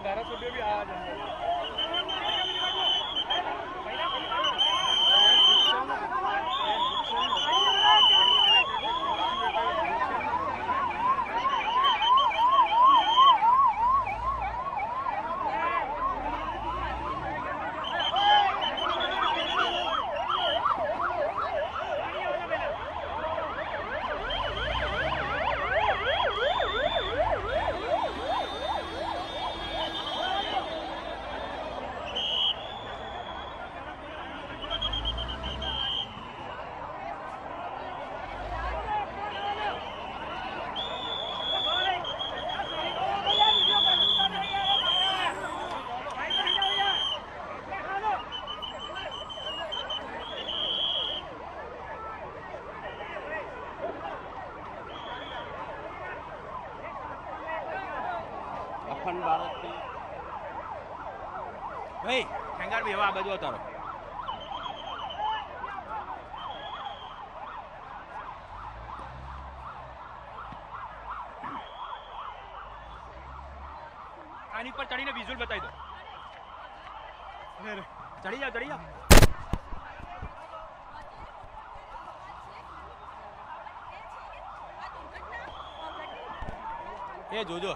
धारासभ्य भी आ जाएंगे। અખંડ ભારત ભાઈ ખેંગાર ભાઈ હવે આ બાજુ ઉતારો. આની પર ચડીને વિઝ્યુઅલ બતાવી દો. ચડી જાઓ ચડી જાઓ. એ જોજો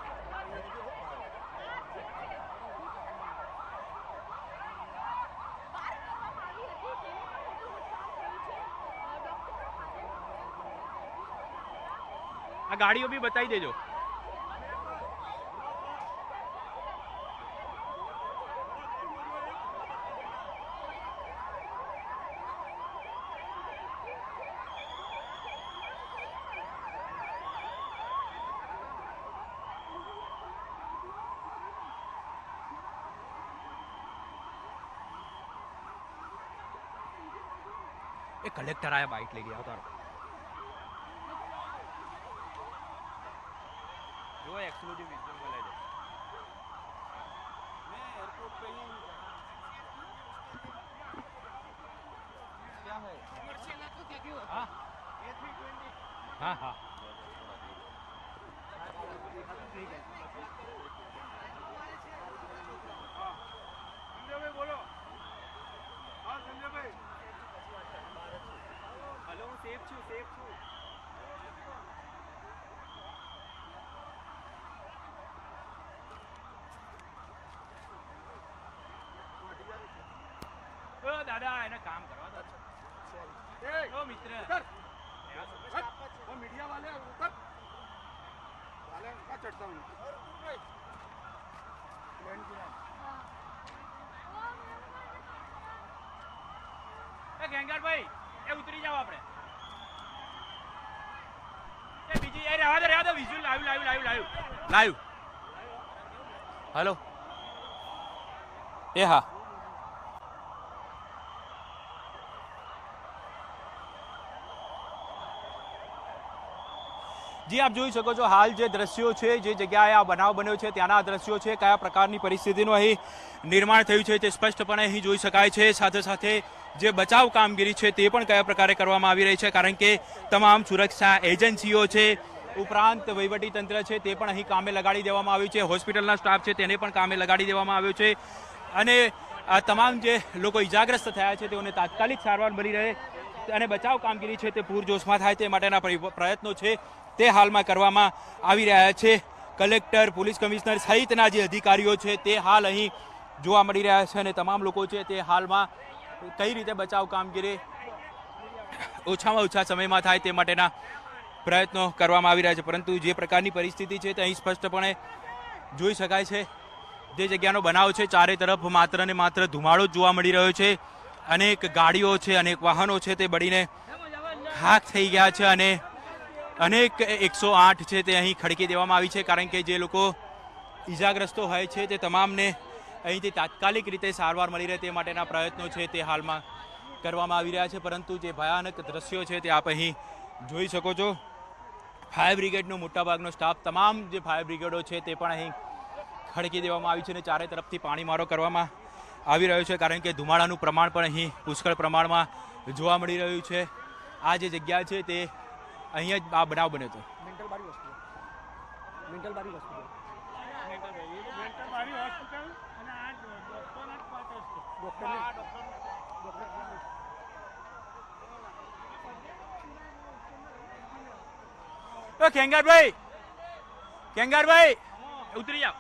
આ ગાડીઓ બી બતાવી દેજો. એ કલેક્ટર આયા બાઇક લઈ ગયા ઉતારો. जो एक्सक्लूसिव विजुअल में ले जाओ. मैं एयरपोर्ट पे ही क्या है कमर्शियल है तो क्या क्यों? हां A320 हां हां ठीक है. संजय भाई बोलो. हां संजय भाई हेलो सेफ છું. दादा है ना काम करवा दो. ओ मित्र उतर. वो मीडिया वाले उतर. वाले का चढ़ता हूं. लैंड किया. ए गंगार भाई ए उतरी जाओ આપણે. એ બીજી એ રહેવા દો વિઝ્યુઅલ લાઈવ. હેલો એ હા જી આપ જોઈ શકો છો હાલ જે દ્રશ્યો છે જે જગ્યાએ આ બનાવ બન્યો છે ત્યાંના દ્રશ્યો છે. કયા પ્રકારની પરિસ્થિતિનું અહીં નિર્માણ થયું છે તે સ્પષ્ટપણે અહીં જોઈ શકાય છે. સાથે સાથે જે બચાવ કામગીરી છે તે પણ કયા પ્રકારે કરવામાં આવી રહી છે, કારણ કે તમામ સુરક્ષા એજન્સીઓ છે ઉપરાંત વહીવટીતંત્ર છે તે પણ અહીં કામે લગાડી દેવામાં આવ્યું છે. હોસ્પિટલના સ્ટાફ છે તેને પણ કામે લગાડી દેવામાં આવ્યો છે અને આ તમામ જે લોકો ઇજાગ્રસ્ત થયા છે તેઓને તાત્કાલિક સારવાર મળી રહે અને બચાવ કામગીરી છે તે પૂરજોશમાં થાય તે માટેના પ્રયત્નો છે તે હાલમાં કરવામાં આવી રહ્યા છે. કલેક્ટર, પોલીસ કમિશનર સહિતના જે અધિકારીઓ છે તે હાલ અહીં જોવા મળી રહ્યા છે અને તમામ લોકો છે તે હાલમાં કઈ રીતે બચાવ કામગીરી ઓછામાં ઓછા સમયમાં થાય તે માટેના પ્રયત્નો કરવામાં આવી રહ્યા છે. પરંતુ જે પ્રકારની પરિસ્થિતિ છે તે અહીં સ્પષ્ટપણે જોઈ શકાય છે. જે જગ્યાનો બનાવ છે ચારે તરફ માત્ર ને માત્ર ધુમાડો જ જોવા મળી રહ્યો છે. અનેક ગાડીઓ છે, અનેક વાહનો છે તે બળીને ખાખ થઈ ગયા છે અને અનેક 108 છે તે અહીં ખડકી દેવામાં આવી છે, કારણ કે જે લોકો ઈજાગ્રસ્તો હોય છે તે તમામને અહીંથી તાત્કાલિક રીતે સારવાર મળી રહે તે માટેના પ્રયત્નો છે તે હાલમાં કરવામાં આવી રહ્યા છે. પરંતુ જે ભયાનક દ્રશ્યો છે તે આપ અહીં જોઈ શકો છો. ફાયર બ્રિગેડનો મોટાભાગનો સ્ટાફ, તમામ જે ફાયર બ્રિગેડો છે તે પણ અહીં ખડકી દેવામાં આવી છે અને ચારે તરફથી પાણીમારો કરવામાં આવી રહ્યો છે, કારણ કે ધુમાડાનું પ્રમાણ પણ અહીં પુષ્કળ પ્રમાણમાં જોવા મળી રહ્યું છે. આ જે જગ્યા છે તે અહીંયા જ આ બનાવ બન્યો હતો. ખેંગારભાઈ ઉતરી જાઓ.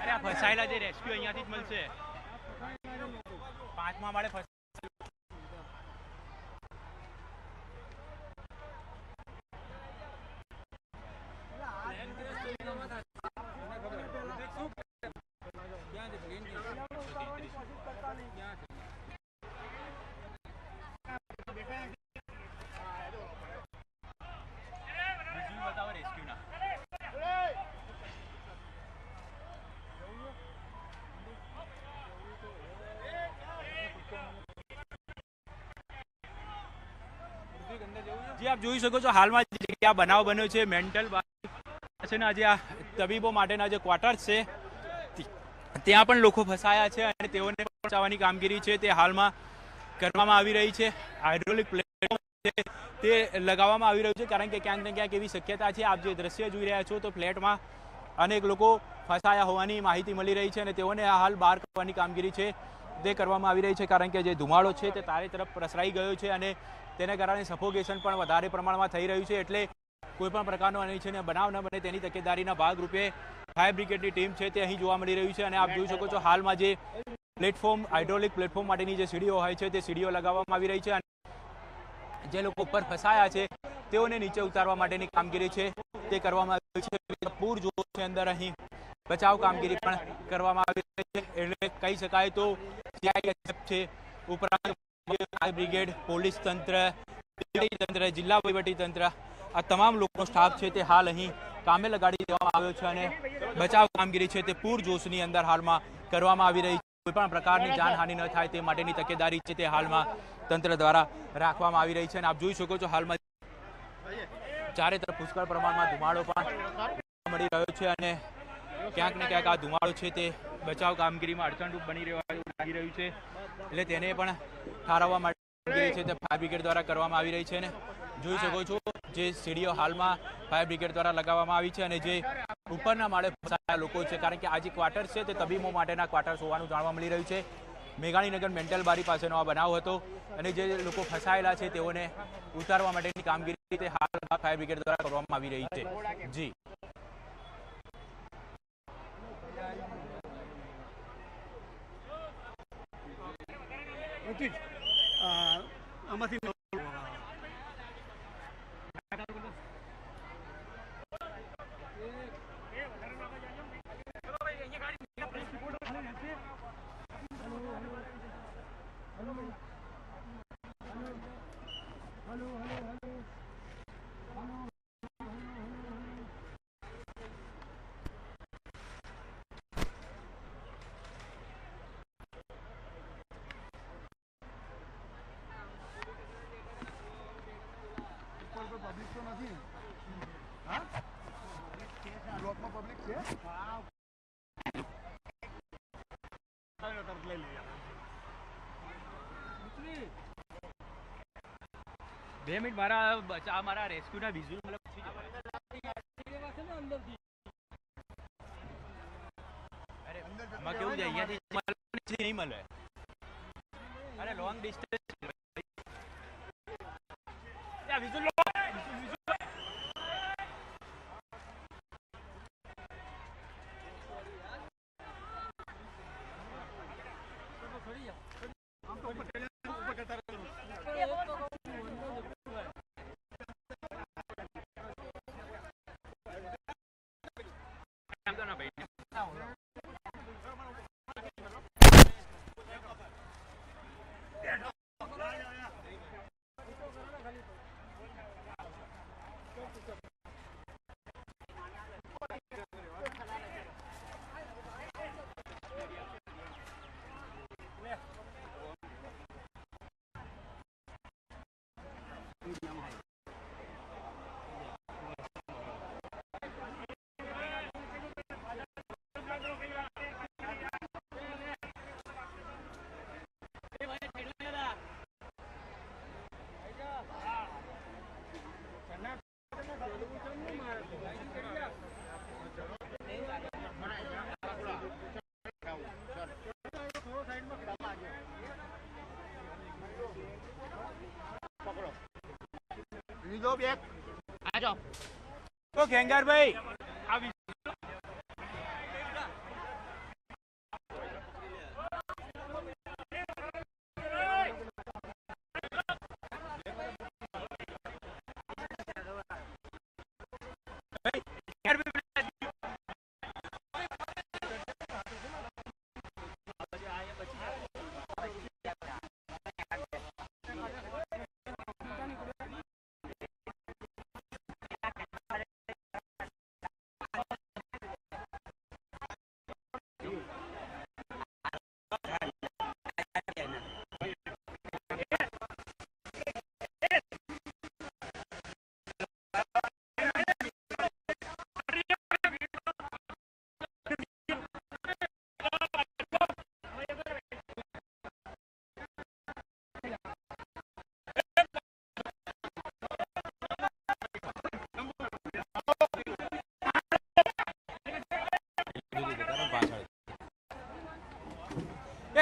અરે ફસાયેલા જે રેસ્ક્યુ અહીંયાથી જ મળશે. 5મા માળે જે આપ જોઈ શકો છો હાલમાં જે જગ્યા બનાવ બન્યો છે મેન્ટલ છે ને, આજે આ તબીબો માટેના જે ક્વાર્ટર્સ છે ત્યાં પણ લોકો ફસાયા છે અને તેઓને બચાવવાની કામગીરી છે તે હાલમાં કરવામાં આવી રહી છે. હાઇડ્રોલિક પ્લેટફોર્મ છે તે લગાવવામાં આવી રહ્યું છે, કારણ કે ક્યાંક ને ક્યાંક એવી શક્યતા છે. આપ જે દ્રશ્ય જોઈ રહ્યા છો તો ફ્લેટમાં અનેક લોકો ફસાયા હોવાની માહિતી મળી રહી છે અને તેઓને હાલ બહાર કાઢવાની કામગીરી છે તે કરવામાં આવી રહી છે, કારણ કે જે ધુમાડો છે તે ચારે તરફ પ્રસરાઈ ગયો છે અને તેને કારણે સફોકેશન પણ વધારે પ્રમાણમાં થઈ રહ્યું છે. એટલે કોઈપણ પ્રકારનો અનિચ્છનીય બનાવ ન બને તેની તકેદારીના ભાગરૂપે ફાયર બ્રિગેડની ટીમ છે તે અહીં જોવા મળી રહ્યું છે. અને આપ જોઈ શકો છો હાલમાં જે પ્લેટફોર્મ, હાઇડ્રોલિક પ્લેટફોર્મ માટેની જે સીડીઓ હોય છે તે સીડીઓ લગાવવામાં આવી રહી છે અને જે લોકો ઉપર ફસાયા છે તેઓને નીચે ઉતારવા માટેની કામગીરી છે તે કરવામાં આવી છે. પૂર જોશ છે અંદર અહીં બચાવ કામગીરી પણ કરવામાં આવી રહી છે. એટલે કહી શકાય તો CISF છે, ઉપરાંત ફાયર બ્રિગેડ, પોલીસ તંત્ર, જિલ્લા વહીવટી તંત્ર, આ તમામ લોકોનો સ્ટાફ છે તે હાલ અહીં કામે લગાડી દેવામાં આવ્યો છે અને બચાવ કામગીરી છે તે પૂરજોશની અંદર હાલમાં કરવામાં આવી રહી છે. કોઈપણ પ્રકારની જાનહાનિ ન થાય તે માટેની તકેદારી છે તે હાલમાં તંત્ર દ્વારા રાખવામાં આવી રહી છે. અને આપ જોઈ શકો છો હાલમાં ચારે તરફ પુષ્કળ પ્રમાણમાં ધુમાડો પણ મળી રહ્યો છે અને ક્યાંક ને ક્યાંક આ ધુમાડો છે તે બચાવ કામગીરીમાં અડચણરૂપ બની લાગી રહ્યું છે, એટલે તેને પણ ઠારવવા માટે કામગીરી છે તે ફાયર બ્રિગેડ દ્વારા કરવામાં આવી રહી છે. અને જોઈ શકો છો જે સીડીઓ હાલમાં ફાયર બ્રિગેડ દ્વારા લગાવવામાં આવી છે અને જે ઉપરના માળે ફસાયેલા લોકો છે, કારણ કે આ જે ક્વાર્ટર્સ છે તે તબીબો માટેના ક્વાર્ટર્સ હોવાનું જાણવા મળી રહ્યું છે. મેઘાણીનગર મેન્ટલ બારી પાસેનો આ બનાવ હતો અને જે લોકો ફસાયેલા છે તેઓને ઉતારવા માટેની કામગીરી તે હાલ ફાયર બ્રિગેડ દ્વારા કરવામાં આવી રહી છે. જી આમાંથી પબ્લિક તો નથી. હા બ્લોકમાં પબ્લિક છે. લઈ લઈએ 2 મિનિટ મારા રેસ્ક્યુના વિઝ્યુઅલ કેવું છે અહીંયાથી નહીં મળે. અરે લોંગ ડિસ્ટન્સ લીધો બેગ આજો તો ખેંગારભાઈ આવી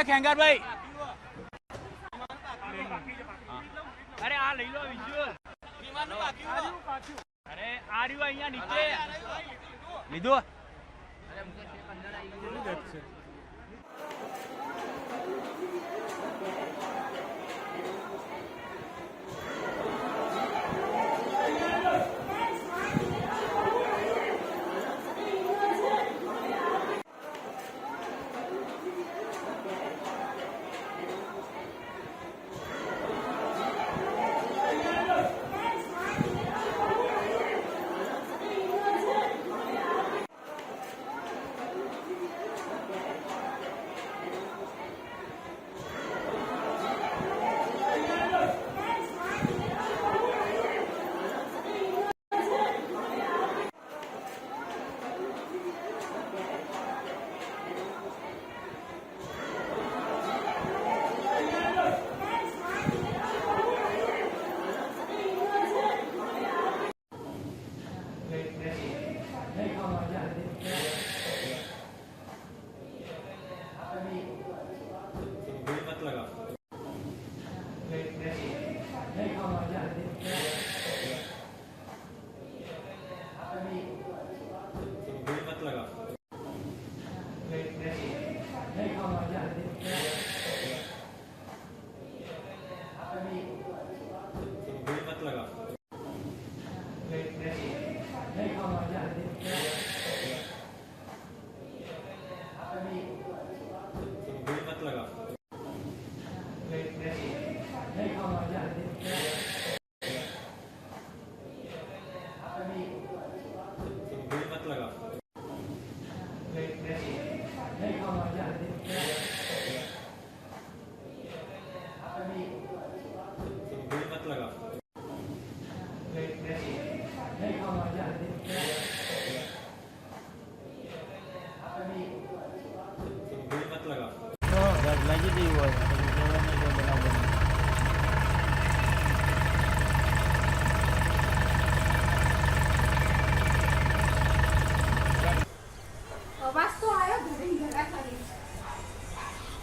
ખેંગારભાઈ અરે આ લઈ લો વિઝ્યુઅલ અરે આ રહ્યું અહીંયા નીચે લીધું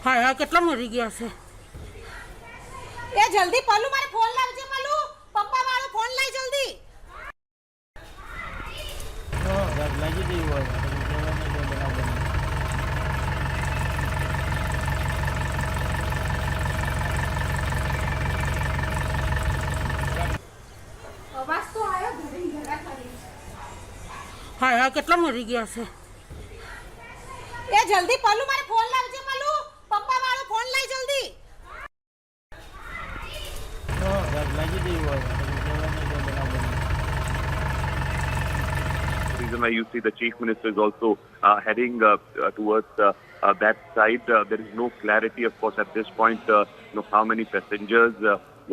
હા હા કેટલા મરી ગયા છે એ જલ્દી પલ્લુ મારે ફોન લાવજે પલ્લુ પપ્પા વાળો ફોન લઈ જલ્દી લાગી ગઈ હોય અવાજ તો આવ્યો ઘરે ઘરા ખાલી હા હા કેટલા મરી ગયા છે એ જલ્દી પલ્લુ મારે ફોન લાવજે પલ્લુ પપ્પા વાળો ફોન લઈ જલ્દી લાગી ગઈ હોય reason why you see the chief minister is also heading towards that side. There is no clarity, of course, at this point, how many passengers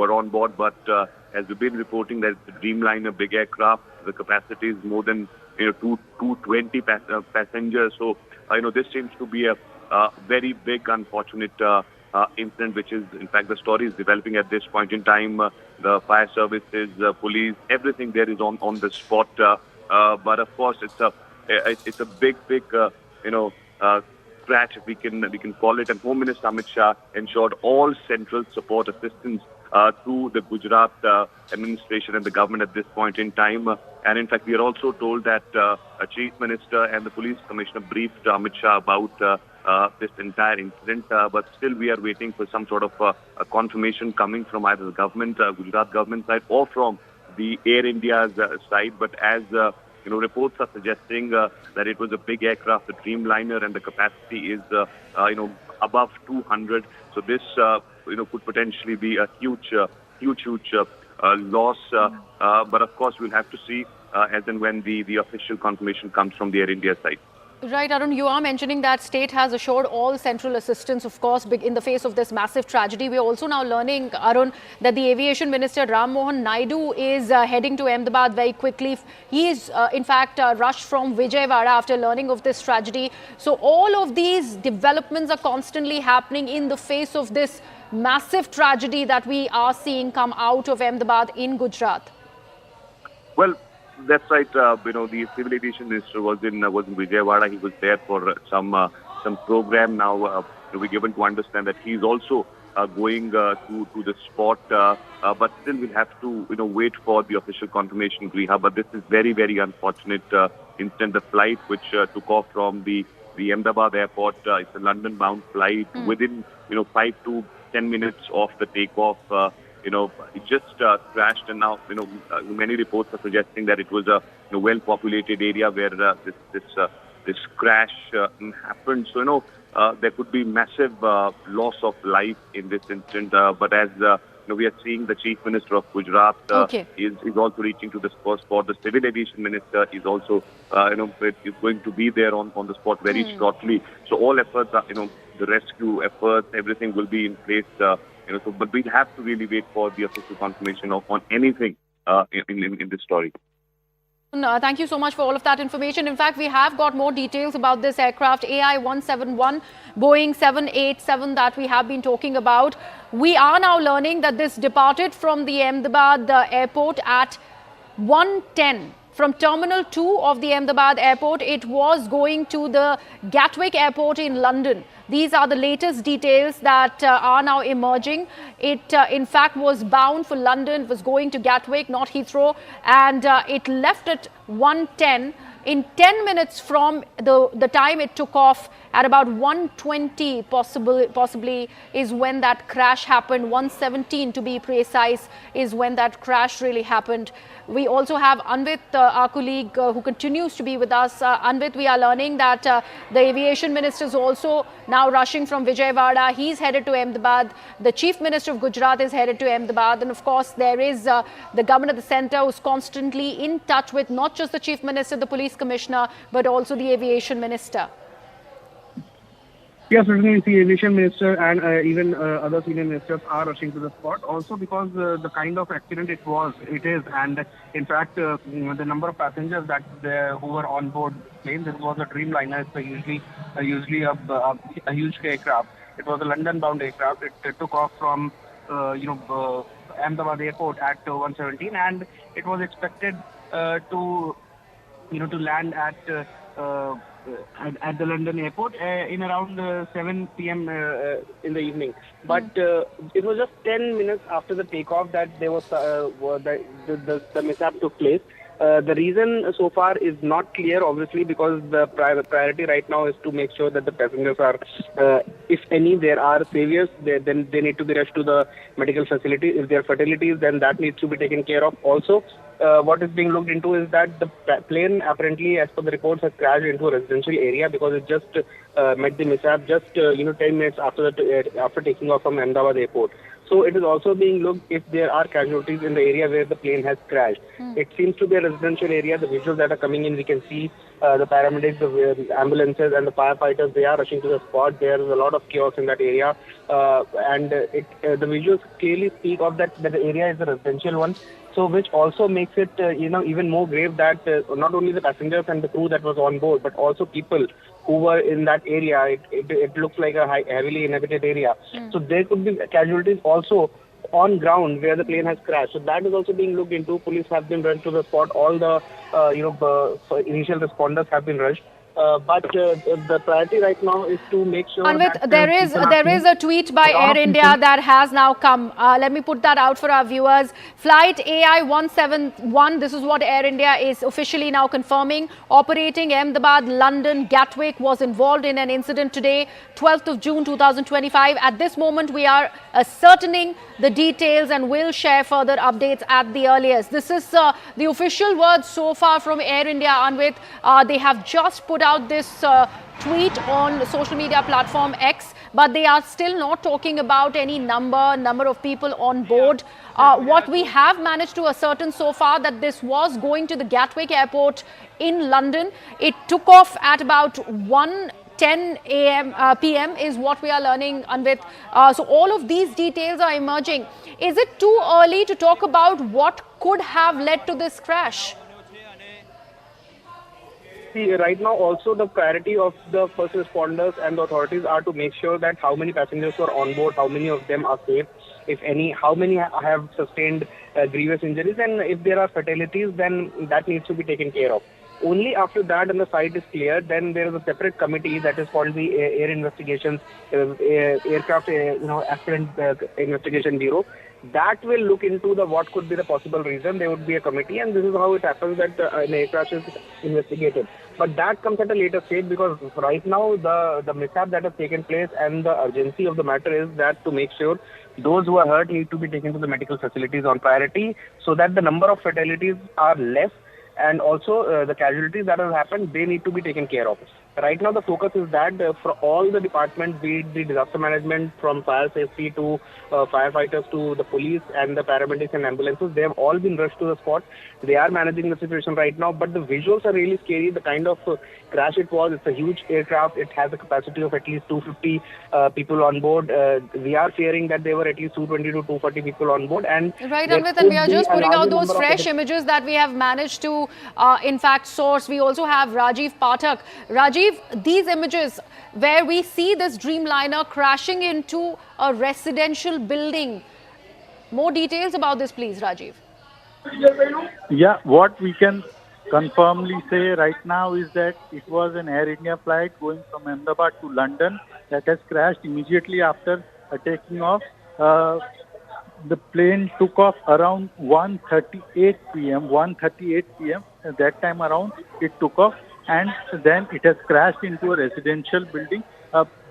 were on board. But as we've been reporting, that it's a Dreamliner big aircraft. The capacity is more than 220 passengers. So this seems to be a very big, unfortunate incident, which is, in fact, the story is developing at this point in time. The fire services, police, everything there is on the spot. But of course, it's a big crash, if we can call it. And Home Minister Amit Shah ensured all central support assistance to the Gujarat administration and the government at this point in time. And in fact, we are also told that a chief minister and the police commissioner briefed Amit Shah about this entire incident. But still, we are waiting for some sort of a confirmation coming from either the government, Gujarat government side, or from the Air India's side. But as reports are suggesting that it was a big aircraft, the Dreamliner, and the capacity is above 200. So this could potentially be a huge loss. But of course, we'll have to see as and when the official confirmation comes from the Air India side. Right, Arun, you are mentioning that state has assured all central assistance, of course, in the face of this massive tragedy. We are also now learning, Arun, that the Aviation Minister Ram Mohan Naidu is heading to Ahmedabad very quickly. He is, in fact, rushed from Vijayawada after learning of this tragedy. So all of these developments are constantly happening in the face of this massive tragedy that we are seeing come out of Ahmedabad in Gujarat. Well, that's right. The civil aviation minister was in Vijayawada. He was there for some program. Now we're given to understand that he's also going to the spot. But still, we'll have to wait for the official confirmation, Griha. But this is very, very unfortunate incident. The flight which took off from the Ahmedabad airport, it's a London-bound flight. Within 5 to 10 minutes of the takeoff, it just crashed, and now many reports are suggesting that it was a well-populated area where this crash happened. So there could be massive loss of life in this incident. But as we are seeing, the Chief Minister of Gujarat is also reaching to the spot. The Civil Aviation Minister is also is going to be there on the spot very shortly. So all efforts are the rescue efforts, everything will be in place. But we'll have to really wait for the official confirmation on anything in this story. Thank you so much for all of that information. In fact, we have got more details about this aircraft, AI-171, Boeing 787 that we have been talking about. We are now learning that this departed from the Ahmedabad airport at 1:10. From Terminal 2 of the Ahmedabad airport, it was going to the Gatwick airport in London. These are the latest details that are now emerging. It, in fact, was bound for London, was going to Gatwick, not Heathrow, and it left at 1:10. In 10 minutes from the time it took off, at about 1:20 possibly is when that crash happened. 1:17 to be precise is when that crash really happened. We also have Anvit, our colleague, who continues to be with us. Anvit, we are learning that the aviation minister is also now rushing from Vijayawada. He's headed to Ahmedabad. The Chief Minister of Gujarat is headed to Ahmedabad. And of course, there is the government of the centre who's constantly in touch with not just the Chief Minister, the Police Commissioner, but also the Aviation Minister. Yes, certainly the aviation minister and even other senior ministers are rushing to the spot. Also because the kind of accident it is, and in fact the number of passengers who were on board plane. This was a Dreamliner. It's usually a huge aircraft. It was a London-bound aircraft. It took off from Ahmedabad airport at 1:17, and it was expected to to land at the London airport in around 7 p.m. In the evening. But it was just 10 minutes after the takeoff that there was the mishap took place. The reason so far is not clear, obviously, because the priority right now is to make sure that the passengers are, if any, there are saviors, then they need to be rushed to the medical facility. If there are fatalities, then that needs to be taken care of. Also, what is being looked into is that the plane, apparently, as per the reports, has crashed into a residential area because it just met the mishap just 10 minutes after taking off from Ahmedabad airport. So it is also being looked if there are casualties in the area where the plane has crashed. It seems to be a residential area. The visuals that are coming in, we can see the paramedics, the ambulances and the firefighters, they are rushing to the spot. There is a lot of chaos in that area. And the visuals clearly speak of that the area is a residential one. So which also makes it, even more grave that not only the passengers and the crew that was on board, but also people who were in that area. It looks like a heavily inhabited area. So there could be casualties also on ground where the plane has crashed. So that is also being looked into. Police have been rushed to the spot. All the initial responders have been rushed. But the priority right now is to make sure that there is a tweet by Air India that has now come. Let me put that out for our viewers. Flight AI171, this is what Air India is officially now confirming, operating Ahmedabad, London, Gatwick, was involved in an incident today, 12th of June 2025. At this moment, we are ascertaining the details and will share further updates at the earliest. This is the official words so far from Air India, Anvit. They have just put out this tweet on the social media platform X, but they are still not talking about any number of people on board. What we have managed to ascertain so far that this was going to the Gatwick airport in London. It took off at about 1:10 p.m. is what we are learning, Anvit. So all of these details are emerging. Is it too early to talk about what could have led to this crash? See, right now also the priority of the first responders and the authorities are to make sure that how many passengers were on board, how many of them are safe, if any, how many have sustained grievous injuries, and if there are fatalities, then that needs to be taken care of. Only after that and the site is cleared, then there is a separate committee that is called the Air Investigations, Aircraft Accident Investigation Bureau. That will look into what could be the possible reason. There would be a committee, and this is how it happens that an air crash is investigated. But that comes at a later stage, because right now the mishap that has taken place and the urgency of the matter is that to make sure those who are hurt need to be taken to the medical facilities on priority, so that the number of fatalities are less, and also the casualties that have happened, they need to be taken care of. Right now the focus is that for all the departments, be it the disaster management, from fire safety to firefighters to the police and the paramedics and ambulances, they have all been rushed to the spot. They are managing the situation right now, but the visuals are really scary. The kind of crash it was, it's a huge aircraft. It has a capacity of at least 250 people on board. We are fearing that there were at least 220 to 240 people on board. And right, Anvit, and we are just putting out those fresh images that we have managed to, in fact, source. We also have Rajiv Pathak. Rajiv, these images where we see this Dreamliner crashing into a residential building. More details about this, please, Rajiv. Yeah, what we can confirmly say right now is that it was an Air India flight going from Ahmedabad to London that has crashed immediately after taking off. The plane took off around 1:38 p.m. At that time around, it took off, and then it has crashed into a residential building.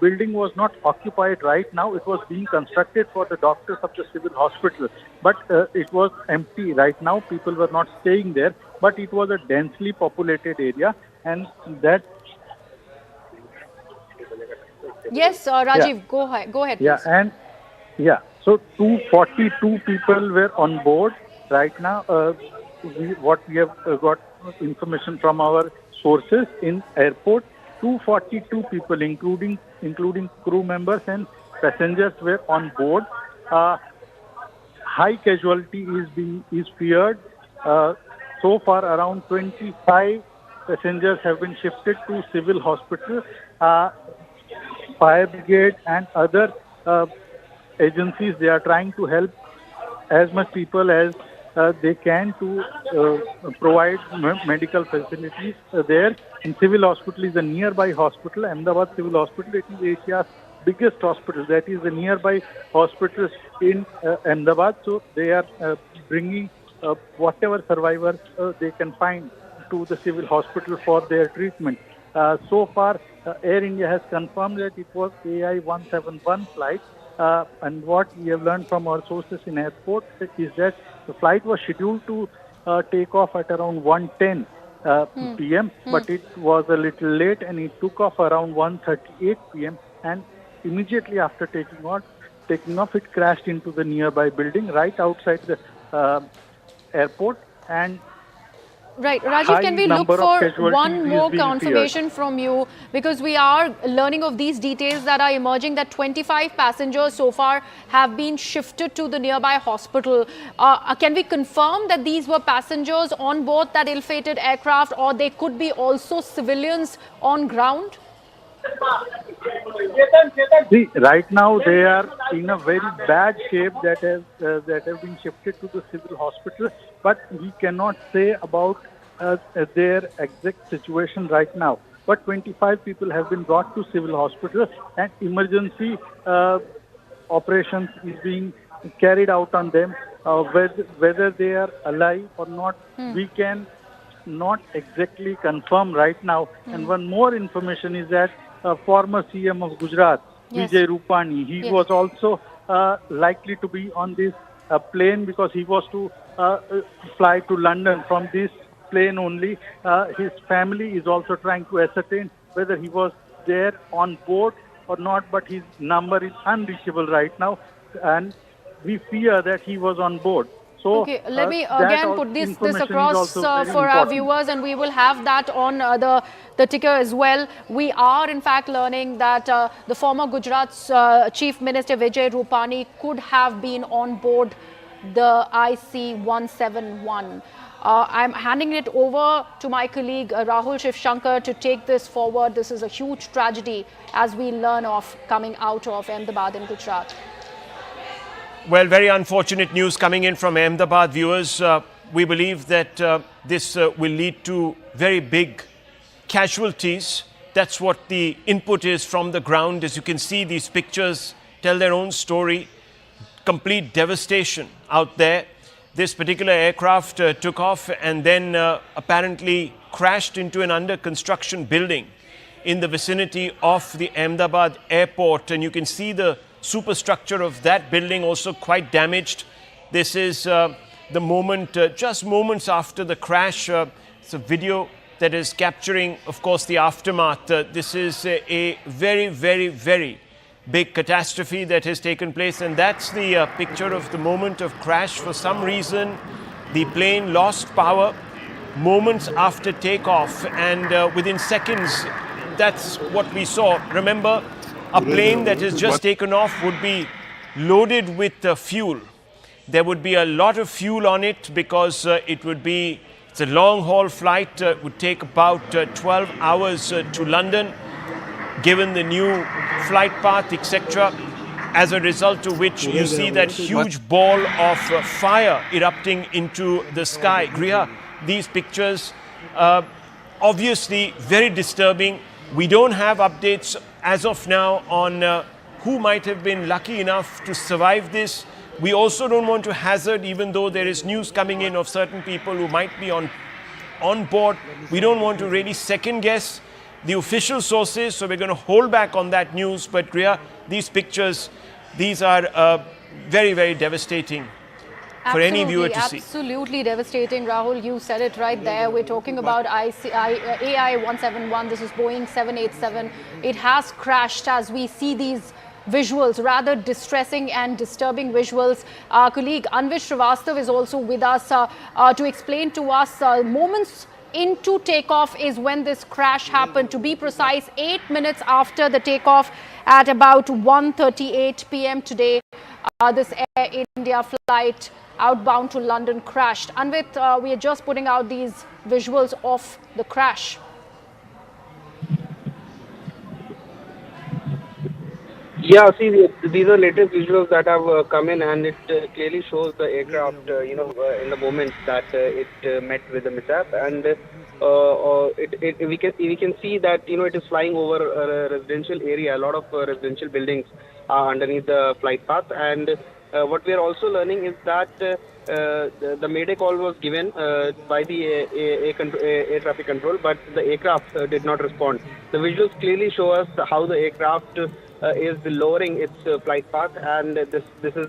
Building was not occupied right now. It was being constructed for the doctors of the civil hospital, but it was empty right now. People were not staying there, but it was a densely populated area, and that... Yes, Rajiv, yeah. Go ahead. Yeah, please. and yeah, so 242 people were on board right now. What we have got information from our sources in airport, 242 people, including crew members and passengers, were on board. High casualty is feared. So far, around 25 passengers have been shifted to civil hospital. Fire brigade and other agencies, they are trying to help as much people as they can to provide medical facilities there. In civil hospital is a nearby hospital, Ahmedabad Civil Hospital. It is Asia's biggest hospital. That is the nearby hospital in Ahmedabad. So they are bringing whatever survivors they can find to the civil hospital for their treatment. So far, Air India has confirmed that it was AI-171 flight. And what we have learned from our sources in airport is that the flight was scheduled to take off at around 1:10 p.m. But it was a little late and it took off around 1:38 p.m. And immediately after taking off, it crashed into the nearby building right outside the airport. And right, Rajiv, can we look for one more confirmation from you, because we are learning of these details that are emerging that 25 passengers so far have been shifted to the nearby hospital. Can we confirm that these were passengers on board that ill-fated aircraft, or they could be also civilians on ground? See, right now they are in a very bad shape that have been shifted to the civil hospital, but we cannot say about their exact situation right now. But 25 people have been brought to civil hospital, and emergency operations is being carried out on them. Whether they are alive or not, we can not exactly confirm right now. And one more information is that former CM of Gujarat, Vijay Rupani, he was also likely to be on this plane, because he was to fly to London from this plane only. His family is also trying to ascertain whether he was there on board or not, but his number is unreachable right now, and we fear that he was on board. So, okay, let me again put this across for our viewers, and we will have that on the ticker as well. We are in fact learning that the former Gujarat's Chief Minister Vijay Rupani could have been on board the IC-171. I'm handing it over to my colleague Rahul Shivshankar to take this forward. This is a huge tragedy as we learn of coming out of Ahmedabad in Gujarat. Well, very unfortunate news coming in from Ahmedabad, viewers. We believe that this will lead to very big casualties. That's what the input is from the ground. As you can see, these pictures tell their own story. Complete devastation out there. This particular aircraft took off and then apparently crashed into an under construction building in the vicinity of the Ahmedabad airport. And you can see the superstructure of that building also quite damaged. This is the moment, just moments after the crash. It's a video that is capturing, of course, the aftermath. This is a very, very, very big catastrophe that has taken place, and that's the picture of the moment of crash. For some reason, the plane lost power moments after takeoff, and within seconds, that's what we saw. Remember, a plane that has just taken off would be loaded with fuel. There would be a lot of fuel on it because it's a long-haul flight. It would take about 12 hours to London, given the new flight path, etc. As a result of which you see that huge ball of fire erupting into the sky. Griha, these pictures, obviously very disturbing. We don't have updates as of now on who might have been lucky enough to survive this. We also don't want to hazard, even though there is news coming in of certain people who might be on board. We don't want to really second guess the official sources, so we're going to hold back on that news. But Griha, these pictures, these are very, very devastating for any viewer to see. Absolutely devastating, Rahul. You said it right there. We're talking about AI-171. This is Boeing 787. It has crashed as we see these visuals, rather distressing and disturbing visuals. Our colleague Anvish Srivastav is also with us to explain to us moments into takeoff is when this crash happened. To be precise, 8 minutes after the takeoff at about 1:38 p.m. today, this Air India flight outbound to London crashed. Anvit, we are just putting out these visuals of the crash. Yeah, see, these are latest visuals that have come in, and it clearly shows the aircraft, in the moment that it met with the mishap, and we can see that it is flying over a residential area. A lot of residential buildings are underneath the flight path, and what we are also learning is that the mayday call was given by the air traffic control, but the aircraft did not respond. The visuals clearly show us how the aircraft is lowering its flight path, and this is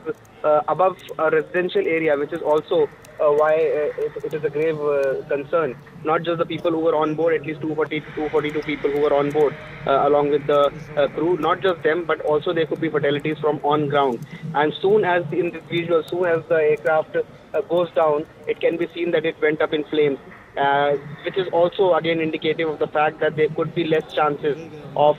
above a residential area, which is also why it is a grave concern. Not just the people who were on board, at least 242 people who were on board along with the crew, not just them, but also there could be fatalities from on ground. And soon as in this visual, soon as the aircraft goes down, it can be seen that it went up in flames. Which is also again indicative of the fact that there could be less chances of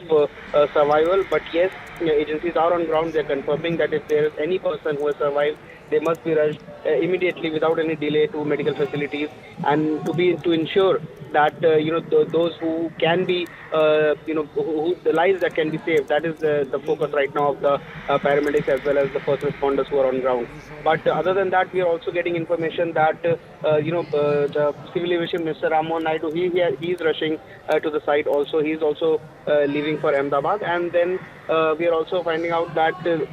survival. But yes, agencies are on ground. They're confirming that if there is any person who has survived, they must be rushed immediately without any delay to medical facilities, and to ensure that those who can be who the lives that can be saved. That is the focus right now of the paramedics as well as the first responders who are on ground. But other than that, we are also getting information that the Civil Aviation Minister Rammohan Naidu, he is rushing to the site. Also, he is also leaving for Ahmedabad, and then we are also finding out that the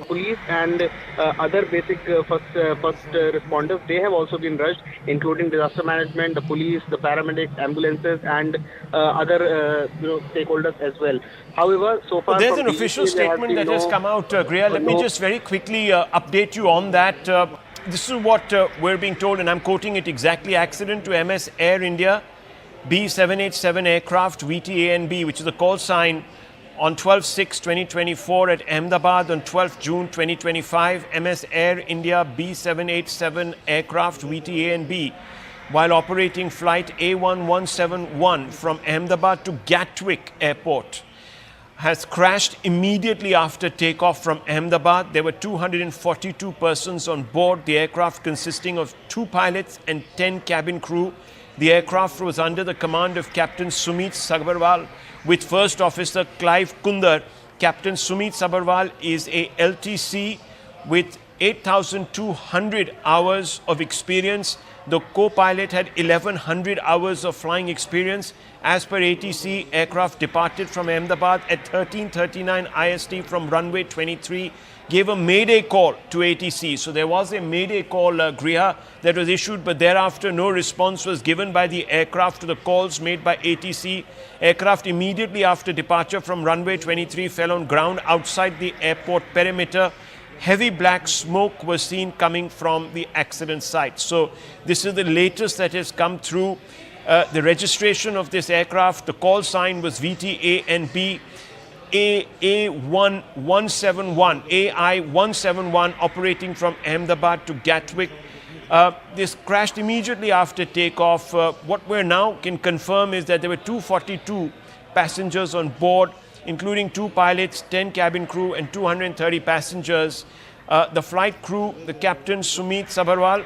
police and other basic first responders, they have also been rushed, including disaster management, the police, the paramedics, ambulances, and other stakeholders as well. However, so far there's an official statement that has come out, Griya. Let me just very quickly update you on that. This is what we're being told, and I'm quoting it exactly. Accident to MS Air India B787 aircraft VTANB, which is a call sign on 12/6/2024 at Ahmedabad. On 12th June 2025, MS Air India B787 aircraft VTANB, while operating flight A1171 from Ahmedabad to Gatwick Airport, has crashed immediately after takeoff from Ahmedabad. There were 242 persons on board the aircraft, consisting of 2 pilots and 10 cabin crew. The aircraft was under the command of Captain Sumit Sabharwal, with First Officer Clive Kundar. Captain Sumit Sabharwal is a LTC with 8,200 hours of experience. The co-pilot had 1,100 hours of flying experience. As per ATC, aircraft departed from Ahmedabad at 13:39 IST from runway 23, gave a mayday call to ATC. So there was a mayday call, Griha, that was issued, but thereafter no response was given by the aircraft to the calls made by ATC. Aircraft immediately after departure from runway 23 fell on ground outside the airport perimeter. Heavy black smoke was seen coming from the accident site. So this is the latest that has come through. The registration of this aircraft, the call sign was VTANB AI171, operating from Ahmedabad to Gatwick. This crashed immediately after takeoff. What we now can confirm is that there were 242 passengers on board, including 2 pilots, 10 cabin crew, and 230 passengers. The flight crew, the captain Sumit Sabharwal,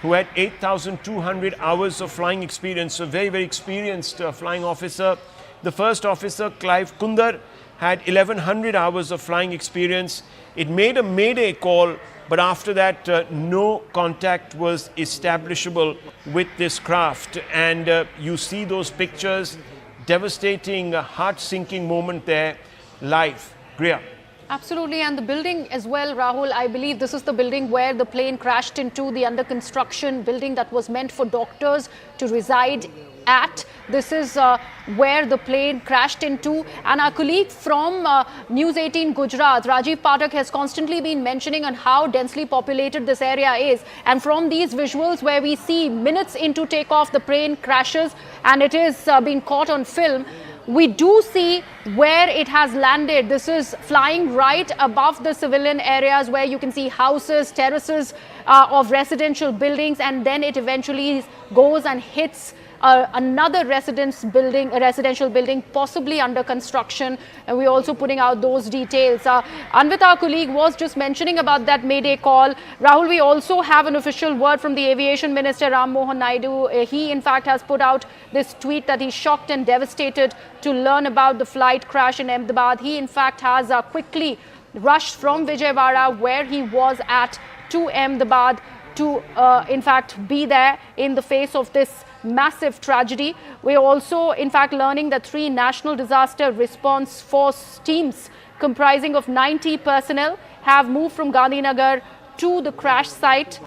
who had 8,200 hours of flying experience, a very, very experienced flying officer. The first officer, Clive Kundar, had 1,100 hours of flying experience. It made a mayday call, but after that, no contact was establishable with this craft. And you see those pictures, devastating, heart-sinking moment there, live. Griya. Absolutely, and the building as well, Rahul, I believe this is the building where the plane crashed into, the under construction building that was meant for doctors to reside at. This is where the plane crashed into, and our colleague from News 18 Gujarat, Rajiv Pathak, has constantly been mentioning on how densely populated this area is. And from these visuals where we see minutes into takeoff, the plane crashes and it is being caught on film, we do see where it has landed. This is flying right above the civilian areas where you can see houses, terraces of residential buildings, and then it eventually goes and hits another residential building possibly under construction, and we're also putting out those details. Anvit, our colleague, was just mentioning about that Mayday call. Rahul, we also have an official word from the Aviation Minister Ram Mohan Naidu. He in fact has put out this tweet that he's shocked and devastated to learn about the flight crash in Ahmedabad. He in fact has quickly rushed from Vijayawada, where he was at, to Ahmedabad to in fact be there in the face of this massive tragedy. We're also in fact learning that 3 National Disaster Response Force teams comprising of 90 personnel have moved from Gandhinagar to the crash site.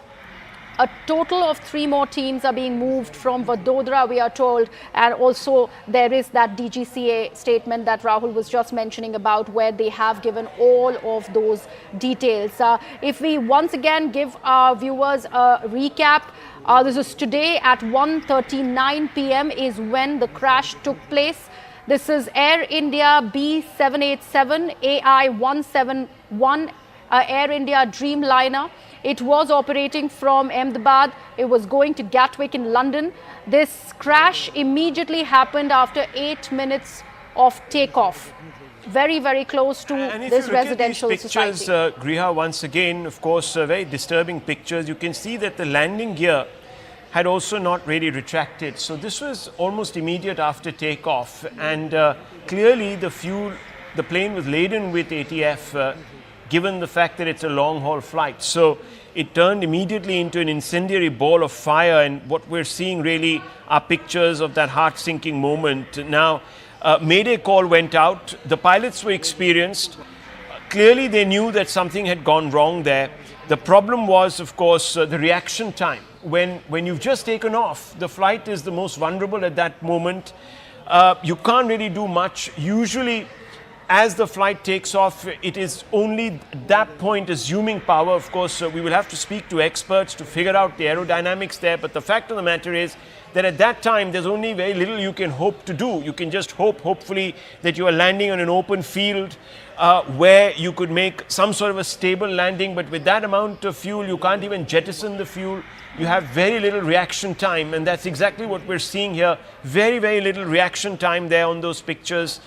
A total of 3 more teams are being moved from Vadodara, we are told, and also there is that DGCA statement that Rahul was just mentioning about, where they have given all of those details. If we once again give our viewers a recap, this is today at 1:39 p.m. is when the crash took place. This is Air India B787 AI171 Air India Dreamliner. It was operating from Ahmedabad. It was going to Gatwick in London. This crash immediately happened after 8 minutes of takeoff. Very, very close to this residential pictures, society. Griha, once again, of course, very disturbing pictures. You can see that the landing gear had also not really retracted. So this was almost immediate after takeoff. And clearly the plane was laden with ATF, given the fact that it's a long-haul flight. So it turned immediately into an incendiary ball of fire, and what we're seeing really are pictures of that heart-sinking moment. Now, Mayday call went out. The pilots were experienced. Clearly, they knew that something had gone wrong there. The problem was, of course, the reaction time. When you've just taken off, the flight is the most vulnerable at that moment. You can't really do much. Usually, as the flight takes off, it is only at that point assuming power. Of course, we will have to speak to experts to figure out the aerodynamics there. But the fact of the matter is that at that time, there's only very little you can hope to do. You can just hopefully, that you are landing on an open field where you could make some sort of a stable landing. But with that amount of fuel, you can't even jettison the fuel. You have very little reaction time, and that's exactly what we're seeing here. Very, very little reaction time there on those pictures.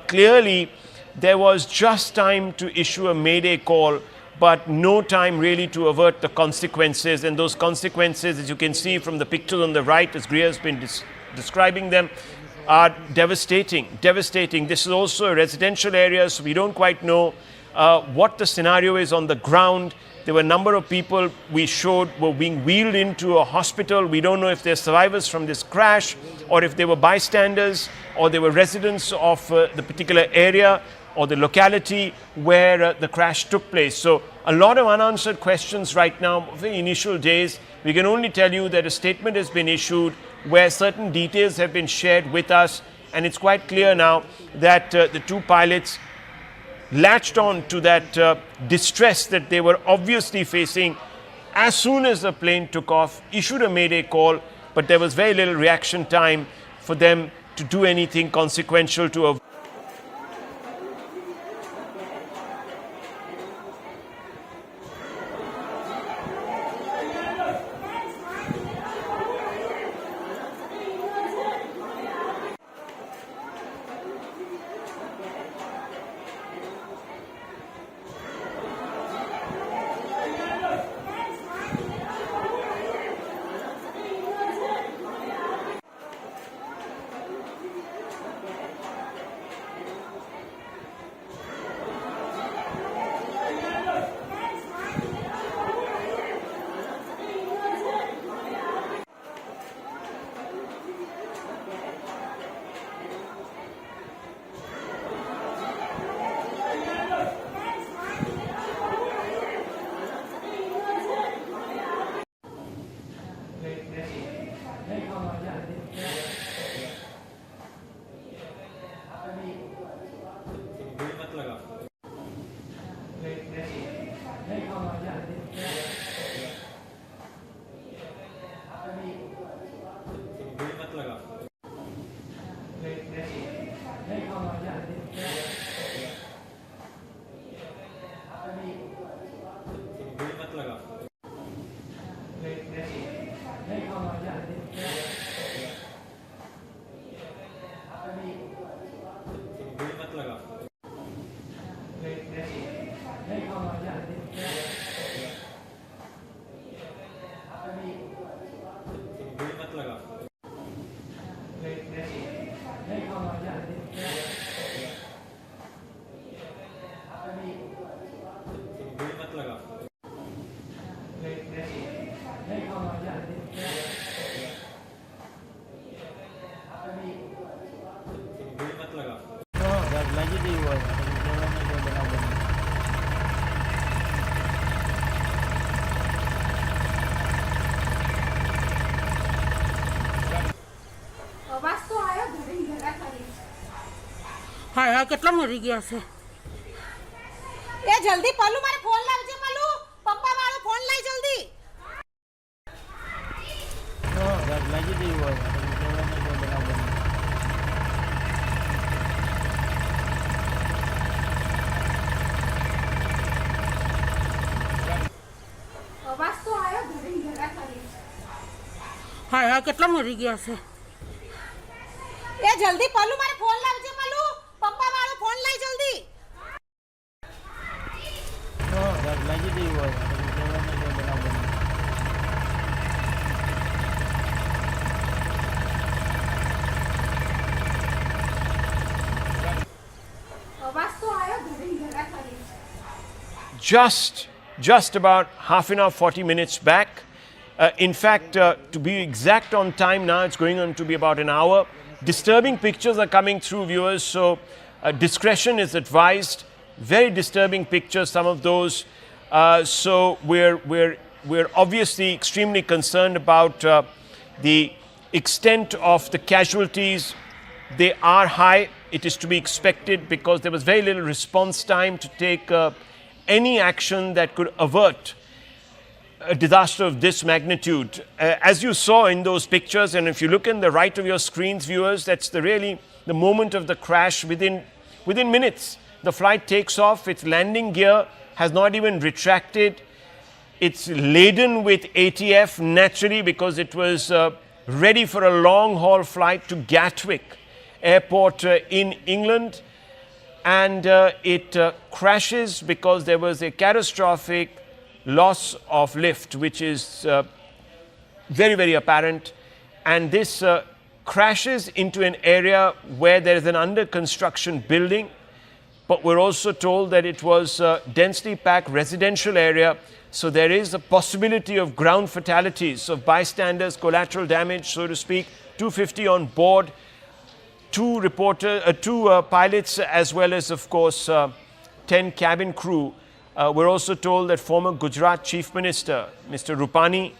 Clearly, there was just time to issue a Mayday call, but no time really to avert the consequences. And those consequences, as you can see from the pictures on the right, as Griha has been describing them, are devastating. Devastating. This is also a residential area, so we don't quite know what the scenario is on the ground. There were a number of people we showed were being wheeled into a hospital. We don't know if they're survivors from this crash, or if they were bystanders, or they were residents of the particular area or the locality where the crash took place. So a lot of unanswered questions right now. Very initial days, we can only tell you that a statement has been issued where certain details have been shared with us, and it's quite clear now that the 2 pilots latched on to that distress that they were obviously facing as soon as the plane took off, issued a Mayday call, but there was very little reaction time for them to do anything consequential to avoid. હોય જવાને કોઈ બનાવ બને અવાજ તો આવ્યો ઘરે ઘરા ખાલી હા હા કેટલા મરી ગયા છે એ જલ્દી પલ્લુ મારે ફોન લાવજે પલ્લુ પપ્પા વાળો ફોન લઈ જલ્દી લાગી ગઈ હોય જવાને કોઈ બનાવ બને અવાજ તો આવ્યો ઘરે ઘરા ખાલી હા હા કેટલા મરી ગયા છે એ જલ્દી પલ્લુ મારે ફોન લાવજે પલ્લુ પપ્પા વાળો ફોન લઈ જલ્દી લાગી ગઈ હોય જવાને કોઈ બનાવ બને અવાજ તો આવ્યો ઘરે ઘરા ખાલી Just about half an hour, 40 minutes back. In fact, to be exact on time now, it's going on to be about an hour. Disturbing pictures are coming through, viewers, so discretion is advised. Very disturbing pictures, some of those. So we're obviously extremely concerned about the extent of the casualties. They are high. It is to be expected because there was very little response time to take any action that could avert a disaster of this magnitude. As you saw in those pictures, and if you look in the right of your screens, viewers, that's really the moment of the crash. Within minutes, the flight takes off. Its landing gear has not even retracted. It's laden with ATF naturally because it was ready for a long haul flight to Gatwick Airport in England. And it crashes because there was a catastrophic loss of lift, which is very, very apparent. And this crashes into an area where there is an under construction building. But we're also told that it was a densely packed residential area. So there is a possibility of ground fatalities, of bystanders, collateral damage, so to speak. 250 on board. Two pilots, as well as, of course, 10 cabin crew. We're also told that former Gujarat Chief Minister, Mr. Rupani,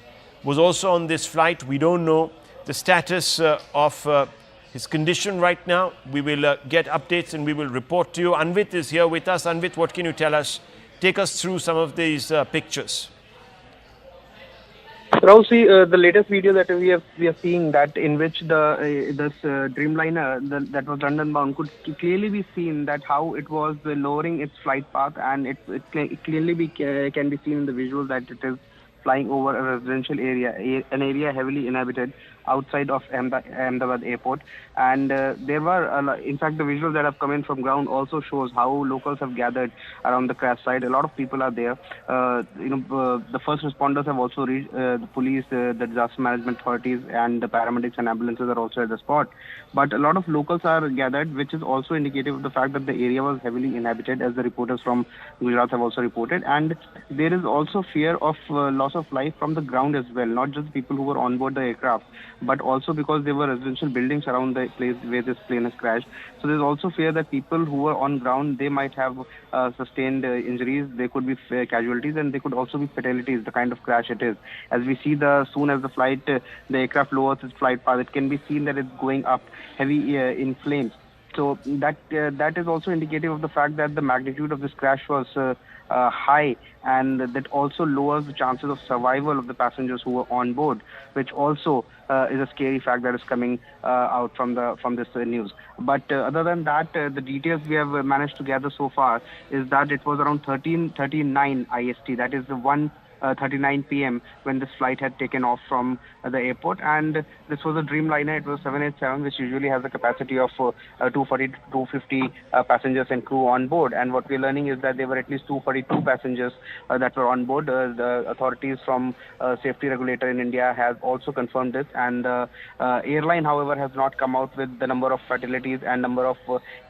was also on this flight. We don't know the status of his condition right now. We will get updates and we will report to you. Anvit is here with us. Anvit, what can you tell us? Take us through some of these pictures. Rahul, see, the latest video that we are seeing, that in which this Dreamliner that was London bound could clearly be seen that how it was lowering its flight path, and it clearly can be seen in the visual that it is flying over a residential area, an area heavily inhabited outside of Ahmedabad airport. And there were, in fact, the visuals that have come in from ground also shows how locals have gathered around the crash site. A lot of people are there. The first responders have also reached, the police, the disaster management authorities, and the paramedics and ambulances are also at the spot. But a lot of locals are gathered, which is also indicative of the fact that the area was heavily inhabited, as the reporters from Gujarat have also reported. And there is also fear of loss of life from the ground as well, not just people who were on board the aircraft, but also because there were residential buildings around the place where this plane has crashed. So there's also fear that people who were on ground, they might have sustained injuries, there could be casualties, and there could also be fatalities, the kind of crash it is. As we see, soon as the aircraft lowers its flight path, it can be seen that it's going up heavy in flames. So that is also indicative of the fact that the magnitude of this crash was high, and that also lowers the chances of survival of the passengers who were on board, which also is a scary fact that is coming out from this news. But other than that, the details we have managed to gather so far is that it was around 13:39 IST, that is the 1:39 p.m. when this flight had taken off from the airport. And this was a Dreamliner. It was 787, which usually has a capacity of 240 to 250 passengers and crew on board. And what we're learning is that there were at least 242 passengers that were on board. The authorities from safety regulator in India have also confirmed this. And the airline, however, has not come out with the number of fatalities and number of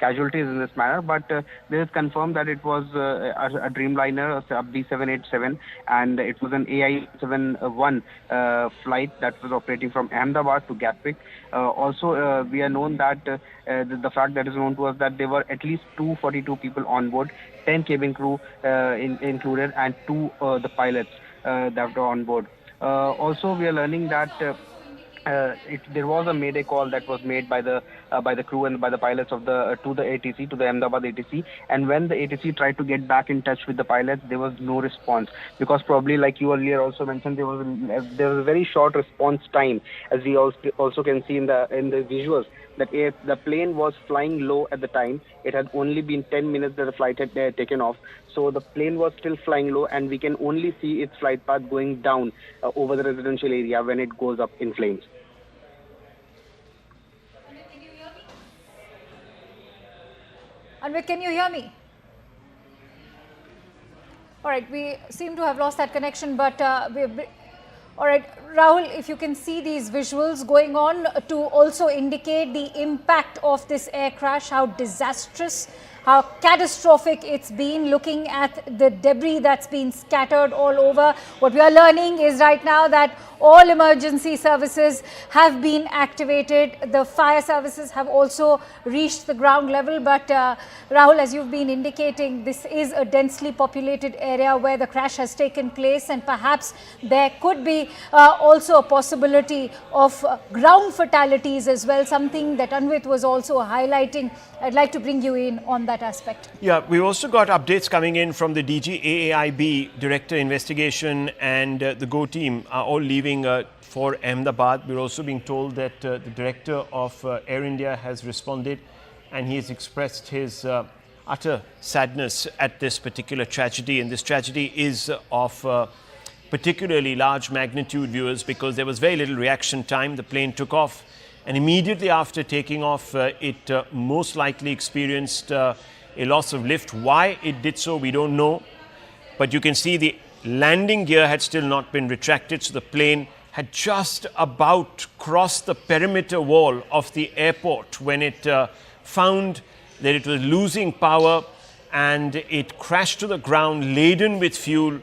casualties in this manner. But this is confirmed that it was a Dreamliner, a B787, and and it was an AI-71 flight that was operating from Ahmedabad to Gatwick. Also, we are known that the fact that is known to us that there were at least 242 people on board, 10 cabin crew included, and 2 the pilots that were on board. Also, we are learning that there was a mayday call that was made by the crew and by the pilots of the to the ATC, to the Ahmedabad ATC, and when the ATC tried to get back in touch with the pilots, there was no response, because probably, like you earlier also mentioned, there was a very short response time, as we also can see in the visuals, that the plane was flying low at the time. It had only been 10 minutes that the flight had taken off. So the plane was still flying low, and we can only see its flight path going down over the residential area when it goes up in flames. Anvit, can you hear me? All right, we seem to have lost that connection, but all right, Rahul, if you can see these visuals going on to also indicate the impact of this air crash, how disastrous, how catastrophic it's been, looking at the debris that's been scattered all over. What we are learning is right now that all emergency services have been activated. The fire services have also reached the ground level. But Rahul, as you've been indicating, this is a densely populated area where the crash has taken place, and perhaps there could be also a possibility of ground fatalities as well, something that Anvit was also highlighting. I'd like to bring you in on that aspect. Yeah, we've also got updates coming in from the DG AAIB, Director Investigation, and the GO team are all leaving for Ahmedabad. We're also being told that the Director of Air India has responded, and he has expressed his utter sadness at this particular tragedy. And this tragedy is of particularly large magnitude, viewers, because there was very little reaction time. The plane took off, and immediately after taking off, it most likely experienced a loss of lift. Why it did so, we don't know. But you can see the landing gear had still not been retracted, so the plane had just about crossed the perimeter wall of the airport when it found that it was losing power, and it crashed to the ground laden with fuel.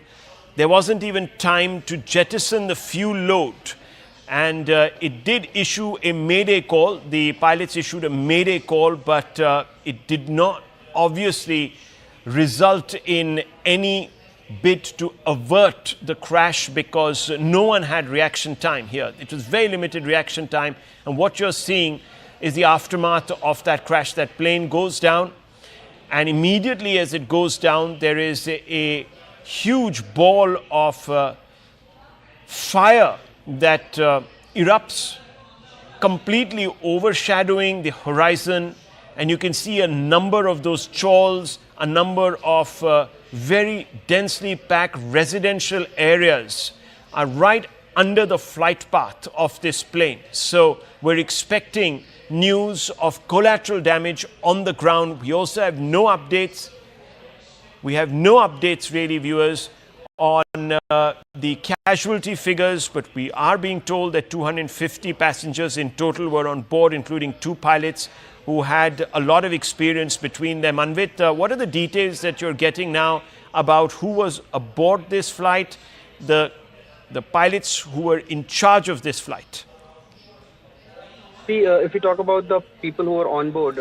There wasn't even time to jettison the fuel load. And it did issue a mayday call. The pilots issued a mayday call, but it did not obviously result in any bid to avert the crash, because no one had reaction time here. It was very limited reaction time. And what you're seeing is the aftermath of that crash. That plane goes down, and immediately as it goes down, there is a huge ball of fire that erupts, completely overshadowing the horizon. And you can see a number of those chawls, a number of very densely packed residential areas are right under the flight path of this plane. So we're expecting news of collateral damage on the ground. We also have no updates. We have no updates really, viewers, on the casualty figures, but we are being told that 250 passengers in total were on board, including 2 pilots who had a lot of experience between them. Anvit, what are the details that you're getting now about who was aboard this flight, the pilots who were in charge of this flight? See, if we talk about the people who were on board,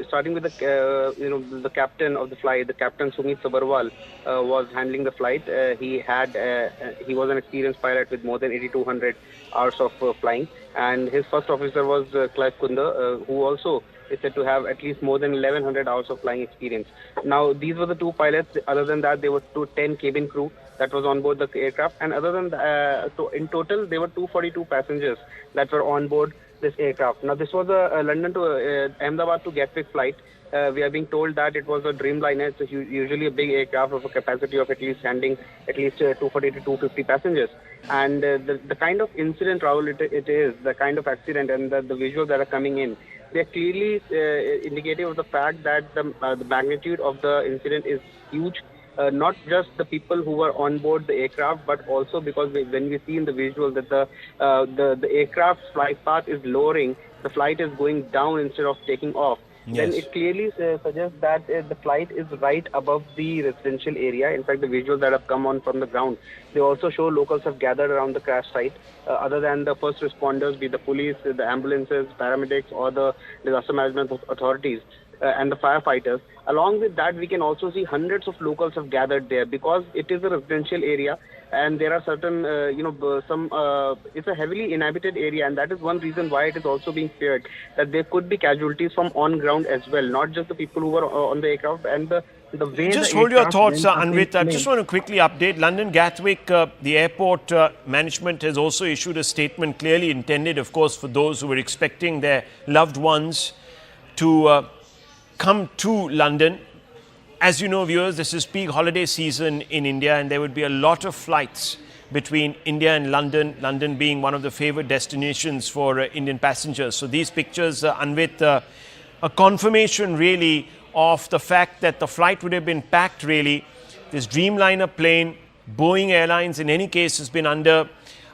starting with the captain of the flight, the Captain Sumit Sabarwal was handling the flight. He was an experienced pilot with more than 8,200 hours of flying, and his first officer was Clive Kunda, who also is said to have at least more than 1,100 hours of flying experience. Now, these were the 2 pilots. Other than that, there were 10 cabin crew that was on board the aircraft, and other than that, so in total, there were 242 passengers that were on board this aircraft. Now, this was a London to Ahmedabad to Gatwick flight. We are being told that it was a Dreamliner. It's usually a big aircraft of a capacity of at least handling at least 240 to 250 passengers. And the kind of incident, Rahul, it is, the kind of accident and the visuals that are coming in, they are clearly indicative of the fact that the magnitude of the incident is huge. Not just the people who were on board the aircraft, but also because when we see in the visual that the aircraft's flight path is lowering, the flight is going down instead of taking off. then it clearly suggests that the flight is right above the residential area. In fact, the visuals that have come on from the ground, they also show locals have gathered around the crash site. Other than the first responders, be the police, the ambulances, paramedics, or the disaster management authorities, and the firefighters. Along with that, we can also see hundreds of locals have gathered there because it is a residential area and there are certain, it's a heavily inhabited area, and that is one reason why it is also being feared that there could be casualties from on ground as well, not just the people who were on the aircraft and the way. Just hold your thoughts, Anvit. I just want to quickly update London Gatwick. The airport management has also issued a statement clearly intended, of course, for those who were expecting their loved ones to come to London. As you know, viewers, this is peak holiday season in India, and there would be a lot of flights between India and London, London being one of the favored destinations for Indian passengers. So these pictures, Anvit, a confirmation really of the fact that the flight would have been packed really. This Dreamliner plane, Boeing Airlines in any case has been under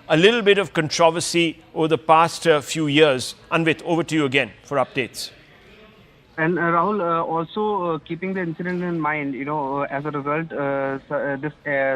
a little bit of controversy over the past few years. Anvit, over to you again for updates. And Rahul, also keeping the incident in mind, as a result, this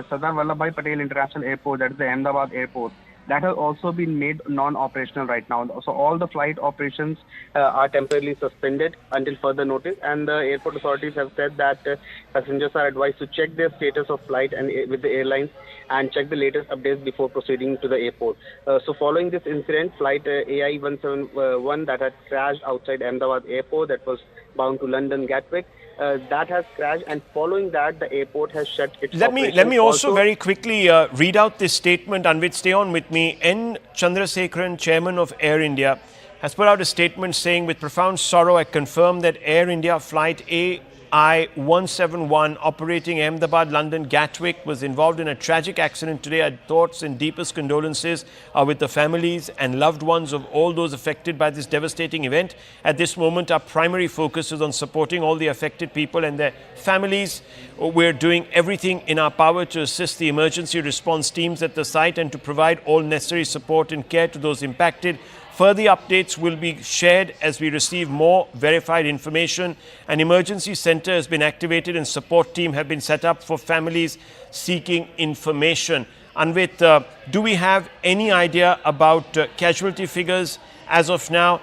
Sardar Vallabhbhai Patel International Airport, that is the Ahmedabad airport, that has also been made non-operational right now. So all the flight operations are temporarily suspended until further notice, and the airport authorities have said that passengers are advised to check their status of flight and with the airlines and check the latest updates before proceeding to the airport. So following this incident, flight AI-171 that had crashed outside Ahmedabad airport, that was bound to London Gatwick, that has crashed, and following that, the airport has shut its operations. Let me also very quickly read out this statement, Anvit, stay on with me. N. Chandrasekharan, Chairman of Air India, has put out a statement saying, with profound sorrow, I confirm that Air India flight AI-171 operating Ahmedabad, London, Gatwick was involved in a tragic accident today. Our thoughts and deepest condolences are with the families and loved ones of all those affected by this devastating event. At this moment, our primary focus is on supporting all the affected people and their families. We're doing everything in our power to assist the emergency response teams at the site and to provide all necessary support and care to those impacted. Further updates will be shared as we receive more verified information. An emergency center has been activated and support team have been set up for families seeking information. Anvit, do we have any idea about casualty figures as of now?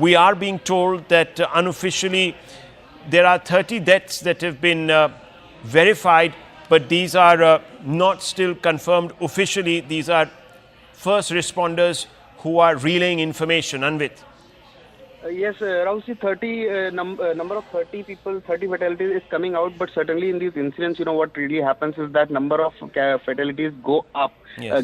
We are being told that unofficially there are 30 deaths that have been verified, but these are not still confirmed officially. These are first responders who are relaying information. Anvit. Yes, around 30 number of 30 people, 30 fatalities is coming out, but certainly in these incidents, what really happens is that number of fatalities go up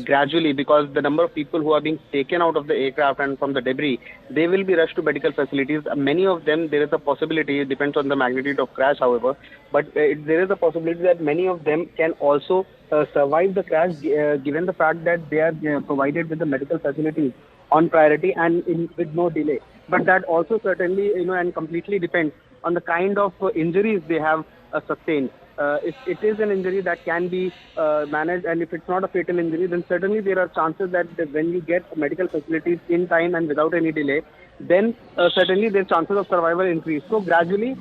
gradually, because the number of people who are being taken out of the aircraft and from the debris, they will be rushed to medical facilities. Many of them, there is a possibility, it depends on the magnitude of crash, however, but there is a possibility that many of them can also survive the crash, given the fact that they are provided with the medical facilities on priority and with no delay. But that also certainly, and completely depends on the kind of injuries they have sustained. If it is an injury that can be managed, and if it's not a fatal injury, then certainly there are chances that when you get medical facilities in time and without any delay, then certainly their chances of survival increase. So gradually,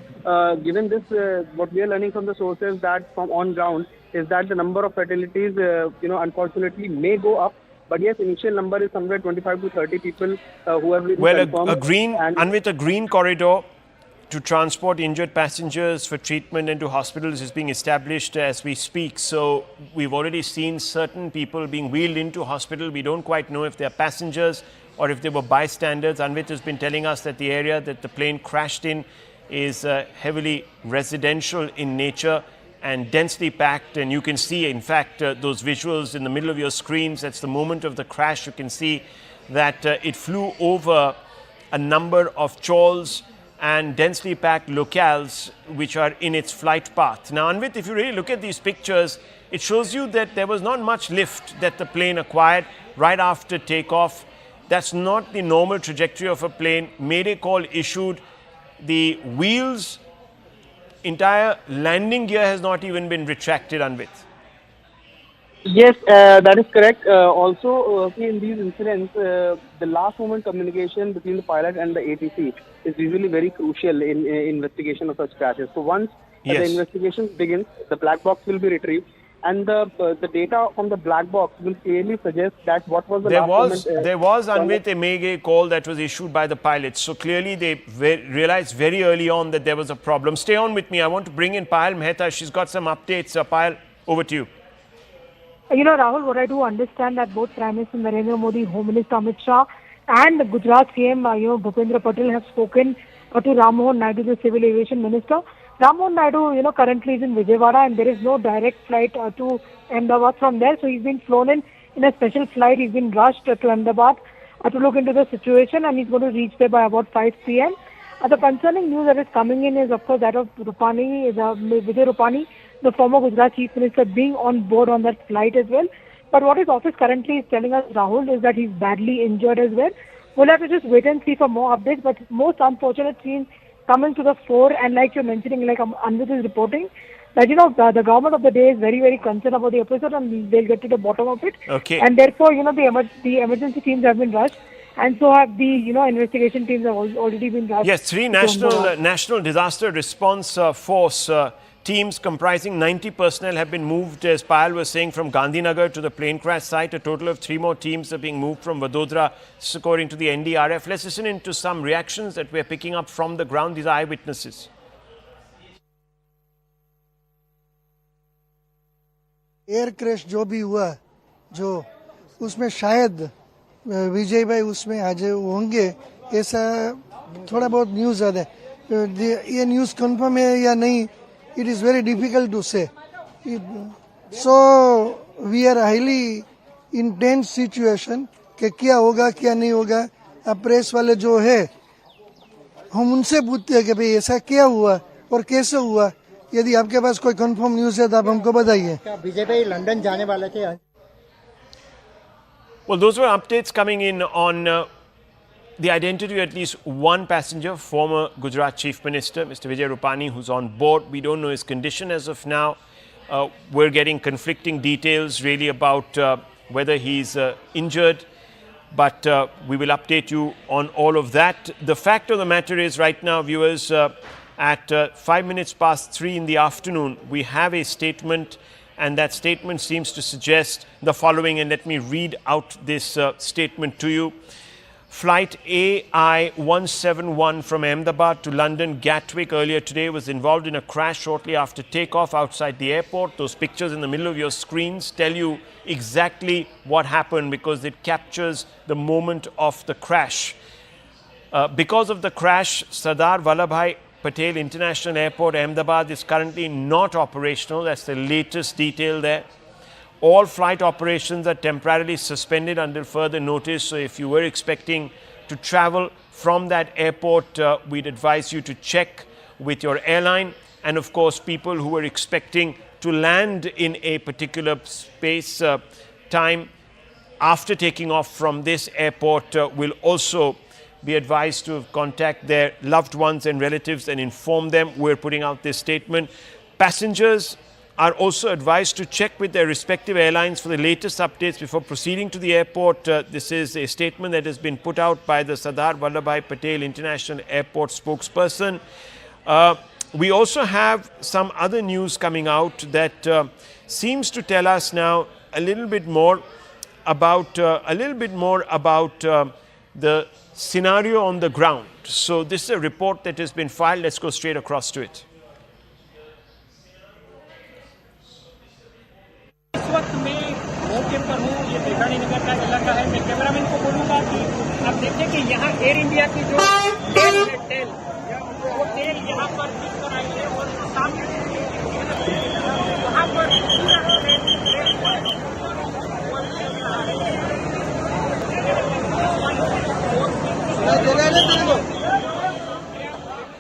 given this, what we are learning from the sources that from on ground is that the number of fatalities, unfortunately may go up. But yes, initial number is somewhere 25 to 30 people who have been confirmed. Anvit, a green corridor to transport injured passengers for treatment into hospitals is being established as we speak. So we've already seen certain people being wheeled into hospital. We don't quite know if they're passengers or if they were bystanders. Anvit has been telling us that the area that the plane crashed in is heavily residential in nature and densely packed, and you can see, in fact, those visuals in the middle of your screens. That's the moment of the crash. You can see that it flew over a number of chawls and densely packed locales which are in its flight path. Now, Anvit, if you really look at these pictures, it shows you that there was not much lift that the plane acquired right after takeoff. That's not the normal trajectory of a plane. Mayday call issued. The wheels, entire landing gear has not even been retracted, Anvit. Yes, that is correct. Also, in these incidents, the last moment communication between the pilot and the ATC is usually very crucial in investigation of such crashes. So once the Yes. investigation begins, the black box will be retrieved, and the data from the black box will clearly suggest that what was the There last was, moment. there was Anvit, a Mayday call that was issued by the pilots. So clearly they realized very early on that there was a problem. Stay on with me. I want to bring in Payal Mehta. She's got some updates. Payal, over to you. You know, Rahul, what I do understand that both Prime Minister Narendra Modi, Home Minister Amit Shah, and Gujarat CM, Bhupendra Patel have spoken to Ram Mohan Naidu, the Civil Aviation Minister. Ram Mohan Naidu, currently is in Vijayawada, and there is no direct flight to Ahmedabad from there. So he's been flown in a special flight. He's been rushed to Ahmedabad to look into the situation, and he's going to reach there by about 5 p.m. The concerning news that is coming in is, of course, that of Rupani, Vijay Rupani, the former Gujarat Chief Minister, being on board on that flight as well. But what his office currently is telling us, Rahul, is that he's badly injured as well. We'll have to just wait and see for more updates. But most unfortunate scenes coming to the fore, and like you're mentioning, like Anvit is reporting, that the government of the day is very, very concerned about the episode, and they'll get to the bottom of it. Okay. And therefore, the emergency teams have been rushed, and so have the investigation teams have already been rushed. Yes, three national disaster response force teams comprising 90 personnel have been moved, as Payal was saying, from Gandhinagar to the plane crash site. A total of 3 more teams are being moved from Vadodara, according to the NDRF. Let's listen into some reactions that we're picking up from the ground. These are eyewitnesses. Air crash जो भी हुआ, जो उसमें शायद विजय भाई उसमें आज होंगे, ऐसा थोड़ा बहुत न्यूज़ आता है. ये न्यूज़ कंफर्म है या नहीं, it is very difficult to say. So we are highly intense situation कि क्या होगा क्या नहीं होगा. अब प्रेस वाले जो है हम उनसे पूछते हैं कि भाई ऐसा क्या हुआ और कैसे हुआ. यदि आपके पास कोई कंफर्म न्यूज़ है तो आप हमको बताइए. क्या बीजेपी लंदन जाने वाले थे? Well, those were updates coming in on the identity of at least one passenger, former Gujarat Chief Minister, Mr. Vijay Rupani, who's on board. We don't know his condition as of now. We're getting conflicting details really about whether he's injured, but we will update you on all of that. The fact of the matter is, right now, viewers, at 5 minutes past 3 in the afternoon, we have a statement, and that statement seems to suggest the following, and let me read out this statement to you. Flight AI-171 from Ahmedabad to London Gatwick earlier today was involved in a crash shortly after takeoff outside the airport. Those pictures in the middle of your screens tell you exactly what happened, because it captures the moment of the crash. Because of the crash, Sardar Vallabhbhai Patel International Airport, Ahmedabad, is currently not operational. That's the latest detail there. All flight operations are temporarily suspended until further notice. So if you were expecting to travel from that airport, we'd advise you to check with your airline. And of course, people who were expecting to land in a particular space time after taking off from this airport will also be advised to contact their loved ones and relatives and inform them. We're putting out this statement. Passengers are also advised to check with their respective airlines for the latest updates before proceeding to the airport. This is a statement that has been put out by the Sardar Vallabhbhai Patel International Airport spokesperson. We also have some other news coming out that seems to tell us now a little bit more about the scenario on the ground. So this is a report that has been filed. Let's go straight across to it. इस वक्त मैं मौके पर हूँ, ये मेघानी नगर का इलाका है। मैं कैमरामैन को बोलूँगा कि आप देखें कि यहाँ एयर इंडिया की जो टेल है, वो टेल यहाँ पर दिख कर आई है और सामने वहाँ पर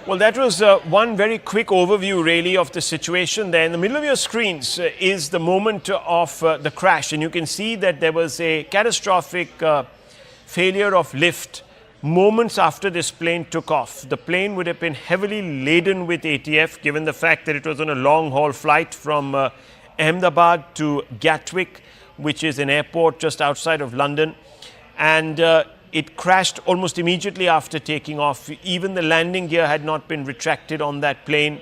Well, that was one very quick overview, really, of the situation there. In the middle of your screens is the moment of the crash. And you can see that there was a catastrophic failure of lift moments after this plane took off. The plane would have been heavily laden with ATF, given the fact that it was on a long-haul flight from Ahmedabad to Gatwick, which is an airport just outside of London. And it crashed almost immediately after taking off. Even the landing gear had not been retracted on that plane,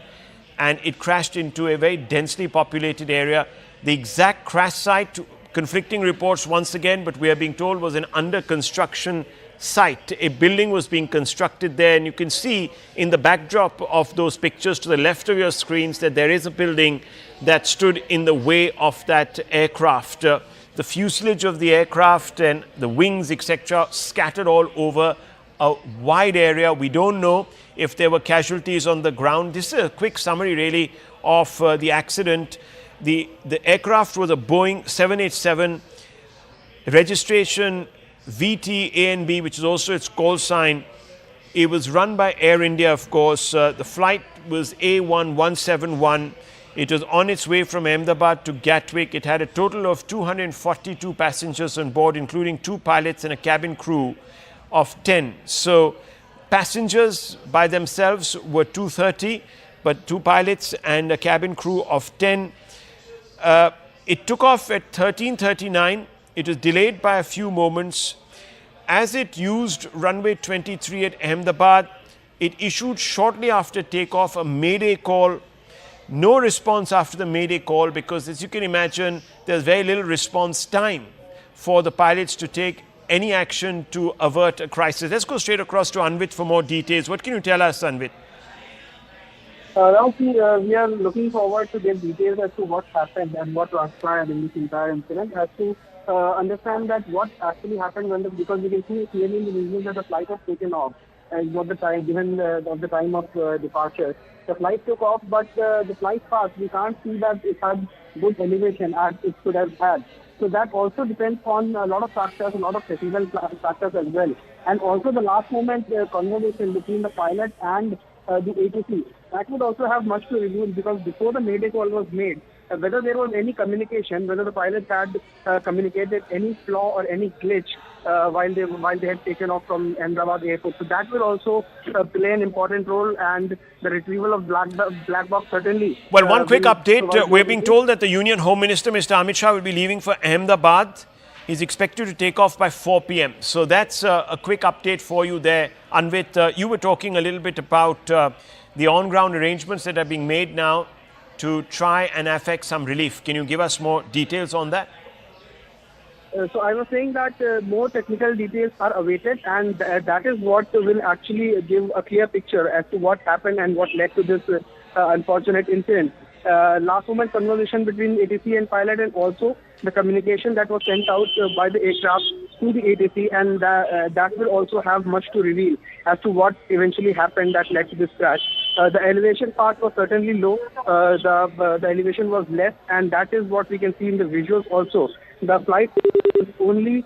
and it crashed into a very densely populated area. The exact crash site, conflicting reports once again, but we are being told was an under construction site. A building was being constructed there, and you can see in the backdrop of those pictures to the left of your screens that there is a building that stood in the way of that aircraft. The fuselage of the aircraft and the wings, etc., scattered all over a wide area. We don't know if there were casualties on the ground. This is a quick summary, really, of the accident. The aircraft was a Boeing 787, registration VT-ANB, which is also its call sign. It was run by Air India, of course. The flight was A1171. It was on its way from Ahmedabad to Gatwick. It had a total of 242 passengers on board, including 2 pilots and a cabin crew of 10. So passengers by themselves were 230, but 2 pilots and a cabin crew of 10. It took off at 13:39. It was delayed by a few moments. As it used runway 23 at Ahmedabad, it issued shortly after takeoff a mayday call. No response after the mayday call, because as you can imagine, there's very little response time for the pilots to take any action to avert a crisis. Let's go straight across to Anvit for more details. What can you tell us, Anvit? We are looking forward to get details as to what happened and what transpired in this entire incident, as to understand that what actually happened because we can see clearly in the news that the flight was taken off and what the time given the time of departure. The flight took off, but the flight path, we can't see that it had good elevation as it could have had. So that also depends on a lot of factors, a lot of technical factors as well. And also the last moment conversation between the pilot and the ATC, that would also have much to reveal, because before the mayday call was made, whether there was any communication, whether the pilot had communicated any flaw or any glitch while they had taken off from Ahmedabad airport. So that will also play an important role, and the retrieval of black box certainly. Well, one quick update. We're being told that the Union Home Minister, Mr. Amit Shah, will be leaving for Ahmedabad. He's expected to take off by 4 p.m. So that's a quick update for you there. Anvit, you were talking a little bit about the on-ground arrangements that are being made now to try and affect some relief. Can you give us more details on that? So I was saying that more technical details are awaited, and that is what will actually give a clear picture as to what happened and what led to this unfortunate incident. Last moment conversation between ATC and pilot, and also the communication that was sent out by the aircraft to the ATC, and that will also have much to reveal as to what eventually happened that led to this crash. The elevation part was certainly low, the elevation was less, and that is what we can see in the visuals also. The flight was only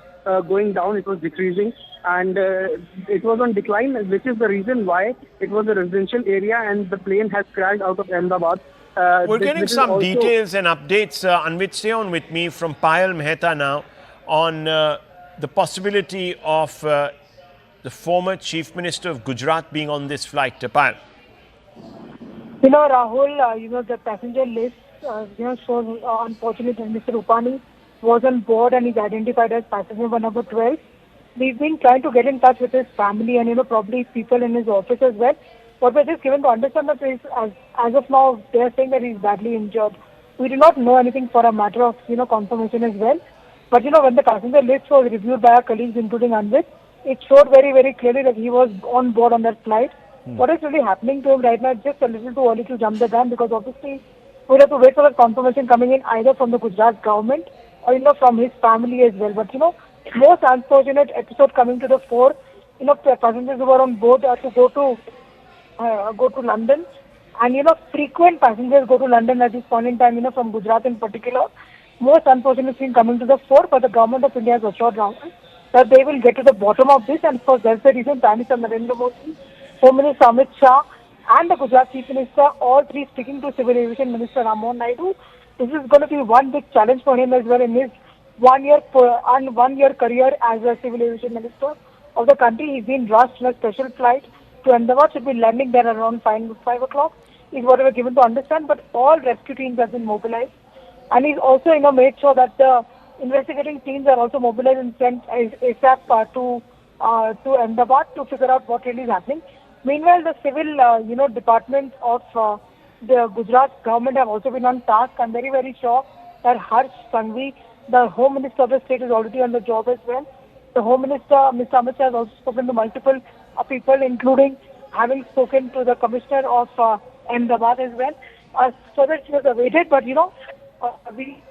going down, it was decreasing, and it was on decline, which is the reason why it was a residential area and the plane has crashed out of Ahmedabad. We're getting some details and updates. Anvit, stay on with me from Payal Mehta now on the possibility of the former Chief Minister of Gujarat being on this flight. Payal. You know, Rahul, the passenger list, shows unfortunately Mr. Rupani was on board and is identified as passenger number 12. We've been trying to get in touch with his family and, probably people in his office as well. But we're just given to understand that as of now, they're saying that he's badly injured. We do not know anything for a matter of, confirmation as well. But, when the passenger list was reviewed by our colleagues, including Anvit, it showed very, very clearly that he was on board on that flight. What is really happening to him right now is just a little too early to jump the gun, because obviously we'll have to wait for the confirmation coming in either from the Gujarat government or, from his family as well. But, most unfortunate episode coming to the fore, passengers who were on board to go to London, and frequent passengers go to London at this point in time, from Gujarat in particular. Most unfortunate thing coming to the fore, but the government of India has assured Rahul that they will get to the bottom of this, and of course that's the reason Prime Minister Narendra Modi, Home Minister Amit Shah, and the Gujarat Chief Minister, all three speaking to Civil Aviation Minister Rammohan Naidu. This is going to be one big challenge for him as well in his one year career as a Civil Aviation Minister of the country. He's been rushed in a special flight to Ahmedabad, should be landing there around 5 o'clock, is what we were given to understand. But all rescue teams have been mobilized. and he's also made sure that the investigating teams are also mobilized and sent ASAP to Ahmedabad to figure out what really is happening. Meanwhile, the civil department of the Gujarat government have also been on task. I'm very, very sure that Harsh Sanghvi, the Home Minister of the state, is already on the job as well. The Home Minister, Mr. Amit Shah, has also spoken to multiple people, including having spoken to the Commissioner of Ahmedabad as well. So that she was awaited, but we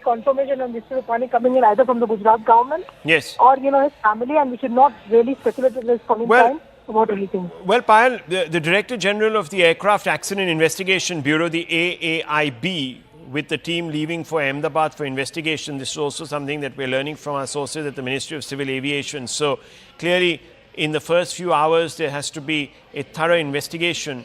confirmation on Mr. Rupani coming in either from the Gujarat government, yes, or his family, and we should not really speculate at this point in time about anything. Well, Payal, the Director General of the Aircraft Accident Investigation Bureau, the AAIB, with the team leaving for Ahmedabad for investigation. This is also something that we're learning from our sources at the Ministry of Civil Aviation. So clearly, in the first few hours, there has to be a thorough investigation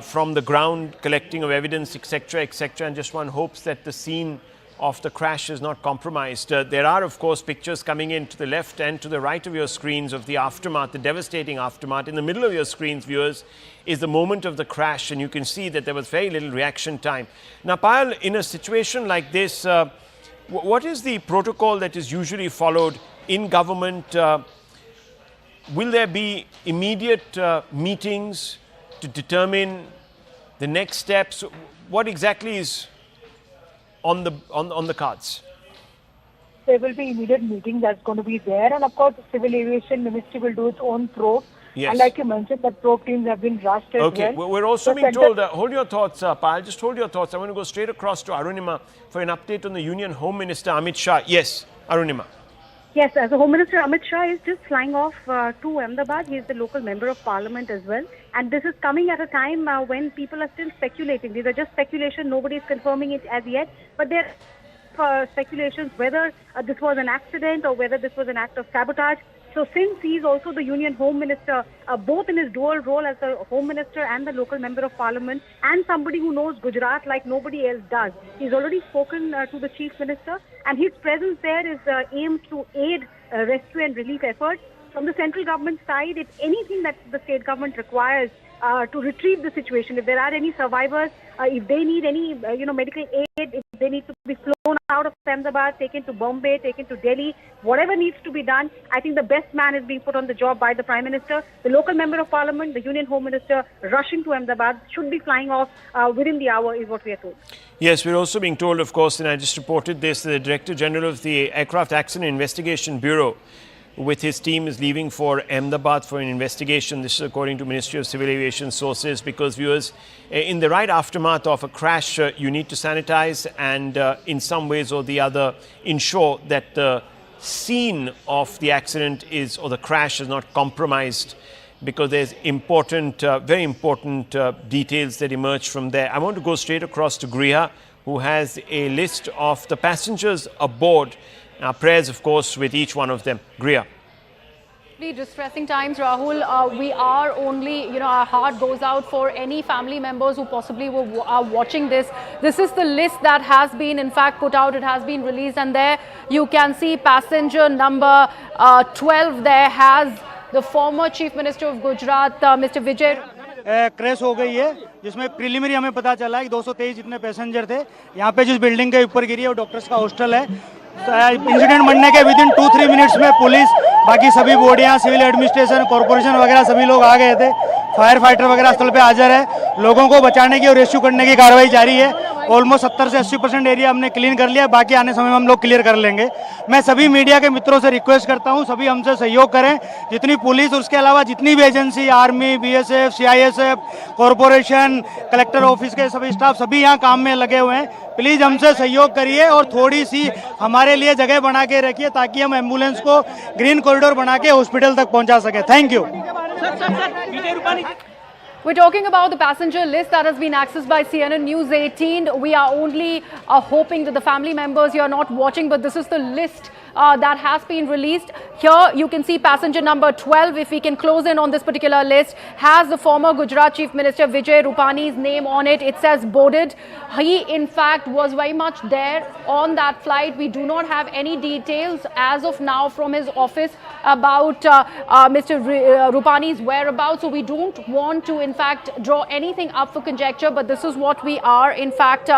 from the ground, collecting of evidence, etc., etc. And just one hopes that the scene of the crash is not compromised. There are, of course, pictures coming in to the left and to the right of your screens of the aftermath, the devastating aftermath. In the middle of your screens, viewers, is the moment of the crash, and you can see that there was very little reaction time. Now, Payal, in a situation like this, what is the protocol that is usually followed in government? Will there be immediate meetings to determine the next steps? What exactly is on the cards? There will be immediate meeting that's going to be there, and of course the Civil Aviation Ministry will do its own probe. Yes. And like you mentioned, that probe teams have been rushed as well. Okay, we're also being told, hold your thoughts, Payal, just hold your thoughts. I want to go straight across to Arunima for an update on the Union Home Minister Amit Shah. Yes, Arunima. Yes, as the Home Minister Amit Shah is just flying off to Ahmedabad. He is the local member of parliament as well. And this is coming at a time when people are still speculating. These are just speculation. Nobody is confirming it as yet. But there are speculations whether this was an accident or whether this was an act of sabotage. So since he is also the Union Home Minister, both in his dual role as the Home Minister and the local Member of Parliament, and somebody who knows Gujarat like nobody else does, he's already spoken to the Chief Minister, and his presence there is aimed to aid rescue and relief efforts. From the central government side, if anything that the state government requires to retrieve the situation, if there are any survivors, if they need any medical aid, if they need to be flown out of Ahmedabad, taken to Bombay, taken to Delhi, whatever needs to be done, I think the best man is being put on the job by the Prime Minister. The local Member of Parliament, the Union Home Minister rushing to Ahmedabad, should be flying off within the hour is what we are told. Yes, we're also being told, of course, and I just reported this, the Director General of the Aircraft Accident Investigation Bureau with his team is leaving for Ahmedabad for an investigation. This is according to Ministry of Civil Aviation sources, because viewers, in the right aftermath of a crash, you need to sanitize and in some ways or the other ensure that the scene of the accident is, or the crash is not compromised, because there's important, very important details that emerge from there. I want to go straight across to Griha, who has a list of the passengers aboard. Our prayers, of course, with each one of them. Griha. Distressing times, Rahul. We are only, our heart goes out for any family members who possibly are watching this. This is the list that has been, in fact, put out. It has been released, and there you can see passenger number 12. There has the former Chief Minister of Gujarat, Mr. Vijay. Crash हो गई है, जिसमें preliminary हमें पता चला है कि 223 जितने पैसेंजर थे यहाँ पे जिस बिल्डिंग के ऊपर गिरी है वो डॉक्टर्स का हॉस्टल है। इंसिडेंट बनने के विदिन 2-3 मिनट्स में पुलिस, बाकी सभी बॉडियाँ, सिविल एडमिनिस्ट्रेशन, कॉर्पोरेशन वगैरह सभी लोग आ गए थे। फायर फाइटर वगैरह स्थल पे हाजिर है। लोगों को बचाने की और रेस्क्यू करने की कार्रवाई जारी है। ऑलमोस्ट 70 से 80% एरिया हमने क्लीन कर लिया, बाकी आने समय में हम लोग क्लियर कर लेंगे। मैं सभी मीडिया के मित्रों से रिक्वेस्ट करता हूं, सभी हमसे सहयोग करें। जितनी पुलिस और उसके अलावा जितनी भी agency, army, BSF, CISF, corporation, collector office के सभी स्टाफ सभी यहाँ काम में लगे हुए हैं। प्लीज़ हमसे सहयोग करिए और थोड़ी सी हमारे लिए जगह बना के रखिए ताकि हम एम्बुलेंस को ग्रीन कॉरिडोर बना के हॉस्पिटल तक पहुँचा सकें। Thank you. We're talking about the passenger list that has been accessed by CNN News 18. We are only hoping that the family members, you are not watching, but this is the list that has been released. Here you can see passenger number 12, if we can close in on this particular list, has the former Gujarat Chief Minister Vijay Rupani's name on it. It says boarded. He in fact was very much there on that flight. We do not have any details as of now from his office about Mr. Rupani's whereabouts, so we don't want to in fact draw anything up for conjecture, but this is what we are in fact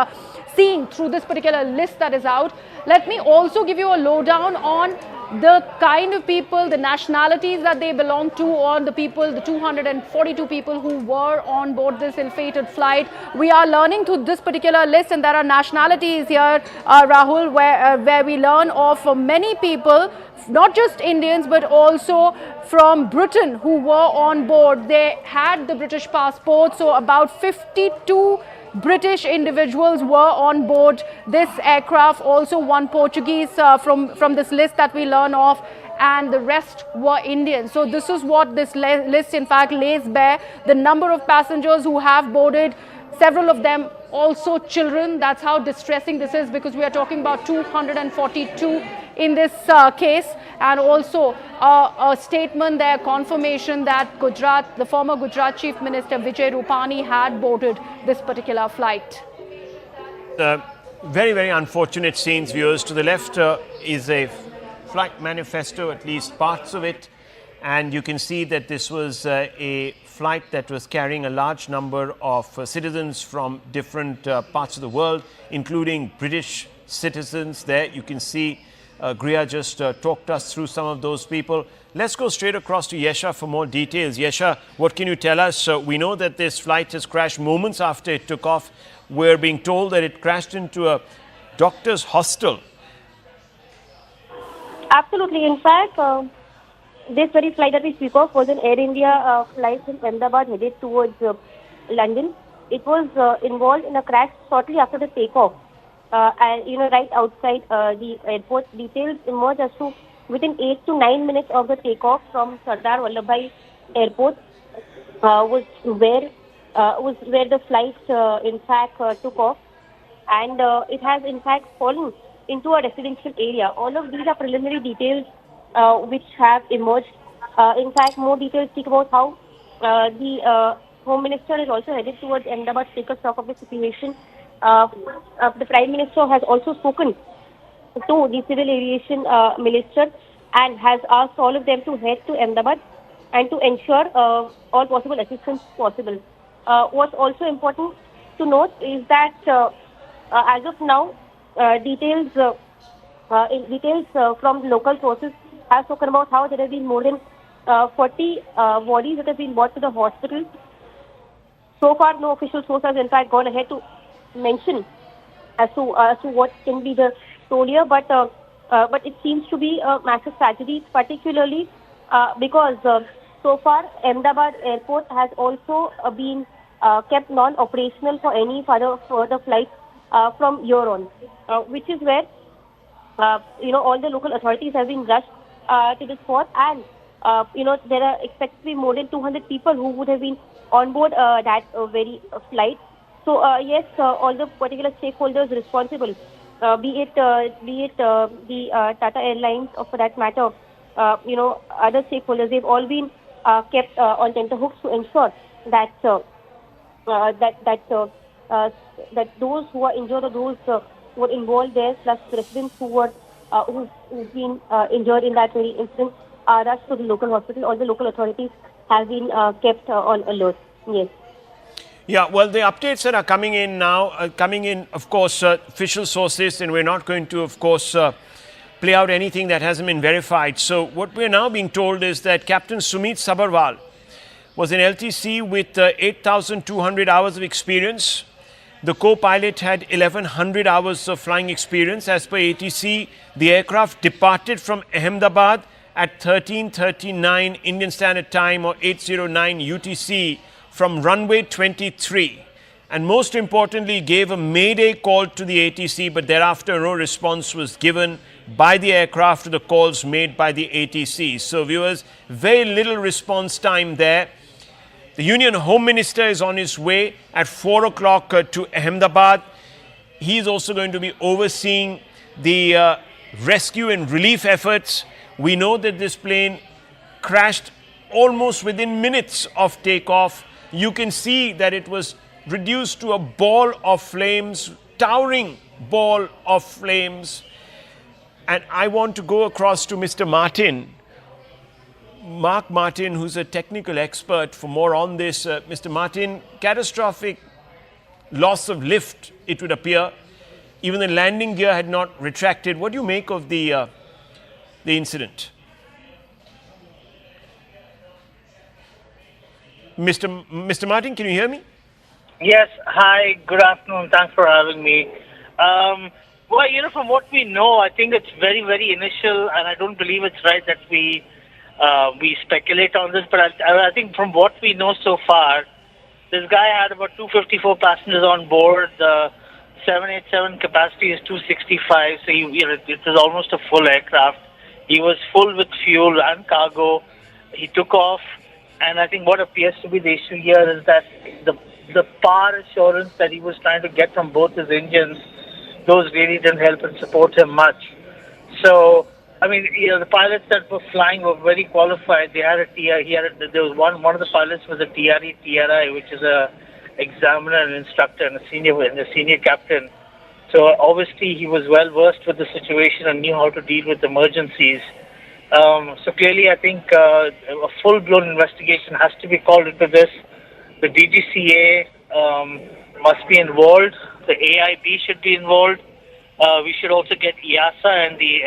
seeing through this particular list that is out. Let me also give you a lowdown on the kind of people, the nationalities that they belong to, or the people, the 242 people who were on board this ill-fated flight. We are learning through this particular list, and there are nationalities here, Rahul, where we learn of many people, not just Indians, but also from Britain who were on board. They had the British passport, so about 52 British individuals were on board this aircraft. Also one Portuguese from this list that we learn of, and the rest were Indian. So this is what this list in fact lays bare. The number of passengers who have boarded, several of them also children. That's how distressing this is, because we are talking about 242 in this case, and also a statement there, confirmation that Gujarat, the former Gujarat Chief Minister Vijay Rupani had boarded this particular flight. Very, very unfortunate scenes, viewers. To the left is a flight manifesto, at least parts of it, and you can see that this was a flight that was carrying a large number of citizens from different parts of the world, including British citizens there. You can see Griya just talked us through some of those people. Let's go straight across to Yesha for more details. Yesha, what can you tell us? We know that this flight has crashed moments after it took off. We're being told that it crashed into a doctor's hostel. Absolutely. In fact, this very flight that we speak of was an Air India flight from Ahmedabad headed towards London. It was involved in a crash shortly after the takeoff. And right outside the airport. Details emerged as to within 8 to 9 minutes of the takeoff from Sardar Vallabhbhai Airport was where the flight in fact took off, and it has in fact fallen into a residential area. All of these are preliminary details which have emerged. In fact, more details speak about how the Home Minister is also headed towards Ahmedabad to take a stock of the situation. The Prime Minister has also spoken to the Civil Aviation Minister and has asked all of them to head to Ahmedabad and to ensure all possible assistance possible. What's also important to note is that as of now, details from local sources have spoken about how there have been more than 40 bodies that have been brought to the hospital. So far, no official source has in fact gone ahead to mention as to what can be the toll here, but it seems to be a massive tragedy, particularly because so far Ahmedabad Airport has also been kept non-operational for any further flights from here on, which is where all the local authorities have been rushed to the spot, and there are expected to be more than 200 people who would have been on board that very flight. So yes, all the particular stakeholders responsible, be it the Tata Airlines, or for that matter, other stakeholders, they've all been kept on tenterhooks to ensure that that those who are injured or those who are involved there, plus residents who've been injured in that very incident, are rushed to the local hospital. All the local authorities have been kept on alert. Yes. Yeah, well, the updates that are coming in now, of course, official sources, and we're not going to, of course, play out anything that hasn't been verified. So what we're now being told is that Captain Sumit Sabharwal was an LTC with 8,200 hours of experience. The co-pilot had 1,100 hours of flying experience. As per ATC, the aircraft departed from Ahmedabad at 13:39 Indian Standard Time, or 8:09 UTC, from runway 23, and most importantly gave a mayday call to the ATC, but thereafter no response was given by the aircraft to the calls made by the ATC. So viewers, very little response time there. The Union Home Minister is on his way at 4 o'clock to Ahmedabad. He is also going to be overseeing the rescue and relief efforts. We know that this plane crashed almost within minutes of takeoff. You can see that it was reduced to a ball of flames, towering ball of flames. And I want to go across to Mr. Martin, Mark Martin, who's a technical expert, for more on this. Mr. Martin, catastrophic loss of lift, it would appear. Even the landing gear had not retracted. What do you make of the incident? Mr. Martin, can you hear me? Yes. Hi. Good afternoon. Thanks for having me. Well, from what we know, I think it's very, very initial, and I don't believe it's right that we speculate on this. But I think from what we know so far, this guy had about 254 passengers on board. The 787 capacity is 265, so it is almost a full aircraft. He was full with fuel and cargo. He took off, and I think what appears to be the issue here is that the power assurance that he was trying to get from both his engines, those really didn't help and support him much. So, I mean, the pilots that were flying were very qualified. They had there was one of the pilots was a TRI, which is a examiner and instructor and a senior captain. So obviously he was well versed with the situation and knew how to deal with emergencies. So clearly, I think a full-blown investigation has to be called into this. The DGCA must be involved. The AIB should be involved. We should also get EASA and the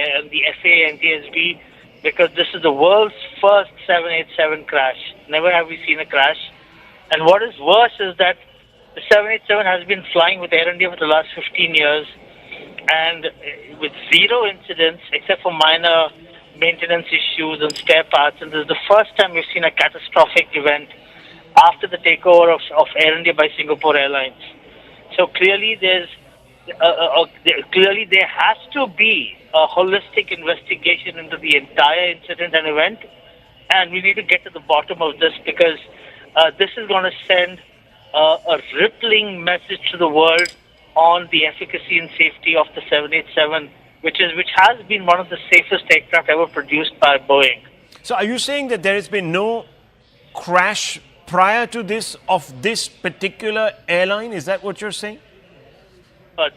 FAA and TSB, because this is the world's first 787 crash. Never have we seen a crash. And what is worse is that the 787 has been flying with Air India for the last 15 years, and with zero incidents except for minor maintenance issues and spare parts. And this is the first time we've seen a catastrophic event after the takeover of Air India by Singapore Airlines. So clearly there has to be a holistic investigation into the entire incident and event, and we need to get to the bottom of this, because this is going to send a rippling message to the world on the efficacy and safety of the 787, which has been one of the safest aircraft ever produced by Boeing. So are you saying that there has been no crash prior to this of this particular airline? Is that what you're saying?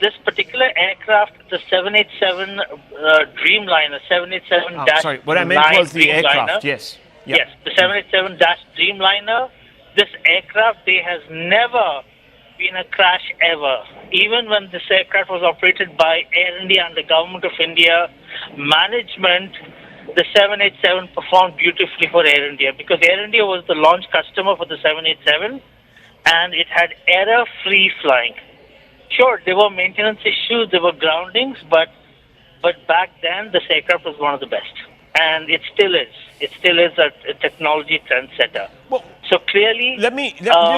This particular aircraft, the 787 Dreamliner, 787 sorry, what I meant was the aircraft, yes. Yeah. Yes, the 787 Dreamliner. This aircraft, there has never been a crash ever. Even when this aircraft was operated by Air India and the Government of India management, the 787 performed beautifully for Air India, because Air India was the launch customer for the 787, and it had error-free flying. Sure, there were maintenance issues, there were groundings, but back then this aircraft was one of the best, and it still is. It still is a technology trendsetter. Well, so clearly, let me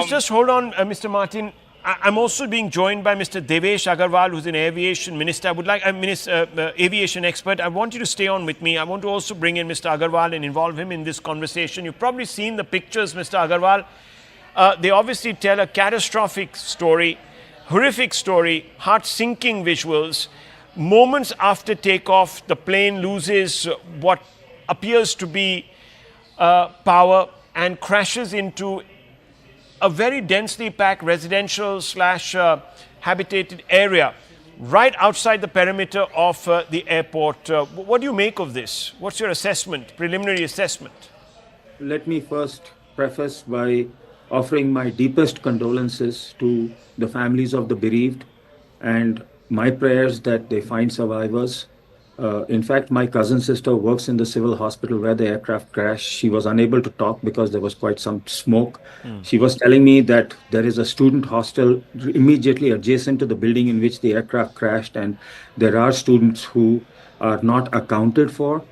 just hold on, Mr. Martin. I'm also being joined by Mr. Devesh Agarwal, who's an aviation minister. I would like aviation expert. I want you to stay on with me. I want to also bring in Mr. Agarwal and involve him in this conversation. You've probably seen the pictures, Mr. Agarwal. They obviously tell a catastrophic story, horrific story, heart-sinking visuals. Moments after takeoff, the plane loses what appears to be power and crashes into a very densely packed residential / habitated area right outside the perimeter of the airport. What do you make of this? What's your assessment, preliminary assessment? Let me first preface by offering my deepest condolences to the families of the bereaved, and my prayers that they find survivors. In fact, my cousin sister works in the civil hospital where the aircraft crashed. She was unable to talk because there was quite some smoke. She was telling me that there is a student hostel immediately adjacent to the building in which the aircraft crashed, and there are students who are not accounted for.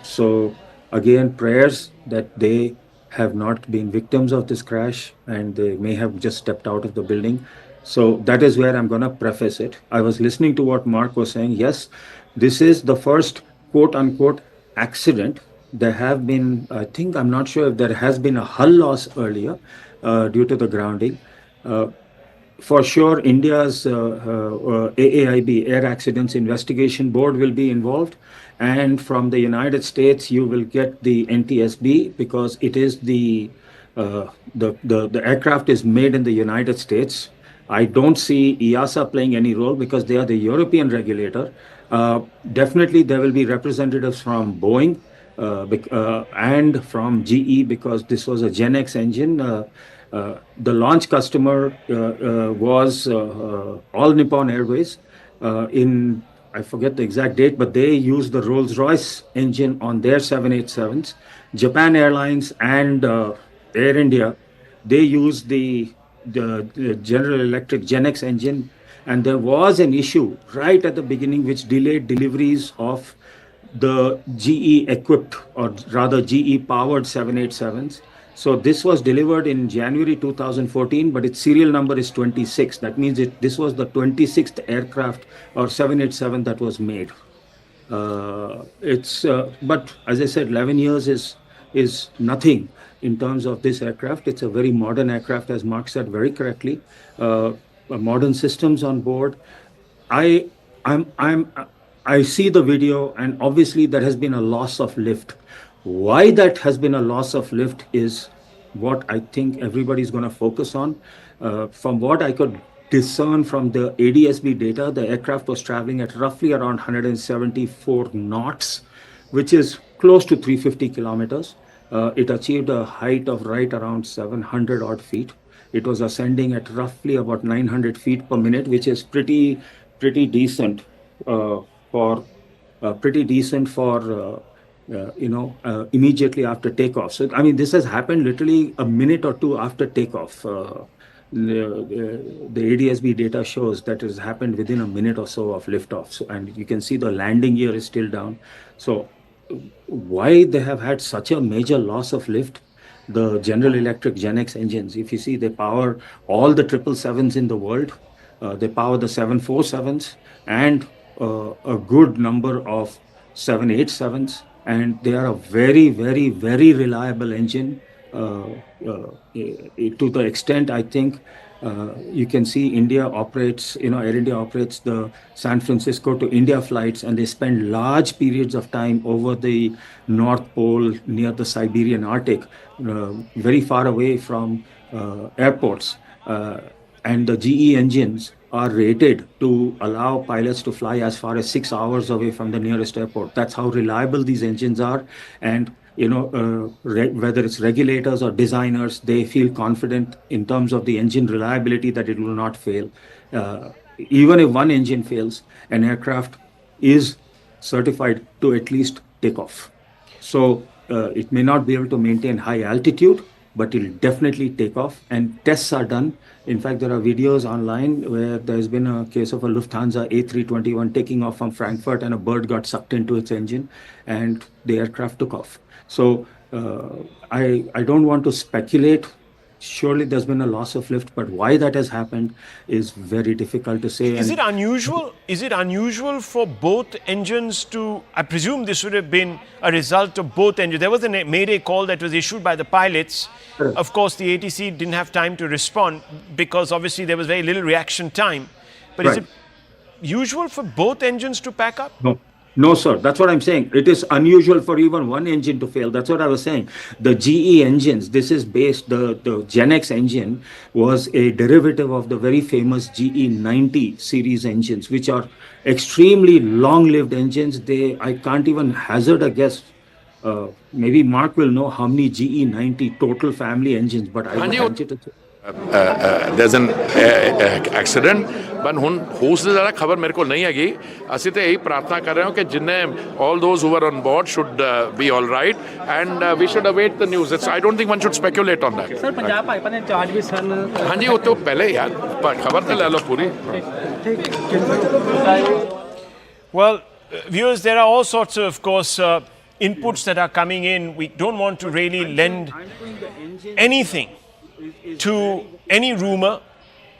So again, prayers that they have not been victims of this crash and they may have just stepped out of the building. So that is where I'm going to preface it. I was listening to what Mark was saying. Yes, this is the first quote-unquote accident. There have been, I'm not sure if there has been a hull loss earlier due to the grounding. for sure, India's AAIB, Air Accidents Investigation Board, will be involved. And from the United States, you will get the NTSB, because it is the aircraft is made in the United States. I don't see EASA playing any role because they are the European regulator. Definitely, there will be representatives from Boeing and from GE, because this was a Gen X engine. The launch customer was All Nippon Airways I forget the exact date, but they used the Rolls-Royce engine on their 787s. Japan Airlines and Air India, they used the General Electric Gen X engine, and there was an issue right at the beginning which delayed deliveries of the GE equipped, or rather GE powered 787s. So this was delivered in January 2014, but its serial number is 26. That means this was the 26th aircraft or 787 that was made. But as I said, 11 years is nothing in terms of this aircraft. It's a very modern aircraft, as Mark said very correctly. Modern systems on board. I see the video, and obviously there has been a loss of lift. Why that has been a loss of lift is what I think everybody's going to focus on. From what I could discern from the ADSB data, the aircraft was traveling at roughly around 174 knots, which is close to 350 kilometers. It achieved a height of right around 700 odd feet. It was ascending at roughly about 900 feet per minute, which is pretty decent for immediately after takeoff. So, I mean, this has happened literally a minute or two after takeoff. The ADSB data shows that it has happened within a minute or so of liftoff. So, and you can see the landing gear is still down. So, why they have had such a major loss of lift? The General Electric Gen X engines, if you see, they power all the 777s in the world. They power the 747s and a good number of 787s. And they are a very, very, very reliable engine to the extent, I think, you can see India operates, Air India operates the San Francisco to India flights, and they spend large periods of time over the North Pole near the Siberian Arctic, very far away from airports. And the GE engines are rated to allow pilots to fly as far as 6 hours away from the nearest airport. That's how reliable these engines are. And, whether it's regulators or designers, they feel confident in terms of the engine reliability that it will not fail. Even if one engine fails, an aircraft is certified to at least take off. So it may not be able to maintain high altitude, but it'll definitely take off, and tests are done. In fact, there are videos online where there's been a case of a Lufthansa A321 taking off from Frankfurt, and a bird got sucked into its engine and the aircraft took off. So I don't want to speculate. Surely there's been a loss of lift, but why that has happened is very difficult to say. Is it unusual? Is it unusual for both engines to? I presume this would have been a result of both engines. There was a mayday call that was issued by the pilots. Of course, the ATC didn't have time to respond because obviously there was very little reaction time. But is it usual for both engines to pack up? No, sir. That's what I'm saying. It is unusual for even one engine to fail. That's what I was saying. The GE engines, this is based, the Gen X engine was a derivative of the very famous GE 90 series engines, which are extremely long-lived engines. I can't even hazard a guess. Maybe Mark will know how many GE 90 total family engines, but I will venture to say. There's an accident, but who से ज़रा खबर मेरे को नहीं आगी. असी तो यही प्रार्थना कर रहे हो कि जिन्हें all those who were on board should be all right, and we should await the news. I don't think one should speculate on that. Sir Punjab pipeline ने चार्ज भी सर. हाँ जी, वो तो पहले यार खबर तो ले लो पूरी. Well, viewers, there are all sorts of course, inputs that are coming in. We don't want to really lend anything to any rumor.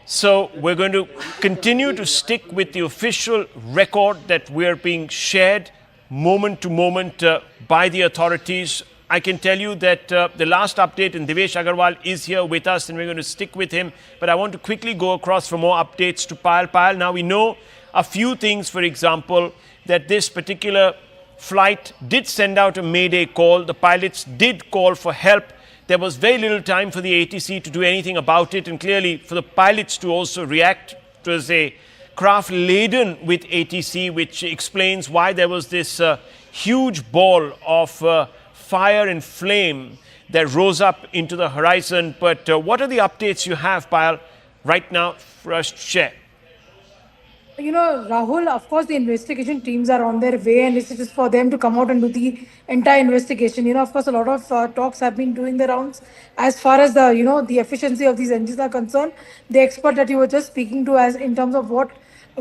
So we're going to continue to stick with the official record that we're being shared moment to moment by the authorities I can tell you that the last update, and Devesh Agarwal is here with us, and we're going to stick with him. But I want to quickly go across for more updates to Payal. Payal, now we know a few things. For example, that this particular flight did send out a mayday call. The pilots did call for help. There was very little time for the ATC to do anything about it, and clearly for the pilots to also react. It was a craft laden with ATC, which explains why there was this huge ball of fire and flame that rose up into the horizon. But what are the updates you have, Payal, right now for us to share? You know, Rahul, of course, the investigation teams are on their way, and it's just for them to come out and do the entire investigation. You know, of course, a lot of talks have been doing the rounds as far as the, the efficiency of these engines are concerned. The expert that you were just speaking to, as in terms of what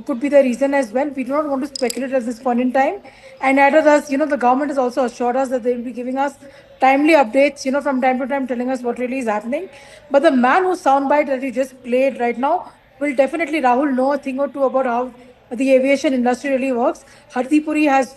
could be the reason as well, we do not want to speculate at this point in time. And added us, the government has also assured us that they will be giving us timely updates, from time to time, telling us what really is happening. But the man whose soundbite that you just played right now will definitely, Rahul, know a thing or two about how the aviation industry really works. Hardeep Puri has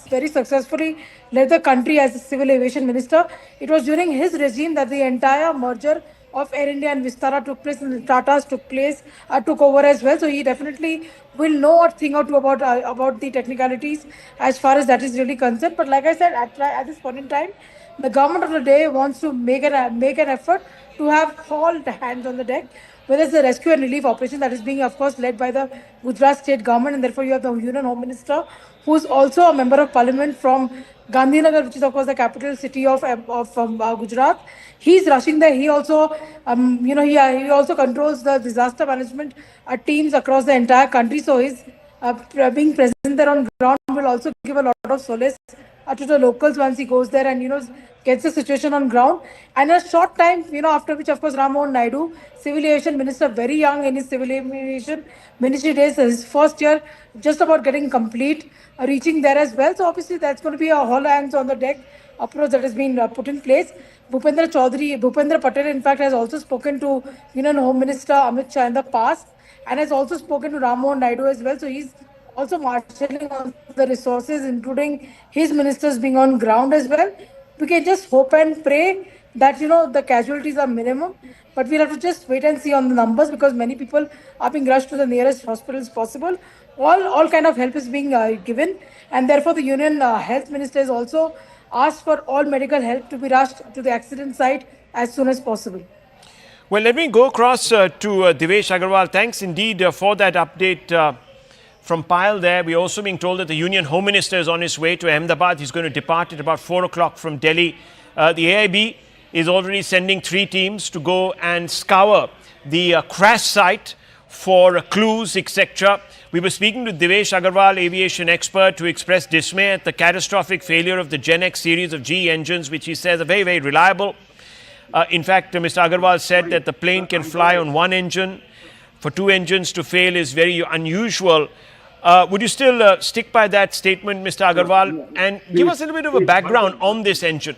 very successfully led the country as a civil aviation minister. It was during his regime that the entire merger of Air India and Vistara took place, and the Tatas took over as well. So he definitely will know a thing or two about the technicalities as far as that is really concerned. But like I said, at this point in time, the government of the day wants to make an effort to have all the hands on the deck, whether it's the rescue and relief operation that is being, of course, led by the Gujarat state government, and therefore you have the Union Home Minister, who is also a member of parliament from Gandhinagar, which is, of course, the capital city of Gujarat. He's rushing there. He also, he also controls the disaster management teams across the entire country. So his being present there on ground will also give a lot of solace to the locals once he goes there and, gets the situation on ground. And in a short time, after which, of course, Rammohan Naidu, civil aviation minister, very young in his civil aviation ministry days, his first year just about getting complete, reaching there as well. So obviously that's going to be a all hands on the deck approach that has been put in place. Bhupendra Patel, in fact, has also spoken to Union Home Minister Amit Shah in the past, and has also spoken to Rammohan Naidu as well. So he's also marshalling on the resources, including his ministers being on ground as well. We can just hope and pray that, the casualties are minimum, but we'll have to just wait and see on the numbers, because many people are being rushed to the nearest hospitals possible. All kind of help is being given, and therefore the Union Health Minister has also asked for all medical help to be rushed to the accident site as soon as possible. Well, let me go across to Devesh Agarwal. Thanks indeed for that update from Payal there. We're also being told that the Union Home Minister is on his way to Ahmedabad. He's going to depart at about 4 o'clock from Delhi. The AIB is already sending 3 teams to go and scour the crash site for clues, etc. We were speaking to Devesh Agarwal, aviation expert, who expressed dismay at the catastrophic failure of the Gen X series of GE engines, which he says are very, very reliable. In fact, Mr. Agarwal said that the plane can fly on one engine. For 2 engines to fail is very unusual. Would you still stick by that statement, Mr. Agarwal, and give us a little bit of a background on this engine?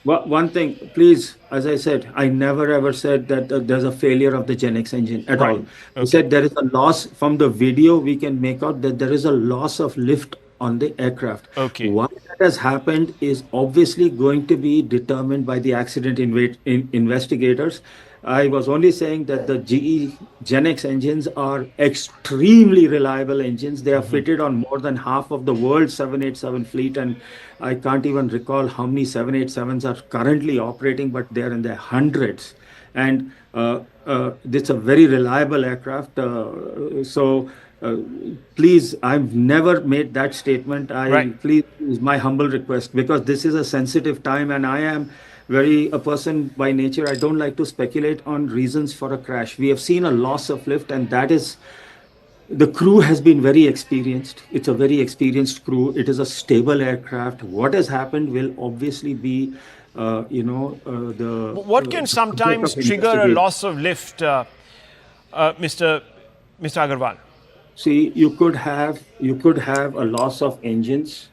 Well, one thing, please, as I said, I never ever said that there's a failure of the Gen X engine at all. I said there is a loss. From the video, we can make out that there is a loss of lift on the aircraft. Okay. Why that has happened is obviously going to be determined by the accident investigators. I was only saying that the GE Gen X engines are extremely reliable engines. They are fitted on more than half of the world's 787 fleet, and I can't even recall how many 787s are currently operating, but they're in the hundreds. And it's a very reliable aircraft. Please, I've never made that statement. Please, is my humble request, because this is a sensitive time, and I am a person by nature. I don't like to speculate on reasons for a crash. We have seen a loss of lift, and that is, the crew has been very experienced. It's a very experienced crew. It is a stable aircraft. What has happened will obviously be, what can sometimes trigger a loss of lift, Mr. Agarwal? See, you could have a loss of engines.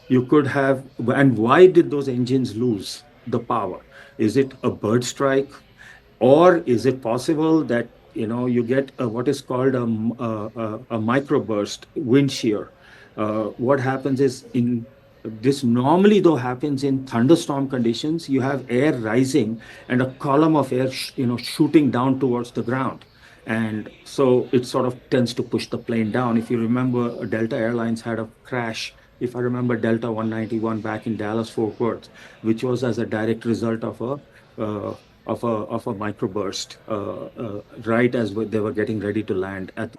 You could have, and why did those engines lose the power? Is it a bird strike, or is it possible that you get what is called a microburst wind shear? What happens is, in this normally though happens in thunderstorm conditions. You have air rising and a column of air, shooting down towards the ground. And so it sort of tends to push the plane down. If you remember, Delta Airlines had a crash, if I remember, Delta 191 back in Dallas-Fort Worth, which was as a direct result of a microburst right as they were getting ready to land at.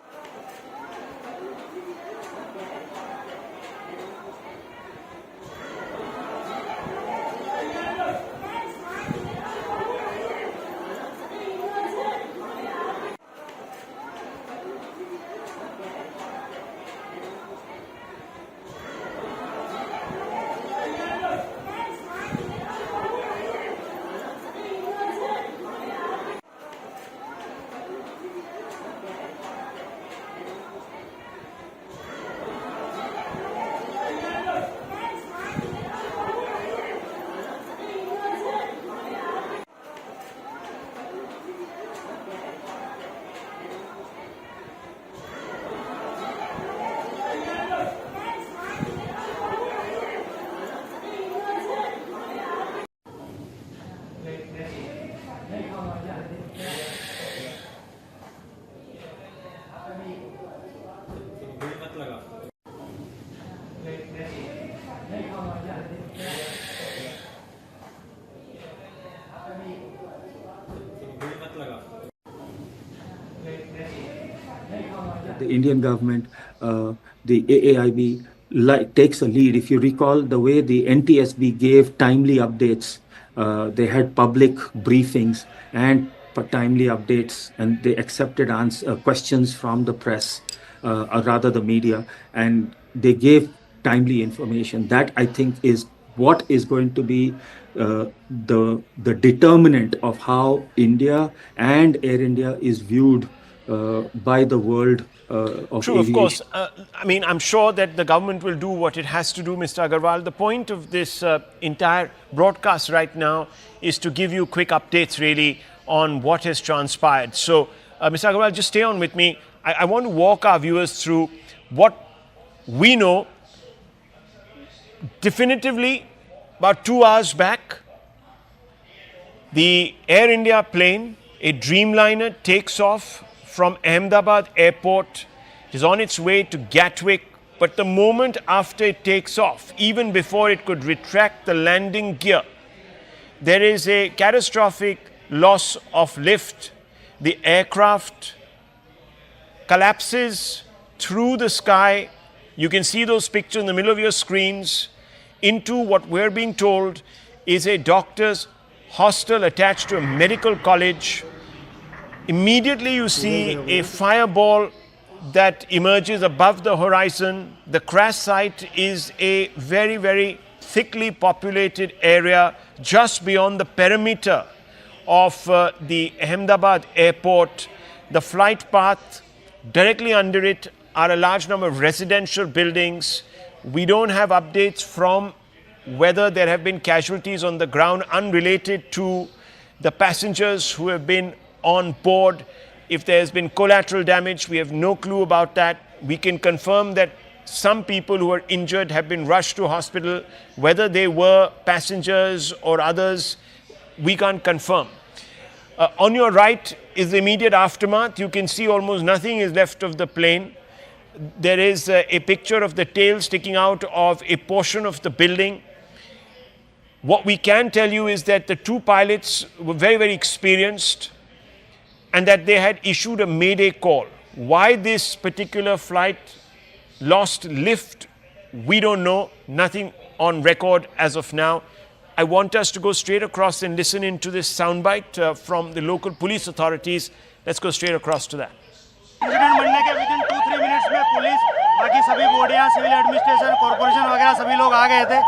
The Indian government, the AAIB takes a lead. If you recall the way the NTSB gave timely updates, they had public briefings and timely updates, and they accepted questions from the press, or rather the media, and they gave timely information. That, I think, is what is going to be the determinant of how India and Air India is viewed by the world of True, aviation. of course. I mean, I'm sure that the government will do what it has to do, Mr. Agarwal. The point of this entire broadcast right now is to give you quick updates, really, on what has transpired. So, Mr. Agarwal, just stay on with me. I want to walk our viewers through what we know definitively. About 2 hours back, the Air India plane, a Dreamliner, takes off from Ahmedabad airport. It is on its way to Gatwick, but the moment after it takes off, even before it could retract the landing gear, there is a catastrophic loss of lift. The aircraft collapses through the sky. You can see those pictures in the middle of your screens into what we're being told is a doctor's hostel attached to a medical college. Immediately you see a fireball that emerges above the horizon. The crash site is a very, very thickly populated area just beyond the perimeter of the Ahmedabad airport. The flight path directly under it are a large number of residential buildings. We don't have updates from whether there have been casualties on the ground unrelated to the passengers who have been on board. If there has been collateral damage, we have no clue about that. We can confirm that some people who are injured have been rushed to hospital. Whether they were passengers or others, we can't confirm. On your right is the immediate aftermath. You can see almost nothing is left of the plane. There is a picture of the tail sticking out of a portion of the building. What we can tell you is that the two pilots were very, very experienced and that they had issued a mayday call. Why this particular flight lost lift, we don't know. Nothing on record as of now. I want us to go straight across and listen into this soundbite from the local police authorities. Let's go straight across to that. Incident बनने के within 2-3 minutes में police, बाकी सभी बॉडियां, civil administration, corporation वगैरह सभी लोग आ गए थे।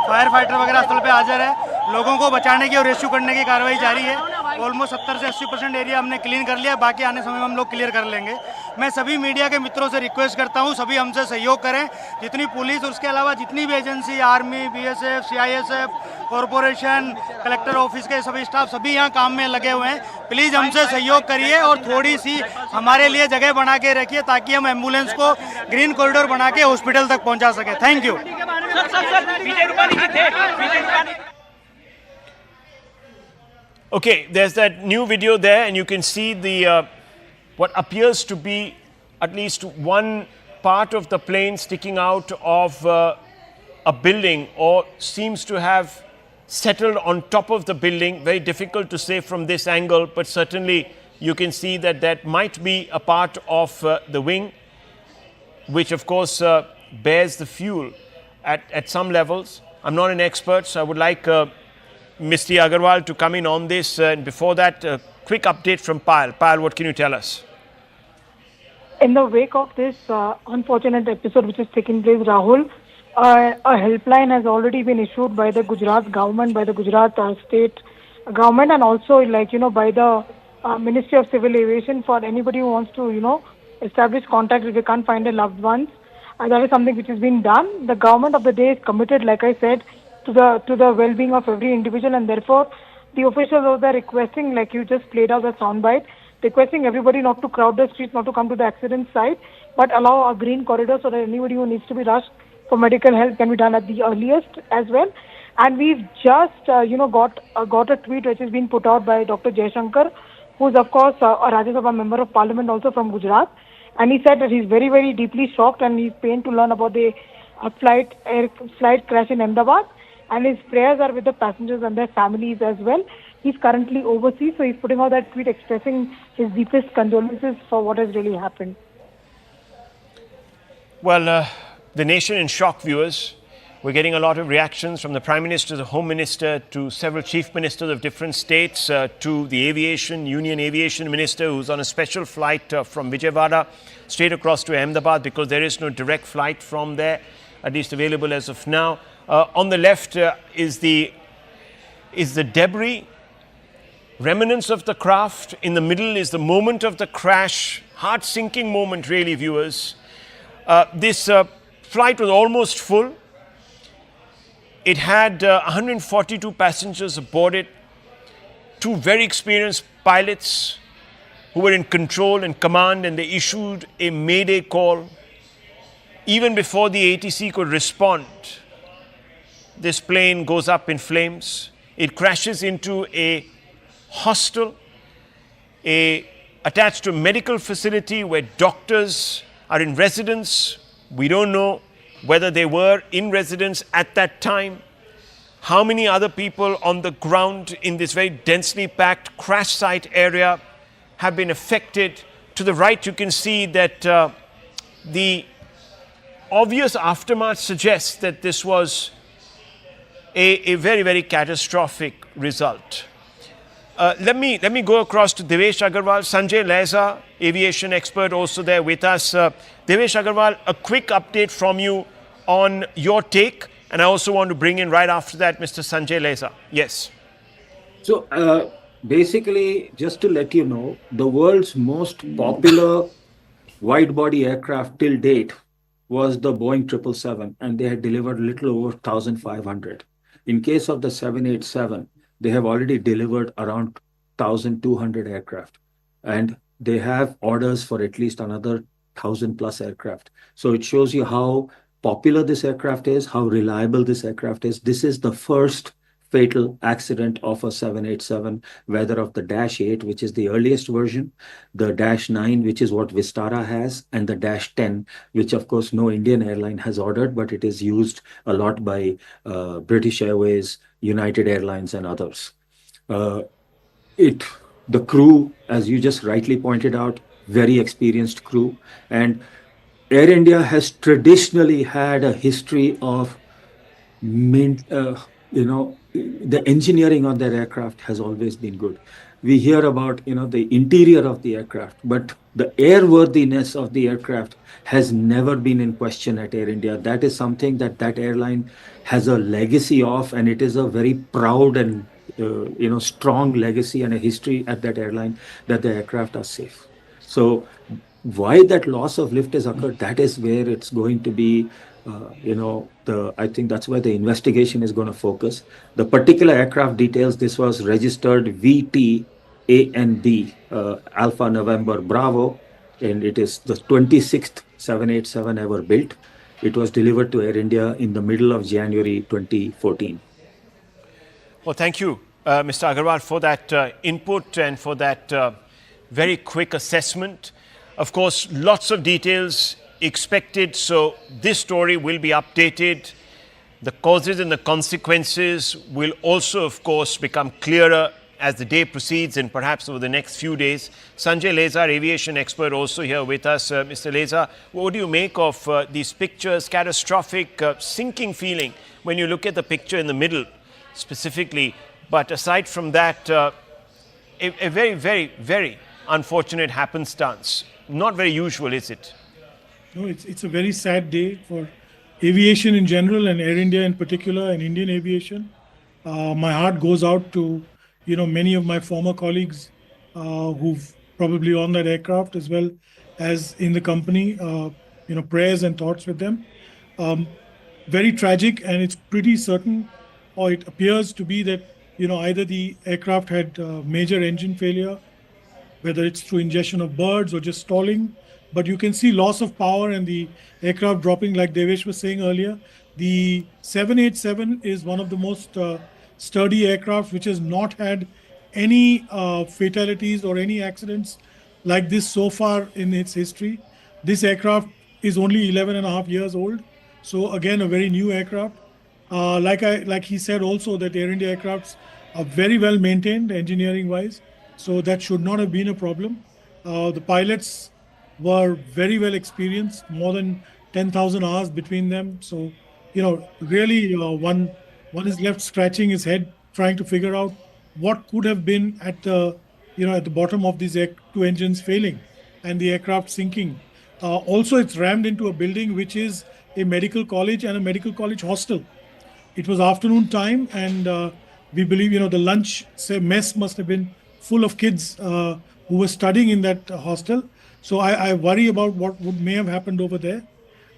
फायर फाइटर वगैरह स्थल पे हाजिर है। लोगों को बचाने की और रेस्क्यू करने की कार्रवाई जारी है। ऑलमोस्ट 70 से 80% एरिया हमने क्लीन कर लिया, बाकी आने समय में हम लोग क्लियर कर लेंगे। मैं सभी मीडिया के मित्रों से रिक्वेस्ट करता हूँ, सभी हमसे सहयोग करें, जितनी पुलिस, उसके अलावा जितनी भी agency, army, BSF, CISF, corporation, collector office के सभी स्टाफ, सभी यहाँ काम में लगे हुए हैं। प्लीज़ हमसे सहयोग करिए और थोड़ी सी हमारे लिए जगह बना के रखिए ताकि हम एम्बुलेंस को ग्रीन कॉरिडोर बना के हॉस्पिटल तक पहुँचा सकें। Thank you. Okay, there's that new video there, and you can see the what appears to be at least one part of the plane sticking out of a building, or seems to have settled on top of the building. Very difficult to say from this angle, but certainly you can see that that might be a part of the wing, which of course bears the fuel at some levels. I'm not an expert, so I would like Mr. Agarwal to come in on this. And before that, a quick update from Payal. Payal, what can you tell us? In the wake of this unfortunate episode which is taking place, Rahul, a helpline has already been issued by the Gujarat government, by the Gujarat state government, and also by the Ministry of Civil Aviation for anybody who wants to establish contact if they can't find their loved ones. That is something which is being done. The government of the day is committed, like I said, to the well-being of every individual, and therefore the officials over there requesting, like you just played out the soundbite, requesting everybody not to crowd the streets, not to come to the accident site, but allow a green corridor so that anybody who needs to be rushed for medical help can be done at the earliest as well. And we've just got a tweet which has been put out by Dr. Jaishankar, who is of course a Rajya Sabha member of Parliament also from Gujarat, and he said that he's very, very deeply shocked and he's pained to learn about the flight crash in Ahmedabad, and his prayers are with the passengers and their families as well. He's currently overseas, so he's putting out that tweet expressing his deepest condolences for what has really happened. Well, the nation in shock, viewers. We're getting a lot of reactions from the Prime Minister, the Home Minister, to several Chief Ministers of different states, to the Aviation, Union Aviation Minister, who's on a special flight from Vijayawada straight across to Ahmedabad because there is no direct flight from there, at least available as of now. On the left is the debris, remnants of the craft. In the middle is the moment of the crash, heart-sinking moment really, viewers. This flight was almost full. It had 142 passengers aboard it, two very experienced pilots who were in control and command, and they issued a mayday call. Even before the ATC could respond, this plane goes up in flames. It crashes into a hostel, attached to a medical facility where doctors are in residence. We don't know whether they were in residence at that time, how many other people on the ground in this very densely packed crash site area have been affected. To the right, you can see that the obvious aftermath suggests that this was a very, very catastrophic result. Let me go across to Devesh Agarwal, Sanjay Leza, aviation expert, also there with us. Devesh Agarwal, a quick update from you on your take, and I also want to bring in right after that Mr. Sanjay Leza. Yes. So basically, just to let you know, the world's most popular wide-body aircraft till date was the Boeing 777, and they had delivered a little over 1,500. In case of the 787, they have already delivered around 1,200 aircraft, and they have orders for at least another 1,000 plus aircraft. So it shows you how popular this aircraft is, how reliable this aircraft is. This is the first fatal accident of a 787, whether of the Dash 8, which is the earliest version, the Dash 9, which is what Vistara has, and the Dash 10, which of course no Indian airline has ordered, but it is used a lot by British Airways, United Airlines, and others. The crew, as you just rightly pointed out, very experienced crew, and Air India has traditionally had a history of the engineering on their aircraft has always been good. We hear about, the interior of the aircraft, but the airworthiness of the aircraft has never been in question at Air India. That is something that airline has a legacy of, and it is a very proud and, strong legacy and a history at that airline that the aircraft are safe. So why that loss of lift has occurred, that is where it's going to be, I think that's where the investigation is going to focus. The particular aircraft details, this was registered VT-ANB, Alpha November Bravo, and it is the 26th 787 ever built. It was delivered to Air India in the middle of January 2014. Well, thank you, Mr. Agarwal, for that input and for that very quick assessment. Of course, lots of details expected, so this story will be updated. The causes and the consequences will also, of course, become clearer as the day proceeds and perhaps over the next few days. Sanjay Lezar, aviation expert, also here with us. Mr. Lezar, what do you make of these pictures? Catastrophic, sinking feeling when you look at the picture in the middle specifically. But aside from that, a very, very, very unfortunate happenstance. Not very usual, is it? No, it's a very sad day for aviation in general and Air India in particular and Indian aviation. My heart goes out to many of my former colleagues who've probably on that aircraft as well as in the company. Prayers and thoughts with them. Very tragic, and it's pretty certain, or it appears to be that either the aircraft had major engine failure, whether it's through ingestion of birds or just stalling. But you can see loss of power and the aircraft dropping, like Devesh was saying earlier. The 787 is one of the most sturdy aircraft which has not had any fatalities or any accidents like this so far in its history. This aircraft is only 11 and a half years old. So again, a very new aircraft. Like he said also, that Air India aircrafts are very well maintained engineering wise. So that should not have been a problem. The pilots were very well experienced, more than 10,000 hours between them. So, really one is left scratching his head, trying to figure out what could have been at the bottom of these two engines failing and the aircraft sinking. Also, it's rammed into a building which is a medical college and a medical college hostel. It was afternoon time, and we believe, the lunch mess must have been full of kids who were studying in that hostel. So I worry about what may have happened over there.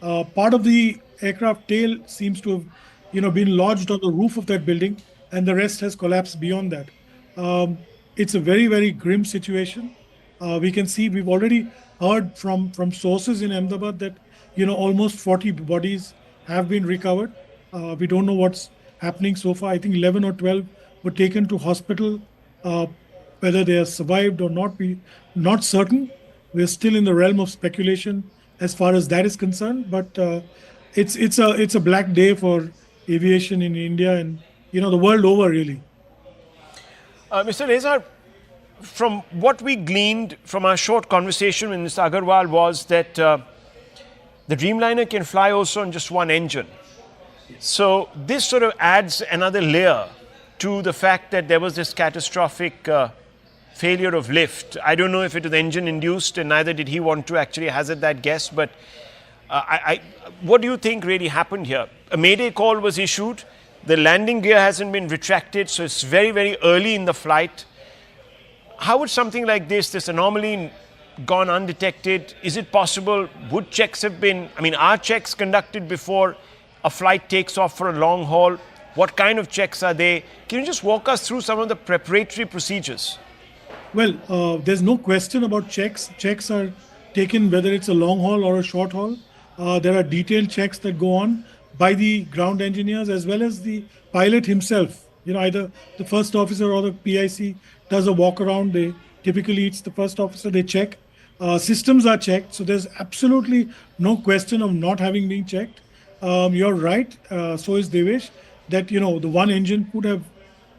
Part of the aircraft tail seems to have, been lodged on the roof of that building, and the rest has collapsed beyond that. It's a very, very grim situation. We can see, we've already heard from sources in Ahmedabad that, almost 40 bodies have been recovered. We don't know what's happening so far. I think 11 or 12 were taken to hospital. Whether they have survived or not, we're not certain. We're still in the realm of speculation as far as that is concerned. But it's a black day for aviation in India and the world over, really. Mr. Lezar, from what we gleaned from our short conversation with Mr. Agarwal was that the Dreamliner can fly also on just one engine. So this sort of adds another layer to the fact that there was this catastrophic failure of lift. I don't know if it was engine induced, and neither did he want to actually hazard that guess, but what do you think really happened here? A mayday call was issued, the landing gear hasn't been retracted, so it's very, very early in the flight. How would something like this anomaly, gone undetected? Is it possible? Would checks have been, are checks conducted before a flight takes off for a long haul? What kind of checks are they? Can you just walk us through some of the preparatory procedures? Well, there's no question about checks. Checks are taken whether it's a long haul or a short haul. There are detailed checks that go on by the ground engineers as well as the pilot himself. Either the first officer or the PIC does a walk around. Typically it's the first officer, they check. Systems are checked, so there's absolutely no question of not having been checked. You're right, so is Devesh, that the one engine could have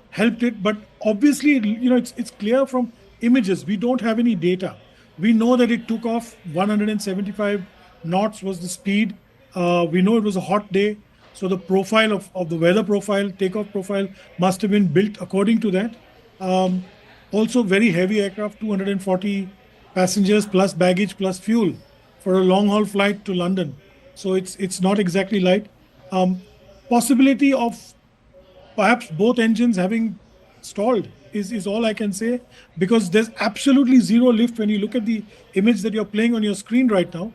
helped it, but obviously it's clear from images. We don't have any data. We know that it took off 175 knots was the speed. We know it was a hot day, so the profile of the weather profile, takeoff profile must have been built according to that. Also very heavy aircraft, 240 passengers plus baggage plus fuel for a long haul flight to London. So it's not exactly light. Possibility of perhaps both engines having stalled is all I can say, because there's absolutely zero lift. When you look at the image that you're playing on your screen right now,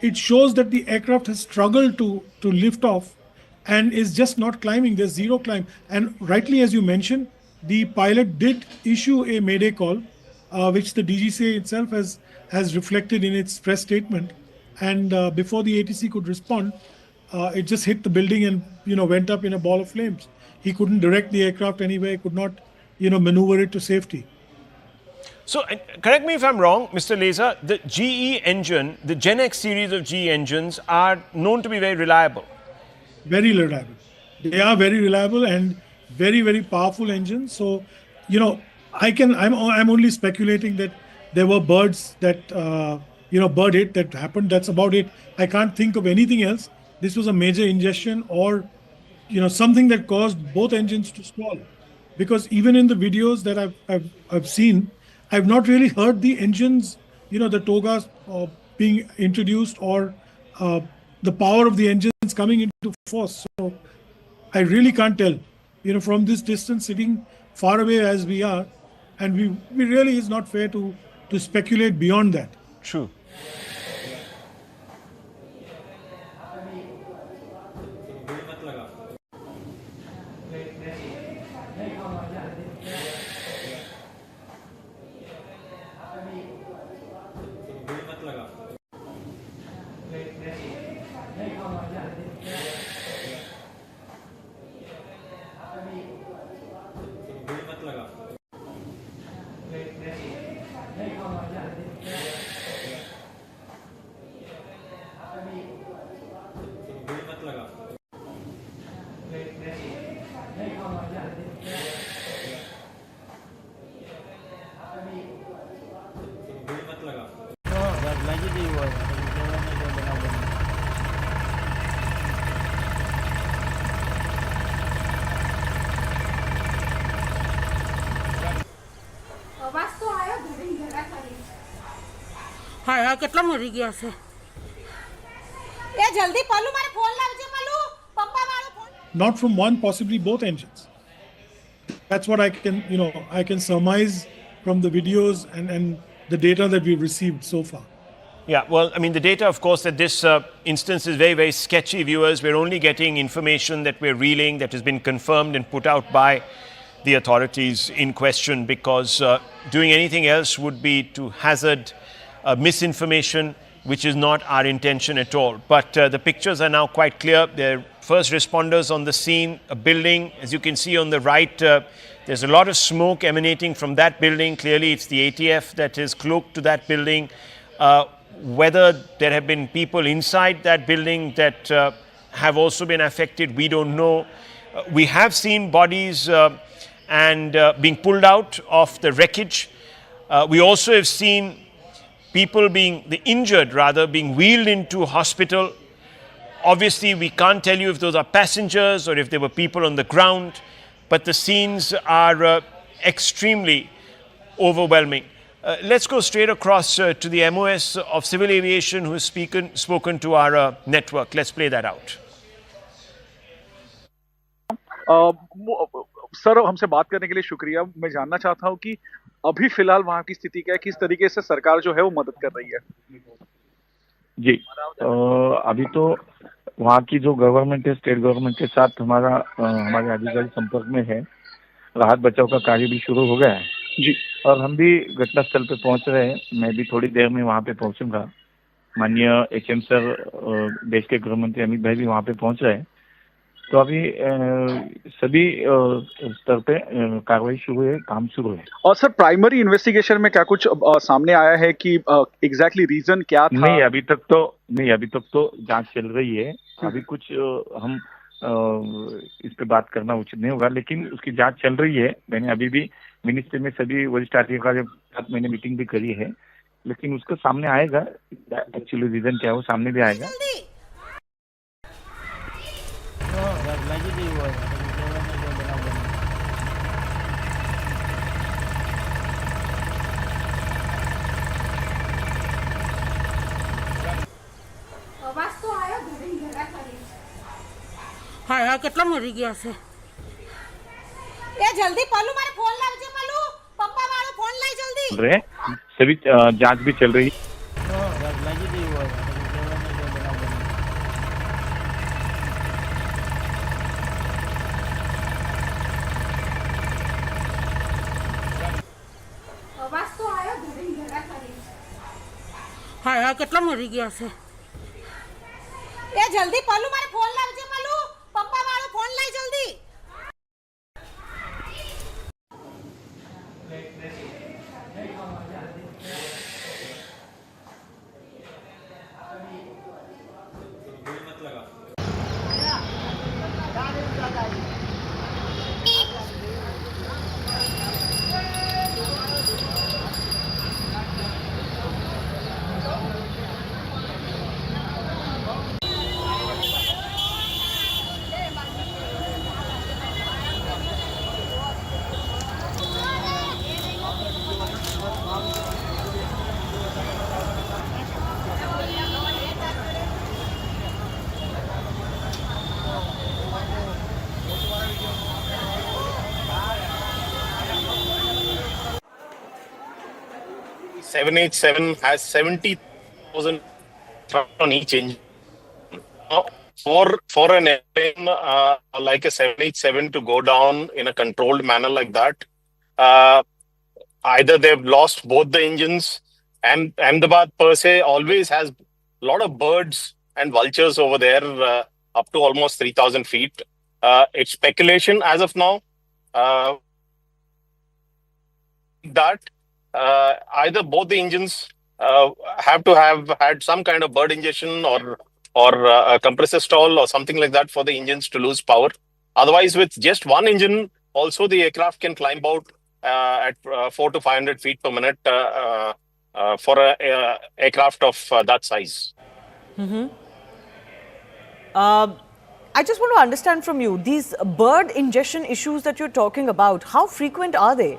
it shows that the aircraft has struggled to lift off and is just not climbing. There's zero climb. And rightly, as you mentioned, the pilot did issue a mayday call, which the DGCA itself has reflected in its press statement. And before the ATC could respond, it just hit the building and went up in a ball of flames. He couldn't direct the aircraft anywhere, could not maneuver it to safety. So, correct me if I'm wrong, Mr. Leza, the GE engine, the Gen X series of GE engines are known to be very reliable. Very reliable. They are very reliable and very, very powerful engines. So, I'm only speculating that there were birds that, bird hit that happened. That's about it. I can't think of anything else. This was a major ingestion or, something that caused both engines to stall. Because even in the videos that I've seen, I've not really heard the engines, the togas being introduced or the power of the engines coming into force. So I really can't tell, from this distance, sitting far away as we are, and we really is not fair to speculate beyond that. True. હા કેટલા મરી ગયા છે એ જલ્દી પલ્લુ મારે phone લાવજે પલ્લુ પપ્પા વાળો phone. Not from one, possibly both engines. That's what I can surmise from the videos and the data that we've received so far. Yeah, well, I mean, the data, of course, at this instance is very, very sketchy, viewers. We're only getting information that we're reeling that has been confirmed and put out by the authorities in question, because doing anything else would be to hazard misinformation, which is not our intention at all. But the pictures are now quite clear. There are first responders on the scene, a building, as you can see on the right, there's a lot of smoke emanating from that building. Clearly, it's the ATF that is cloaked to that building. Whether there have been people inside that building that have also been affected, we don't know. We have seen bodies and being pulled out of the wreckage. We also have seen people the injured rather, being wheeled into hospital. Obviously, we can't tell you if those are passengers or if there were people on the ground, but the scenes are extremely overwhelming. Let's go straight across to the MOS of Civil Aviation, who has spoken to our network. Let's play that out. Sir, हमसे बात करने के लिए शुक्रिया. मैं जानना चाहता हूं कि अभी फिलहाल वहां की स्थिति क्या है, किस तरीके से सरकार जो है वो मदद कर रही है. जी, अभी तो वहाँ की जो गवर्नमेंट है, स्टेट गवर्नमेंट के साथ हमारे अधिकारी संपर्क में है. राहत बचाव का कार्य भी शुरू हो गया है जी, और हम भी घटनास्थल पे पहुंच रहे हैं. मैं भी थोड़ी देर में वहाँ पे पहुंचूंगा. माननीय HM सर, देश के गृह मंत्री अमित भाई भी वहाँ पे पहुंच रहे हैं. तो अभी सभी स्तर पे कार्रवाई शुरू है, काम शुरू है. और सर, प्राइमरी इन्वेस्टिगेशन में क्या कुछ सामने आया है कि एग्जैक्टली रीजन क्या था? नहीं, अभी तक तो जांच चल रही है. अभी कुछ हम इस पे बात करना उचित नहीं होगा, लेकिन उसकी जांच चल रही है. मैंने अभी भी मिनिस्ट्री में सभी वरिष्ठ अधिकारियों के साथ मैंने मीटिंग भी करी है, लेकिन उसका सामने आएगा. एक्चुअली रीजन क्या है वो सामने भी आएगा. હા કેટલા મરી ગયા છે એ ए जल्दी पल्लू मारे फोन लावजे पल्लू पप्पा वाળો फोन लाई जल्दी चल रहे हैं सभी जांच भी चल रही है लगी थी वो અવાજ તો આવ્યો ધરી ઘરા ખાલી હા હા કેટલા મરી ગયા છે એ જલ્દી પલ્લુ મારે ફોન લાવજે પલ્લુ પપ્પા વાળો ફોન લઈ જલ્દી .787 has 70,000 on each engine. Now, for an airplane like a 787 to go down in a controlled manner like that, either they've lost both the engines, and Ahmedabad per se always has a lot of birds and vultures over there up to almost 3,000 feet. It's speculation as of now that either both the engines have to have had some kind of bird ingestion or a compressor stall or something like that for the engines to lose power. Otherwise, with just one engine, also the aircraft can climb out at 400 to 500 feet per minute for a aircraft of that size. I just want to understand from you, these bird ingestion issues that you're talking about, how frequent are they?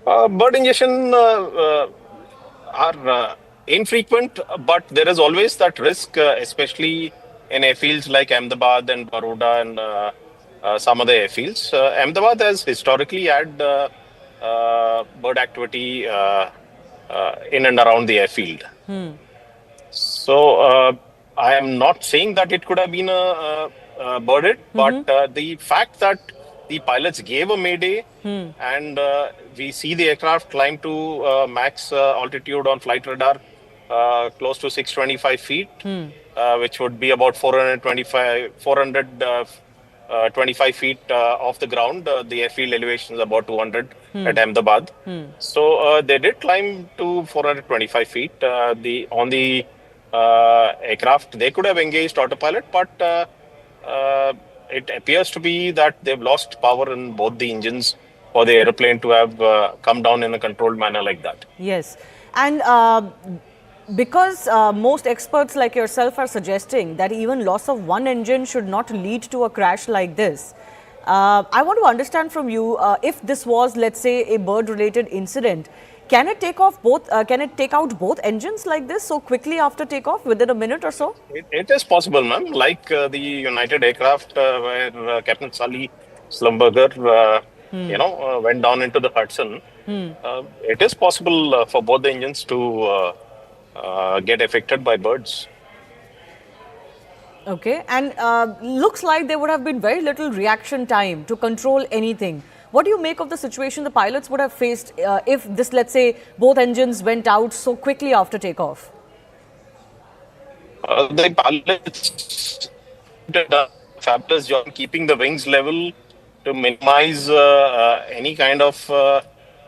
Bird ingestion are infrequent, but there is always that risk, especially in airfields like Ahmedabad and Baroda and some other airfields. Ahmedabad has historically had bird activity in and around the airfield. So I am not saying that it could have been a bird hit, but the fact that the pilots gave a mayday and we see the aircraft climb to max altitude on flight radar close to 625 feet, which would be about 425 feet off the ground. The airfield elevation is about 200 at Ahmedabad. So they did climb to 425 feet. On the aircraft, they could have engaged autopilot, but it appears to be that they've lost power in both the engines for the aeroplane to have come down in a controlled manner like that. Yes. And because most experts like yourself are suggesting that even loss of one engine should not lead to a crash like this, I want to understand from you, if this was, let's say, a bird-related incident, can it take off both? Can it take out both engines like this so quickly after takeoff, within a minute or so? It is possible, ma'am. Like the United aircraft, where Captain Sully Slumberger, went down into the Hudson. It is possible for both the engines to get affected by birds. Okay, and looks like there would have been very little reaction time to control anything. What do you make of the situation the pilots would have faced if this, let's say, both engines went out so quickly after takeoff? The pilots did a fabulous job keeping the wings level to minimize any kind of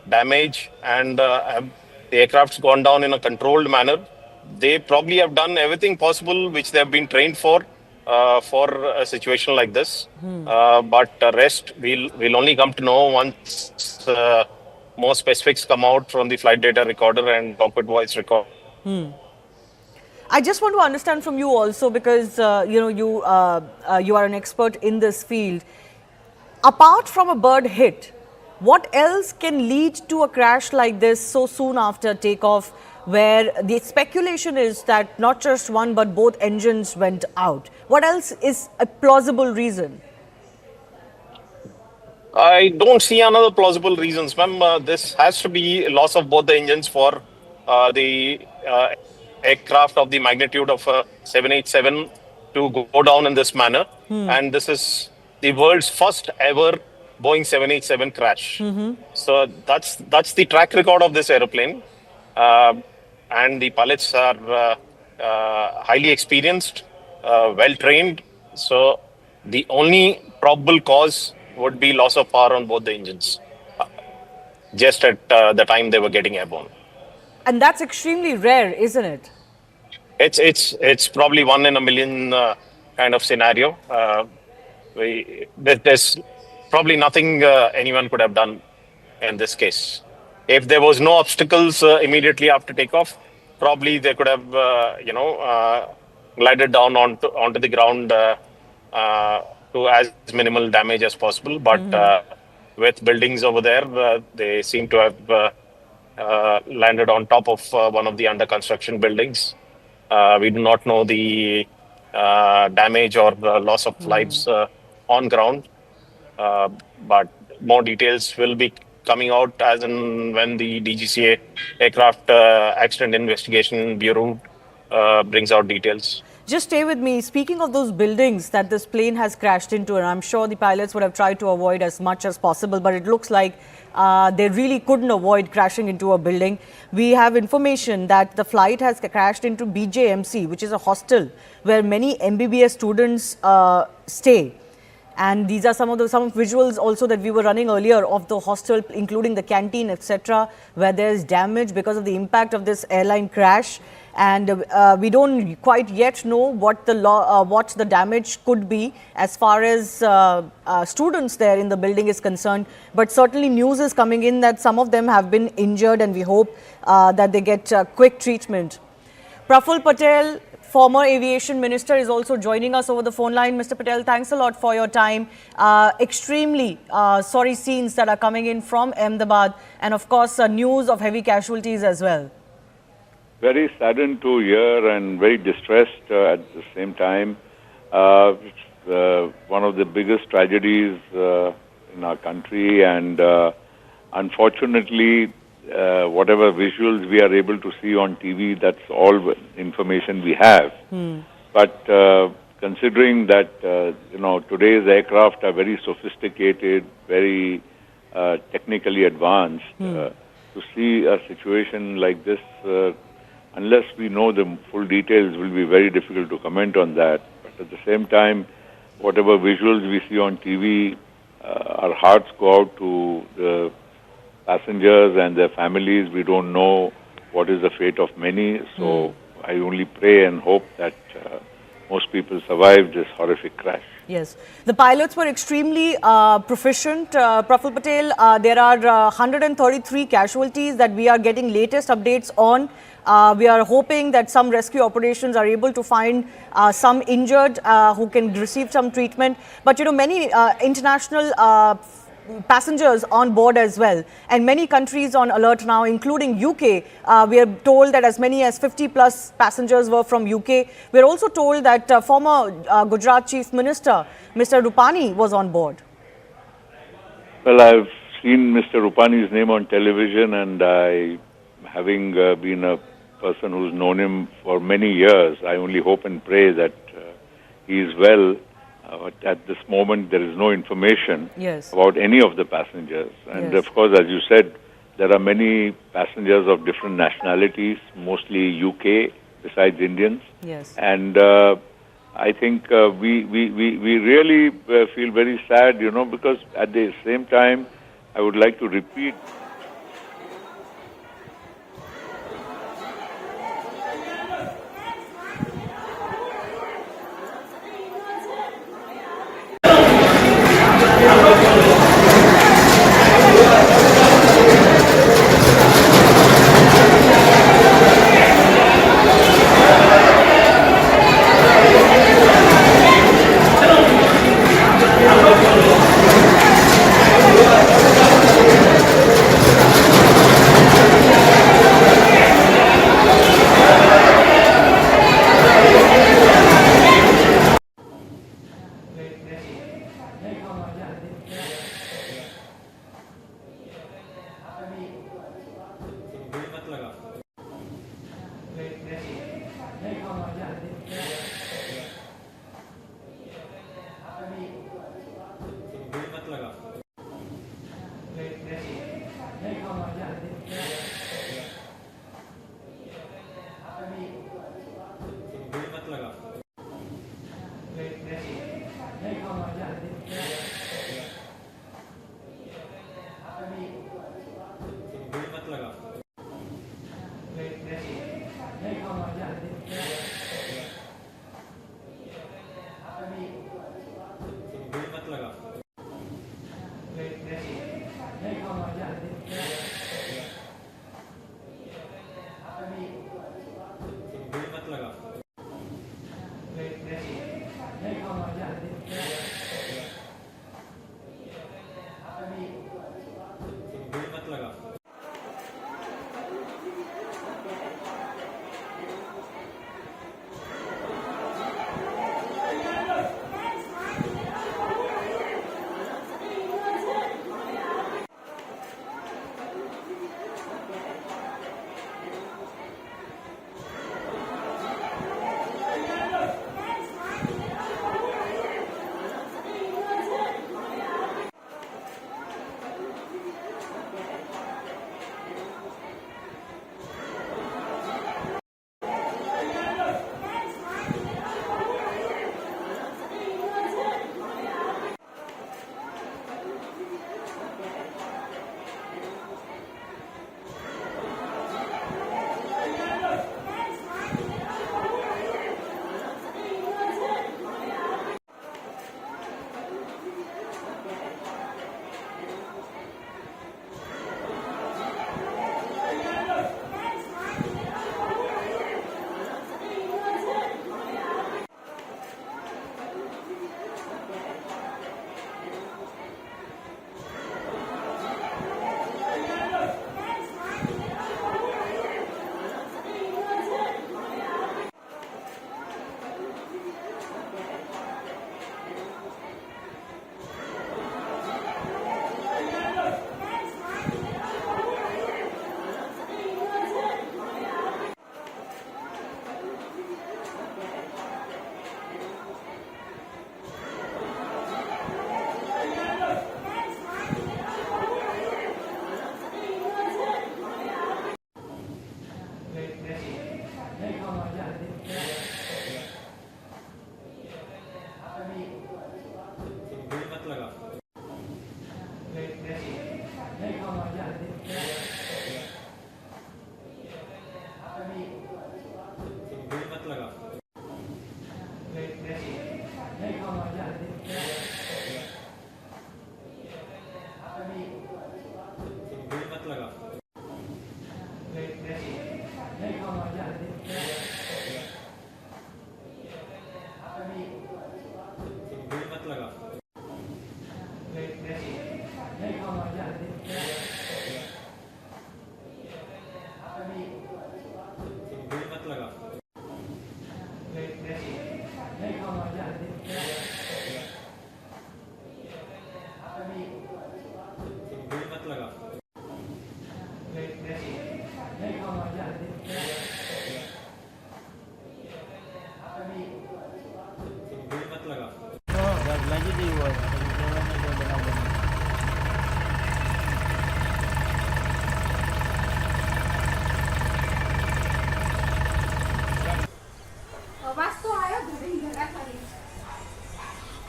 damage, and the aircraft's gone down in a controlled manner. They probably have done everything possible which they have been trained for a situation like this. But the rest we'll only come to know once more specifics come out from the flight data recorder and cockpit voice recorder. I just want to understand from you also, because you are an expert in this field. Apart from a bird hit, what else can lead to a crash like this so soon after takeoff, where the speculation is that not just one but both engines went out? What else is a plausible reason? I don't see another plausible reasons, ma'am. This has to be loss of both the engines for the aircraft of the magnitude of 787 to go down in this manner. And this is the world's first ever Boeing 787 crash. So that's the track record of this aeroplane. And the pilots are highly experienced, well trained. So the only probable cause would be loss of power on both the engines, just at the time they were getting airborne. And that's extremely rare, isn't it? It's probably 1 in a million kind of scenario. There's probably nothing anyone could have done in this case. If there was no obstacles immediately after takeoff, probably they could have glided down onto the ground to as minimal damage as possible. But with buildings over there, they seem to have landed on top of one of the under construction buildings. We do not know the damage or loss of lives on ground, but more details will be coming out as and when the DGCA Aircraft Accident Investigation Bureau brings out details. Just stay with me. Speaking of those buildings that this plane has crashed into, and I'm sure the pilots would have tried to avoid as much as possible, but it looks like they really couldn't avoid crashing into a building. We have information that the flight has crashed into BJMC, which is a hostel where many MBBS students stay. And these are some visuals also that we were running earlier of the hostel, including the canteen, etc., where there is damage because of the impact of this airline crash. And we don't quite yet know what the damage could be as far as students there in the building is concerned. But certainly news is coming in that some of them have been injured, and we hope that they get quick treatment. Praful Patel, former aviation minister, is also joining us over the phone line. Mr. Patel, thanks a lot for your time. Extremely sorry scenes that are coming in from Ahmedabad, and of course news of heavy casualties as well. Very saddened to hear and very distressed at the same time. It's one of the biggest tragedies in our country, and unfortunately, whatever visuals we are able to see on TV, that's all information we have. But considering that today's aircraft are very sophisticated, very technically advanced, to see a situation like this, unless we know the full details, will be very difficult to comment on that. But at the same time, whatever visuals we see on TV, our hearts go out to the passengers and their families. We don't know what is the fate of many, so I only pray and hope that most people survive this horrific crash. Yes, the pilots were extremely proficient. Praful Patel, there are 133 casualties that we are getting latest updates on. We are hoping that some rescue operations are able to find some injured who can receive some treatment. But many international passengers on board as well, and many countries on alert now, including UK. We are told that as many as 50 plus passengers were from UK. We are also told that former Gujarat Chief Minister, Mr. Rupani, was on board. Well, I've seen Mr. Rupani's name on television, and having been a person who's known him for many years, I only hope and pray that he is well. At this moment, there is no information about any of the passengers. And of course, as you said, there are many passengers of different nationalities, mostly UK, besides Indians. And I think we really feel very sad, because at the same time, I would like to repeat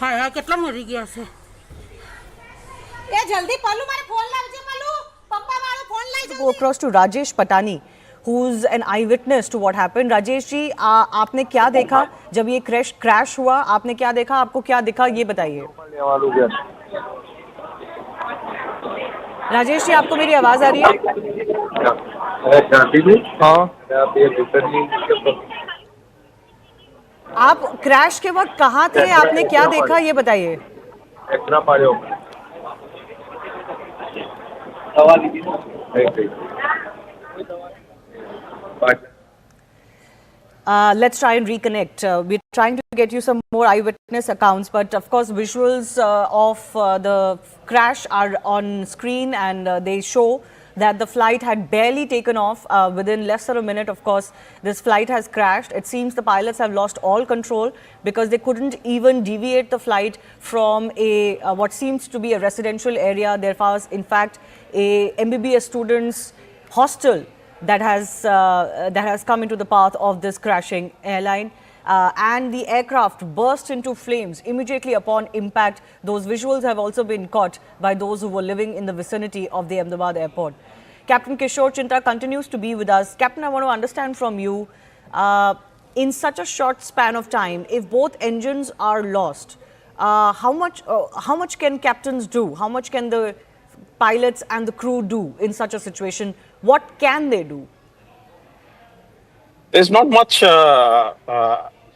હાય હાય કેટલા મરી ગયા છે એ જલ્દી પાલુ મારે phone લાવજે Palu પપ્પા વાળો phone લઈ Go across to Rajesh Patani, who's an eyewitness to what happened. Rajesh ji, आपने क्या देखा जब ये क्रैश हुआ? आपने क्या देखा? आपको क्या दिखा? ये बताइए. राजेश जी, आपको मेरी आवाज आ रही है? आप क्रैश के वक्त कहाँ थे? आपने क्या देखा? ये बताइए. Let's try and reconnect. We're trying to get you some more eyewitness accounts, but of course visuals of the crash are on screen, and they show that the flight had barely taken off. Within less than a minute, of course, this flight has crashed. It seems the pilots have lost all control because they couldn't even deviate the flight from a what seems to be a residential area. There was, in fact, a MBBS students' hostel that has come into the path of this crashing airline. And the aircraft burst into flames immediately upon impact. Those visuals have also been caught by those who were living in the vicinity of the Ahmedabad airport. Captain Kishore Chinta continues to be with us. Captain, I want to understand from you, in such a short span of time, if both engines are lost, how much can captains do? How much can the pilots and the crew do in such a situation? What can they do? There's not much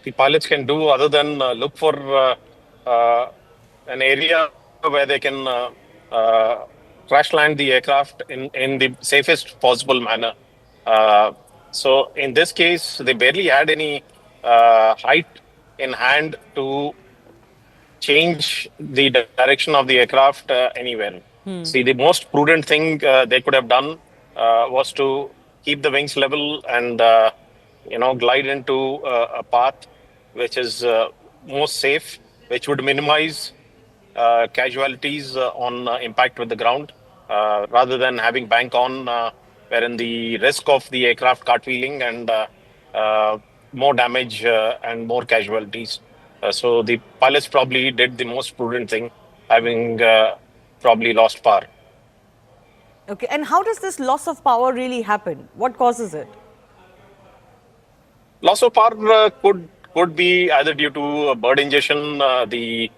the pilots can do other than look for an area where they can crash land the aircraft in the safest possible manner. So in this case, they barely had any height in hand to change the direction of the aircraft anywhere. See, the most prudent thing they could have done was to keep the wings level and glide into a path which is most safe, which would minimize casualties on impact with the ground, rather than having bank on, wherein the risk of the aircraft cartwheeling and more damage and more casualties. So the pilots probably did the most prudent thing, having probably lost power. Okay, and how does this loss of power really happen? What causes it? Loss of power could be either due to bird ingestion, the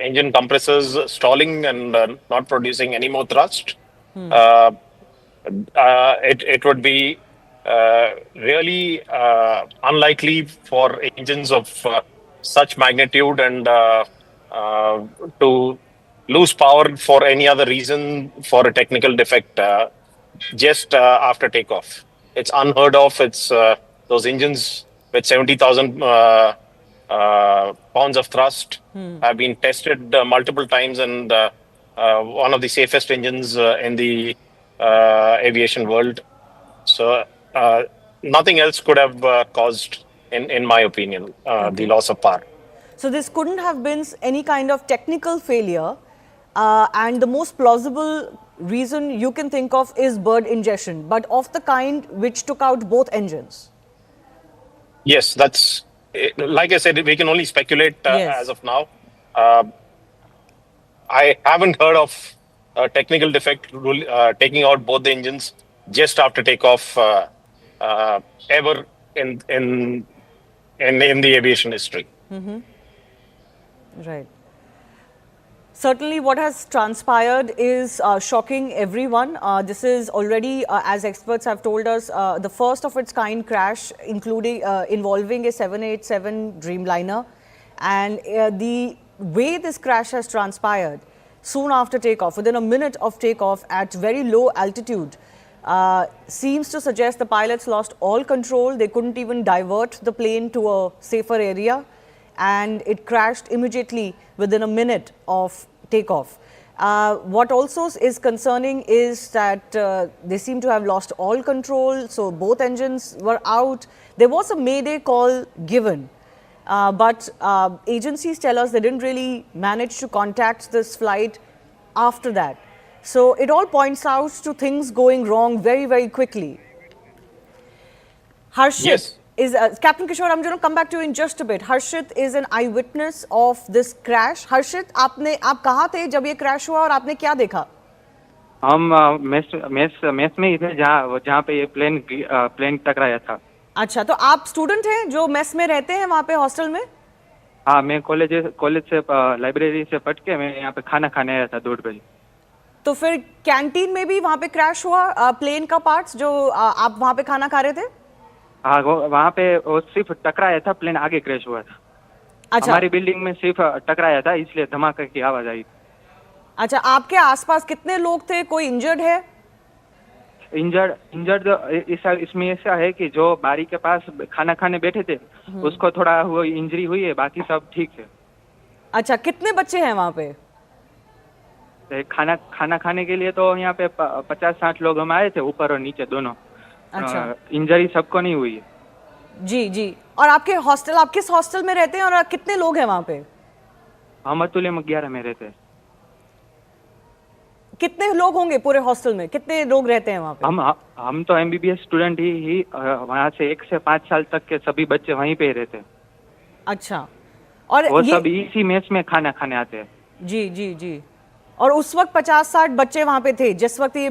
engine compressors stalling and not producing any more thrust. It would be really unlikely for engines of such magnitude and to lose power for any other reason for a technical defect just after takeoff. It's unheard of. It's those engines with 70,000 pounds of thrust have been tested multiple times, and one of the safest engines in the aviation world. So nothing else could have caused, in my opinion, the loss of power. So this couldn't have been any kind of technical failure, and the most plausible reason you can think of is bird ingestion, but of the kind which took out both engines. Yes, that's, like I said, we can only speculate as of now. I haven't heard of a technical defect taking out both the engines just after takeoff ever in the aviation history. Right. Certainly what has transpired is shocking everyone. This is already, as experts have told us, the first of its kind crash, including involving a 787 Dreamliner. And the way this crash has transpired, soon after takeoff, within a minute of takeoff at very low altitude, seems to suggest the pilots lost all control. They couldn't even divert the plane to a safer area, and it crashed immediately within a minute of takeoff. What also is concerning is that they seem to have lost all control, so both engines were out. There was a mayday call given, but agencies tell us they didn't really manage to contact this flight after that. So it all points out to things going wrong very, very quickly. Harshit, is Captain Kishore, I'm going to come back to you in just a bit. Harshit is an eyewitness of this crash. Harshit, आप कहाँ थे जब ये crash हुआ और आपने क्या देखा? हम मेस में ही थे जहाँ पे ये प्लेन टकराया था। अच्छा, तो आप स्टूडेंट हैं जो मेस में रहते हैं वहाँ पे हॉस्टल में? हाँ, मैं कॉलेज से लाइब्रेरी से पढ़ के मैं यहाँ पे खाना खाने आया था 2 बजे। तो फिर कैंटीन में भी वहाँ पे क्रैश हुआ प्लेन का पार्ट्स जो आप वहाँ पे खाना खा रहे थे? हाँ, वहाँ पे वो सिर्फ टकराया था, प्लेन आगे क्रैश हुआ था। अच्छा, हमारी बिल्डिंग में सिर्फ टकराया था, इसलिए धमाके की आवाज आई। अच्छा, आपके आसपास कितने लोग थे? कोई इंजर्ड है? इंजर्ड इसमें ऐसा है कि जो बारी के पास खाना खाने बैठे थे उसको थोड़ा वो इंजरी हुई है, बाकी सब ठीक है। अच्छा, कितने बच्चे हैं वहाँ पे? खाना खाने के लिए तो यहाँ पे 50-60 लोग हम आए थे, ऊपर और नीचे दोनों। अच्छा, इंजरी सबको नहीं हुई है। जी जी। और आपके हॉस्टल, आप किस हॉस्टल में रहते हैं और कितने लोग हैं वहाँ पे? हम अतुल्य में 11 में रहते हैं। कितने लोग होंगे पूरे हॉस्टल में? कितने लोग रहते हैं वहाँ पे? हम तो MBBS स्टूडेंट ही वहाँ से 1 से 5 साल तक के सभी बच्चे वहीं पे ही रहते हैं। अच्छा, और वो सब इसी मेस में खाना खाने आते हैं। जी जी जी। और उस वक्त 50-60 बच्चे वहाँ पे थे जिस वक्त ये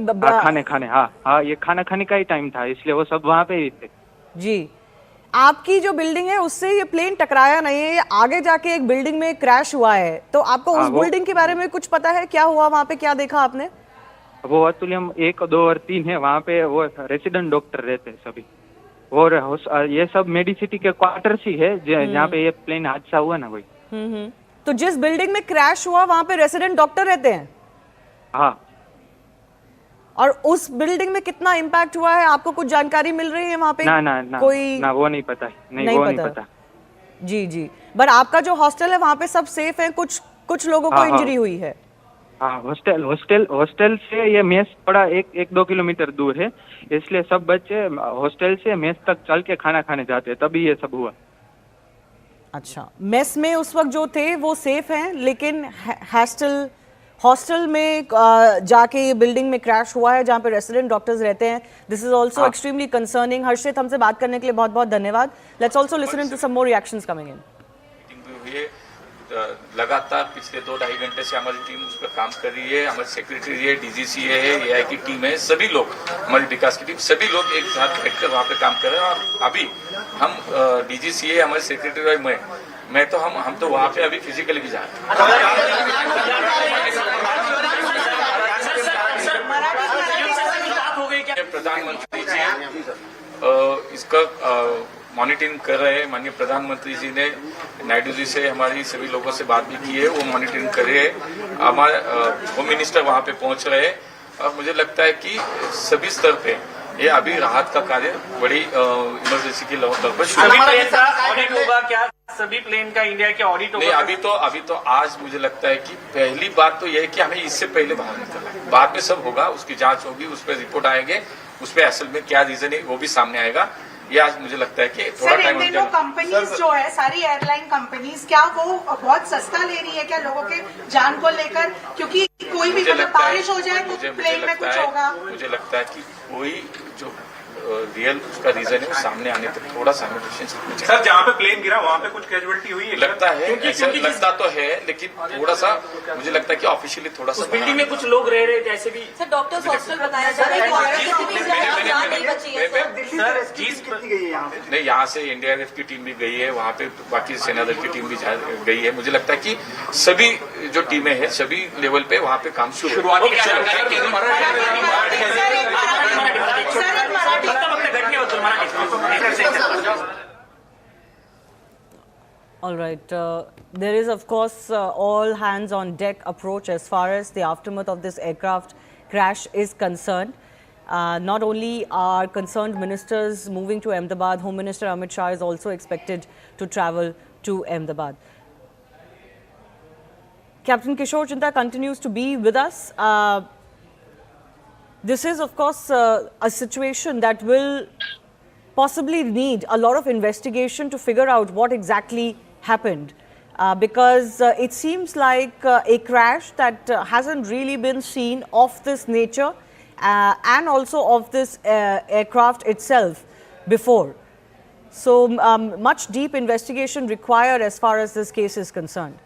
खाने हाँ, ये खाना खाने का ही टाइम था, इसलिए वो सब वहाँ पे ही थे। जी। आपकी जो बिल्डिंग है उससे ये प्लेन टकराया नहीं है, ये आगे जाके एक बिल्डिंग में क्रैश हुआ है, तो आपको उस बिल्डिंग के बारे में कुछ पता है? क्या हुआ वहाँ पे, क्या देखा आपने? वो अतुल्यम 1, 2 और 3 है, वहाँ पे वो रेसिडेंट डॉक्टर रहते हैं सभी, और ये सब मेडिसिटी के क्वार्टर्स ही है जहाँ पे ये प्लेन हादसा हुआ ना वही। तो जिस बिल्डिंग में क्रैश हुआ वहाँ पे रेसिडेंट डॉक्टर रहते हैं? हाँ। और उस बिल्डिंग में कितना इम्पैक्ट हुआ है, आपको कुछ जानकारी मिल रही है वहाँ पे? ना कोई ना, वो नहीं पता। नहीं पता। जी जी। पर आपका जो हॉस्टल है वहाँ पे सब सेफ है? कुछ लोगों को इंजरी हुई है? हाँ, हॉस्टल से ये मेस थोड़ा 1-2 किलोमीटर दूर है, इसलिए सब बच्चे हॉस्टल से मेस तक चल के खाना खाने जाते हैं, तभी ये सब हुआ। अच्छा, मेस में उस वक्त जो थे वो सेफ हैं, लेकिन हॉस्टल में जाके ये बिल्डिंग में क्रैश हुआ है जहाँ पे रेसिडेंट डॉक्टर्स रहते हैं। This is also extremely concerning. Harshit, हमसे बात करने के लिए बहुत बहुत धन्यवाद। Let's also listen to some more reactions coming in. लगातार पिछले 2-2.5 घंटे से हमारी टीम उस पर काम कर रही है। हमारी सेक्रेटरी है, DGCA है, AI की टीम है, सभी लोग, हमारी विकास की टीम, सभी लोग एक साथ बैठकर वहाँ पे काम कर रहे हैं। और अभी हम DGCA, हमारे सेक्रेटरी और मैं तो हम तो वहाँ पे अभी फिजिकली भी जा रहे हैं। प्रधानमंत्री जी इसका मॉनिटरिंग कर रहे हैं। माननीय प्रधानमंत्री जी ने नायडू जी से, हमारी सभी लोगों से बात भी की है, वो मॉनिटरिंग कर रहे हैं। हमारे होम मिनिस्टर वहाँ पे पहुँच रहे हैं और मुझे लगता है कि सभी स्तर पे ये अभी राहत का कार्य बड़ी इमरजेंसी के लेवल पर शुरू होगा। क्या सभी प्लेन का इंडिया के ऑडिट होगा? नहीं, अभी तो आज मुझे लगता है कि पहली बात तो यह है कि हमें इससे पहले बाहर निकलना है। बाद में सब होगा, उसकी जांच होगी, उस पर रिपोर्ट आएंगे, उस पर असल में क्या रीजन है वो भी सामने आएगा। ये आज मुझे लगता है कि थोड़ा टाइम लगेगा। कंपनीज जो है, सारी एयरलाइन कंपनीज, क्या वो बहुत सस्ता ले रही है क्या लोगों के जान को लेकर? क्योंकि कोई भी बारिश हो जाए तो प्लेन में कुछ होगा। मुझे लगता है कि कोई जो रियल उसका रीजन है वो सामने आने तक थोड़ा सा हमें पेशेंस रखना चाहिए। सर, जहाँ पे प्लेन गिरा वहाँ पे कुछ कैजुअलिटी हुई है? लगता है, ऐसा लगता तो है, लेकिन थोड़ा सा मुझे लगता है कि ऑफिशियली थोड़ा सा बिल्डिंग में कुछ लोग रह रहे थे ऐसे भी। सर, डॉक्टर्स हॉस्टल बताया जा रहा है। नहीं, यहाँ से NDRF की टीम भी गई है, वहाँ पे बाकी सेना दल की टीम भी गई है। मुझे लगता है कि सभी जो टीमें हैं सभी लेवल पे वहाँ पे काम शुरू। All right. There is, of course, all hands on deck approach as far as the aftermath of this aircraft crash is concerned. Not only are concerned ministers moving to Ahmedabad, Home Minister Amit Shah is also expected to travel to Ahmedabad. Captain Kishore Chinta continues to be with us. This is, of course, a situation that will possibly need a lot of investigation to figure out what exactly happened, because it seems like a crash that hasn't really been seen of this nature and also of this aircraft itself before. So much deep investigation required as far as this case is concerned.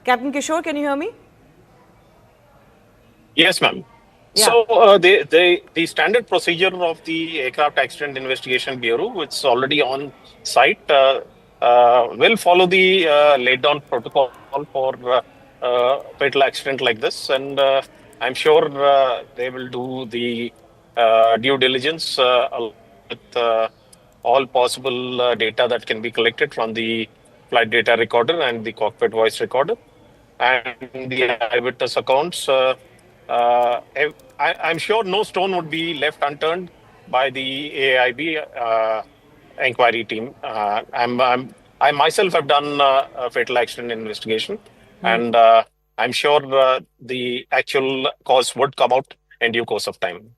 Captain Kishore, can you hear me? Yes, ma'am. Yeah. So the standard procedure of the Aircraft Accident Investigation Bureau, which is already on site, will follow the laid down protocol for fatal accident like this, and I'm sure they will do the due diligence with all possible data that can be collected from the flight data recorder and the cockpit voice recorder and the eyewitness accounts. I'm sure no stone would be left unturned by the AIB inquiry team. I myself have done a fatal accident investigation, and I'm sure the actual cause would come out in due course of time.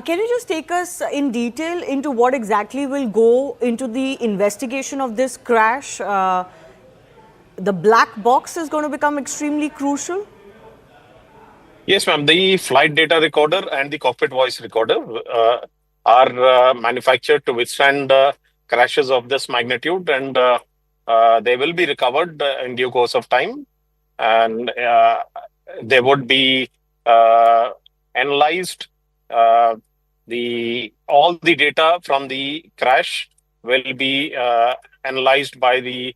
Can you just take us in detail into what exactly will go into the investigation of this crash? The black box is going to become extremely crucial? Yes, ma'am. The flight data recorder and the cockpit voice recorder are manufactured to withstand crashes of this magnitude, and they will be recovered in due course of time. And they would be analyzed. All the data from the crash will be analyzed by the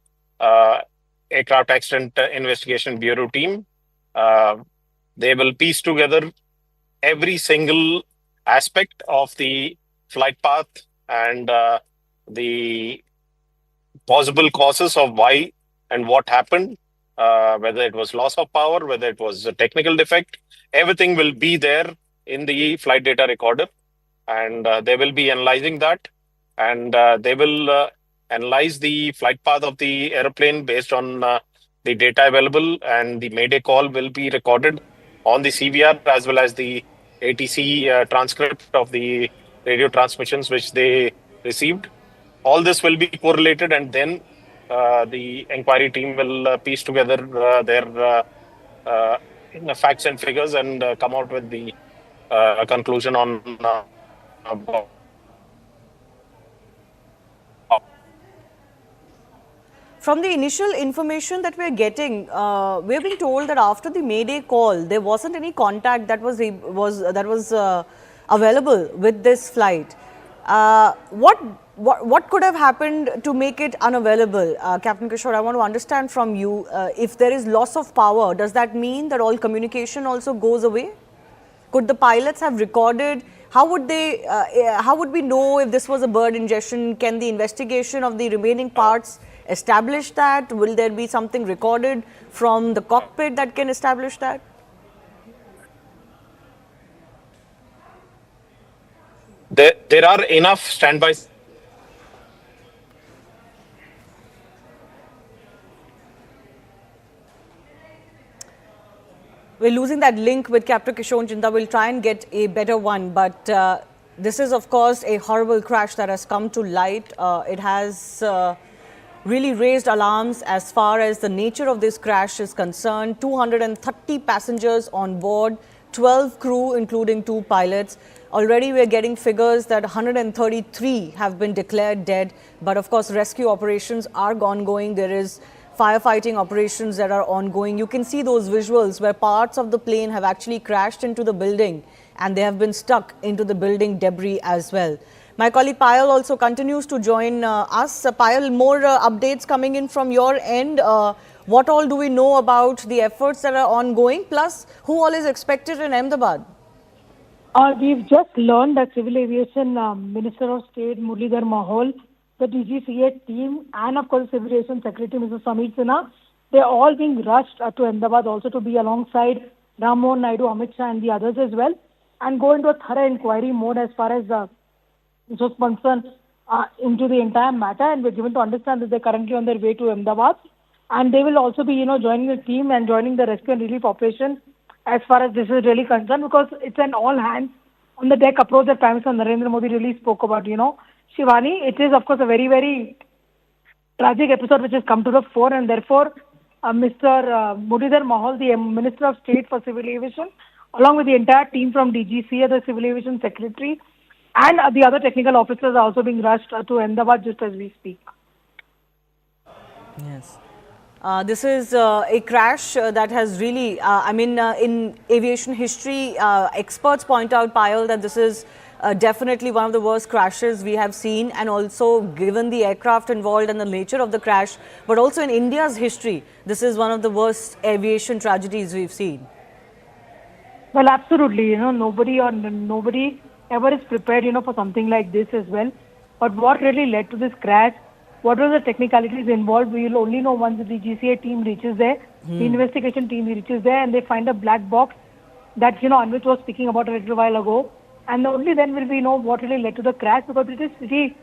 Aircraft Accident Investigation Bureau team. They will piece together every single aspect of the flight path and the possible causes of why and what happened, whether it was loss of power, whether it was a technical defect. Everything will be there in the flight data recorder, and they will be analyzing that, and they will analyze the flight path of the airplane based on the data available, and the Mayday call will be recorded on the CVR as well as the ATC transcript of the radio transmissions which they received. All this will be correlated, and then the inquiry team will piece together their facts and figures and come out with the conclusion on From the initial information that we're getting, we're being told that after the Mayday call, there wasn't any contact that was available with this flight. What could have happened to make it unavailable? Captain Kishore, I want to understand from you, if there is loss of power, does that mean that all communication also goes away? Could the pilots have recorded? How would we know if this was a bird ingestion? Can the investigation of the remaining parts establish that? Will there be something recorded from the cockpit that can establish that? There are enough standbys. We're losing that link with Captain Kishore Jinda. We'll try and get a better one. But this is, of course, a horrible crash that has come to light. It has really raised alarms as far as the nature of this crash is concerned. 230 passengers on board, 12 crew, including 2 pilots. Already we're getting figures that 133 have been declared dead. But of course, rescue operations are ongoing. There is firefighting operations that are ongoing. You can see those visuals where parts of the plane have actually crashed into the building and they have been stuck into the building debris as well. My colleague Payal also continues to join us. Payal, more updates coming in from your end. What all do we know about the efforts that are ongoing? Plus, who all is expected in Ahmedabad? We've just learned that Civil Aviation Minister of State Muralidhar Mahol, the DGCA team, and of course Civil Aviation Secretary Mr. Samir Sinha, they're all being rushed to Ahmedabad also to be alongside Ram Mohan Naidu, Amit Shah and the others as well, and go into a thorough inquiry mode as far as this was concerned into the entire matter. And we're given to understand that they're currently on their way to Ahmedabad, and they will also be, joining the team and joining the rescue and relief operation as far as this is really concerned, because it's an all hands on the deck approach that Prime Minister Narendra Modi really spoke about. Shivani, it is of course a very, very tragic episode which has come to the fore, and therefore Mr. Muralidhar Mahal, the Minister of State for Civil Aviation, along with the entire team from DGCA, the Civil Aviation Secretary, and the other technical officers are also being rushed to Ahmedabad just as we speak. Yes. This is a crash that has really, in aviation history, experts point out, Payal, that this is definitely one of the worst crashes we have seen, and also given the aircraft involved and the nature of the crash, but also in India's history, this is one of the worst aviation tragedies we've seen. Well, absolutely. Nobody ever is prepared, for something like this as well. But what really led to this crash? What were the technicalities involved? We will only know once the DGCA team reaches there, the investigation team reaches there, and they find a black box that, Anvit was speaking about a little while ago. And only then will we know what really led to the crash, because it is pretty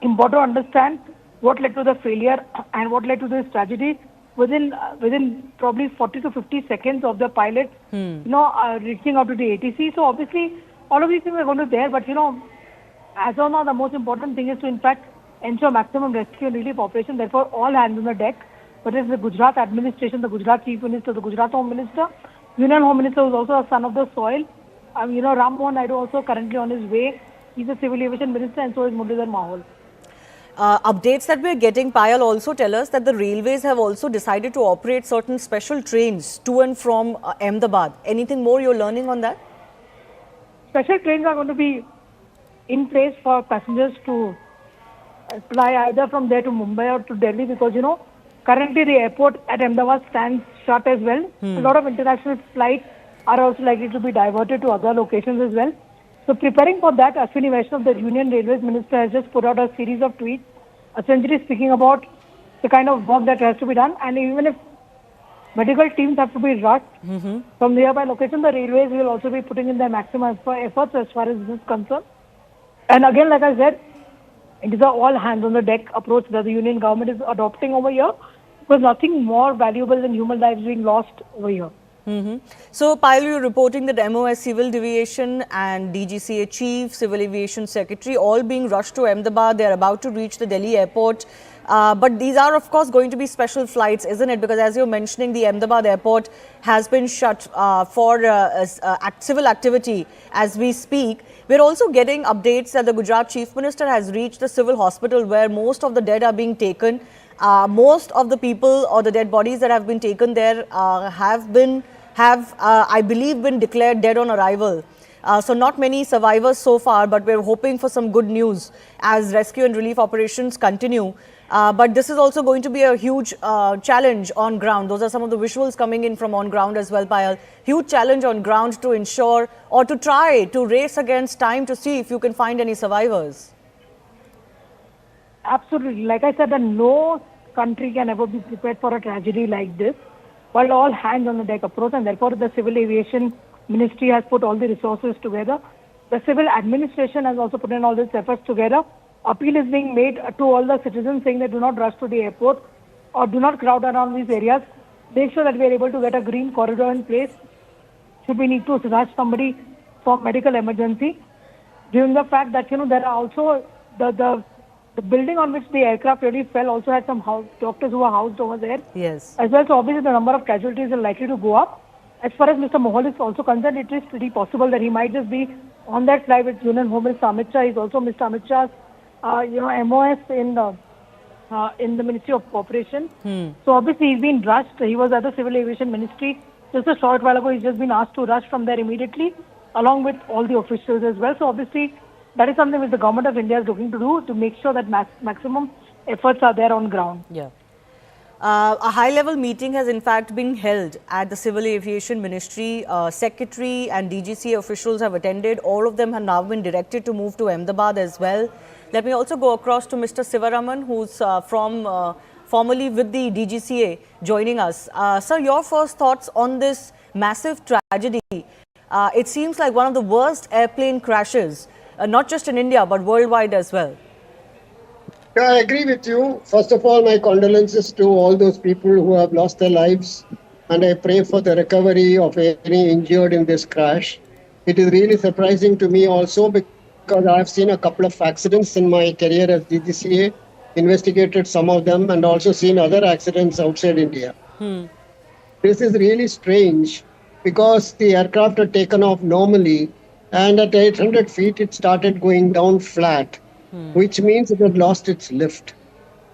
important to understand what led to the failure and what led to this tragedy within probably 40 to 50 seconds of the pilot, reaching out to the ATC. So obviously, all of these things are going to be there, but, as of now, the most important thing is to, in fact, ensure maximum rescue and relief operation. Therefore, all hands on the deck, whether it's the Gujarat administration, the Gujarat Chief Minister, the Gujarat Home Minister, Union Home Minister, who is also a son of the soil. Ram Mohan Naidu also currently on his way. He's a Civil Aviation Minister, and so is Muralidhar Mahal. Updates that we're getting, Payal, also tell us that the railways have also decided to operate certain special trains to and from Ahmedabad. Anything more you're learning on that? Special trains are going to be in place for passengers to fly either from there to Mumbai or to Delhi, because, currently the airport at Ahmedabad stands shut as well. A lot of international flights are also likely to be diverted to other locations as well. So preparing for that, Ashwini Vaishnav, the Union Railways Minister, has just put out a series of tweets, essentially speaking about the kind of work that has to be done. And even if medical teams have to be rushed from nearby locations, the railways will also be putting in their maximum efforts as far as this is concerned. And again, like I said, it is an all hands on the deck approach that the Union government is adopting over here, because nothing more valuable than human lives being lost over here. So, Payal, you're reporting that MOS Civil Aviation and DGCA Chief, Civil Aviation Secretary, all being rushed to Ahmedabad. They're about to reach the Delhi airport. But these are, of course, going to be special flights, isn't it? Because as you're mentioning, the Ahmedabad airport has been shut for civil activity as we speak. We're also getting updates that the Gujarat Chief Minister has reached the civil hospital where most of the dead are being taken. Most of the people or the dead bodies that have been taken there have, I believe, been declared dead on arrival. So not many survivors so far, but we're hoping for some good news as rescue and relief operations continue. But this is also going to be a huge challenge on ground. Those are some of the visuals coming in from on ground as well, Payal. Huge challenge on ground to ensure or to try to race against time to see if you can find any survivors. Absolutely. Like I said, that no country can ever be prepared for a tragedy like this, while all hands on the deck approach, and therefore the Civil Aviation Ministry has put all the resources together. The civil administration has also put in all these efforts together. Appeal is being made to all the citizens saying that do not rush to the airport or do not crowd around these areas. Make sure that we are able to get a green corridor in place should we need to rush somebody for medical emergency. Given the fact that, there are also the building on which the aircraft really fell also had some doctors who were housed over there. Yes. As well, so obviously the number of casualties are likely to go up. As far as Mr. Mohal is also concerned, it is pretty possible that he might just be on that flight with Union Home Minister Amit Shah. He's also Mr. Amit Shah's, MOS in the Ministry of Cooperation. So obviously he's been rushed. He was at the Civil Aviation Ministry just a short while ago. He's just been asked to rush from there immediately, along with all the officials as well. So obviously that is something which the government of India is looking to do to make sure that maximum efforts are there on ground. Yeah. A high-level meeting has in fact been held at the Civil Aviation Ministry. Secretary and DGCA officials have attended. All of them have now been directed to move to Ahmedabad as well. Let me also go across to Mr. Sivaraman, who's formerly with the DGCA, joining us. Sir, your first thoughts on this massive tragedy? It seems like one of the worst airplane crashes, not just in India, but worldwide as well. Yeah, I agree with you. First of all, my condolences to all those people who have lost their lives, and I pray for the recovery of any injured in this crash. It is really surprising to me also because I have seen a couple of accidents in my career as DGCA, investigated some of them, and also seen other accidents outside India. This is really strange because the aircraft had taken off normally and at 800 feet it started going down flat, which means it had lost its lift.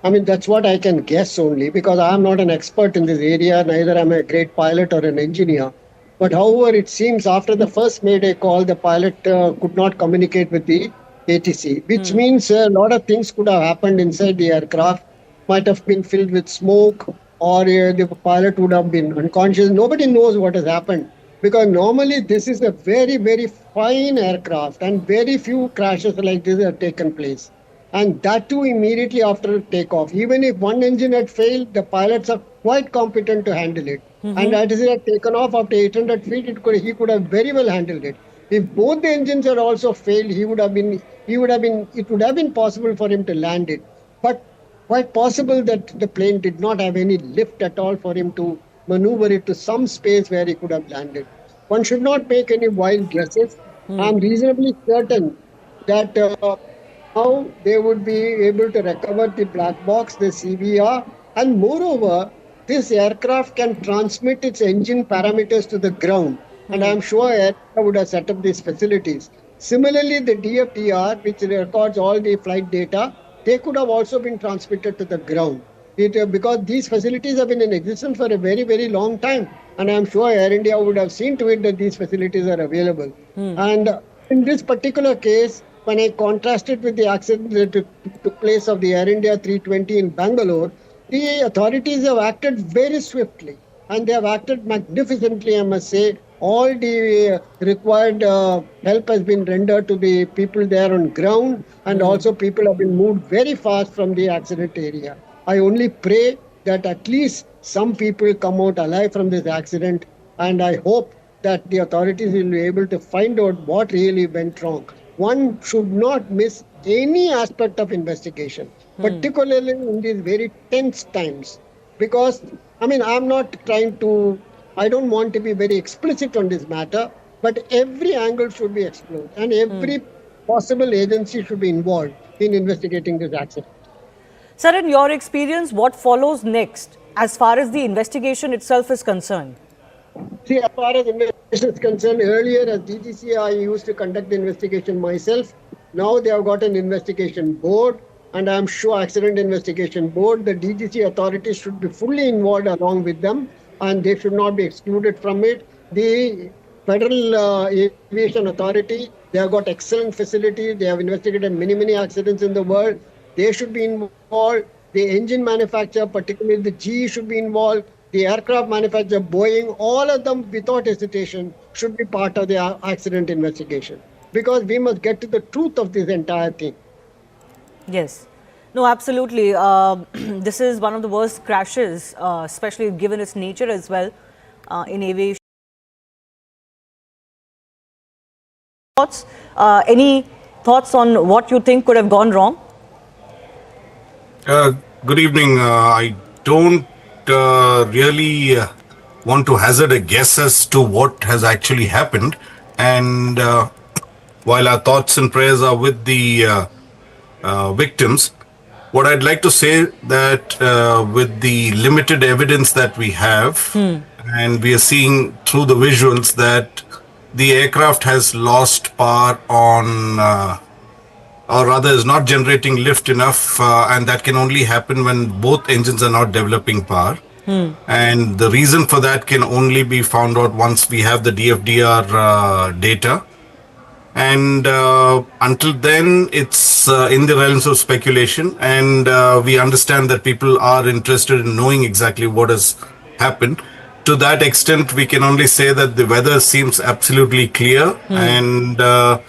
I mean, that's what I can guess only because I'm not an expert in this area, neither am I a great pilot or an engineer. But however, it seems after the first Mayday call, the pilot could not communicate with the ATC, which means a lot of things could have happened inside the aircraft, might have been filled with smoke, or the pilot would have been unconscious. Nobody knows what has happened because normally this is a very, very fine aircraft and very few crashes like this have taken place. And that too immediately after takeoff. Even if one engine had failed, the pilots are quite competent to handle it. And as it had taken off after 800 feet, he could have very well handled it. If both the engines had also failed, it would have been possible for him to land it. But quite possible that the plane did not have any lift at all for him to maneuver it to some space where he could have landed. One should not make any wild guesses. I'm reasonably certain that now they would be able to recover the black box, the CVR, and moreover, this aircraft can transmit its engine parameters to the ground. And I'm sure Air India would have set up these facilities. Similarly, the DFDR, which records all the flight data, they could have also been transmitted to the ground. Because these facilities have been in existence for a very, very long time. And I'm sure Air India would have seen to it that these facilities are available. And in this particular case, when I contrast it with the accident that took place of the Air India 320 in Bangalore, the authorities have acted very swiftly and they have acted magnificently, I must say. All the required help has been rendered to the people there on ground, and also people have been moved very fast from the accident area. I only pray that at least some people come out alive from this accident, and I hope that the authorities will be able to find out what really went wrong. One should not miss any aspect of investigation, particularly in these very tense times. Because, I mean, I don't want to be very explicit on this matter, but every angle should be explored and every possible agency should be involved in investigating this accident. Sir, in your experience, what follows next as far as the investigation itself is concerned? See, as far as investigation is concerned, earlier as DGC, I used to conduct the investigation myself. Now they have got an investigation board, and I'm sure accident investigation board, the DGC authorities should be fully involved along with them, and they should not be excluded from it. The Federal Aviation Authority, they have got excellent facilities. They have investigated many, many accidents in the world. They should be involved. The engine manufacturer, particularly the GE, should be involved. The aircraft manufacturer, Boeing, all of them without hesitation should be part of the accident investigation, because we must get to the truth of this entire thing. Yes. No, absolutely. This is one of the worst crashes, especially given its nature as well in aviation. Any thoughts on what you think could have gone wrong? Good evening. I don't really want to hazard a guess as to what has actually happened. And while our thoughts and prayers are with the victims, what I'd like to say that with the limited evidence that we have, and we are seeing through the visuals that the aircraft has lost power on, or rather is not generating lift enough, and that can only happen when both engines are not developing power. And the reason for that can only be found out once we have the DFDR data. And until then, it's in the realms of speculation, and we understand that people are interested in knowing exactly what has happened. To that extent, we can only say that the weather seems absolutely clear, and the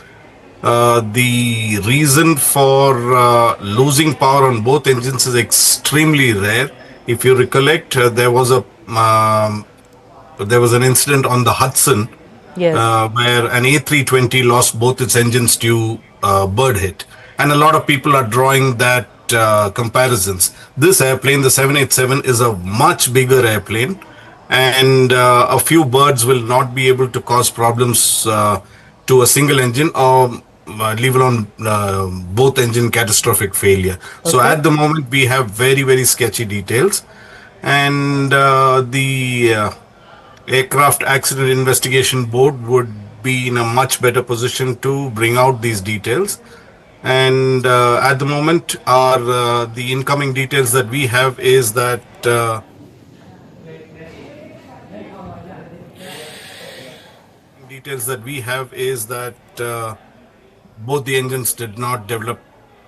reason for losing power on both engines is extremely rare. If you recollect, there was an incident on the Hudson, yes, where an A320 lost both its engines to bird hit, and a lot of people are drawing that comparisons. This airplane, the 787, is a much bigger airplane, and a few birds will not be able to cause problems to a single engine, or leave alone both engine catastrophic failure. So at the moment we have very, very sketchy details, and the Aircraft Accident Investigation Board would be in a much better position to bring out these details. And at the moment, the incoming details that we have is that both the engines did not develop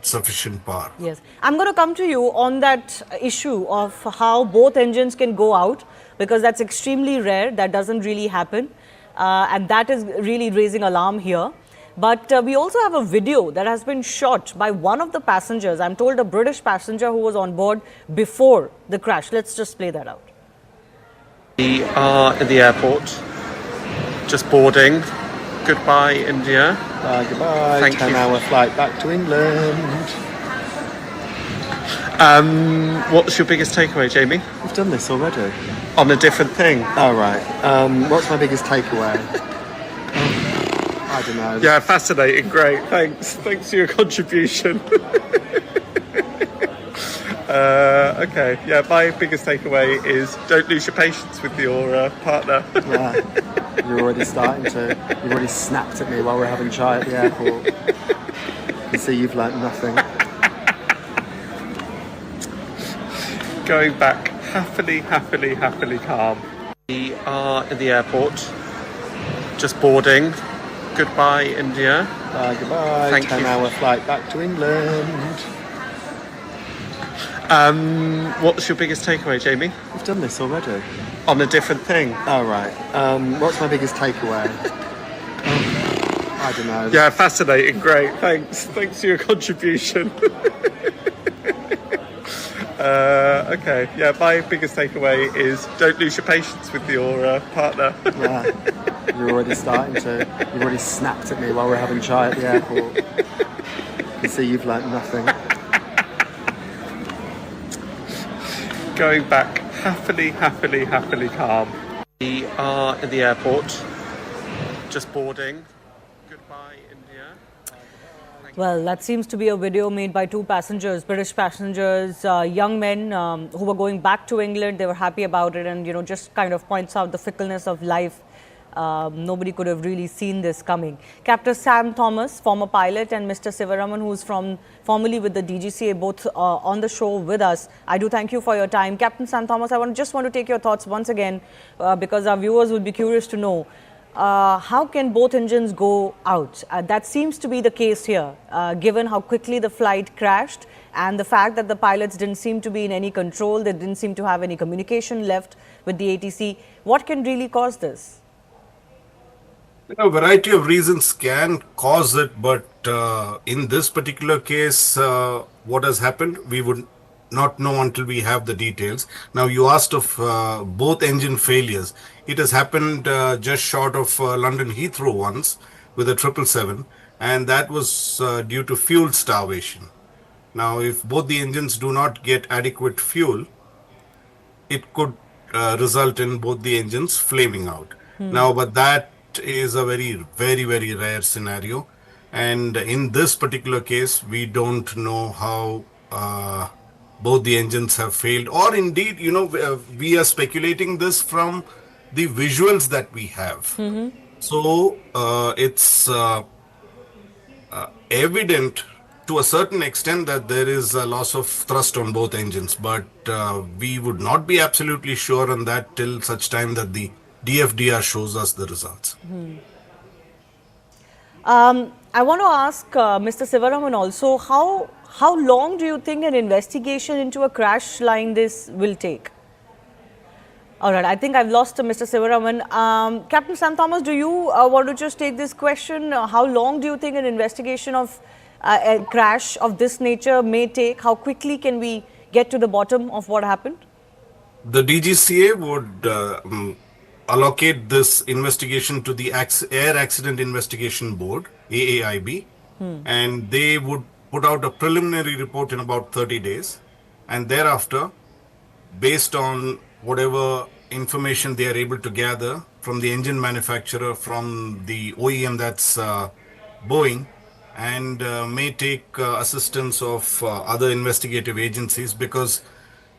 sufficient power. Yes. I'm going to come to you on that issue of how both engines can go out, because that's extremely rare. That doesn't really happen. And that is really raising alarm here. But we also have a video that has been shot by one of the passengers. I'm told a British passenger who was on board before the crash. Let's just play that out. We are in the airport, just boarding. Goodbye, India. Goodbye. Thank you. 10-hour flight back to England. What's your biggest takeaway, Jamie? We've done this already. On a different thing. All right. What's my biggest takeaway? I don't know. Yeah, fascinating. Great. Thanks. Thanks for your contribution. Okay. Yeah, my biggest takeaway is don't lose your patience with your partner. Yeah. You're already starting to. You've already snapped at me while we're having chai at the airport. You see, you've learnt nothing. Going back happily calm. We are in the airport, just boarding. Goodbye, India. Goodbye. Thank you. 10-hour flight back to England. What's your biggest takeaway, Jamie? We've done this already. On a different thing. All right. What's my biggest takeaway? I don't know. Yeah, fascinating. Great. Thanks. Thanks for your contribution. Okay. Yeah, my biggest takeaway is don't lose your patience with your partner. Yeah. You're already starting to. You've already snapped at me while we're having chai at the airport. You see, you've learnt nothing. Going back happily calm. We are in the airport, just boarding. Goodbye, India. Well, that seems to be a video made by two passengers, British passengers, young men who were going back to England. They were happy about it, and just kind of points out the fickleness of life. Nobody could have really seen this coming. Captain Sam Thomas, former pilot, and Mr. Sivaraman, who's formerly with the DGCA, both on the show with us. I do thank you for your time. Captain Sam Thomas, I just want to take your thoughts once again, because our viewers would be curious to know, how can both engines go out? That seems to be the case here, given how quickly the flight crashed and the fact that the pilots didn't seem to be in any control. They didn't seem to have any communication left with the ATC. What can really cause this? A variety of reasons can cause it, but in this particular case, what has happened, we would not know until we have the details. Now, you asked of both engine failures. It has happened just short of London Heathrow once with a 777, and that was due to fuel starvation. Now, if both the engines do not get adequate fuel, it could result in both the engines flaming out. Now, but that is a very rare scenario, and in this particular case we don't know how both the engines have failed, or indeed we are speculating this from the visuals that we have. So it's evident to a certain extent that there is a loss of thrust on both engines, but we would not be absolutely sure on that till such time that the DFDR shows us the results. I want to ask Mr. Sivaraman also, how long do you think an investigation into a crash like this will take? All right, I think I've lost Mr. Sivaraman. Captain Sam Thomas, do you want to just take this question? How long do you think an investigation of a crash of this nature may take? How quickly can we get to the bottom of what happened? The DGCA would allocate this investigation to the Air Accident Investigation Board, AAIB, and they would put out a preliminary report in about 30 days, and thereafter, based on whatever information they are able to gather from the engine manufacturer, from the OEM, that's Boeing, and may take assistance of other investigative agencies, because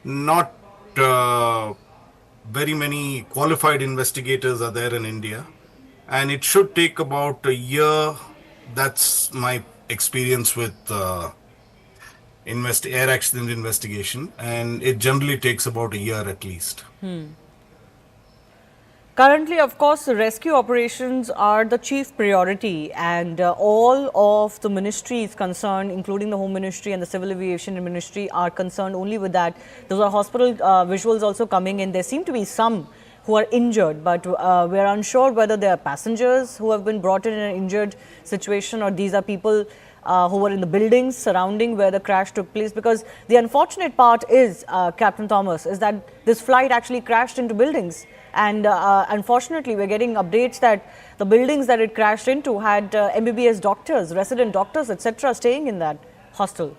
not very many qualified investigators are there in India, and it should take about a year. That's my experience with air accident investigation, and it generally takes about a year at least. Currently, of course, the rescue operations are the chief priority, and all of the ministries concerned, including the Home Ministry and the Civil Aviation Ministry, are concerned only with that. Those are hospital visuals also coming in. There seem to be some who are injured, but we are unsure whether they are passengers who have been brought in an injured situation, or these are people who were in the buildings surrounding where the crash took place. Because the unfortunate part is, Captain Thomas, is that this flight actually crashed into buildings. And unfortunately, we're getting updates that the buildings that it crashed into had MBBS doctors, resident doctors, etc., staying in that hostel.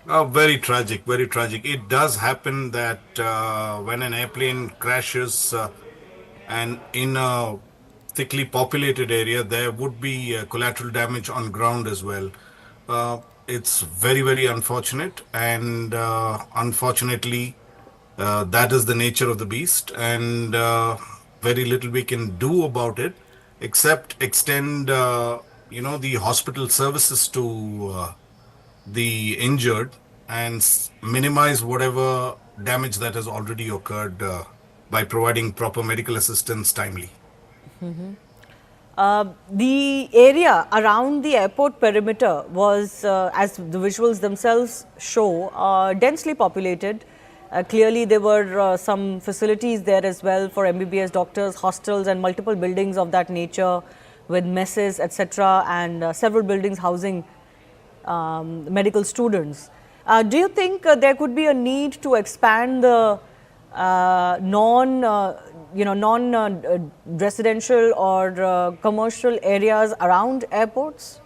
Very tragic, very tragic. It does happen that when an airplane crashes and in a thickly populated area, there would be collateral damage on ground as well. It's very, very unfortunate, and unfortunately, that is the nature of the beast, and very little we can do about it, except extend, the hospital services to the injured and minimize whatever damage that has already occurred by providing proper medical assistance timely. The area around the airport perimeter was, as the visuals themselves show, densely populated. Clearly, there were some facilities there as well for MBBS doctors, hostels, and multiple buildings of that nature with messes, etc., and several buildings housing medical students. Do you think there could be a need to expand the non-residential or commercial areas around airports?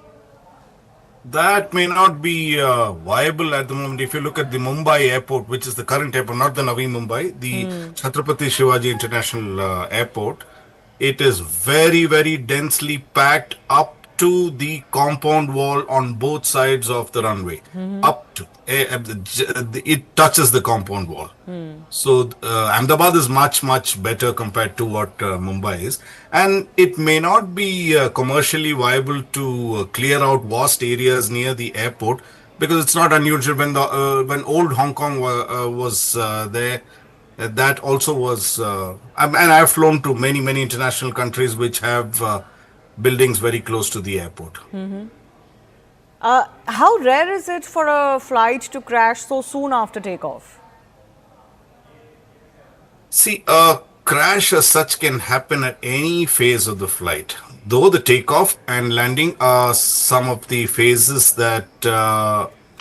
That may not be viable at the moment. If you look at the Mumbai airport, which is the current airport, not the Navi Mumbai, the Chhatrapati Shivaji International Airport, it is very, very densely packed up to the compound wall on both sides of the runway. Up to it touches the compound wall. So Ahmedabad is much, much better compared to what Mumbai is, and it may not be commercially viable to clear out vast areas near the airport, because it's not unusual. When old Hong Kong was there, that also was, and I've flown to many, many international countries which have buildings very close to the airport. How rare is it for a flight to crash so soon after takeoff? See, a crash as such can happen at any phase of the flight. Though the takeoff and landing are some of the phases that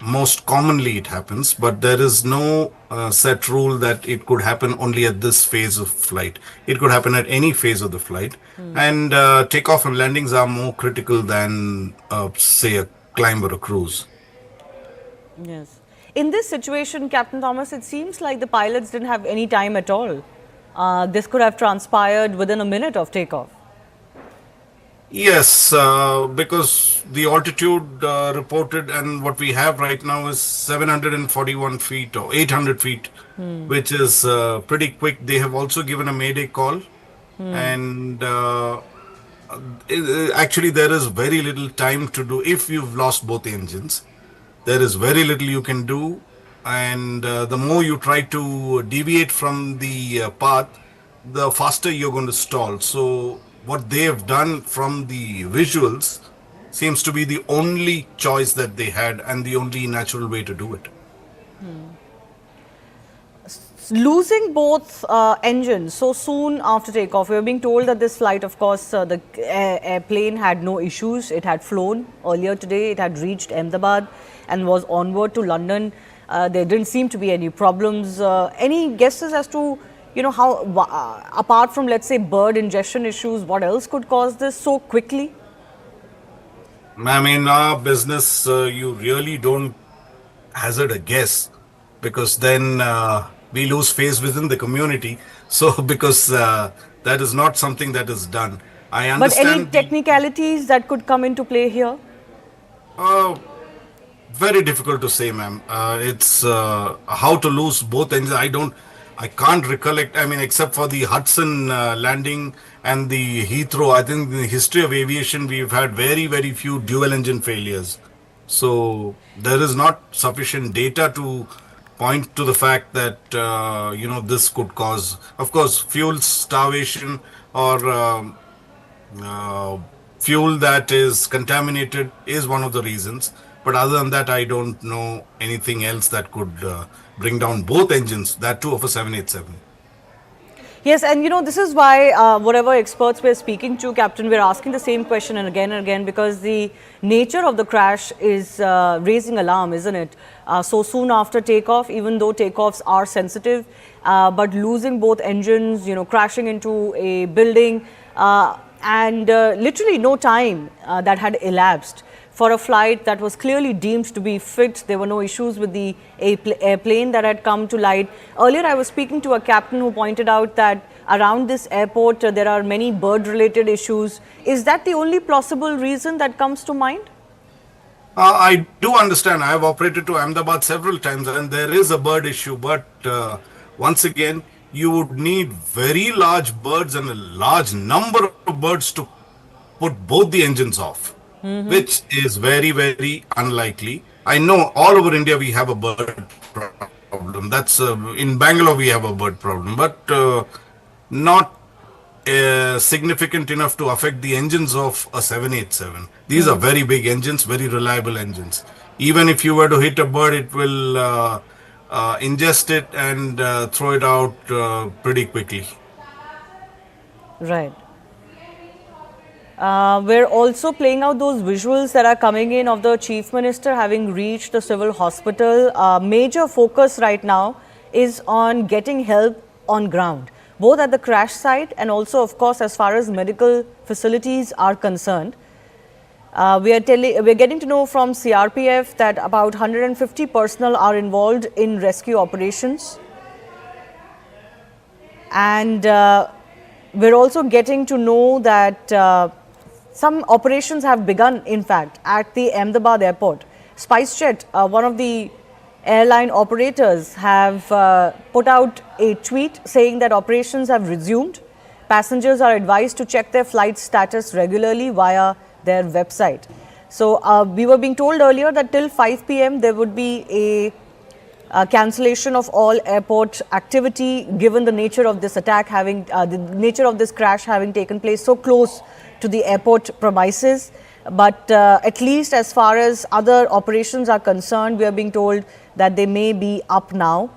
most commonly it happens, but there is no set rule that it could happen only at this phase of flight. It could happen at any phase of the flight, and takeoff and landings are more critical than, say, a climb or a cruise. Yes. In this situation, Captain Thomas, it seems like the pilots didn't have any time at all. This could have transpired within a minute of takeoff. Yes, because the altitude reported and what we have right now is 741 feet or 800 feet, which is pretty quick. They have also given a mayday call, and actually there is very little time to do. If you've lost both engines, there is very little you can do, and the more you try to deviate from the path, the faster you're going to stall. So what they have done from the visuals seems to be the only choice that they had and the only natural way to do it. Losing both engines so soon after takeoff, we were being told that this flight, of course, the airplane had no issues. It had flown earlier today. It had reached Ahmedabad and was onward to London. There didn't seem to be any problems. Any guesses as to, how, apart from, let's say, bird ingestion issues, what else could cause this so quickly? I mean, our business, you really don't hazard a guess, because then we lose face within the community. So, because that is not something that is done. I understand. But any technicalities that could come into play here? Very difficult to say, ma'am. It's how to lose both engines. I can't recollect. I mean, except for the Hudson landing and the Heathrow, I think in the history of aviation, we've had very, very few dual engine failures. So there is not sufficient data to point to the fact that, this could cause, of course, fuel starvation or fuel that is contaminated is one of the reasons. But other than that, I don't know anything else that could bring down both engines, that too of a 787. Yes, and this is why whatever experts we're speaking to, Captain, we're asking the same question and again, because the nature of the crash is raising alarm, isn't it? So soon after takeoff, even though takeoffs are sensitive, but losing both engines, crashing into a building, and literally no time that had elapsed for a flight that was clearly deemed to be fit. There were no issues with the airplane that had come to light. Earlier, I was speaking to a captain who pointed out that around this airport, there are many bird-related issues. Is that the only plausible reason that comes to mind? I do understand. I have operated to Ahmedabad several times and there is a bird issue. But once again, you would need very large birds and a large number of birds to put both the engines off. Which is very, very unlikely. I know all over India we have a bird problem. That's in Bangalore we have a bird problem, but not significant enough to affect the engines of a 787. These are very big engines, very reliable engines. Even if you were to hit a bird, it will ingest it and throw it out pretty quickly. Right. We're also playing out those visuals that are coming in of the Chief Minister having reached the civil hospital. Major focus right now is on getting help on ground, both at the crash site and also, of course, as far as medical facilities are concerned. We're getting to know from CRPF that about 150 personnel are involved in rescue operations. And we're also getting to know that some operations have begun, in fact, at the Ahmedabad airport. SpiceJet, one of the airline operators, have put out a tweet saying that operations have resumed. Passengers are advised to check their flight status regularly via their website. So we were being told earlier that till 5 p.m. there would be a cancellation of all airport activity, given the nature of this attack the nature of this crash having taken place so close to the airport premises. But at least as far as other operations are concerned, we are being told that they may be up now.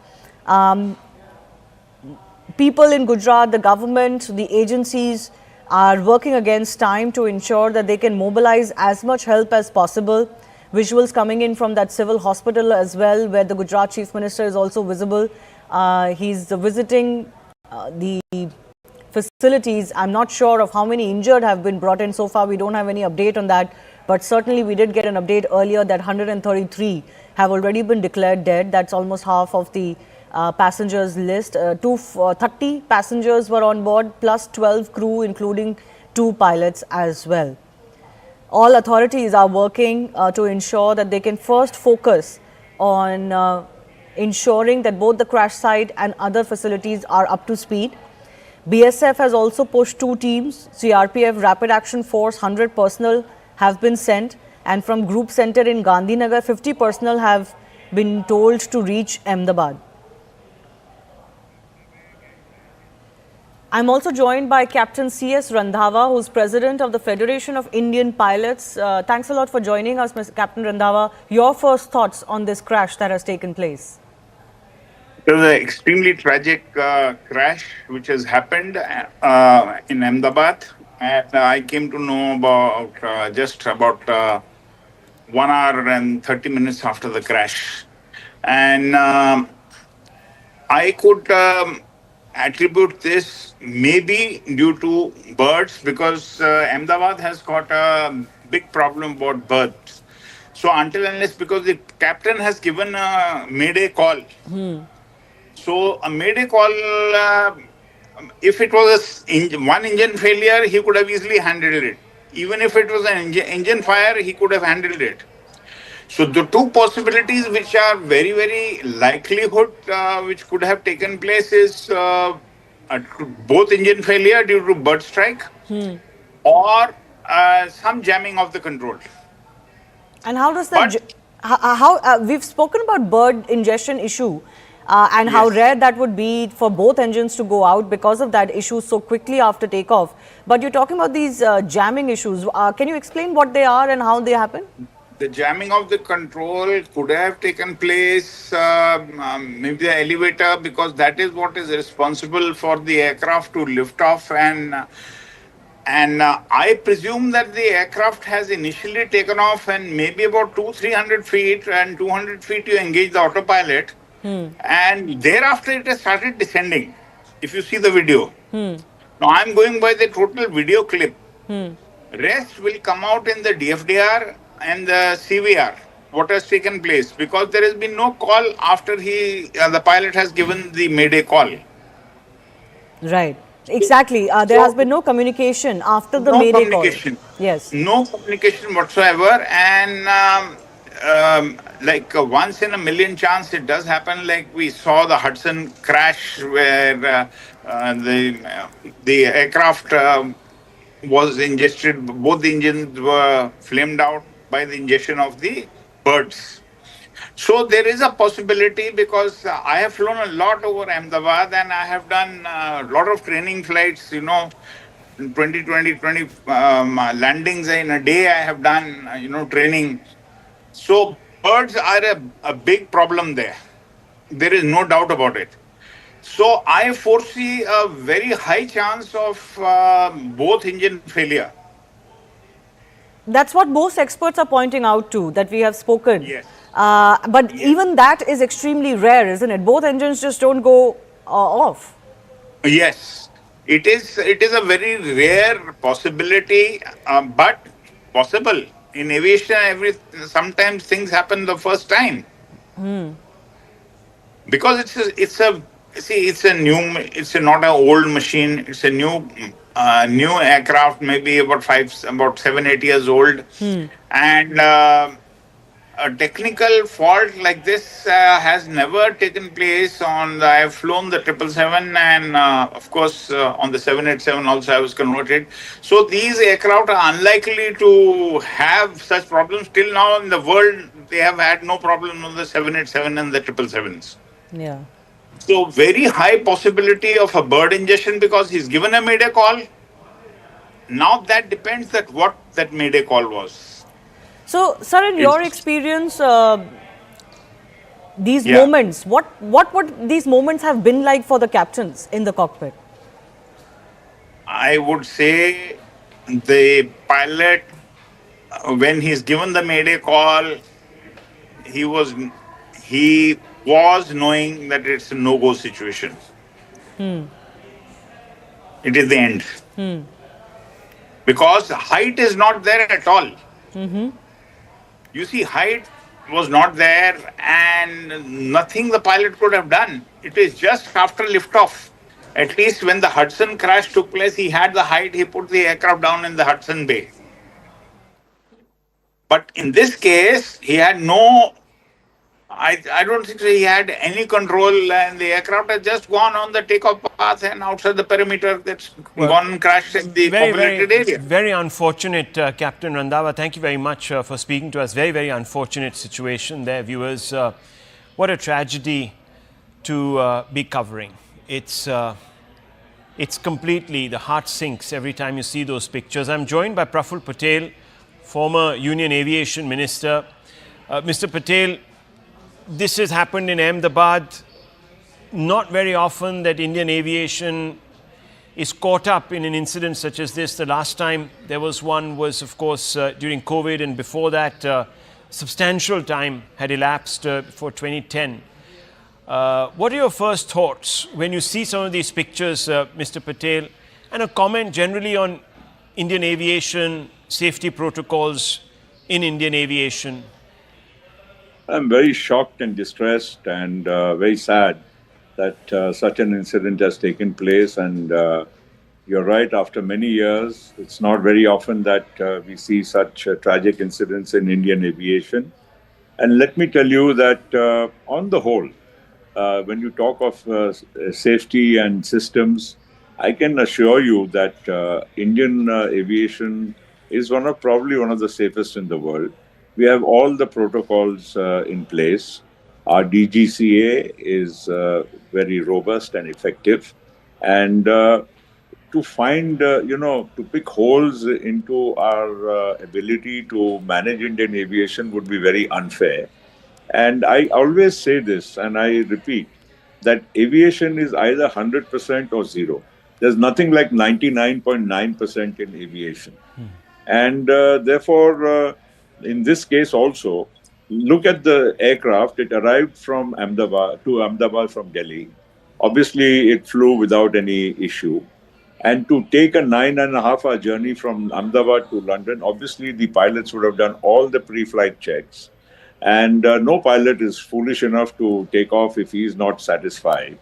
People in Gujarat, the government, the agencies are working against time to ensure that they can mobilize as much help as possible. Visuals coming in from that civil hospital as well, where the Gujarat Chief Minister is also visible. He's visiting the facilities. I'm not sure of how many injured have been brought in so far. We don't have any update on that. But certainly we did get an update earlier that 133 have already been declared dead. That's almost half of the passengers list. 30 passengers were on board, plus 12 crew, including 2 pilots as well. All authorities are working to ensure that they can first focus on ensuring that both the crash site and other facilities are up to speed. BSF has also pushed 2 teams. CRPF Rapid Action Force 100 personnel have been sent, and from Group Center in Gandhinagar 50 personnel have been told to reach Ahmedabad. I'm also joined by Captain C.S. Randhawa, who's President of the Federation of Indian Pilots. Thanks a lot for joining us, Captain Randhawa. Your first thoughts on this crash that has taken place? It was an extremely tragic crash which has happened in Ahmedabad, and I came to know about just about 1 hour and 30 minutes after the crash. And I could attribute this maybe due to birds, because Ahmedabad has got a big problem about birds. So until unless, because the captain has given a mayday call. So a mayday call, if it was one engine failure, he could have easily handled it. Even if it was an engine fire, he could have handled it. So the two possibilities which are very, very likelihood which could have taken place is both engine failure due to bird strike or some jamming of the control. And how does that, we've spoken about bird ingestion issue and how rare that would be for both engines to go out because of that issue so quickly after takeoff. But you're talking about these jamming issues. Can you explain what they are and how they happen? The jamming of the control could have taken place, maybe the elevator, because that is what is responsible for the aircraft to lift off. And I presume that the aircraft has initially taken off and maybe about 200-300 feet, and 200 feet you engage the autopilot. And thereafter it has started descending, if you see the video. Now I'm going by the total video clip. Rest will come out in the DFDR and the CVR, what has taken place, because there has been no call after the pilot has given the mayday call. Right. Exactly. There has been no communication after the mayday call. Yes. No communication whatsoever. And like once in a million chance it does happen, like we saw the Hudson crash where the aircraft was ingested, both the engines were flamed out by the ingestion of the birds. So there is a possibility, because I have flown a lot over Ahmedabad and I have done a lot of training flights, 20 landings in a day I have done, training. So birds are a big problem there. There is no doubt about it. So I foresee a very high chance of both engine failure. That's what most experts are pointing out to, that we have spoken. Yes. But even that is extremely rare, isn't it? Both engines just don't go off. Yes. It is a very rare possibility, but possible. In aviation, sometimes things happen the first time. Because it's not an old machine. It's a new aircraft, maybe about 7-8 years old, and a technical fault like this has never taken place on. I have flown the 777 and of course on the 787 also I was converted. So these aircraft are unlikely to have such problems. Till now in the world, they have had no problem on the 787 and the 777s. Yeah. So very high possibility of a bird ingestion, because he's given a mayday call. Now that depends that what that mayday call was. So, sir, in your experience, these moments, what would these moments have been like for the captains in the cockpit? I would say the pilot, when he's given the mayday call, he was knowing that it's a no-go situation. It is the end. Because height is not there at all. You see, height was not there and nothing the pilot could have done. It is just after liftoff. At least when the Hudson crash took place, he had the height, he put the aircraft down in the Hudson Bay. But in this case, he had no, I don't think he had any control, and the aircraft has just gone on the takeoff path and outside the perimeter, that's gone and crashed in the populated area. Very unfortunate, Captain Randhawa. Thank you very much for speaking to us. Very, very unfortunate situation there, viewers. What a tragedy to be covering. It's completely, the heart sinks every time you see those pictures. I'm joined by Praful Patel, former Union Aviation Minister. Mr. Patel, this has happened in Ahmedabad. Not very often that Indian aviation is caught up in an incident such as this. The last time there was one was, of course, during COVID, and before that, substantial time had elapsed before 2010. What are your first thoughts when you see some of these pictures, Mr. Patel, and a comment generally on Indian aviation, safety protocols in Indian aviation? I'm very shocked and distressed and very sad that such an incident has taken place. And you're right, after many years, it's not very often that we see such tragic incidents in Indian aviation. And let me tell you that on the whole, when you talk of safety and systems, I can assure you that Indian aviation is probably one of the safest in the world. We have all the protocols in place. Our DGCA is very robust and effective, and to pick holes into our ability to manage Indian aviation would be very unfair. And I always say this, and I repeat, that aviation is either 100% or zero. There's nothing like 99.9% in aviation. And therefore, in this case also, look at the aircraft. It arrived from Ahmedabad from Delhi. Obviously, it flew without any issue. And to take a 9.5-hour journey from Ahmedabad to London, obviously the pilots would have done all the pre-flight checks. And no pilot is foolish enough to take off if he is not satisfied.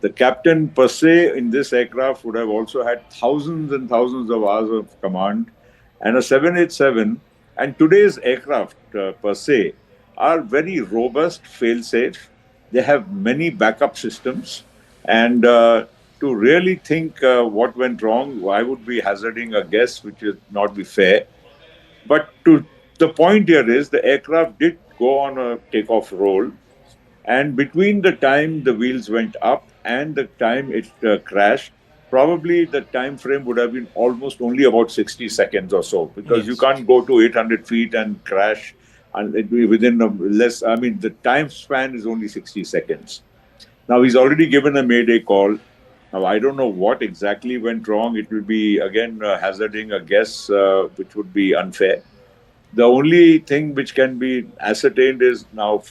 The captain per se in this aircraft would have also had thousands and thousands of hours of command. And a 787 and today's aircraft per se are very robust, fail-safe. They have many backup systems. And to really think what went wrong, I would be hazarding a guess, which would not be fair. But the point here is the aircraft did go on a takeoff roll. And between the time the wheels went up and the time it crashed, probably the time frame would have been almost only about 60 seconds or so, because you can't go to 800 feet and crash and within the time span is only 60 seconds. Now, he's already given a mayday call. Now, I don't know what exactly went wrong. It will be, again, hazarding a guess, which would be unfair. The only thing which can be ascertained is now,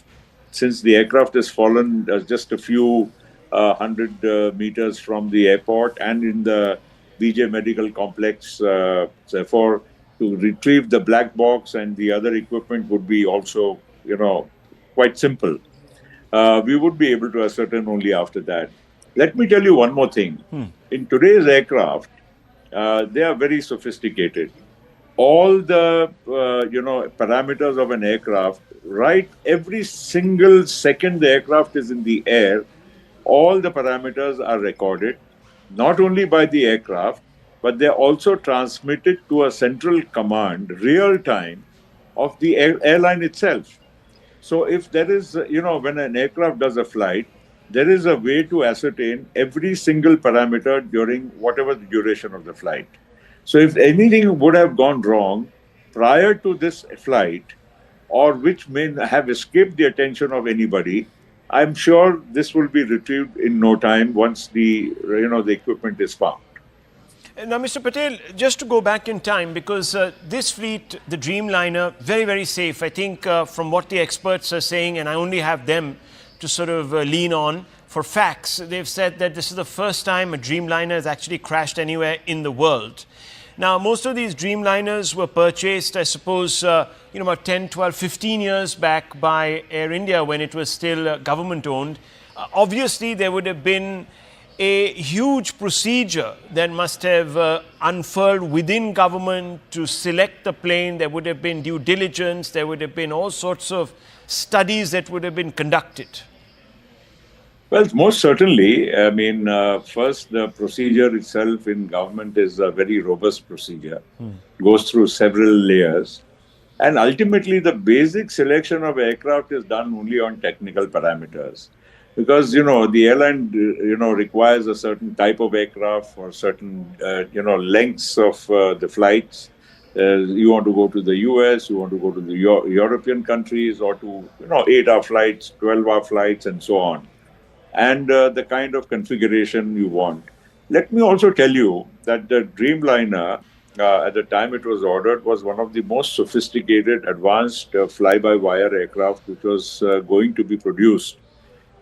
since the aircraft has fallen just a few hundred meters from the airport and in the BJ Medical Complex, therefore, to retrieve the black box and the other equipment would be also, quite simple. We would be able to ascertain only after that. Let me tell you one more thing. In today's aircraft, they are very sophisticated. All the parameters of an aircraft, right? Every single second the aircraft is in the air, all the parameters are recorded, not only by the aircraft, but they're also transmitted to a central command, real time, of the airline itself. So if there is, when an aircraft does a flight, there is a way to ascertain every single parameter during whatever the duration of the flight. So if anything would have gone wrong prior to this flight, or which may have escaped the attention of anybody, I'm sure this will be retrieved in no time once the equipment is found. Now, Mr. Patel, just to go back in time, because this fleet, the Dreamliner, very, very safe. I think from what the experts are saying, and I only have them to sort of lean on for facts, they've said that this is the first time a Dreamliner has actually crashed anywhere in the world. Now, most of these Dreamliners were purchased, I suppose, about 10, 12, 15 years back by Air India when it was still government-owned. Obviously, there would have been a huge procedure that must have unfurled within government to select the plane. There would have been due diligence. There would have been all sorts of studies that would have been conducted. Well, most certainly. I mean, first, the procedure itself in government is a very robust procedure. Goes through several layers. And ultimately, the basic selection of aircraft is done only on technical parameters. Because, the airline, requires a certain type of aircraft for certain, lengths of the flights. You want to go to the US, you want to go to the European countries, or to, 8-hour flights, 12-hour flights, and so on. And the kind of configuration you want. Let me also tell you that the Dreamliner, at the time it was ordered, was one of the most sophisticated, advanced fly-by-wire aircraft which was going to be produced.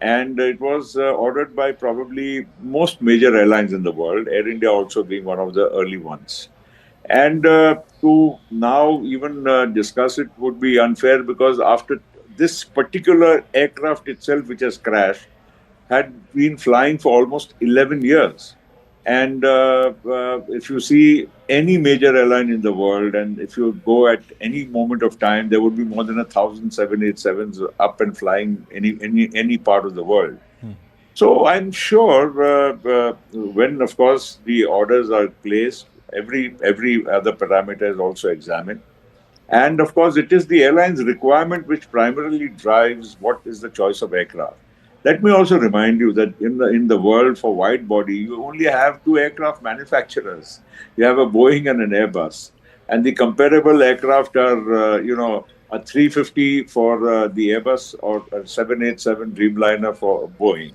And it was ordered by probably most major airlines in the world, Air India also being one of the early ones. And to now even discuss it would be unfair, because after this particular aircraft itself, which has crashed, had been flying for almost 11 years. And if you see any major airline in the world, and if you go at any moment of time, there would be more than 1,000 787s up and flying any part of the world. So I'm sure when, of course, the orders are placed, every other parameter is also examined. And of course, it is the airline's requirement which primarily drives what is the choice of aircraft. Let me also remind you that in the world for wide body, you only have two aircraft manufacturers. You have a Boeing and an Airbus, and the comparable aircraft are a 350 for the Airbus or a 787 Dreamliner for Boeing.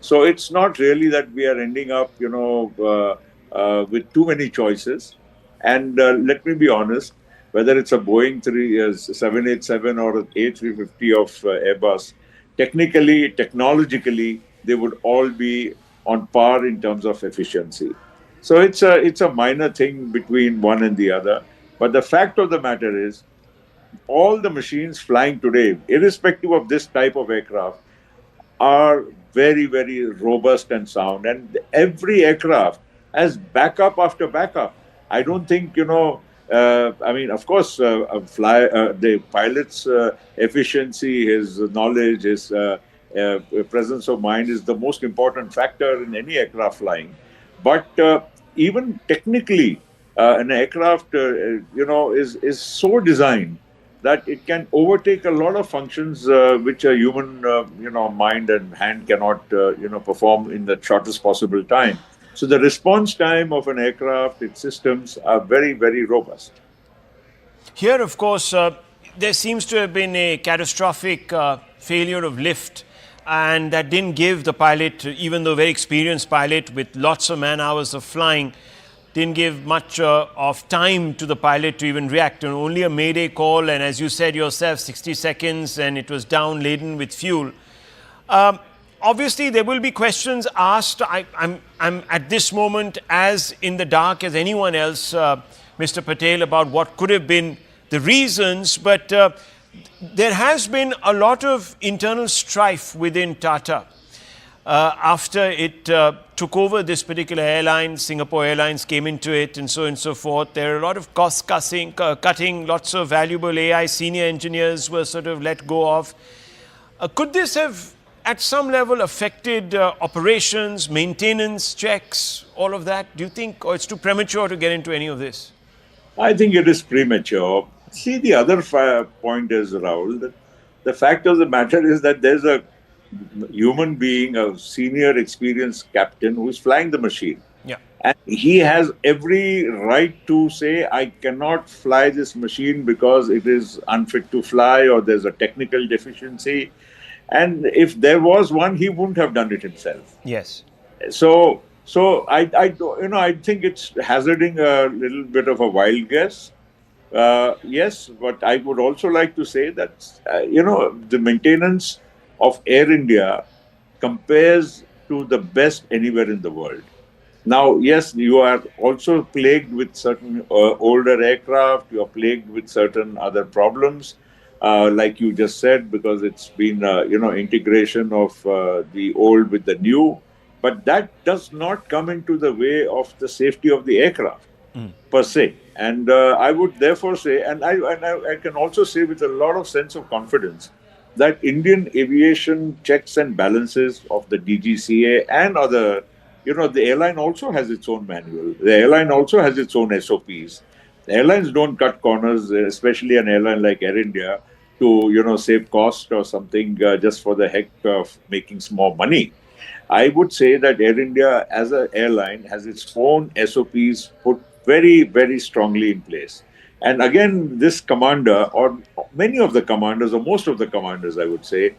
So it's not really that we are ending up, with too many choices. And let me be honest, whether it's a Boeing 787 or an A350 of Airbus, technically, technologically, they would all be on par in terms of efficiency. So it's a minor thing between one and the other. But the fact of the matter is, all the machines flying today, irrespective of this type of aircraft, are very, very robust and sound. And every aircraft has backup after backup. I don't think, of course, the pilot's efficiency, his knowledge, his presence of mind is the most important factor in any aircraft flying. But even technically, an aircraft, is so designed that it can overtake a lot of functions which a human, mind and hand cannot, perform in the shortest possible time. So the response time of an aircraft, its systems are very, very robust. Here, of course, there seems to have been a catastrophic failure of lift, and that didn't give the pilot, even though very experienced pilot with lots of man hours of flying, didn't give much of time to the pilot to even react. And only a mayday call, and as you said yourself, 60 seconds, and it was down laden with fuel. Obviously, there will be questions asked. I'm at this moment as in the dark as anyone else, Mr. Patel, about what could have been the reasons. But there has been a lot of internal strife within Tata after it took over this particular airline. Singapore Airlines came into it, and so on and so forth. There are a lot of cost cutting, lots of valuable AI senior engineers were sort of let go of. Could this have at some level affected operations, maintenance, checks, all of that? Do you think, or it's too premature to get into any of this? I think it is premature. See, the other point is, Rahul, that the fact of the matter is that there's a human being, a senior experienced captain who is flying the machine. Yeah. And he has every right to say, I cannot fly this machine because it is unfit to fly or there's a technical deficiency. And if there was one, he wouldn't have done it himself. Yes. So I think it's hazarding a little bit of a wild guess. Yes, but I would also like to say that, the maintenance of Air India compares to the best anywhere in the world. Now, yes, you are also plagued with certain older aircraft. You are plagued with certain other problems. Like you just said, because it's been, integration of the old with the new. But that does not come into the way of the safety of the aircraft per se. And I would therefore say, and I can also say with a lot of sense of confidence, that Indian aviation checks and balances of the DGCA and other, the airline also has its own manual. The airline also has its own SOPs. Airlines don't cut corners, especially an airline like Air India, to, save cost or something just for the heck of making some more money. I would say that Air India as an airline has its own SOPs put very, very strongly in place. And again, this commander, or many of the commanders, or most of the commanders, I would say,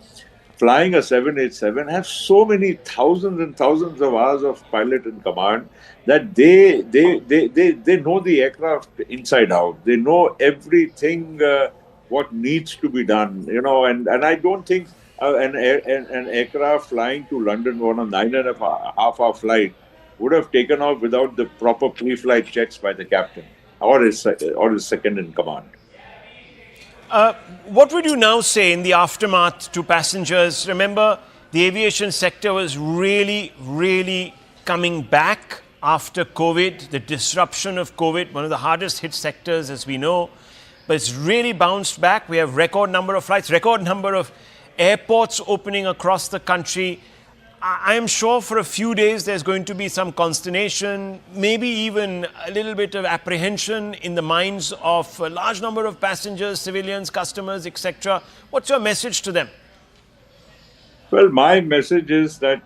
flying a 787 have so many thousands and thousands of hours of pilot in command that they know the aircraft inside out. They know everything what needs to be done, and I don't think an aircraft flying to London on a 9.5-hour flight would have taken off without the proper pre-flight checks by the captain or his second in command. What would you now say in the aftermath to passengers? Remember, the aviation sector was really, really coming back after COVID, the disruption of COVID, one of the hardest hit sectors as we know, but it's really bounced back. We have record number of flights, record number of airports opening across the country. I am sure for a few days there's going to be some consternation, maybe even a little bit of apprehension in the minds of a large number of passengers, civilians, customers, etc. What's your message to them? Well, my message is that,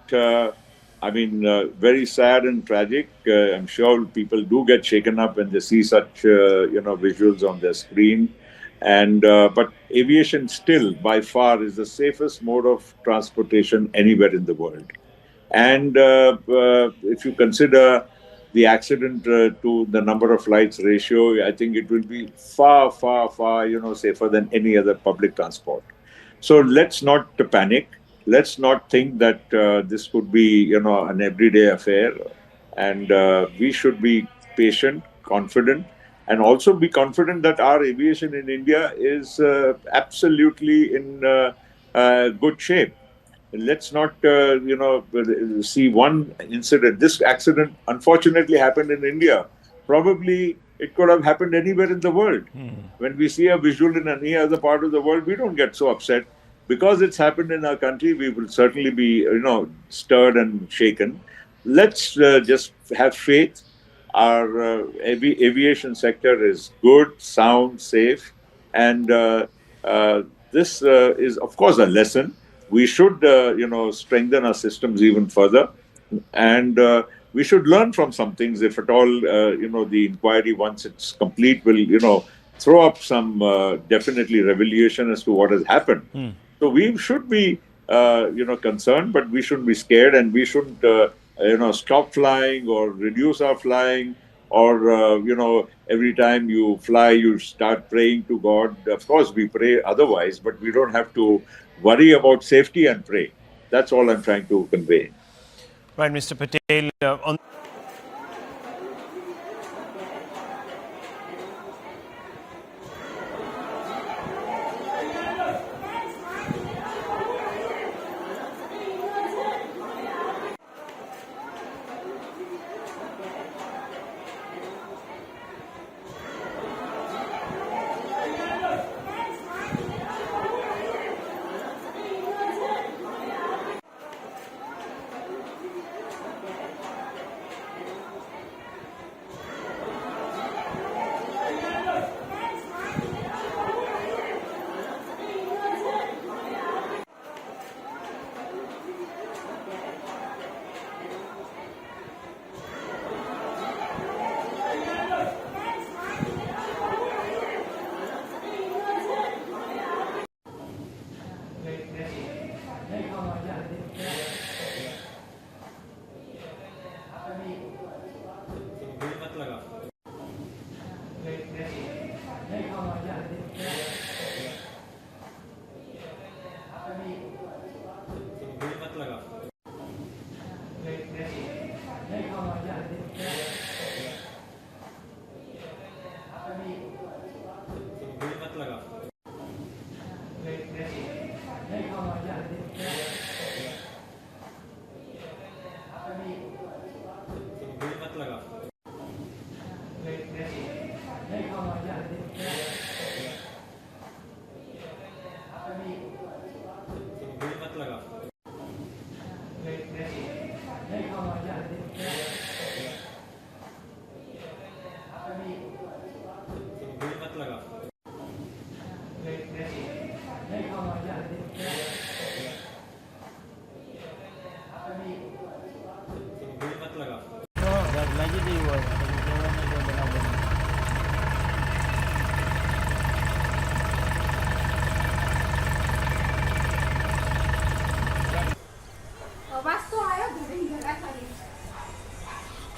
very sad and tragic. I'm sure people do get shaken up when they see such, visuals on their screen. But aviation still, by far, is the safest mode of transportation anywhere in the world. And if you consider the accident to the number of flights ratio, I think it will be far, far, far, safer than any other public transport. So let's not panic. Let's not think that this could be, an everyday affair. And we should be patient, confident, and also be confident that our aviation in India is absolutely in good shape. Let's not, see one incident. This accident unfortunately happened in India. Probably it could have happened anywhere in the world. When we see a visual in any other part of the world, we don't get so upset. Because it's happened in our country, we will certainly be, stirred and shaken. Let's just have faith. Our aviation sector is good, sound, safe. And this is, of course, a lesson. We should, strengthen our systems even further. And we should learn from some things. If at all, the inquiry, once it's complete, will, throw up some definitely revelation as to what has happened. So we should be, concerned, but we shouldn't be scared, and we shouldn't, stop flying or reduce our flying, or, every time you fly, you start praying to God. Of course, we pray otherwise, but we don't have to worry about safety and pray. That's all I'm trying to convey. Right, Mr. Patel. On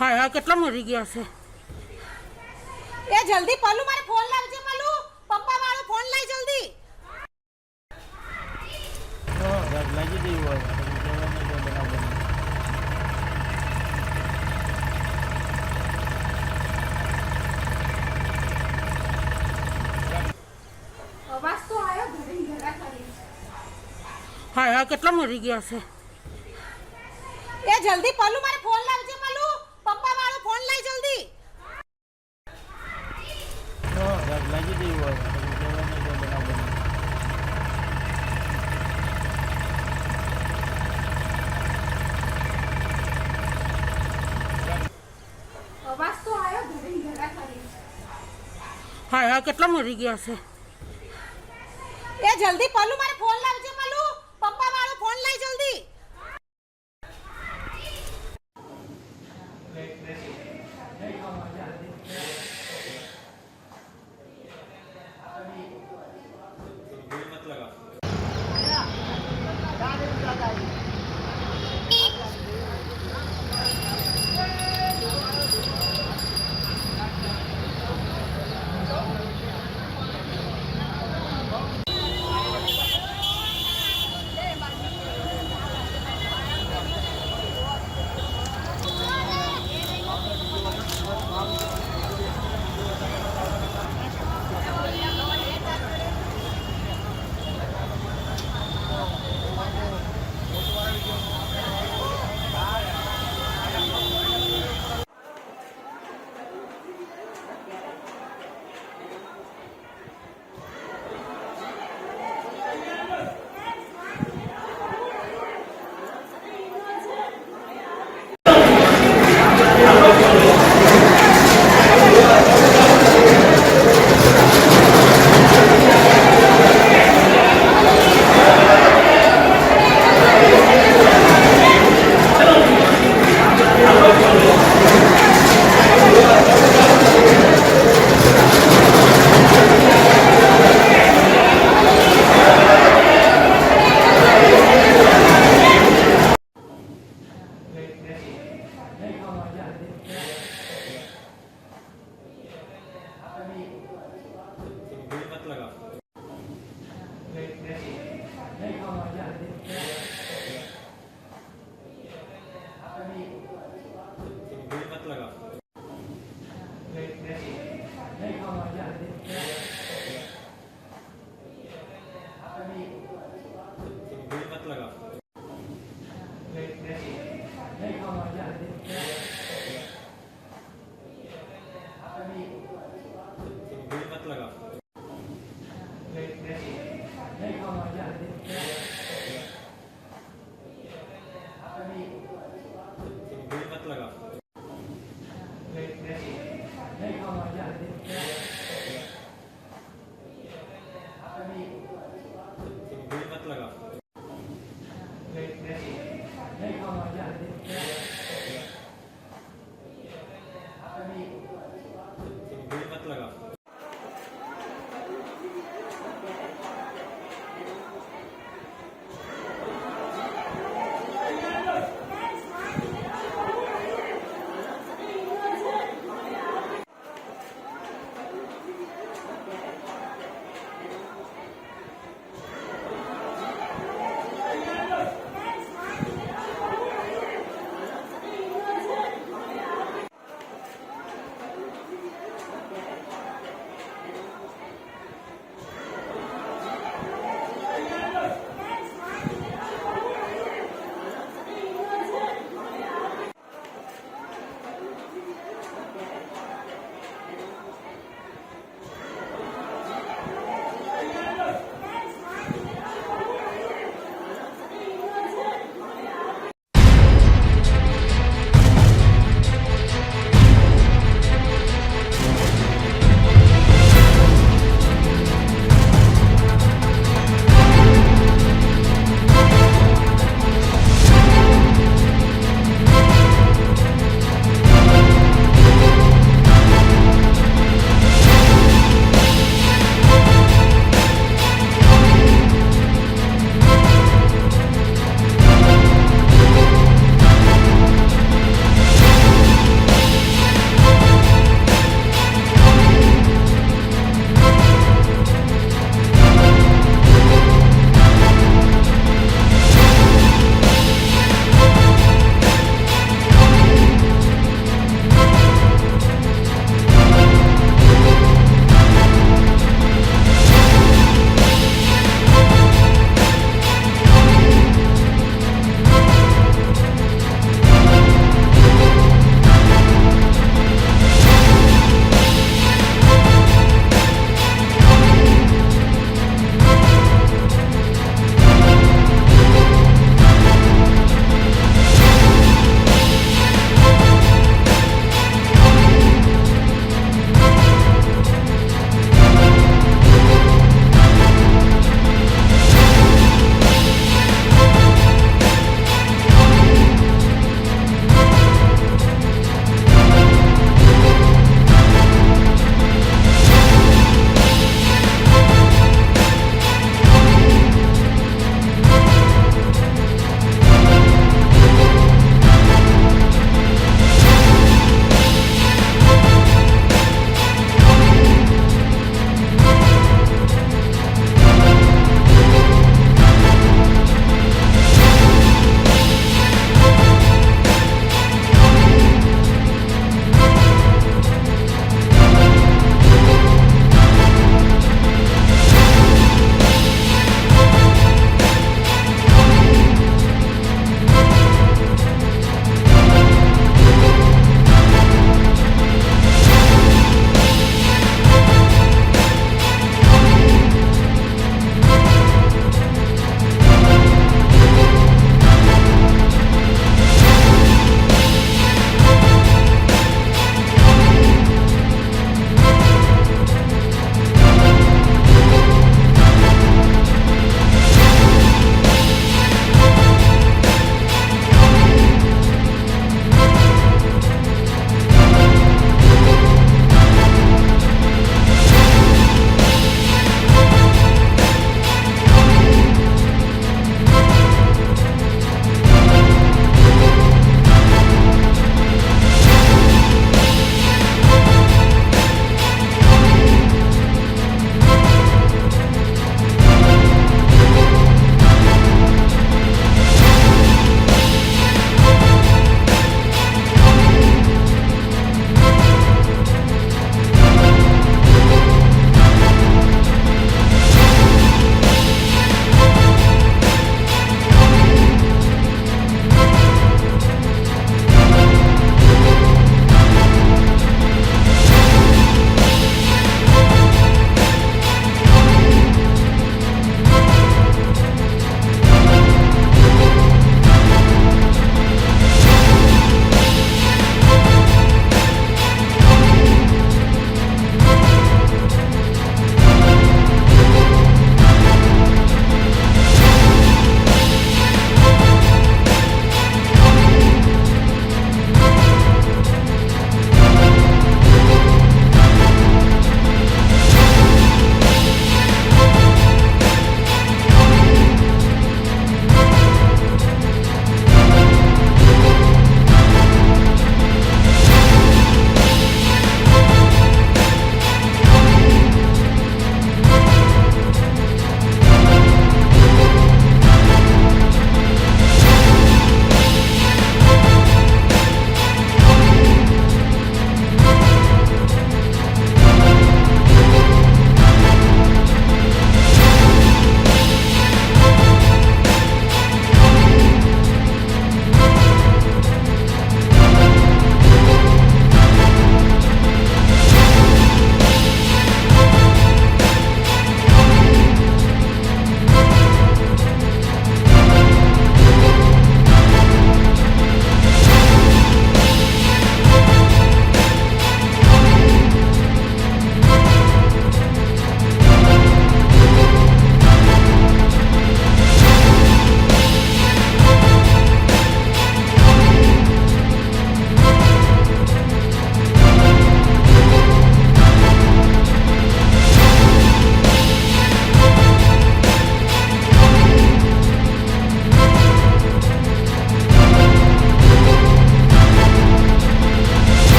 હા કેટલા મરી ગયા છે એ જલ્દી પલ્લુ મારે phone લાવજે પલ્લુ પપ્પા વાળો phone લાઈ જલ્દી લાગી ગઈ હોય અવાજ તો આવ્યો ઘરે ઘરા કરી હા કેટલા મરી ગયા છે એ જલ્દી પલ્લુ મારે ફોન લાવજે પલ્લુ પપ્પા વાળો લાગી ગઈ હોય તો કહેવાય ને કે બનાવ બને. અવાજ તો આવ્યો ઘરે ઘરા ખાલી. હા હા કેટલા મરી ગયા છે એ જલ્દી પલ્લુ મારે ફોન લાવજે પલ્લુ પપ્પા વાળો ફોન લઈ જલ્દી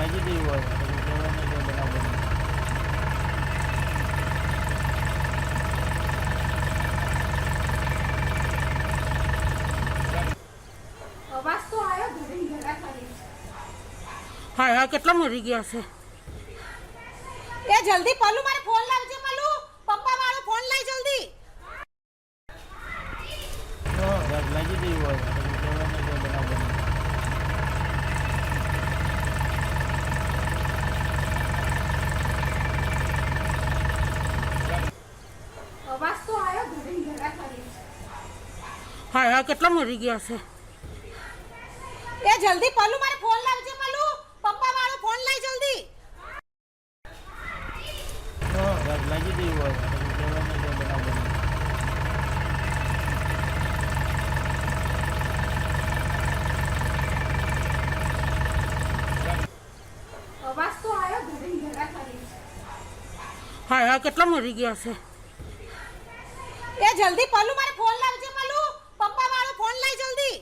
લાગી ગઈ હોય તો કહેવાને કે બરાબર અવાજ તો આવ્યો ઘરે ઘરા ખાલી હા હા કેટલા મરી ગયા છે એ જલ્દી પાલુ મારે ફોન લાવજે પાલુ પપ્પા વાળો ફોન લઈ જલ્દી લાગી ગઈ હોય તો કહેવાને કે બરાબર અવાજ તો આવ્યો ઘરે ઘરા ખાલી હા હા કેટલા મરી ગયા છે એ જલ્દી પાલુ મારે ફોન લાવજે પાલુ પપ્પા વાળો ફોન લઈ જલ્દી લાગી ગઈ હોય તો કહેવાને કે બરાબર અવાજ તો આવ્યો ઘરે ઘરા ખાલી હા હા કેટલા મરી ગયા છે એ જલ્દી પાલુ મારે ફોન લાવજે પાલુ પપ્પા વાળો ફોન લઈ જલ્દી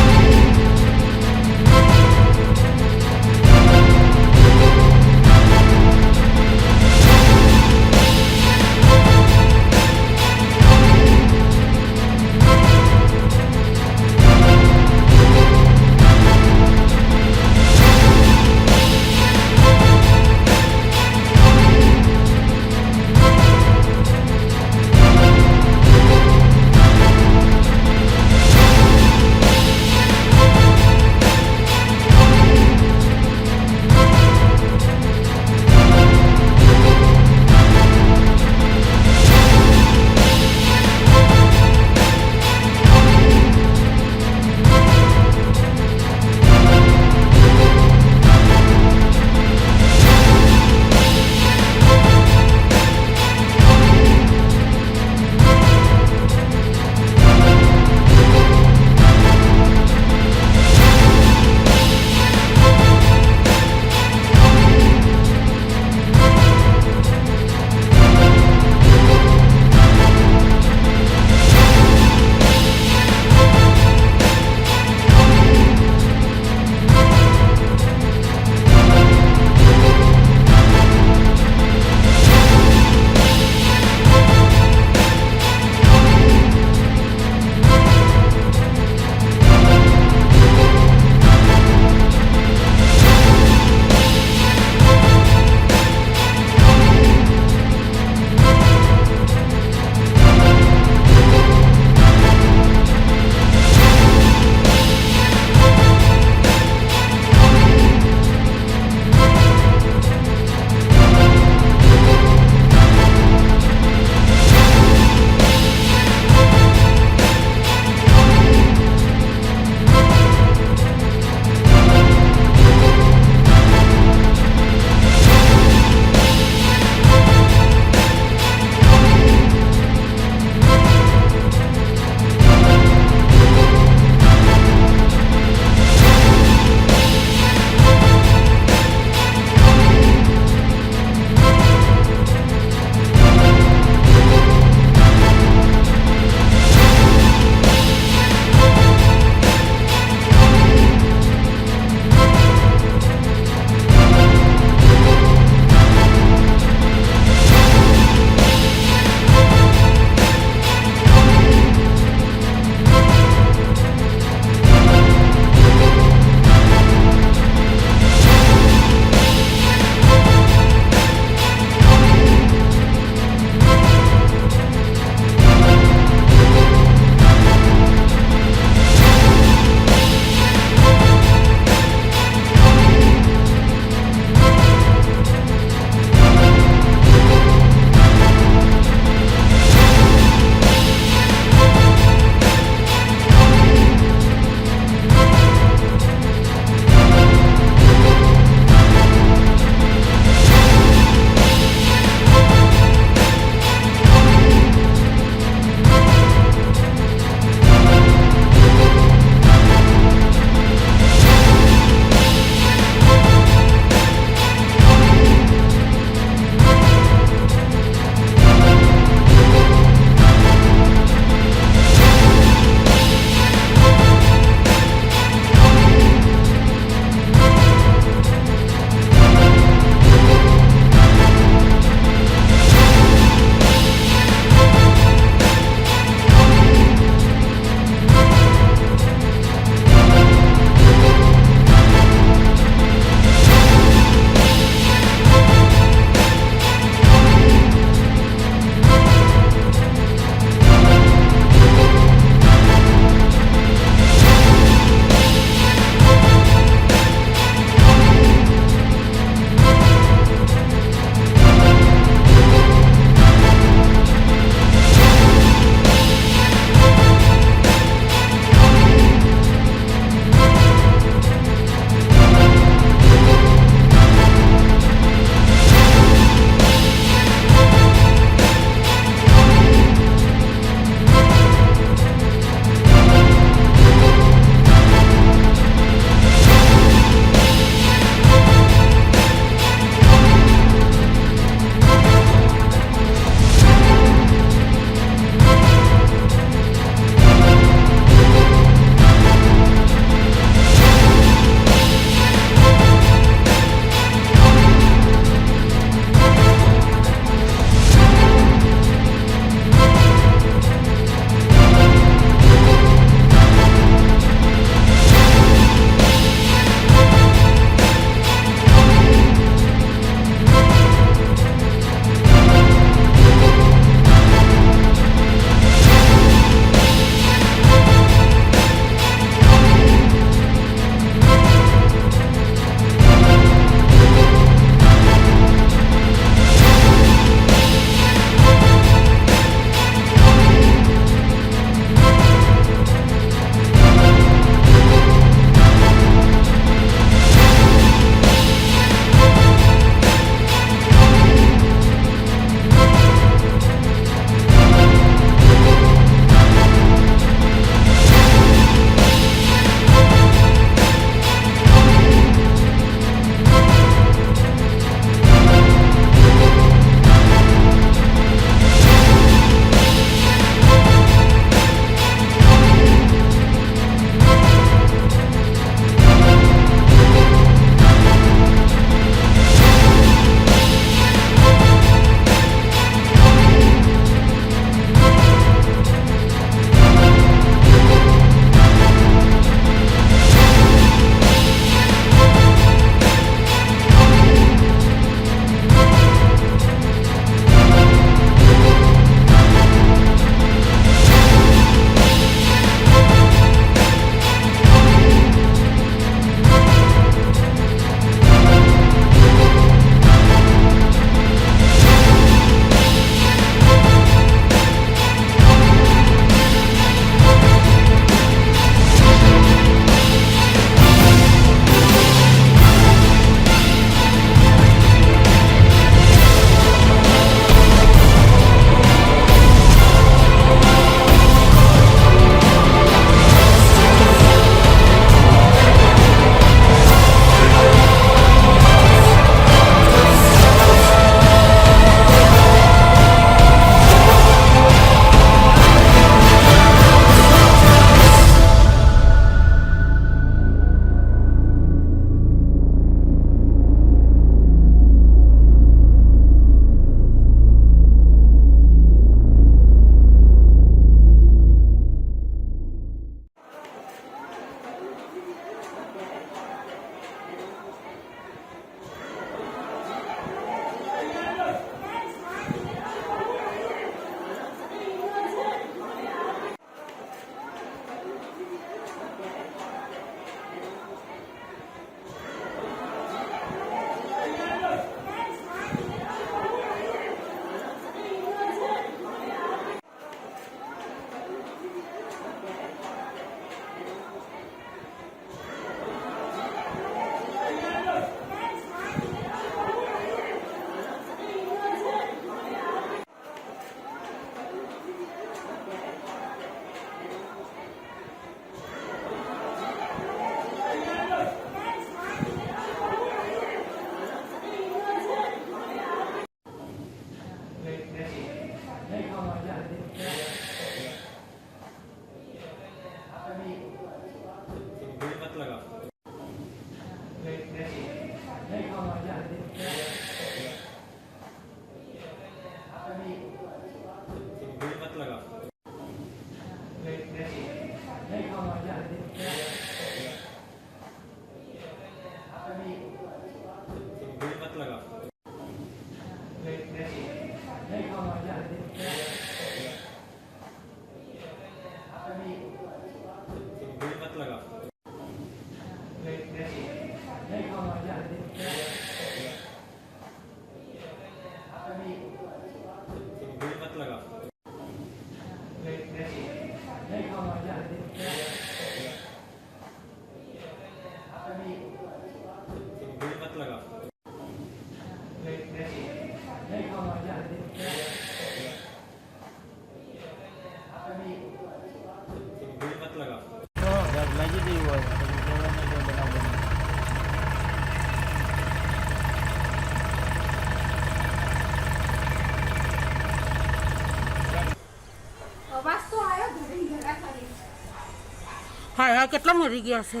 હા હા કેટલા મરી ગયા છે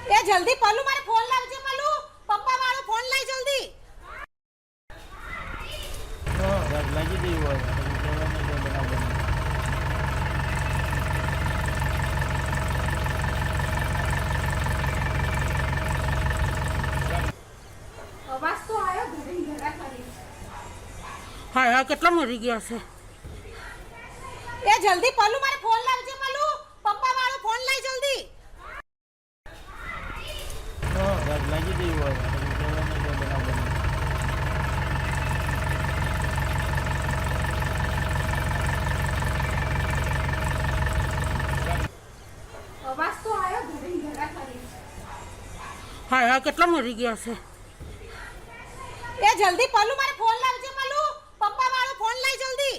એ જલ્દી પલ્લુ મારે ફોન લાવજે પલ્લુ પપ્પા વાળો ફોન લઈ જલ્દી લાગી ગયું હોય અવાજ તો આવ્યો ઘરે ઘરા ખાલી હા હા કેટલા મરી ગયા છે એ જલ્દી પલ્લુ મારે ફોન લાવજે પલ્લુ પપ્પા વાળો ફોન લઈ જલ્દી લાગી ગયું હોય અવાજ તો આવ્યો ઘરે ઘરા ખાલી હા હા કેટલા મરી ગયા છે એ જલ્દી પલ્લુ મારે ફોન લાવજે પલ્લુ પપ્પા વાળો ફોન લઈ જલ્દી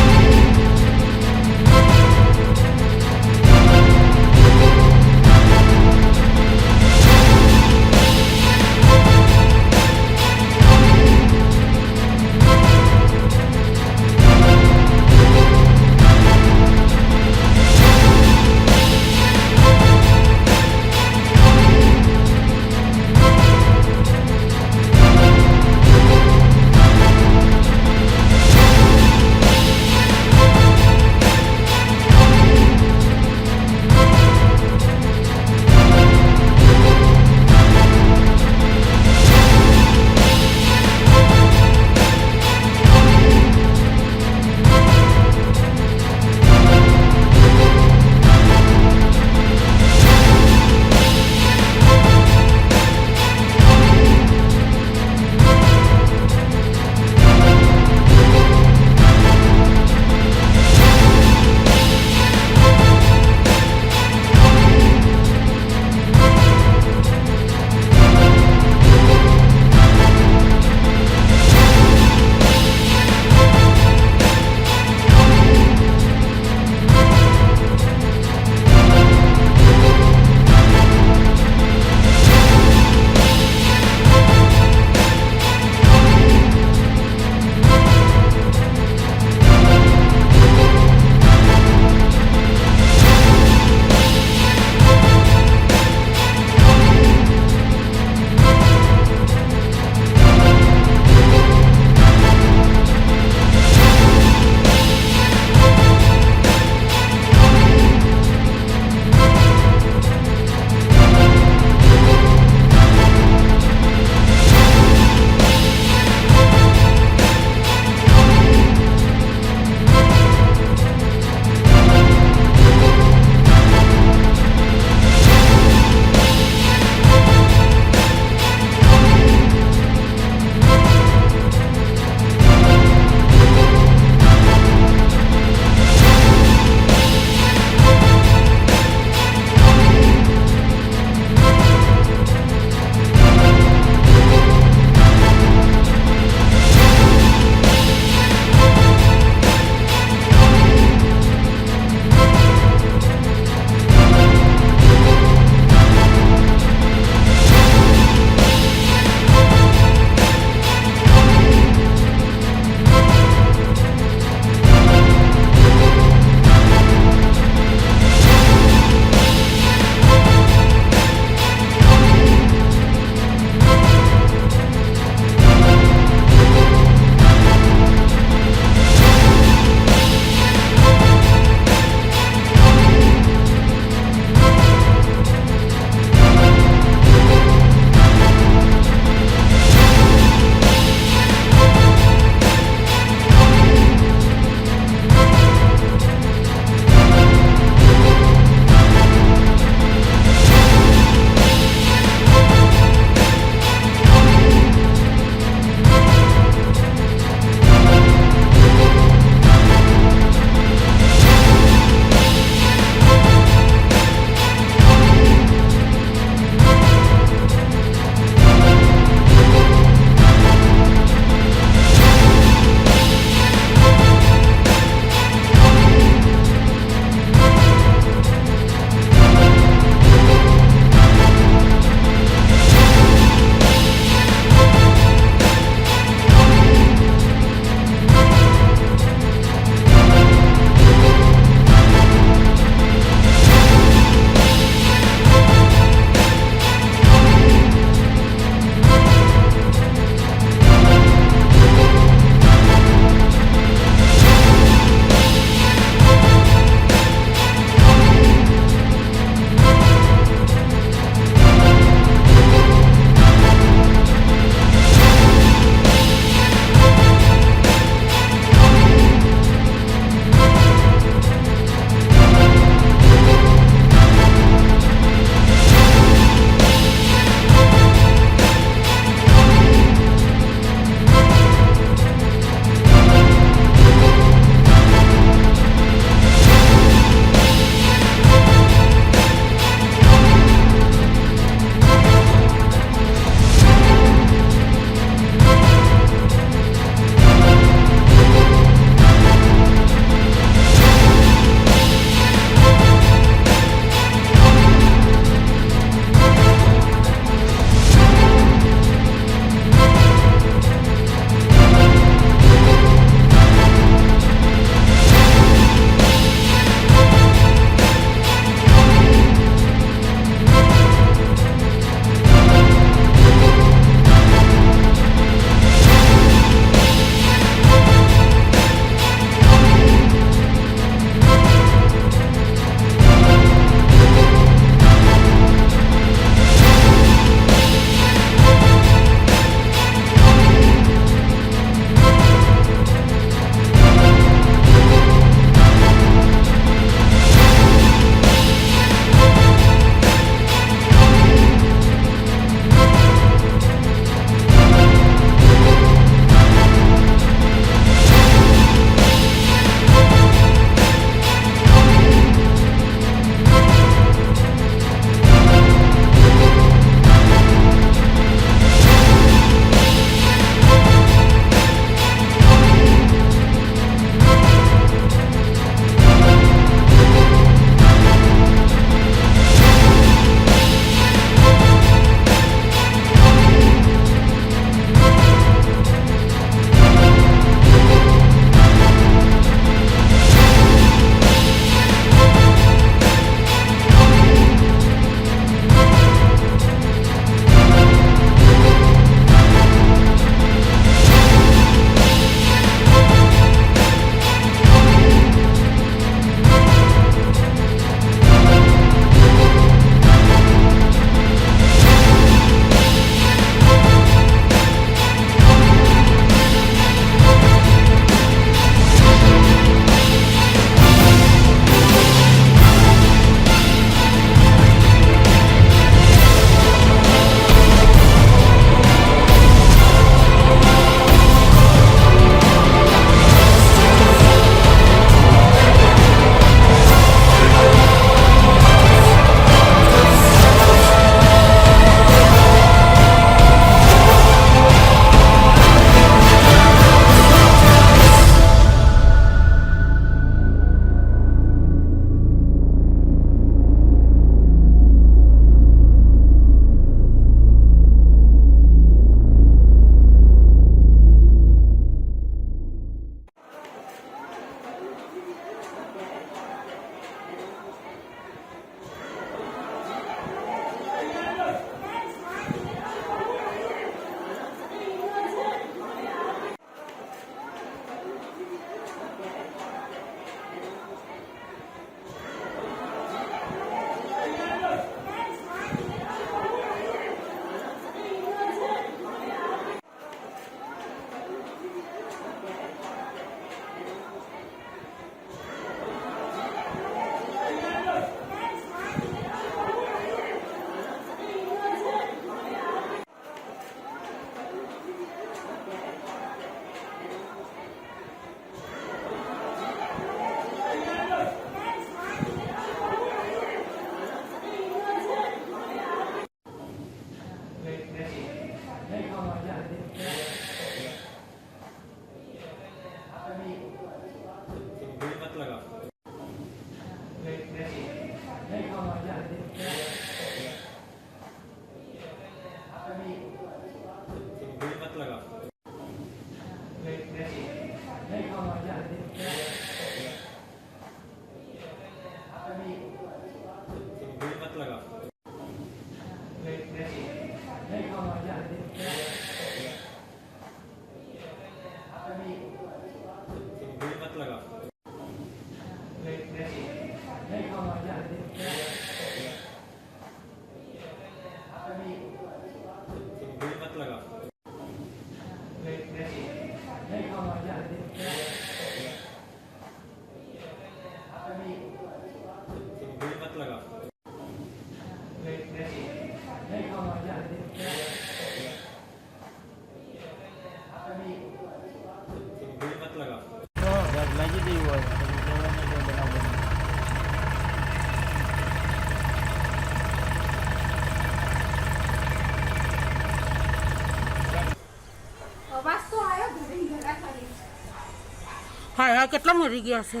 હા કેટલા મરી ગયા છે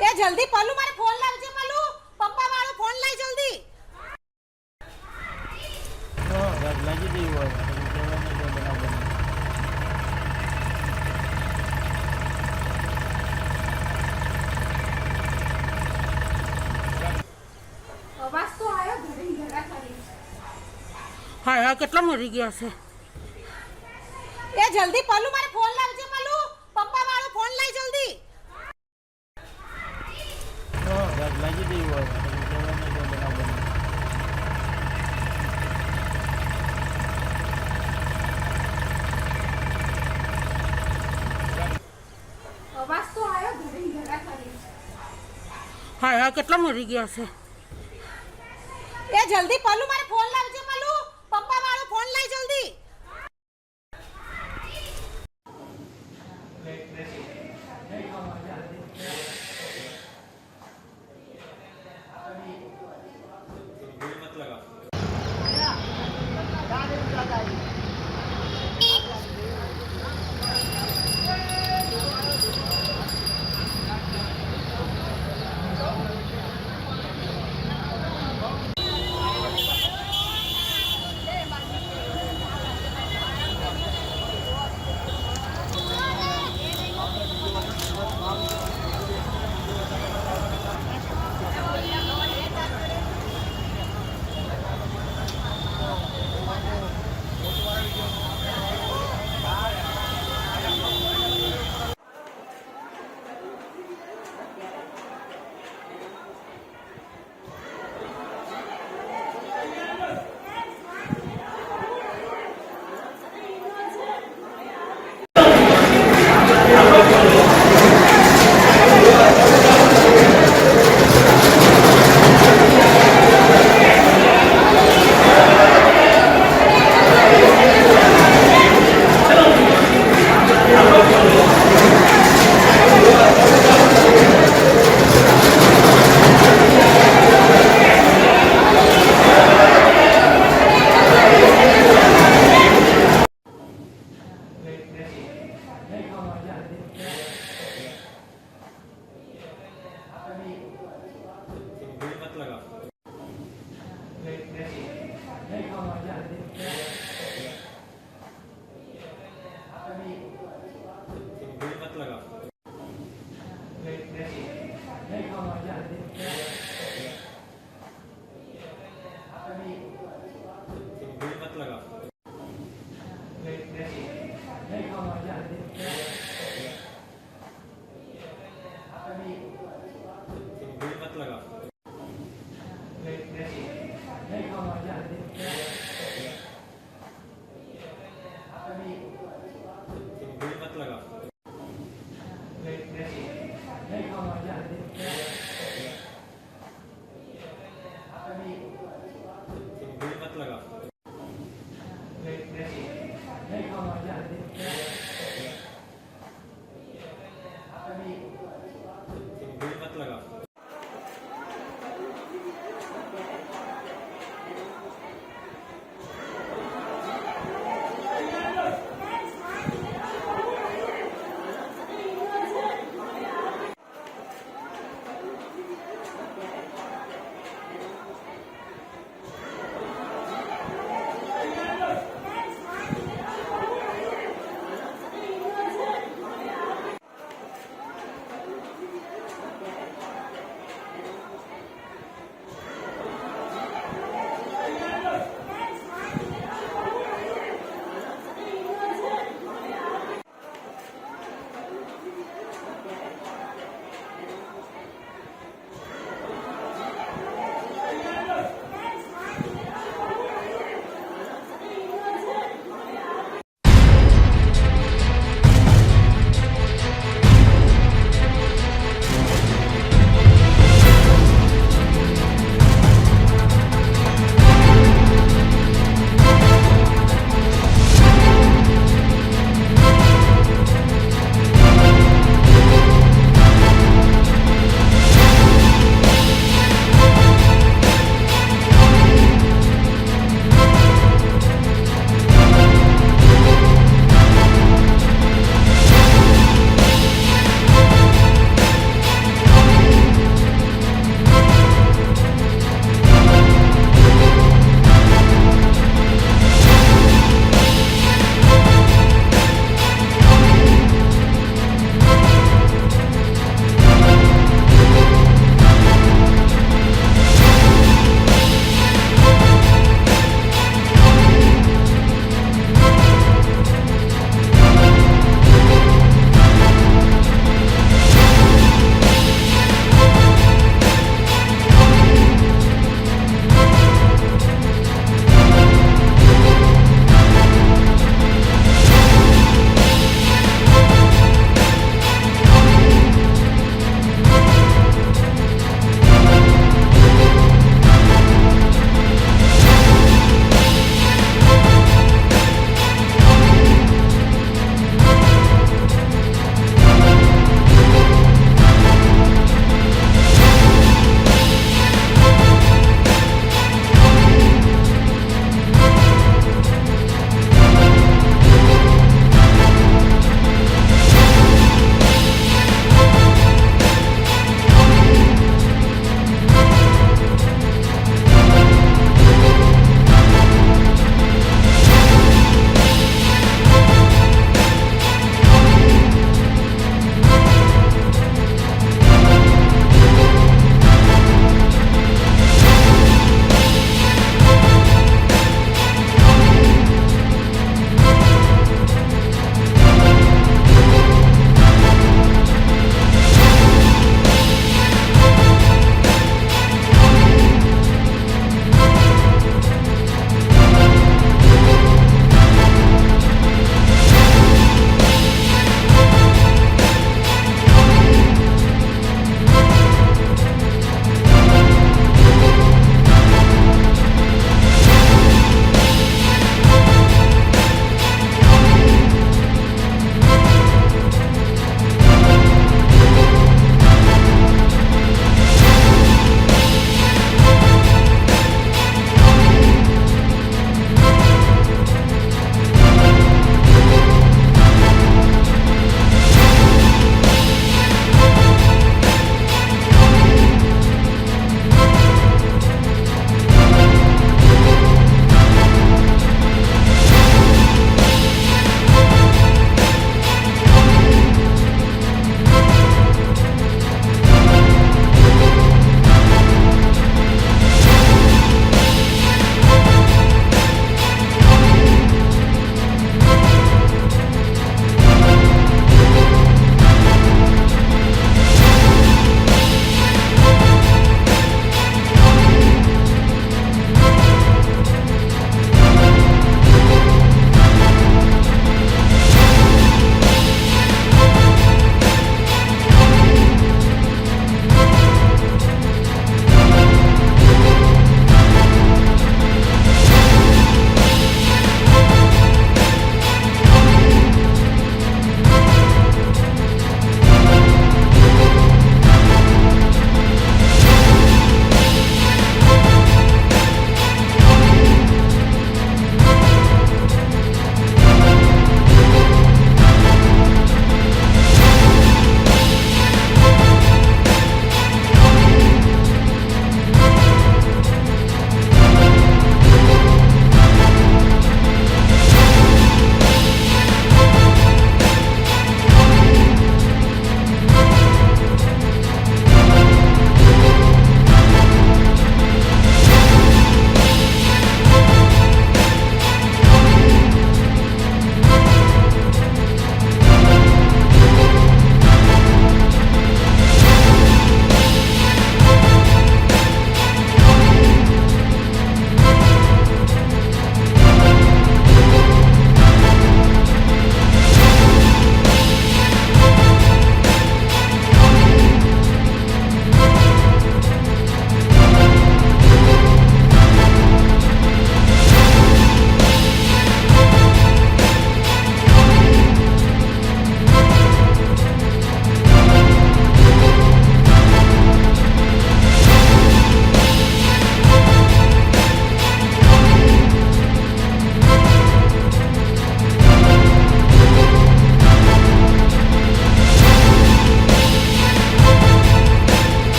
એ જલ્દી પલ્લુ મારે ફોન લાવજે પલ્લુ પપ્પા વાળો ફોન લઈ જલ્દી લાગી ગઈ હોય અવાજ તો આવ્યો ઘરે ઘરા ખાલી હા હા કેટલા મરી ગયા છે એ જલ્દી પલ્લુ મારે ફોન લાવજે પલ્લુ પપ્પા વાળો ફોન લઈ જલ્દી લાગી ગઈ હોય અવાજ તો આવ્યો ઘરે ઘરા ખાલી હા હા કેટલા મરી ગયા છે એ જલ્દી પલ્લુ મારે ફોન લાવજે પલ્લુ પપ્પા વાળો ફોન લઈ જલ્દી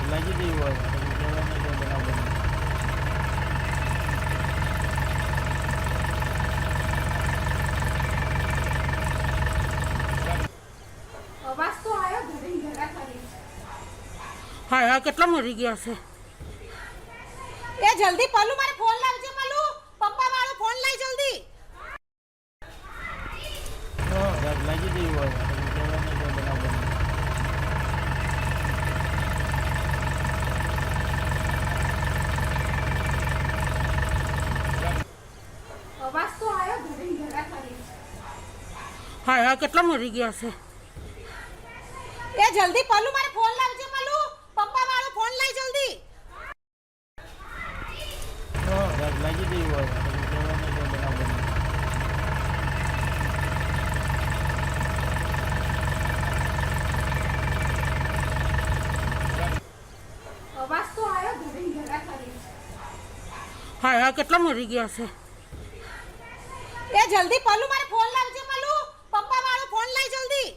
लगी थी वो અવાજ તો આવ્યો ઘરે ઘરા ખાલી હા હા કેટલા મરી ગયા છે એ જલ્દી પલ્લુ મારે ફોન લાવજે પલ્લુ પપ્પા વાળો ફોન લઈ જલ્દી लगी थी वो અવાજ તો આવ્યો ઘરે ઘરા ખાલી હા હા કેટલા મરી ગયા છે એ જલ્દી પલ્લુ મારે ફોન લાવજે પલ્લુ પપ્પા વાળો ફોન લઈ જલ્દી लगी थी वो અવાજ તો આવ્યો ઘરે ઘરા ખાલી હા હા કેટલા મરી ગયા છે એ જલ્દી પલ્લુ મારે ફોન લાવજે પલ્લુ પપ્પા વાળો ફોન લઈ જલ્દી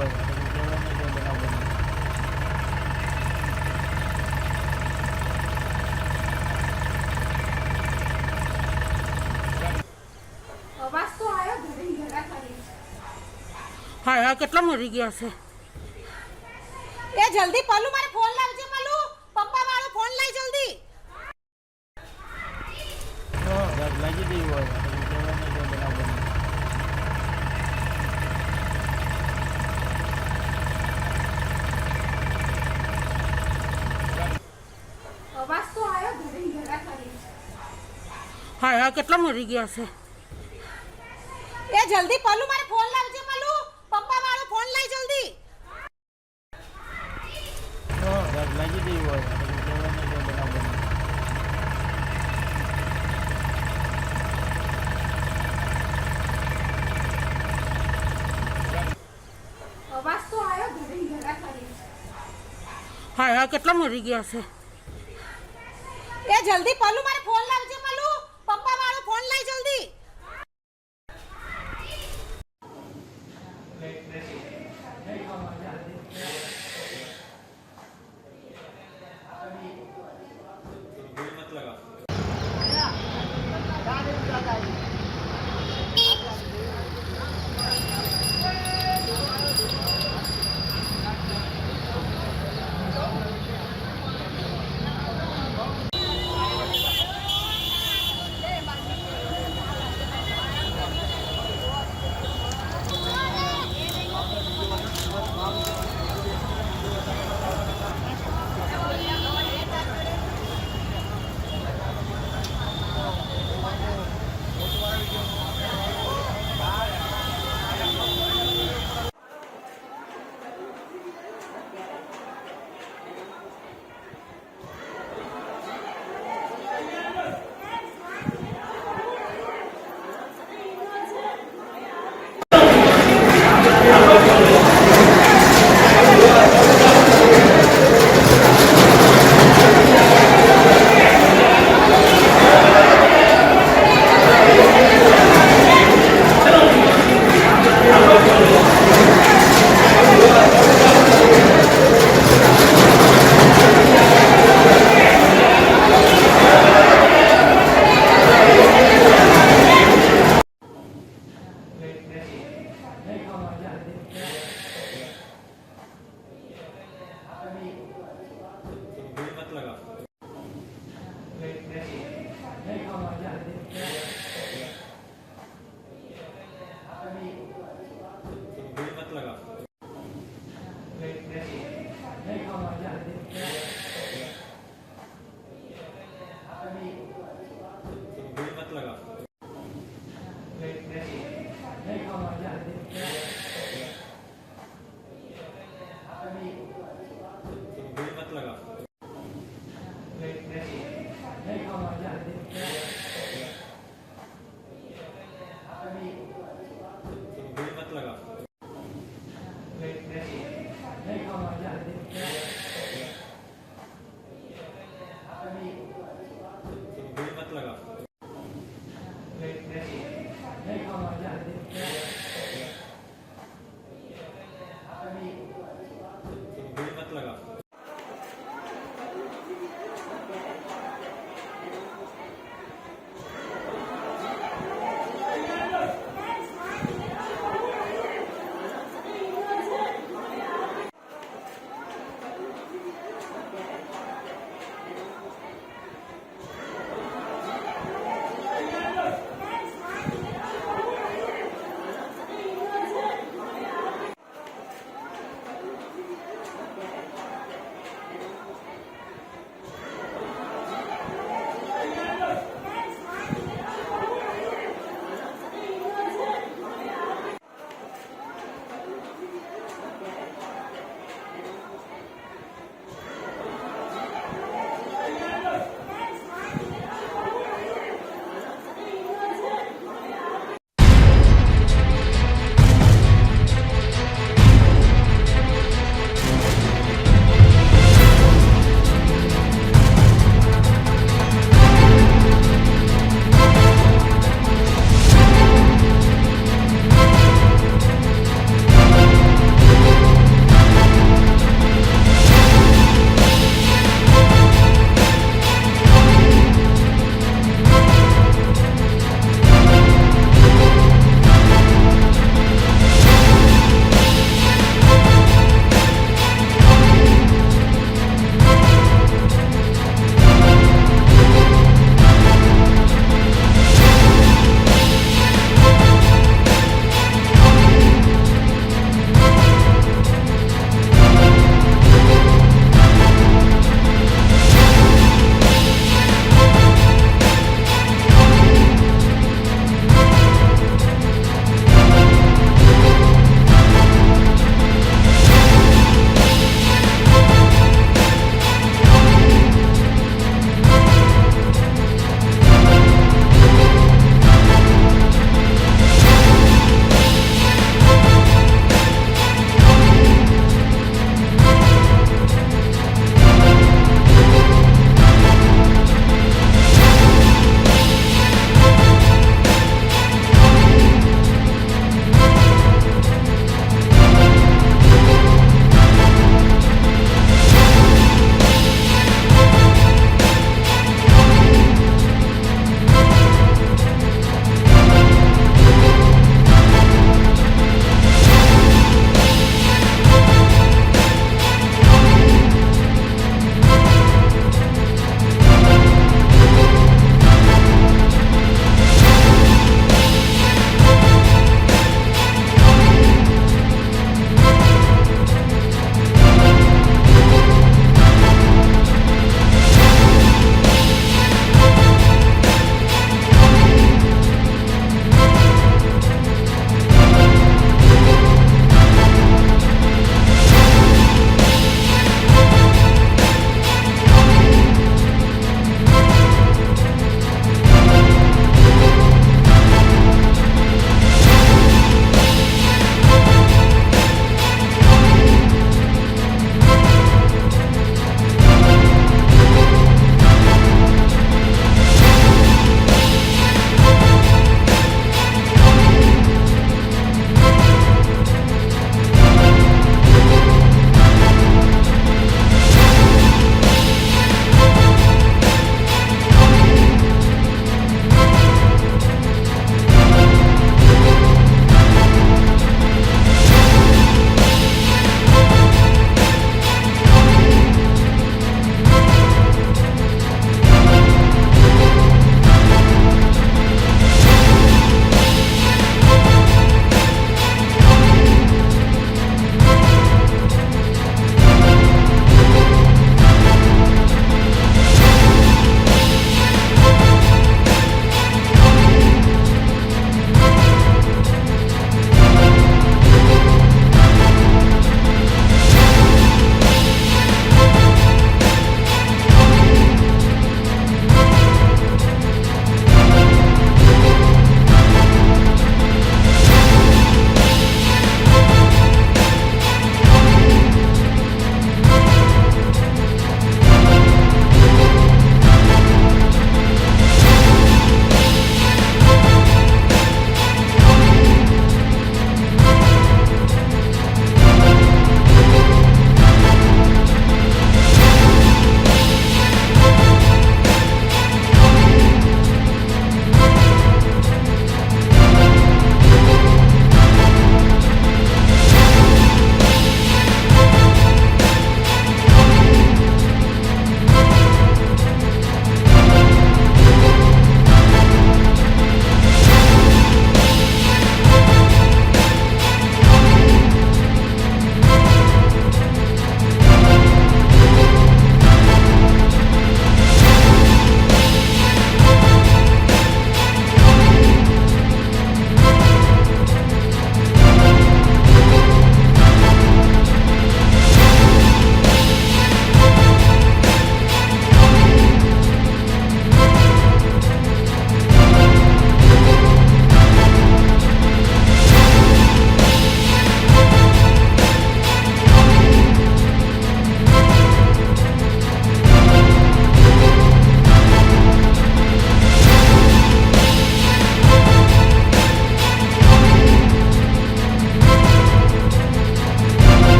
હોય તો કહેવાય ને કે બનાવ બને. અવાજ તો આવ્યો ઘરે ઘરા ખાલી. હા હા કેટલા મરી ગયા છે એ જલ્દી પલ્લુ મારે ફોન લાવજે પલ્લુ પપ્પા વાળો ફોન લઈ જલ્દી. આગ લાગી ગઈ હોય તો કહેવાય ને કે બનાવ બને. અવાજ તો આવ્યો ઘરે ઘરા ખાલી. હા હા કેટલા મરી ગયા છે એ જલ્દી પલ્લુ મારે ફોન લાવજે પલ્લુ પપ્પા વાળો ફોન લઈ જલ્દી. આગ લાગી ગઈ હોય તો કહેવાય ને કે બનાવ બને. અવાજ તો આવ્યો ઘરે ઘરા ખાલી. હા હા કેટલા મરી ગયા છે એ જલ્દી પલ્લુ મારે ફોન લાવજે પલ્લુ પપ્પા વાળો ફોન લઈ જલ્દી.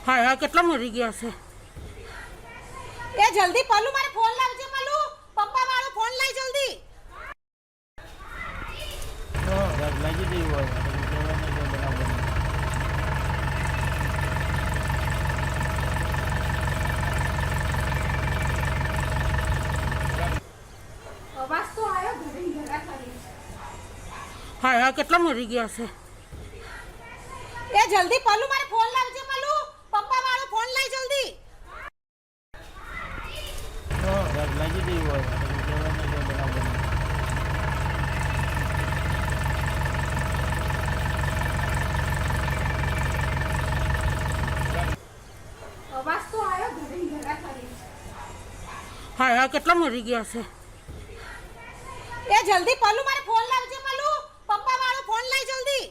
હા હા કેટલા મરી ગયા છે એ જલ્દી પાલુ મારે ફોન લાવજે પાલુ પપ્પા વાળો ફોન લઈ જલ્દી લાગી ગઈ હોય અવાજ તો આવ્યો ઘરે ઘરા ખાલી હા હા કેટલા મરી ગયા છે એ જલ્દી પાલુ મારે ફોન લાવજે પાલુ પપ્પા વાળો ફોન લઈ જલ્દી લાગી ગઈ હોય અવાજ તો આવ્યો ઘરે ઘરા ખાલી હા હા કેટલા મરી ગયા છે એ જલ્દી પાલુ મારે ફોન લાવજે પાલુ પપ્પા વાળો ફોન લઈ જલ્દી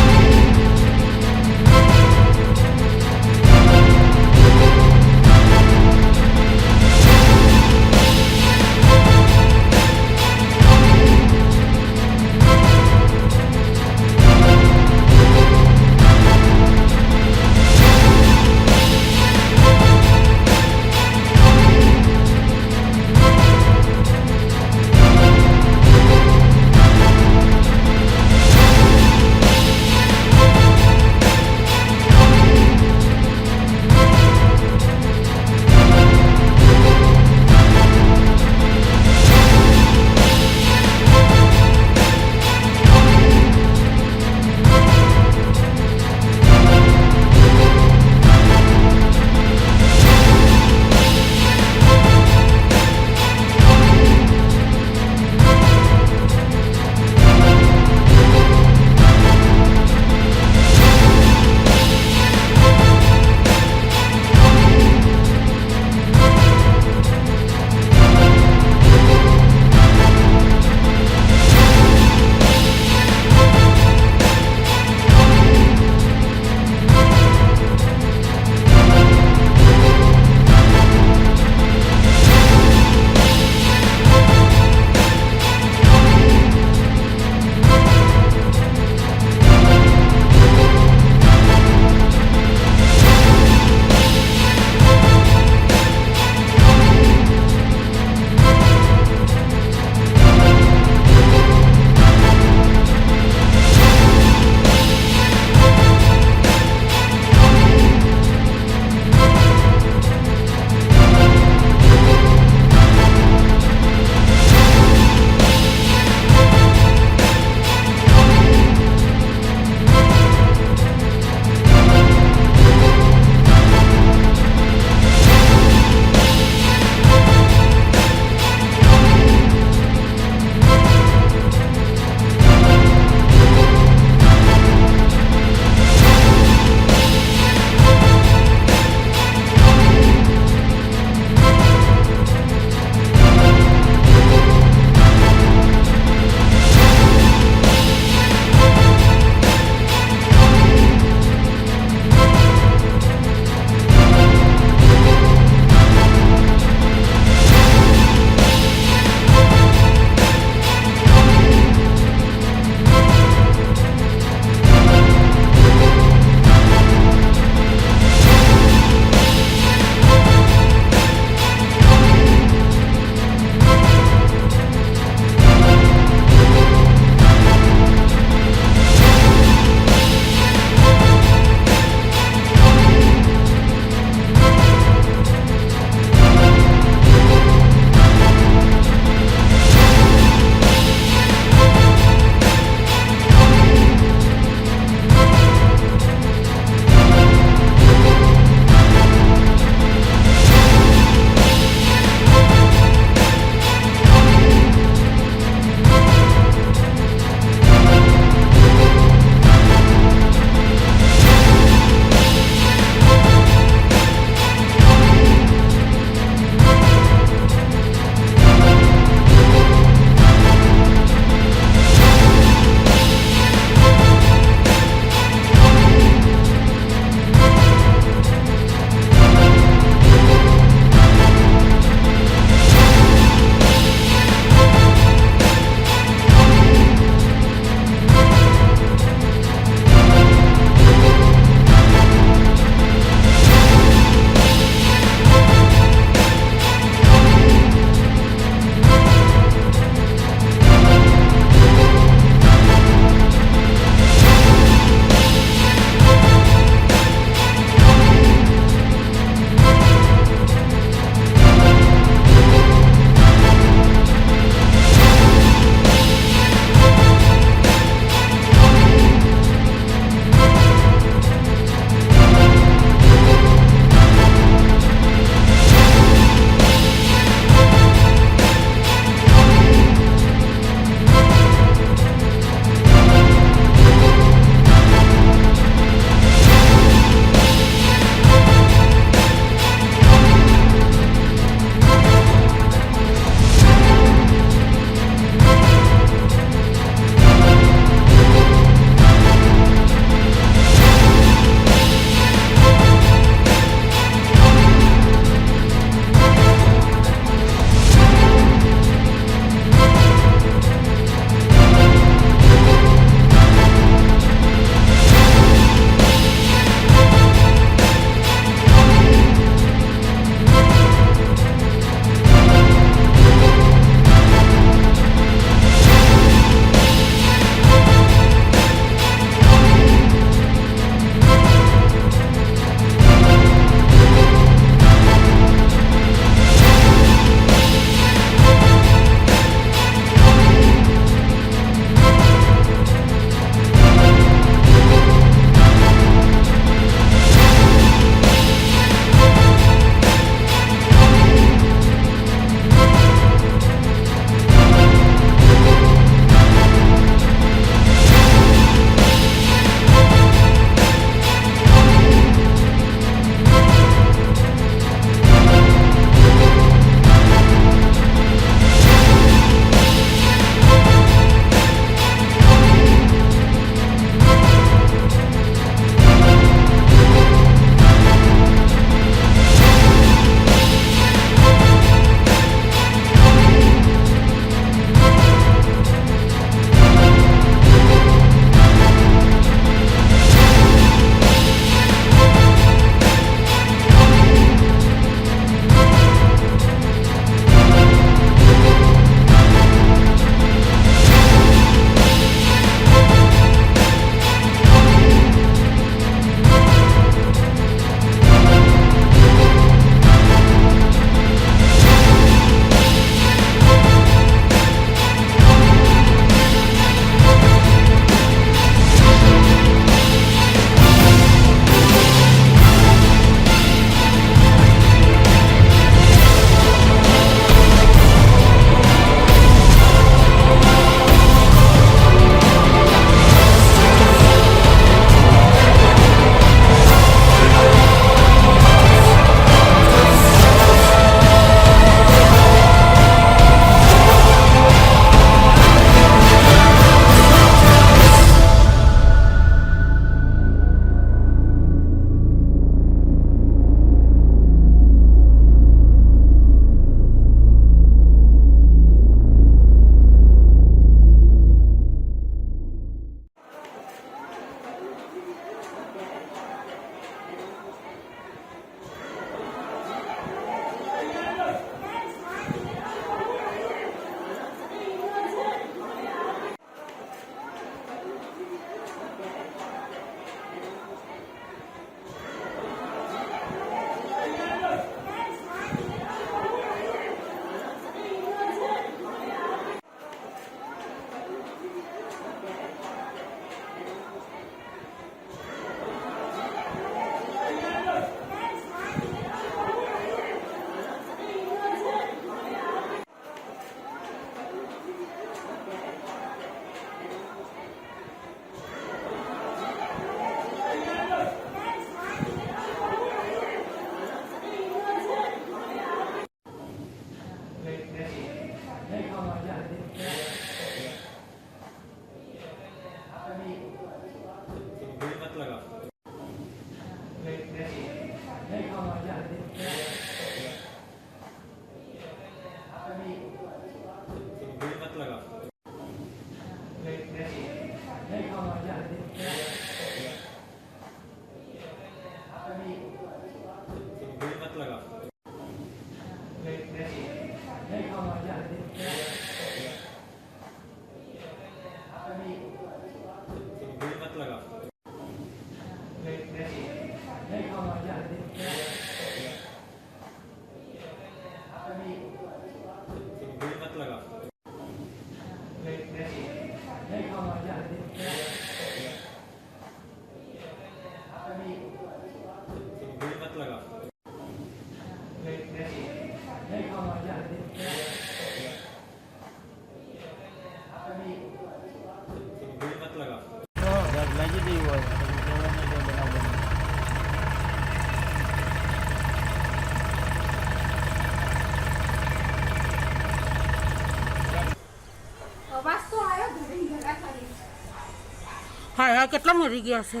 હાય હાય કેટલા મરી ગયા છે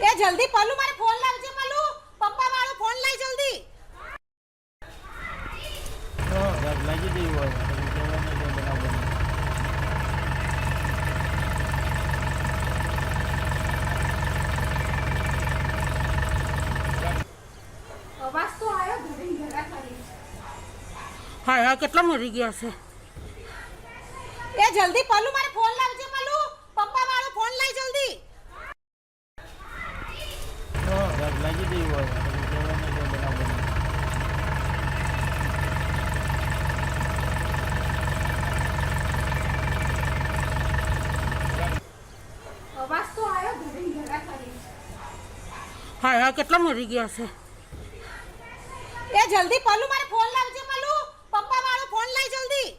એ જલ્દી પલ્લુ મારે ફોન લાવજે પલ્લુ પપ્પા વાળો ફોન લઈ જલ્દી લાગી ગયું હોય અવાજ તો આવ્યો ઘરે ઘરા ખાલી હાય હાય કેટલા મરી ગયા છે એ જલ્દી પલ્લુ મારે ફોન લાવજે પલ્લુ પપ્પા વાળો ફોન લઈ જલ્દી લાગી ગયું હોય અવાજ તો આવ્યો ઘરે ઘરા ખાલી હાય હાય કેટલા મરી ગયા છે એ જલ્દી પલ્લુ મારે ફોન લાવજે પલ્લુ પપ્પા વાળો ફોન લઈ જલ્દી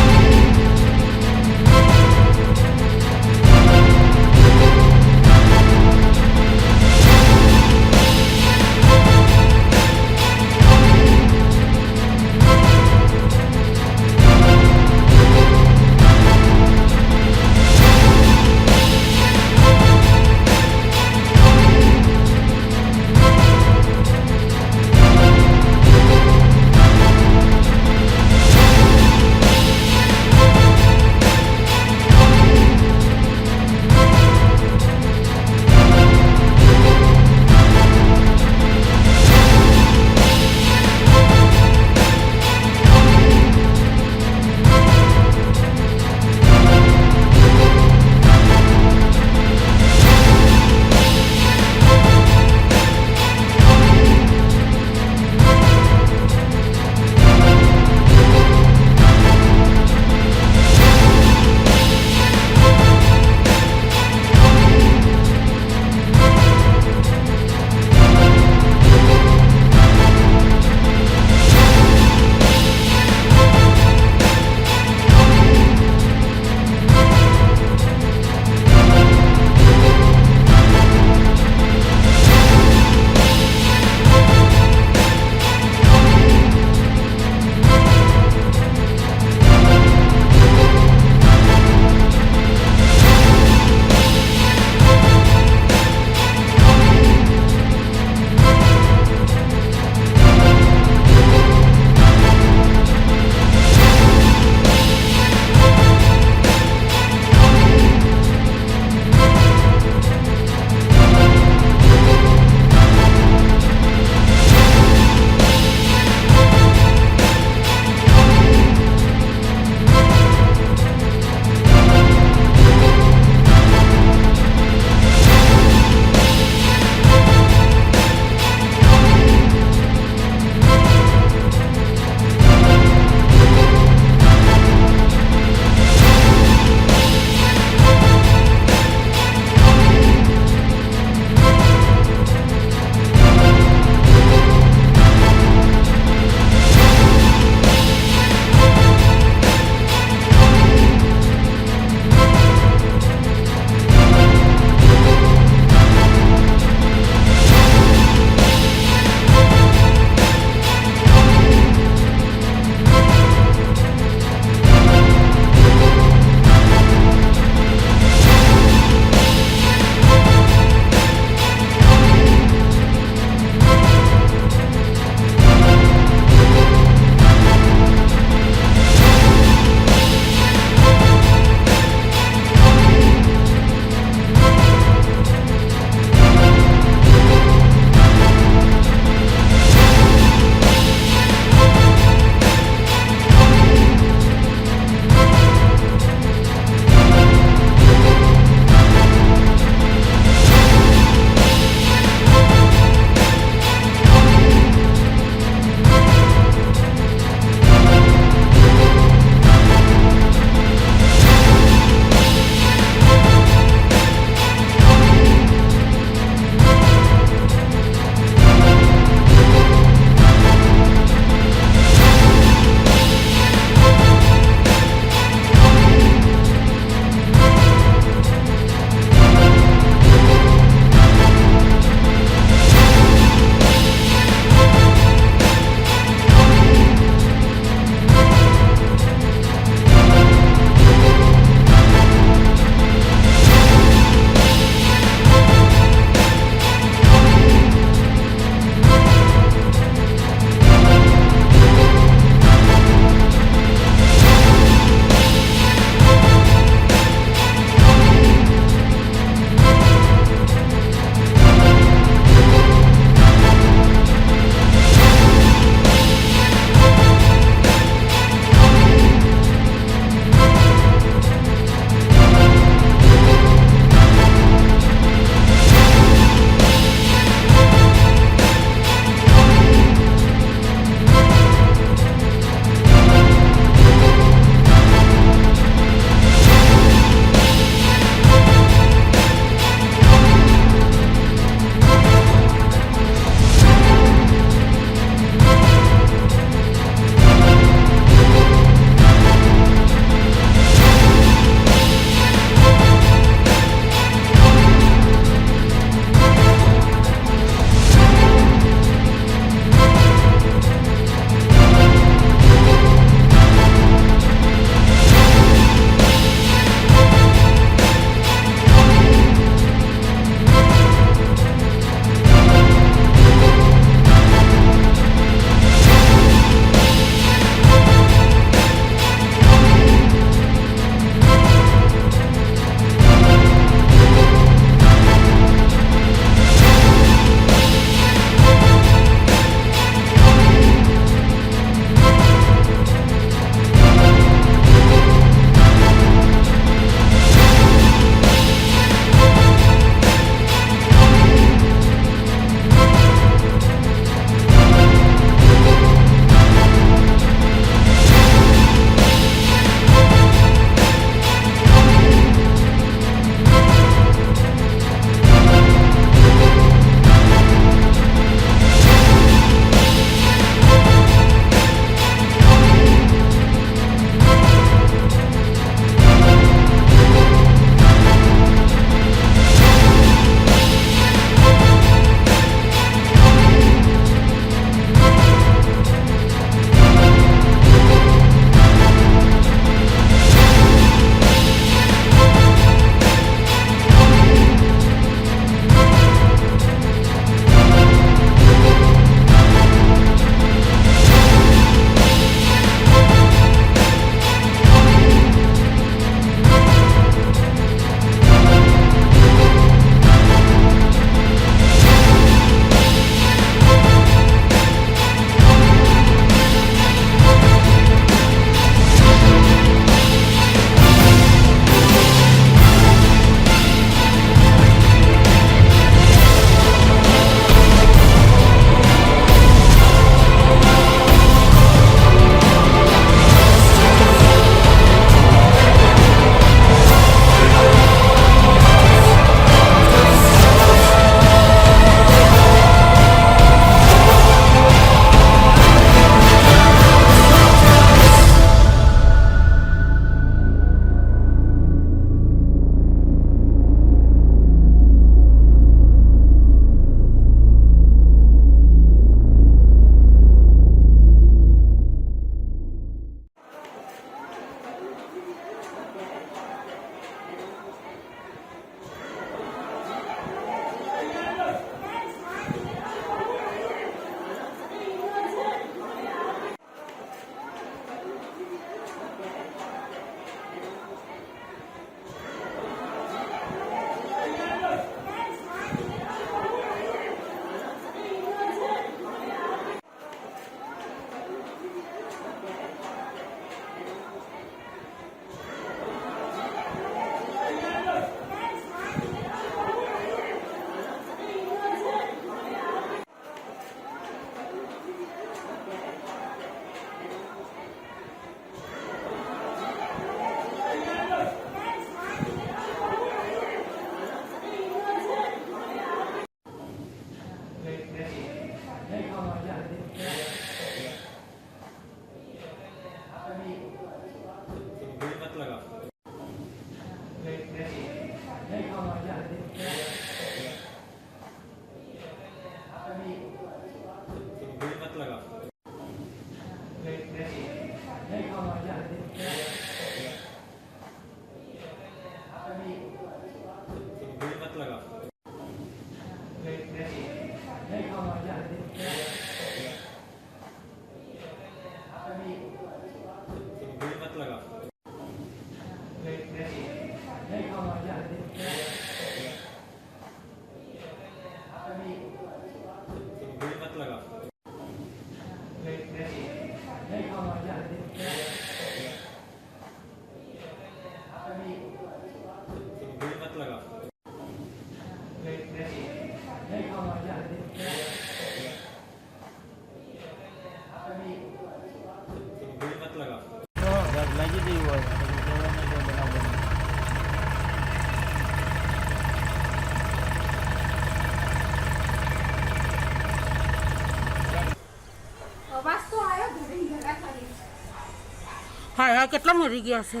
હા કેટલા મરી ગયા છે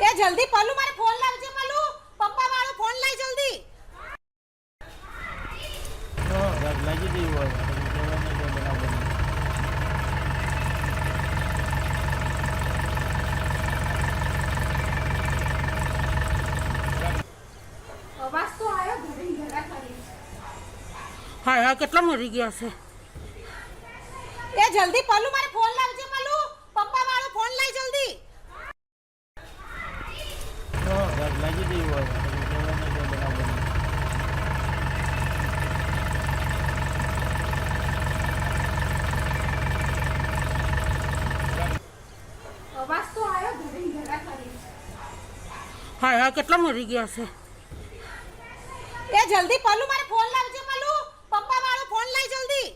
એ જલ્દી પલ્લુ મારે ફોન લાવજે પલ્લુ પપ્પા વાળો ફોન લઈ જલ્દી લાગી ગયું હોય અવાજ તો આવ્યો ઘરે ઘરા ખાલી હા હા કેટલા મરી ગયા છે એ જલ્દી પલ્લુ મારે ફોન લાવજે પલ્લુ પપ્પા વાળો ફોન લઈ જલ્દી લાગી ગયું હોય અવાજ તો આવ્યો ઘરે ઘરા ખાલી હા હા કેટલા મરી ગયા છે એ જલ્દી પલ્લુ મારે ફોન લાવજે પલ્લુ પપ્પા વાળો ફોન લઈ જલ્દી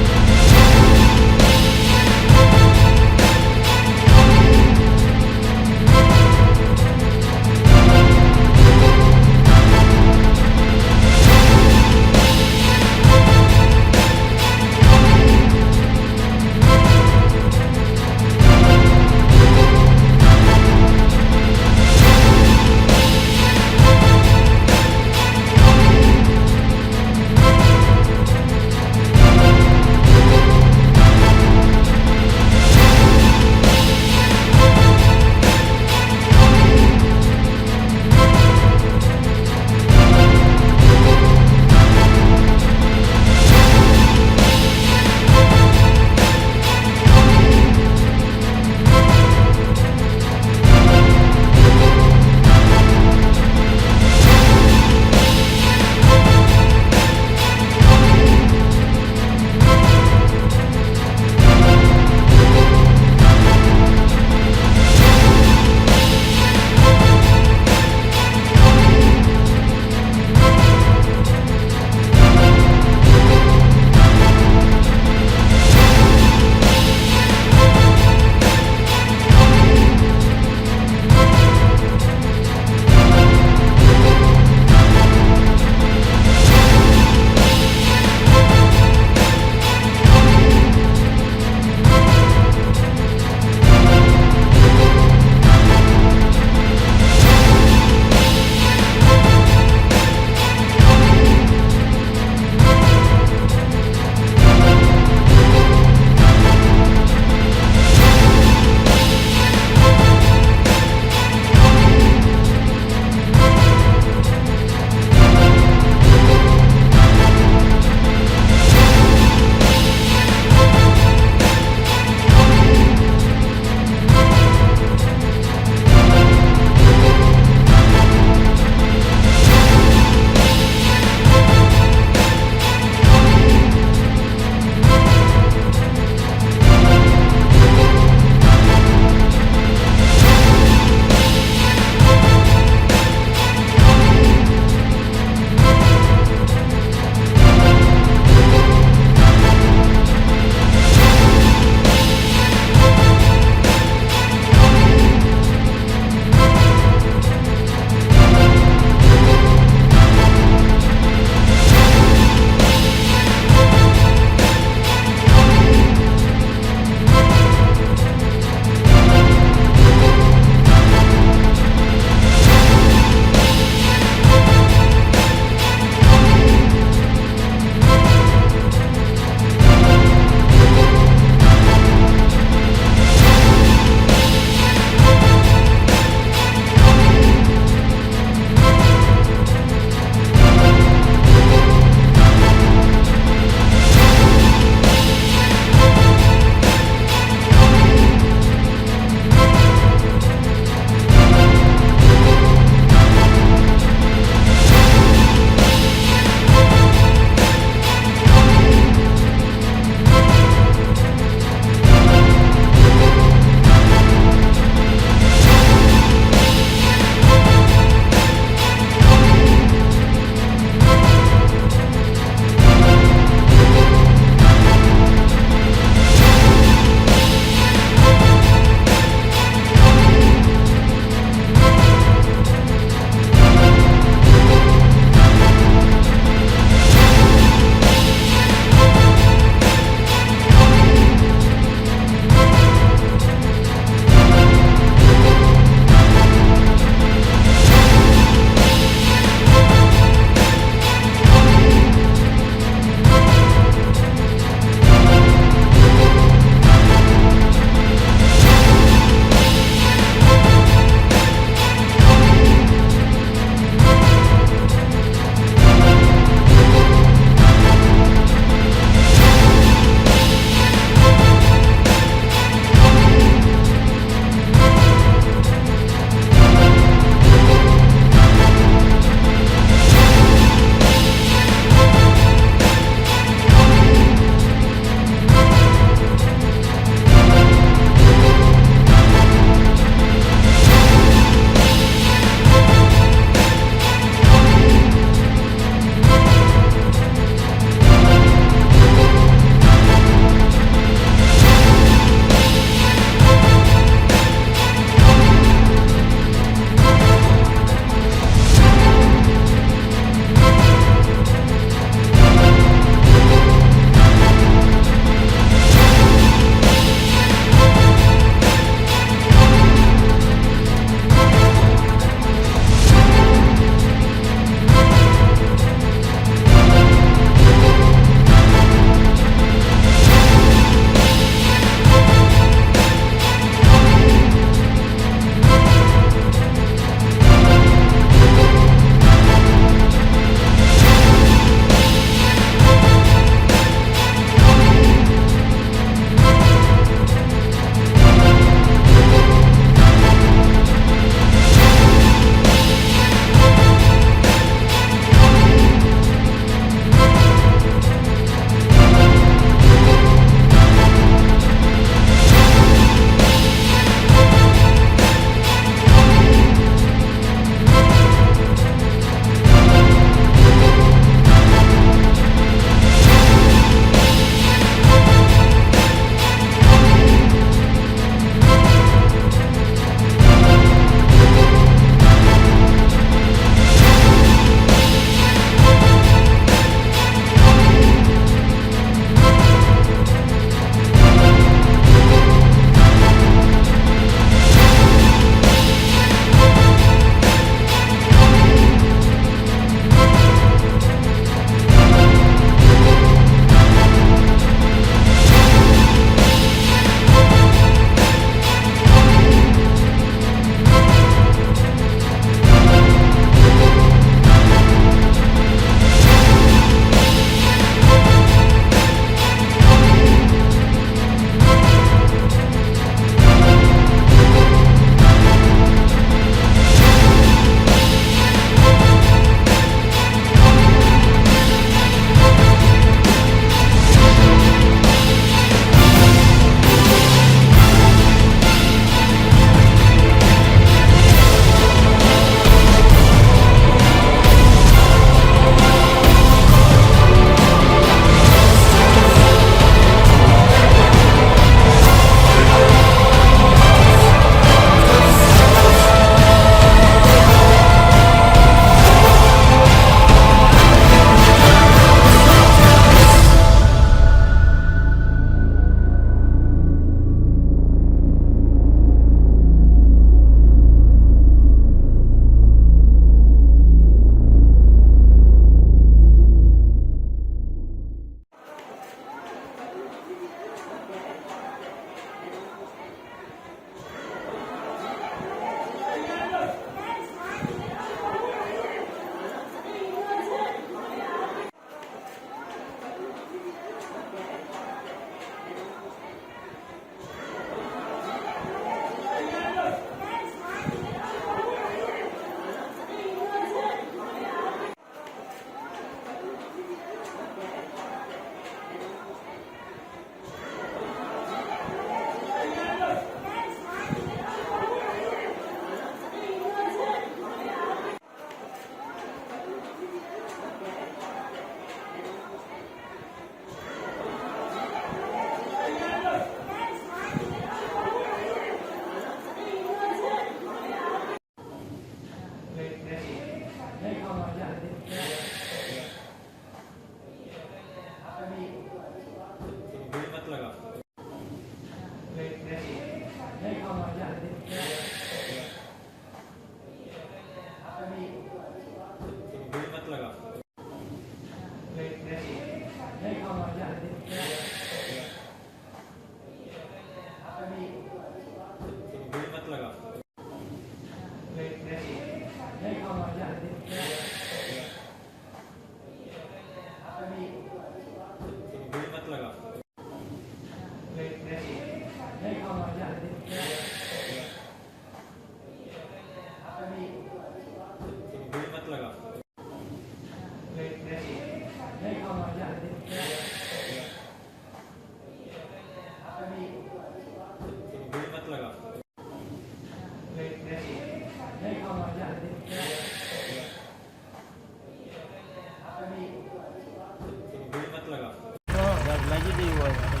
लगी दी हुआ है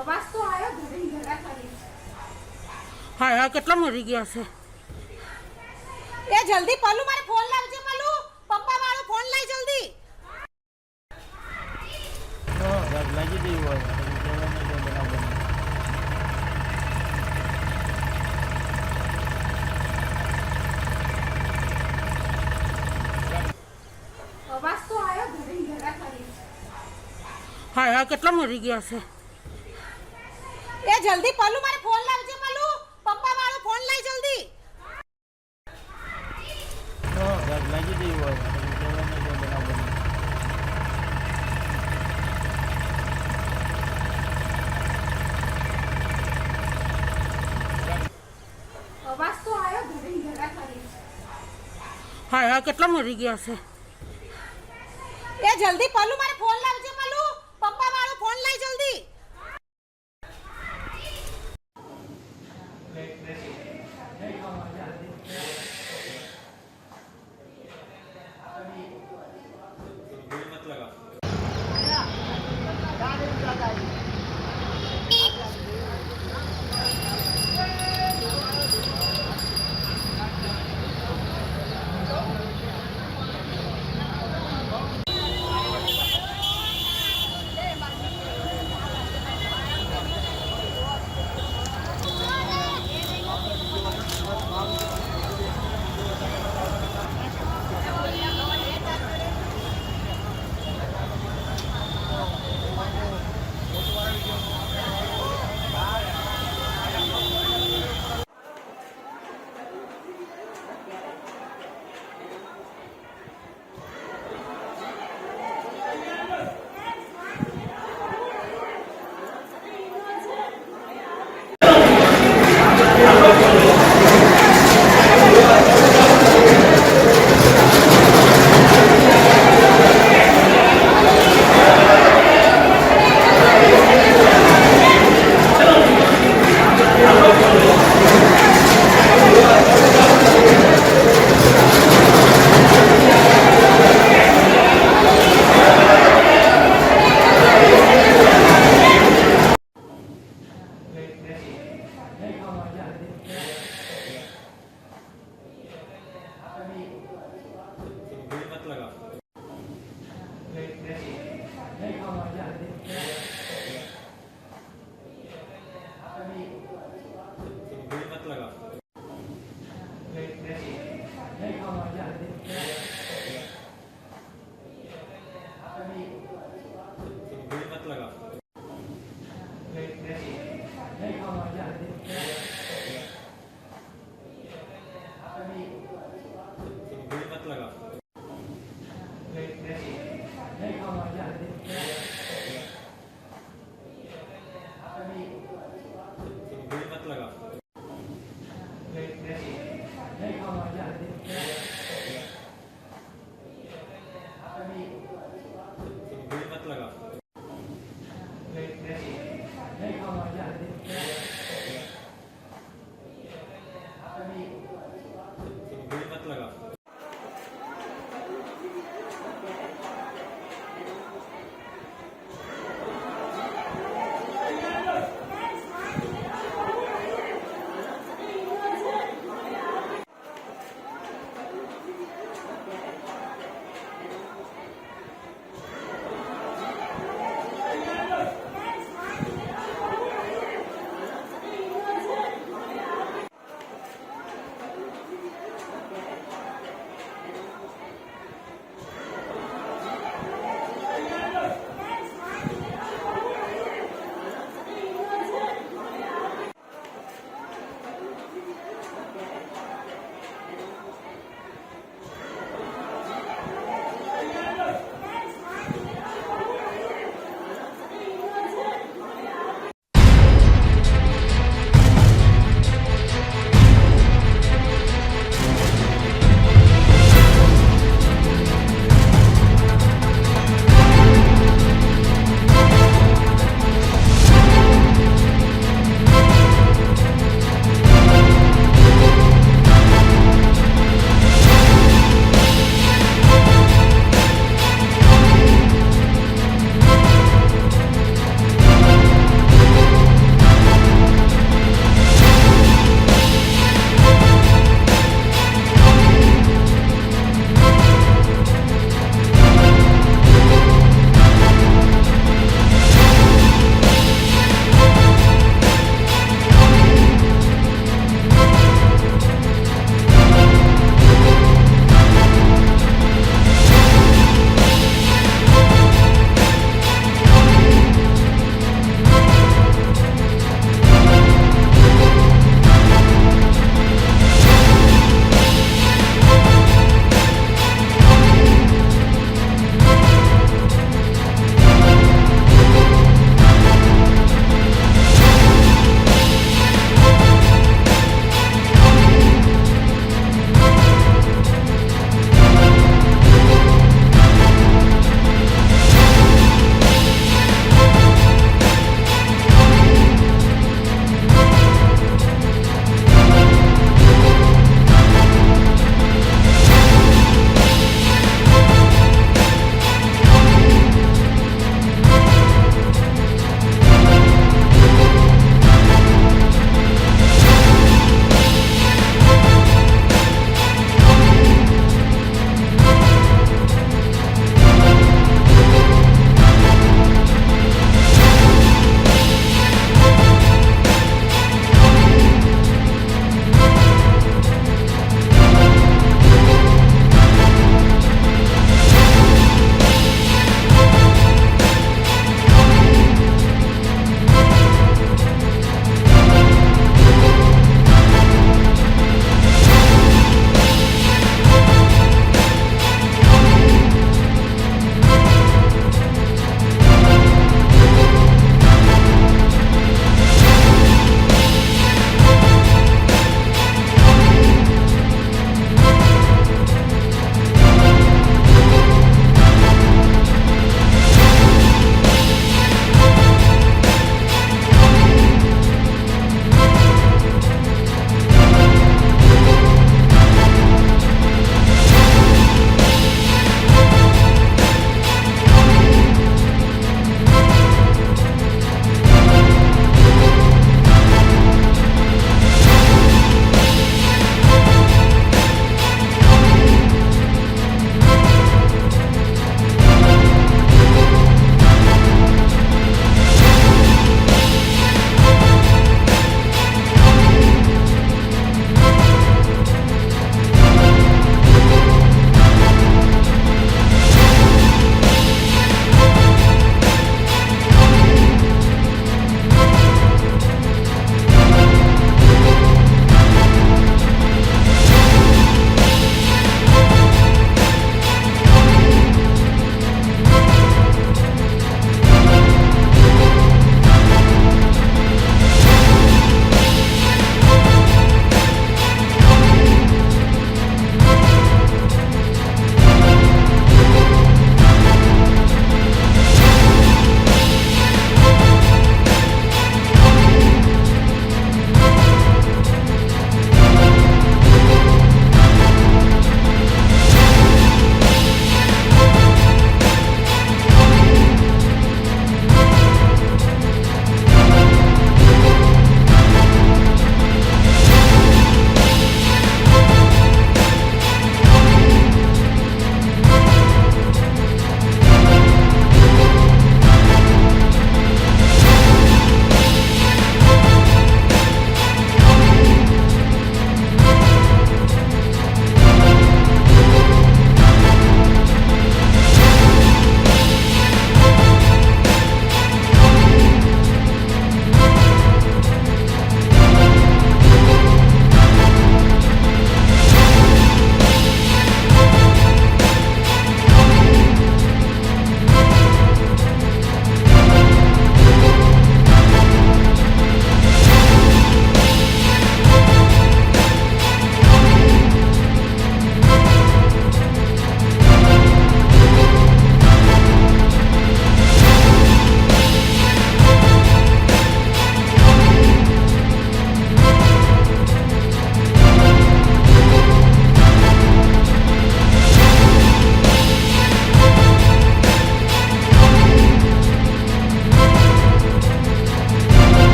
અવાજ તો આવ્યો ઘરે ઘરા ખાલી હા હા કેટલા મરી ગયા છે એ જલ્દી પલ્લુ મારે ફોન લાવજે પલ્લુ પપ્પા વાળો ફોન લઈ જલ્દી लगी दी हुआ है અવાજ તો આવ્યો ઘરે ઘરા ખાલી હા હા કેટલા મરી ગયા છે એ જલ્દી પલ્લુ મારે ફોન લાવજે પલ્લુ પપ્પા વાળો ફોન લઈ જલ્દી लगी दी हुआ है અવાજ તો આવ્યો ઘરે ઘરા ખાલી હા હા કેટલા મરી ગયા છે એ જલ્દી પલ્લુ મારે ફોન લાવજે પલ્લુ પપ્પા વાળો ફોન લઈ જલ્દી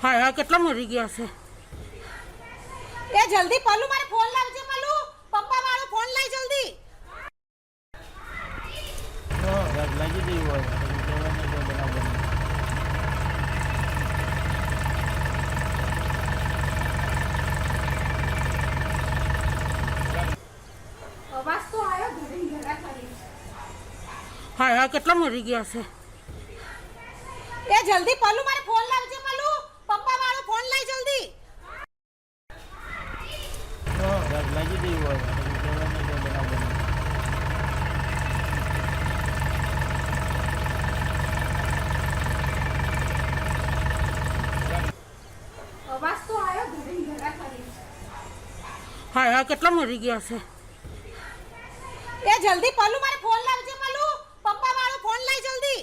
હા હા કેટલા મરી ગયા છે એ જલ્દી પલ્લુ મારે ફોન લાવજે પલ્લુ પપ્પા વાળો ફોન લઈ જલ્દી લાગી ગઈ હોય અવાજ તો આવ્યો ઘરે ઘરા ખાલી હા હા કેટલા મરી ગયા છે એ જલ્દી પલ્લુ મારે ફોન લાવજે પલ્લુ પપ્પા વાળો ફોન લઈ જલ્દી લાગી ગઈ હોય અવાજ તો આવ્યો ઘરે ઘરા ખાલી હા હા કેટલા મરી ગયા છે એ જલ્દી પલ્લુ મારે ફોન લાવજે પલ્લુ પપ્પા વાળો ફોન લઈ જલ્દી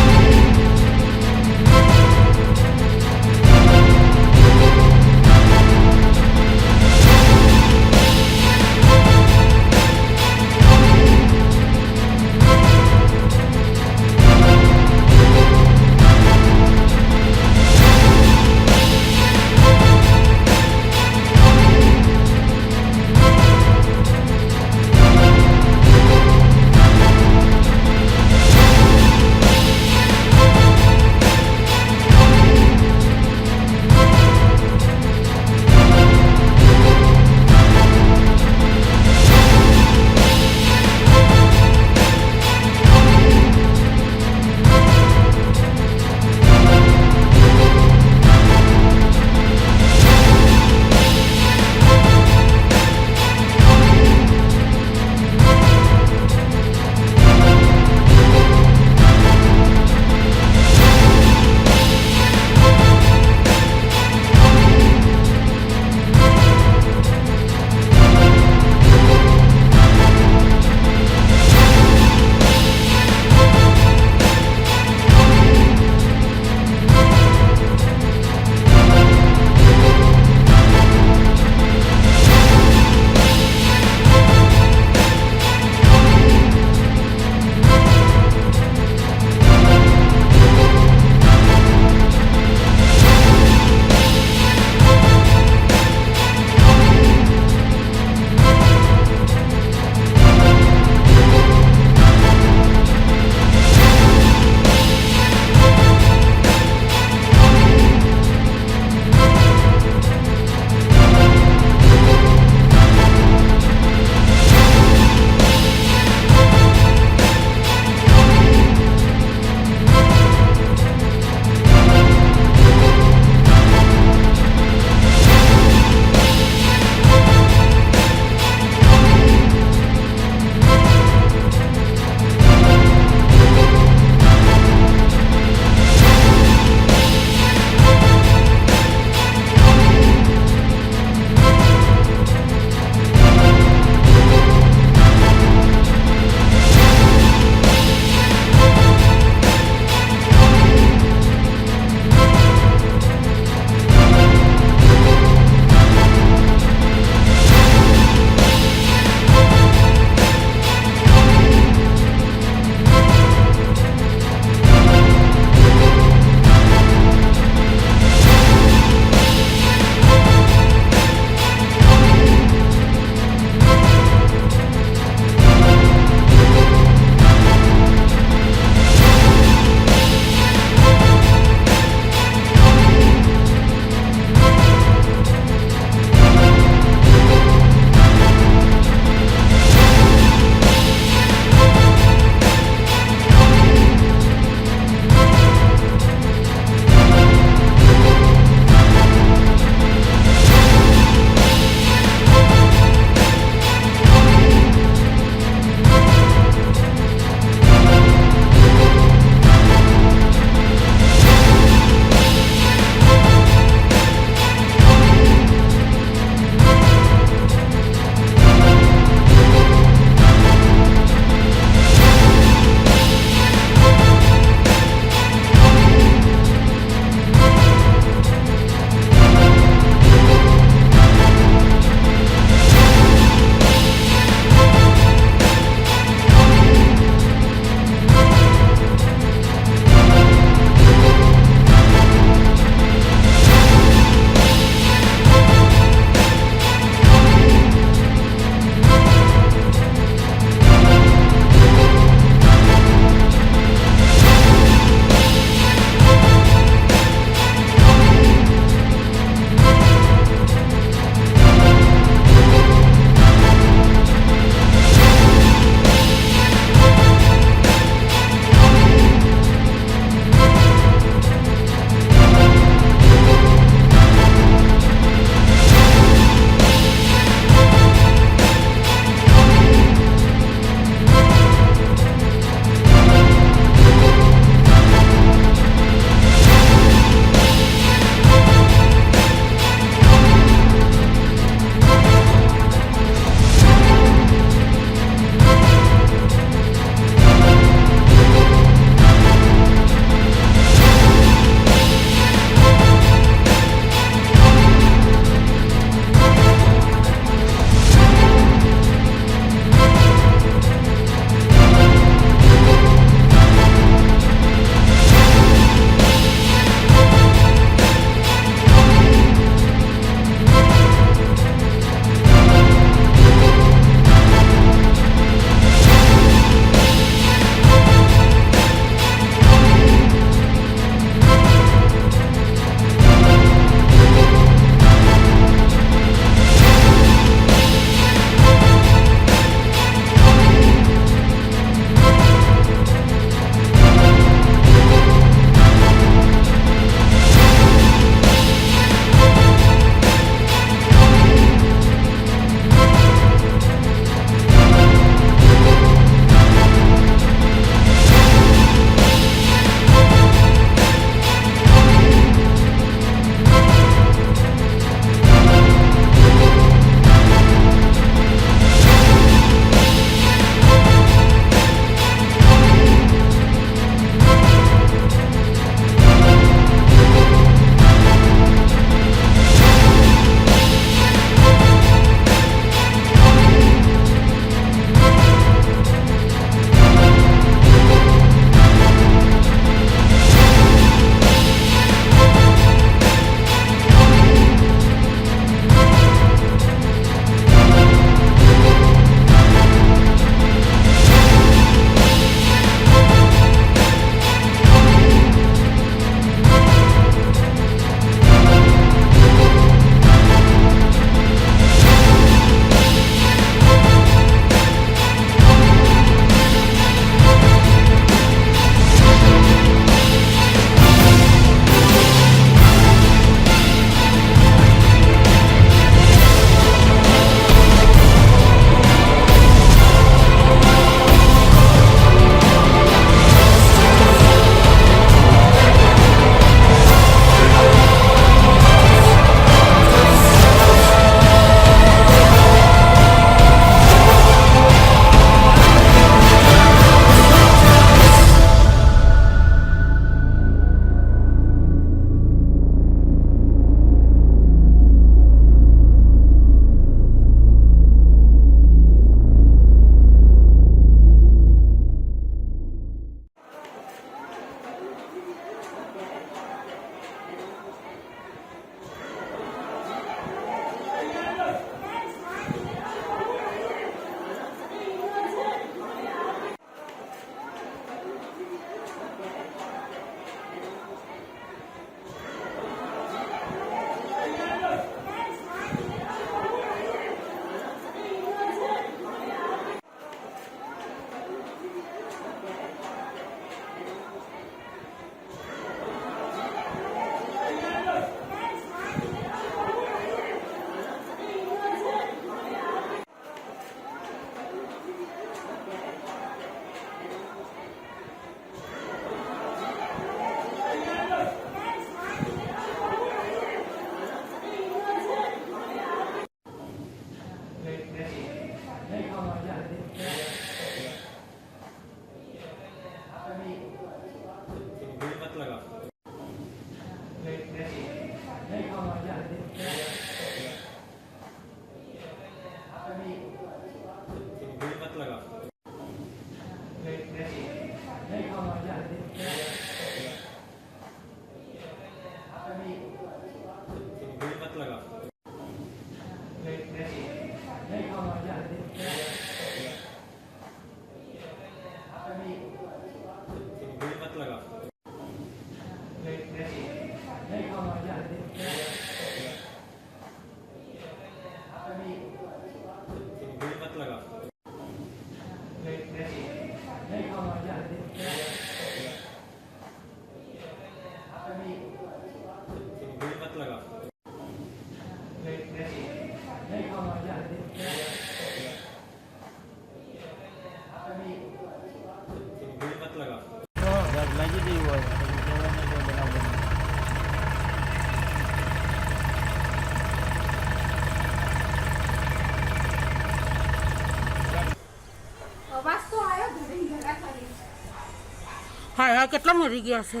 હાય હા કેટલા મરી ગયા છે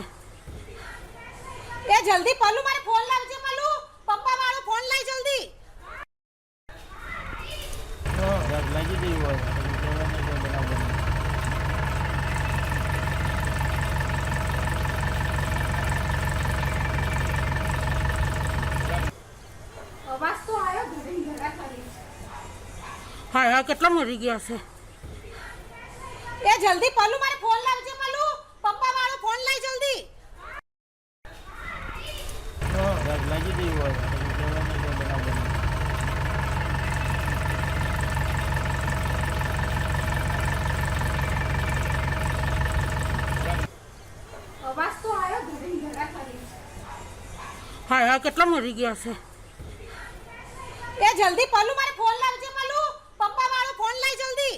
એ જલ્દી પલ્લુ મારે ફોન લાવજે પલ્લુ પપ્પા વાળો ફોન લઈ જલ્દી લાગી ગઈ હોય અવાજ તો આવ્યો ઘરે ઘરા કરી હાય હા કેટલા મરી ગયા છે એ જલ્દી પલ્લુ મારે ફોન લાવજે પલ્લુ પપ્પા વાળો ફોન લઈ જલ્દી લાગી ગઈ હોય અવાજ તો આવ્યો ઘરે ઘરા કરી હાય હા કેટલા મરી ગયા છે એ જલ્દી પલ્લુ મારે ફોન લાવજે પલ્લુ પપ્પા વાળો ફોન લઈ જલ્દી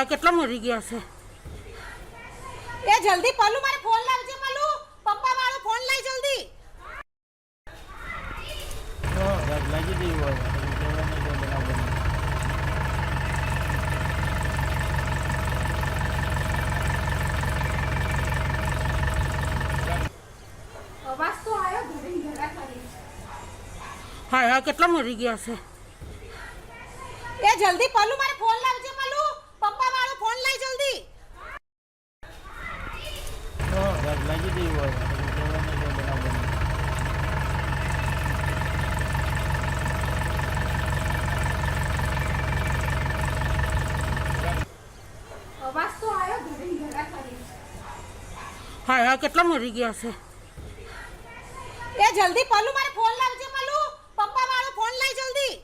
હા કેટલા મરી ગયા છે એ જલ્દી પલ્લુ મારે ફોન લાવજે પલ્લુ પપ્પા વાળો ફોન લઈ જલ્દી લાગી ગઈ હોય અવાજ તો આવ્યો ઘરે ઘરા કરી હા હા કેટલા મરી ગયા છે એ જલ્દી પલ્લુ મારે ફોન લાવજે પલ્લુ પપ્પા વાળો ફોન લઈ જલ્દી લાગી ગઈ હોય અવાજ તો આવ્યો ઘરે ઘરા કરી હા હા કેટલા મરી ગયા છે એ જલ્દી પલ્લુ મારે ફોન લાવજે પલ્લુ પપ્પા વાળો ફોન લઈ જલ્દી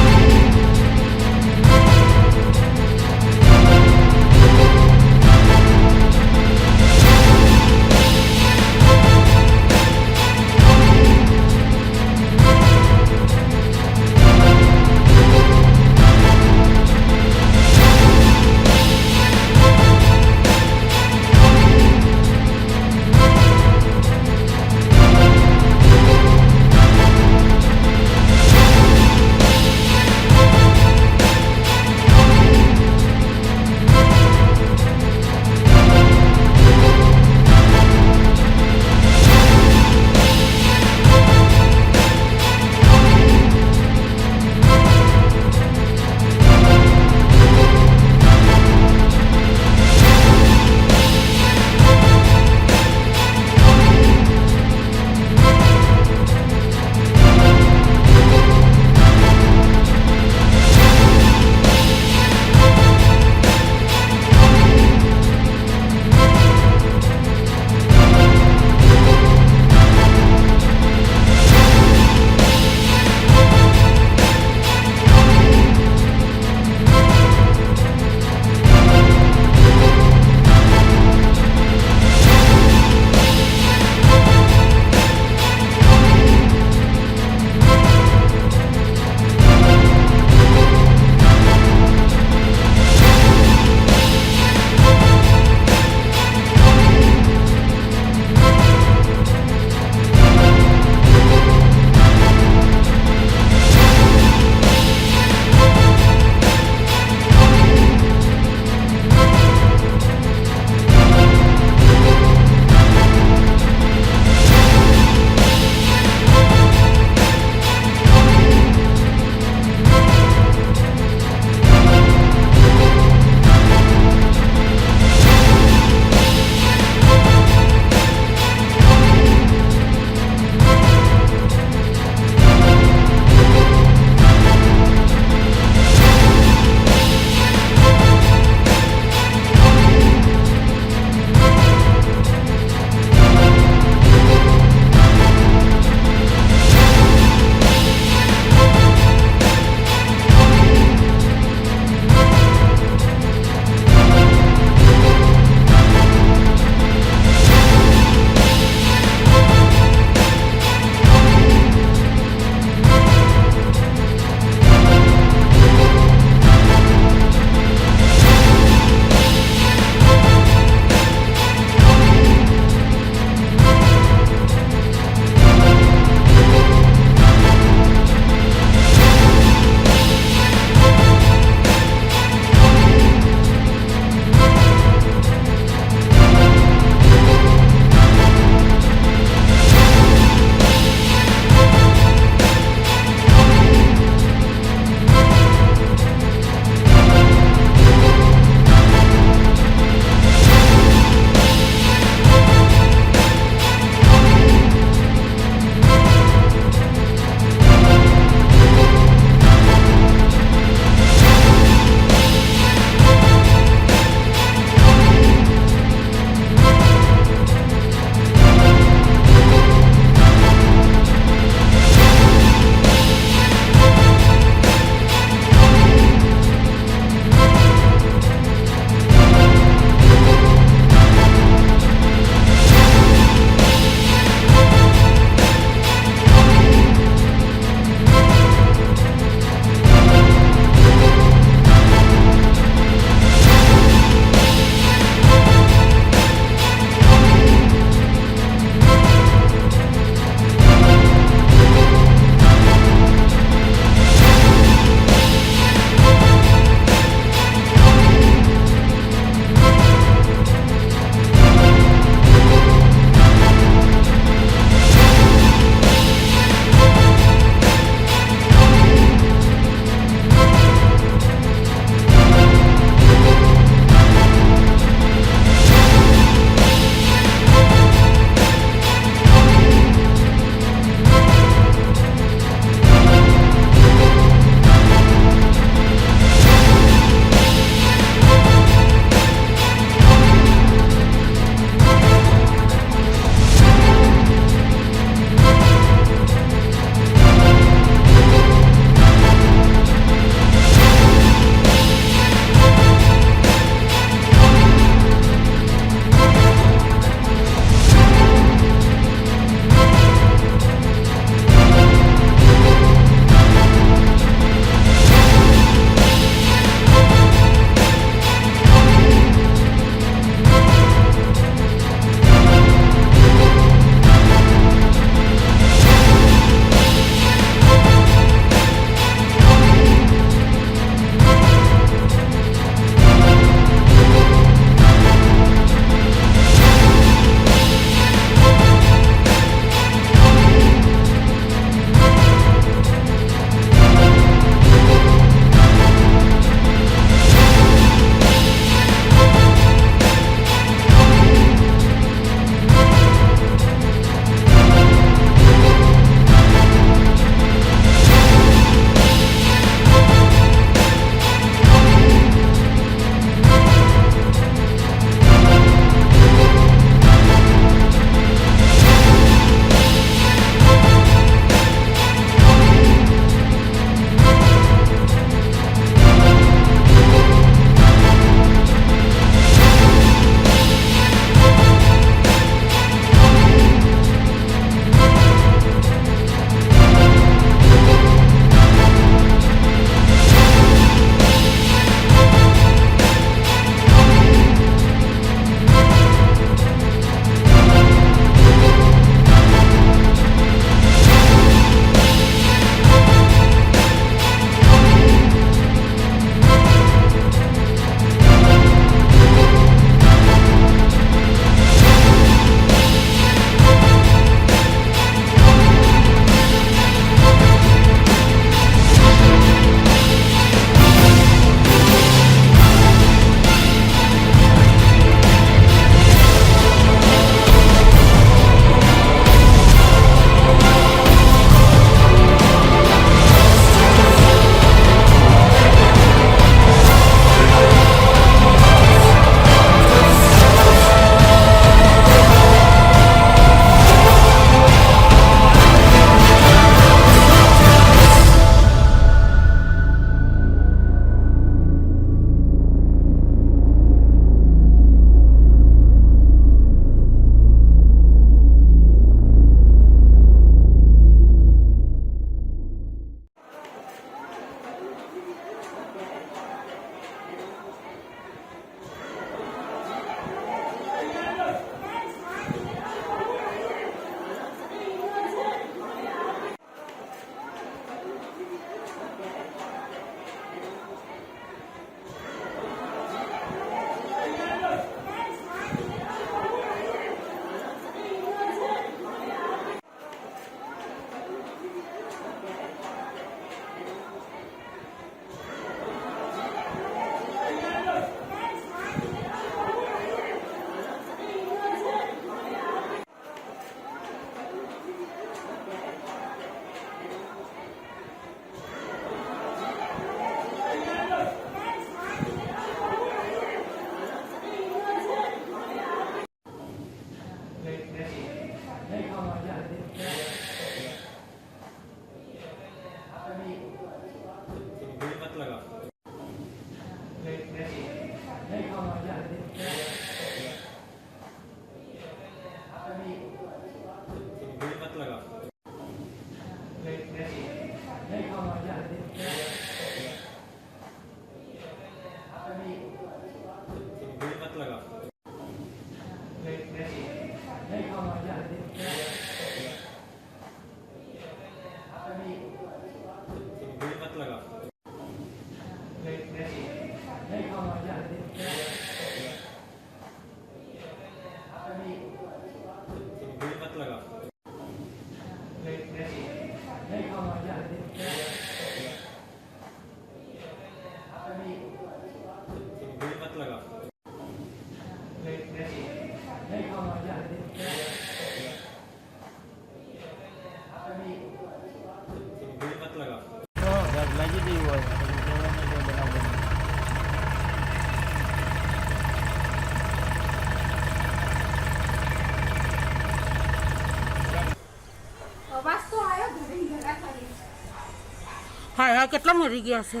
હાય હા કેટલા મરી ગયા છે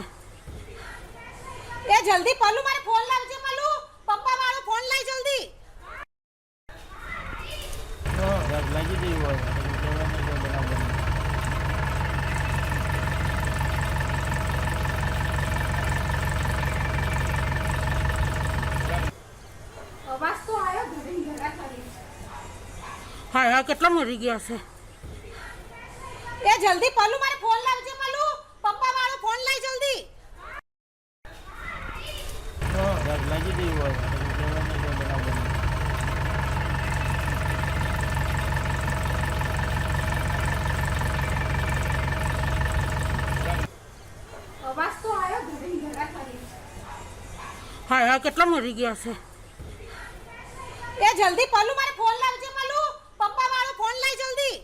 એ જલ્દી પલ્લુ મારે ફોન લાવજે પલ્લુ પપ્પા વાળો ફોન લઈ જલ્દી લાગી ગઈ હોય અવાજ તો આવ્યો ઘરે ઘરા ખાલી હાય હા કેટલા મરી ગયા છે એ જલ્દી પલ્લુ મારે ફોન લાવજે પલ્લુ પપ્પા વાળો ફોન લઈ જલ્દી લાગી ગઈ હોય અવાજ તો આવ્યો ઘરે ઘરા ખાલી હાય હા કેટલા મરી ગયા છે એ જલ્દી પલ્લુ મારે ફોન લાવજે પલ્લુ પપ્પા વાળો ફોન લઈ જલ્દી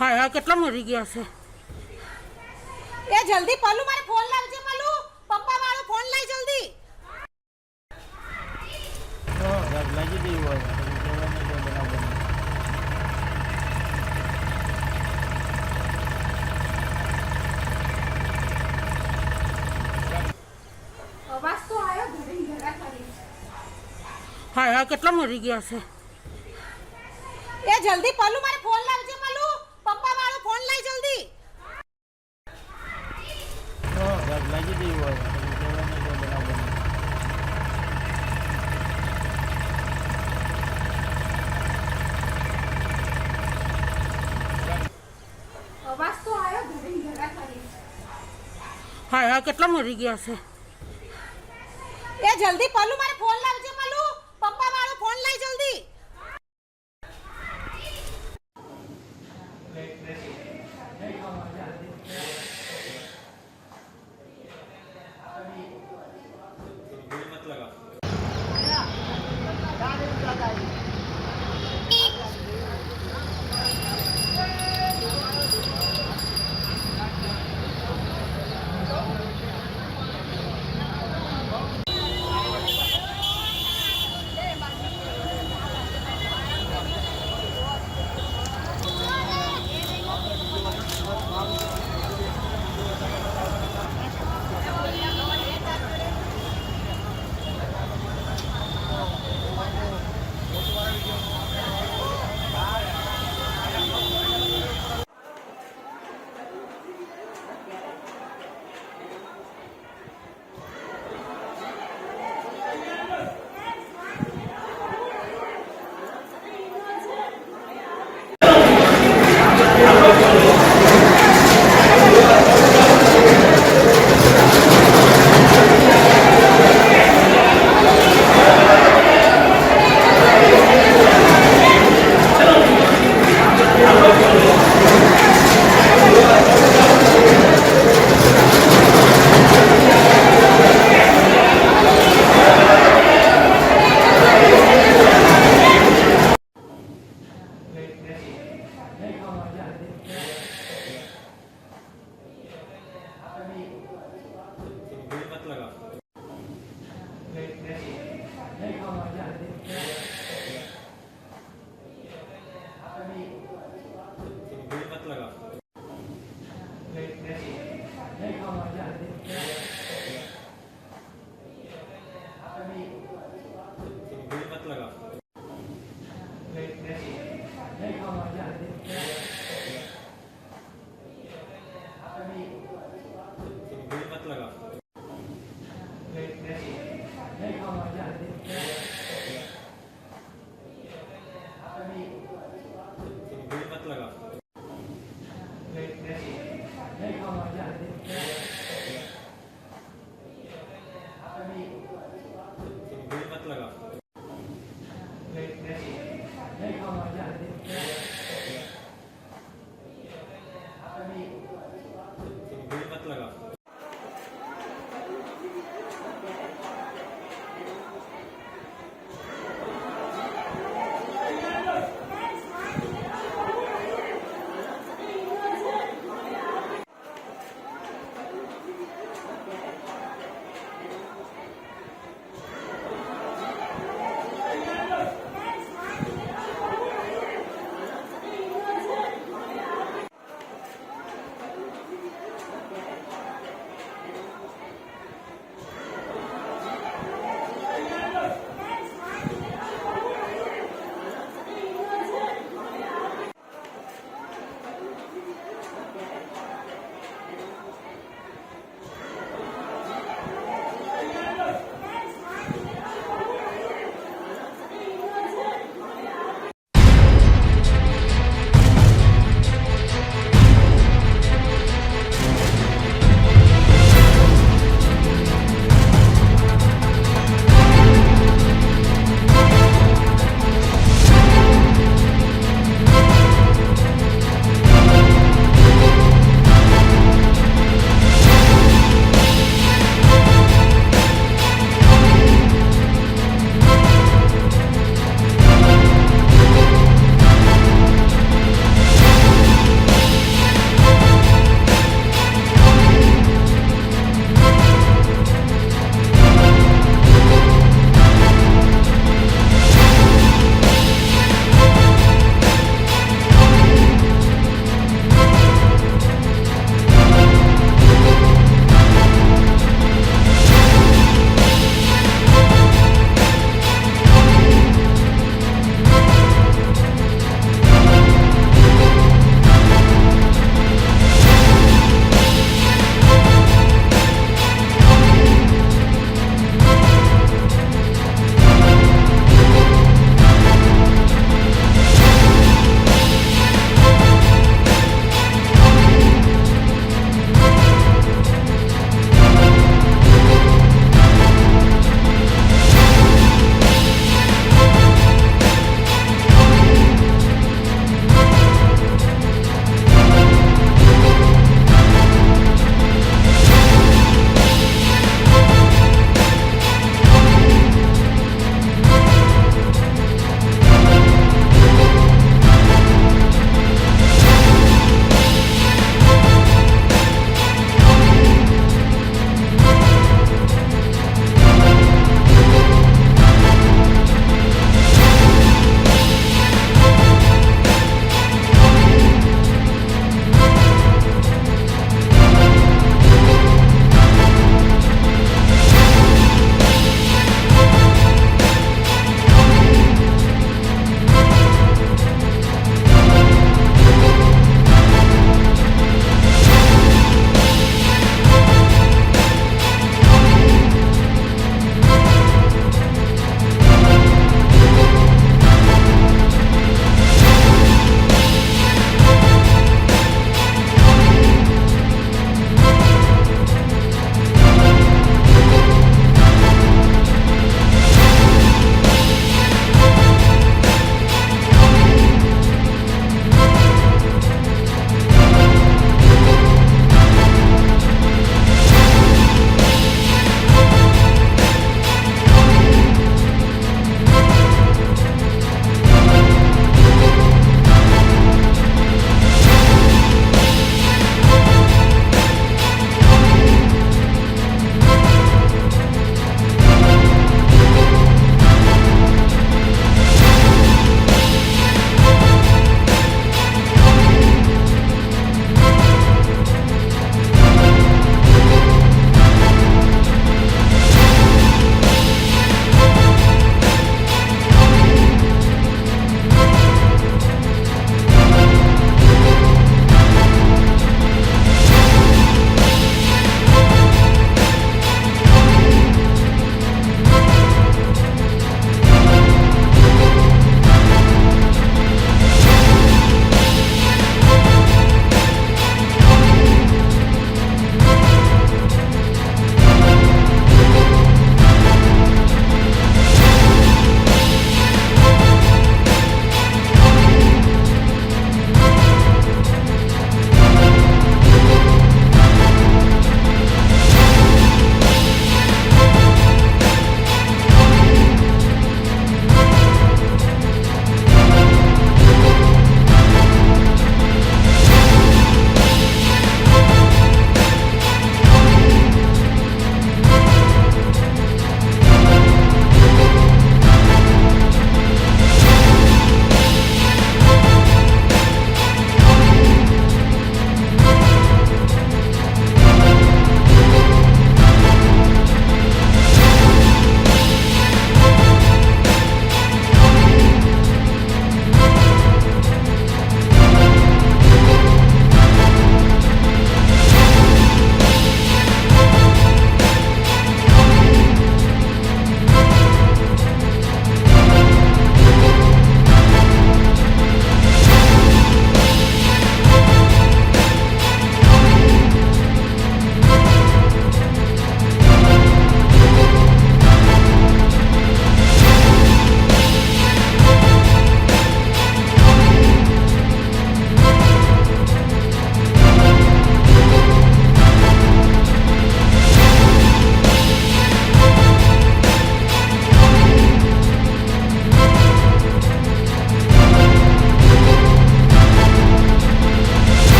હા હા કેટલા મરી ગયા છે એ જલ્દી પલ્લુ મારે ફોન લાવજે પલ્લુ પપ્પા વાળો ફોન લઈ જલ્દી લાગી ગયું હોય અવાજ તો આવ્યો ઘરે ઘરા ખાલી હા હા કેટલા મરી ગયા છે એ જલ્દી પલ્લુ મારે ફોન લાવજે પલ્લુ પપ્પા વાળો ફોન લઈ જલ્દી લાગી ગયું હોય અવાજ તો આવ્યો ઘરે ઘરા ખાલી હા હા કેટલા મરી ગયા છે એ જલ્દી પલ્લુ મારે ફોન લાવજે પલ્લુ પપ્પા વાળો ફોન લઈ જલ્દી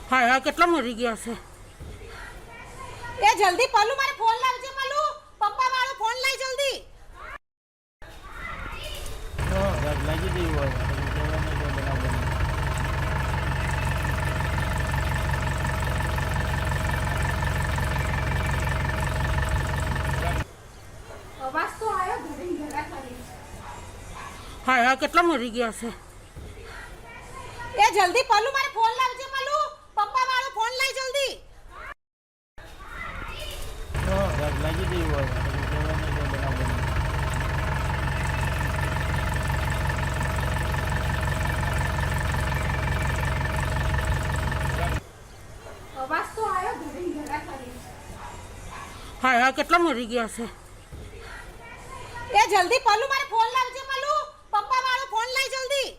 હા હા કેટલા મરી ગયા છે એ જલ્દી પલ્લુ મારે ફોન લાવજે પલ્લુ પપ્પા વાળો ફોન લઈ જલ્દી લાગી ગયું હોય અવાજ તો આવ્યો ઘરે ઘરા ખાલી હા હા કેટલા મરી ગયા છે એ જલ્દી પલ્લુ મારે ફોન લાવજે પલ્લુ પપ્પા વાળો ફોન લઈ જલ્દી લાગી ગયું હોય અવાજ તો આવ્યો ઘરે ઘરા ખાલી હા હા કેટલા મરી ગયા છે એ જલ્દી પલ્લુ મારે ફોન લાવજે પલ્લુ પપ્પા વાળો ફોન લઈ જલ્દી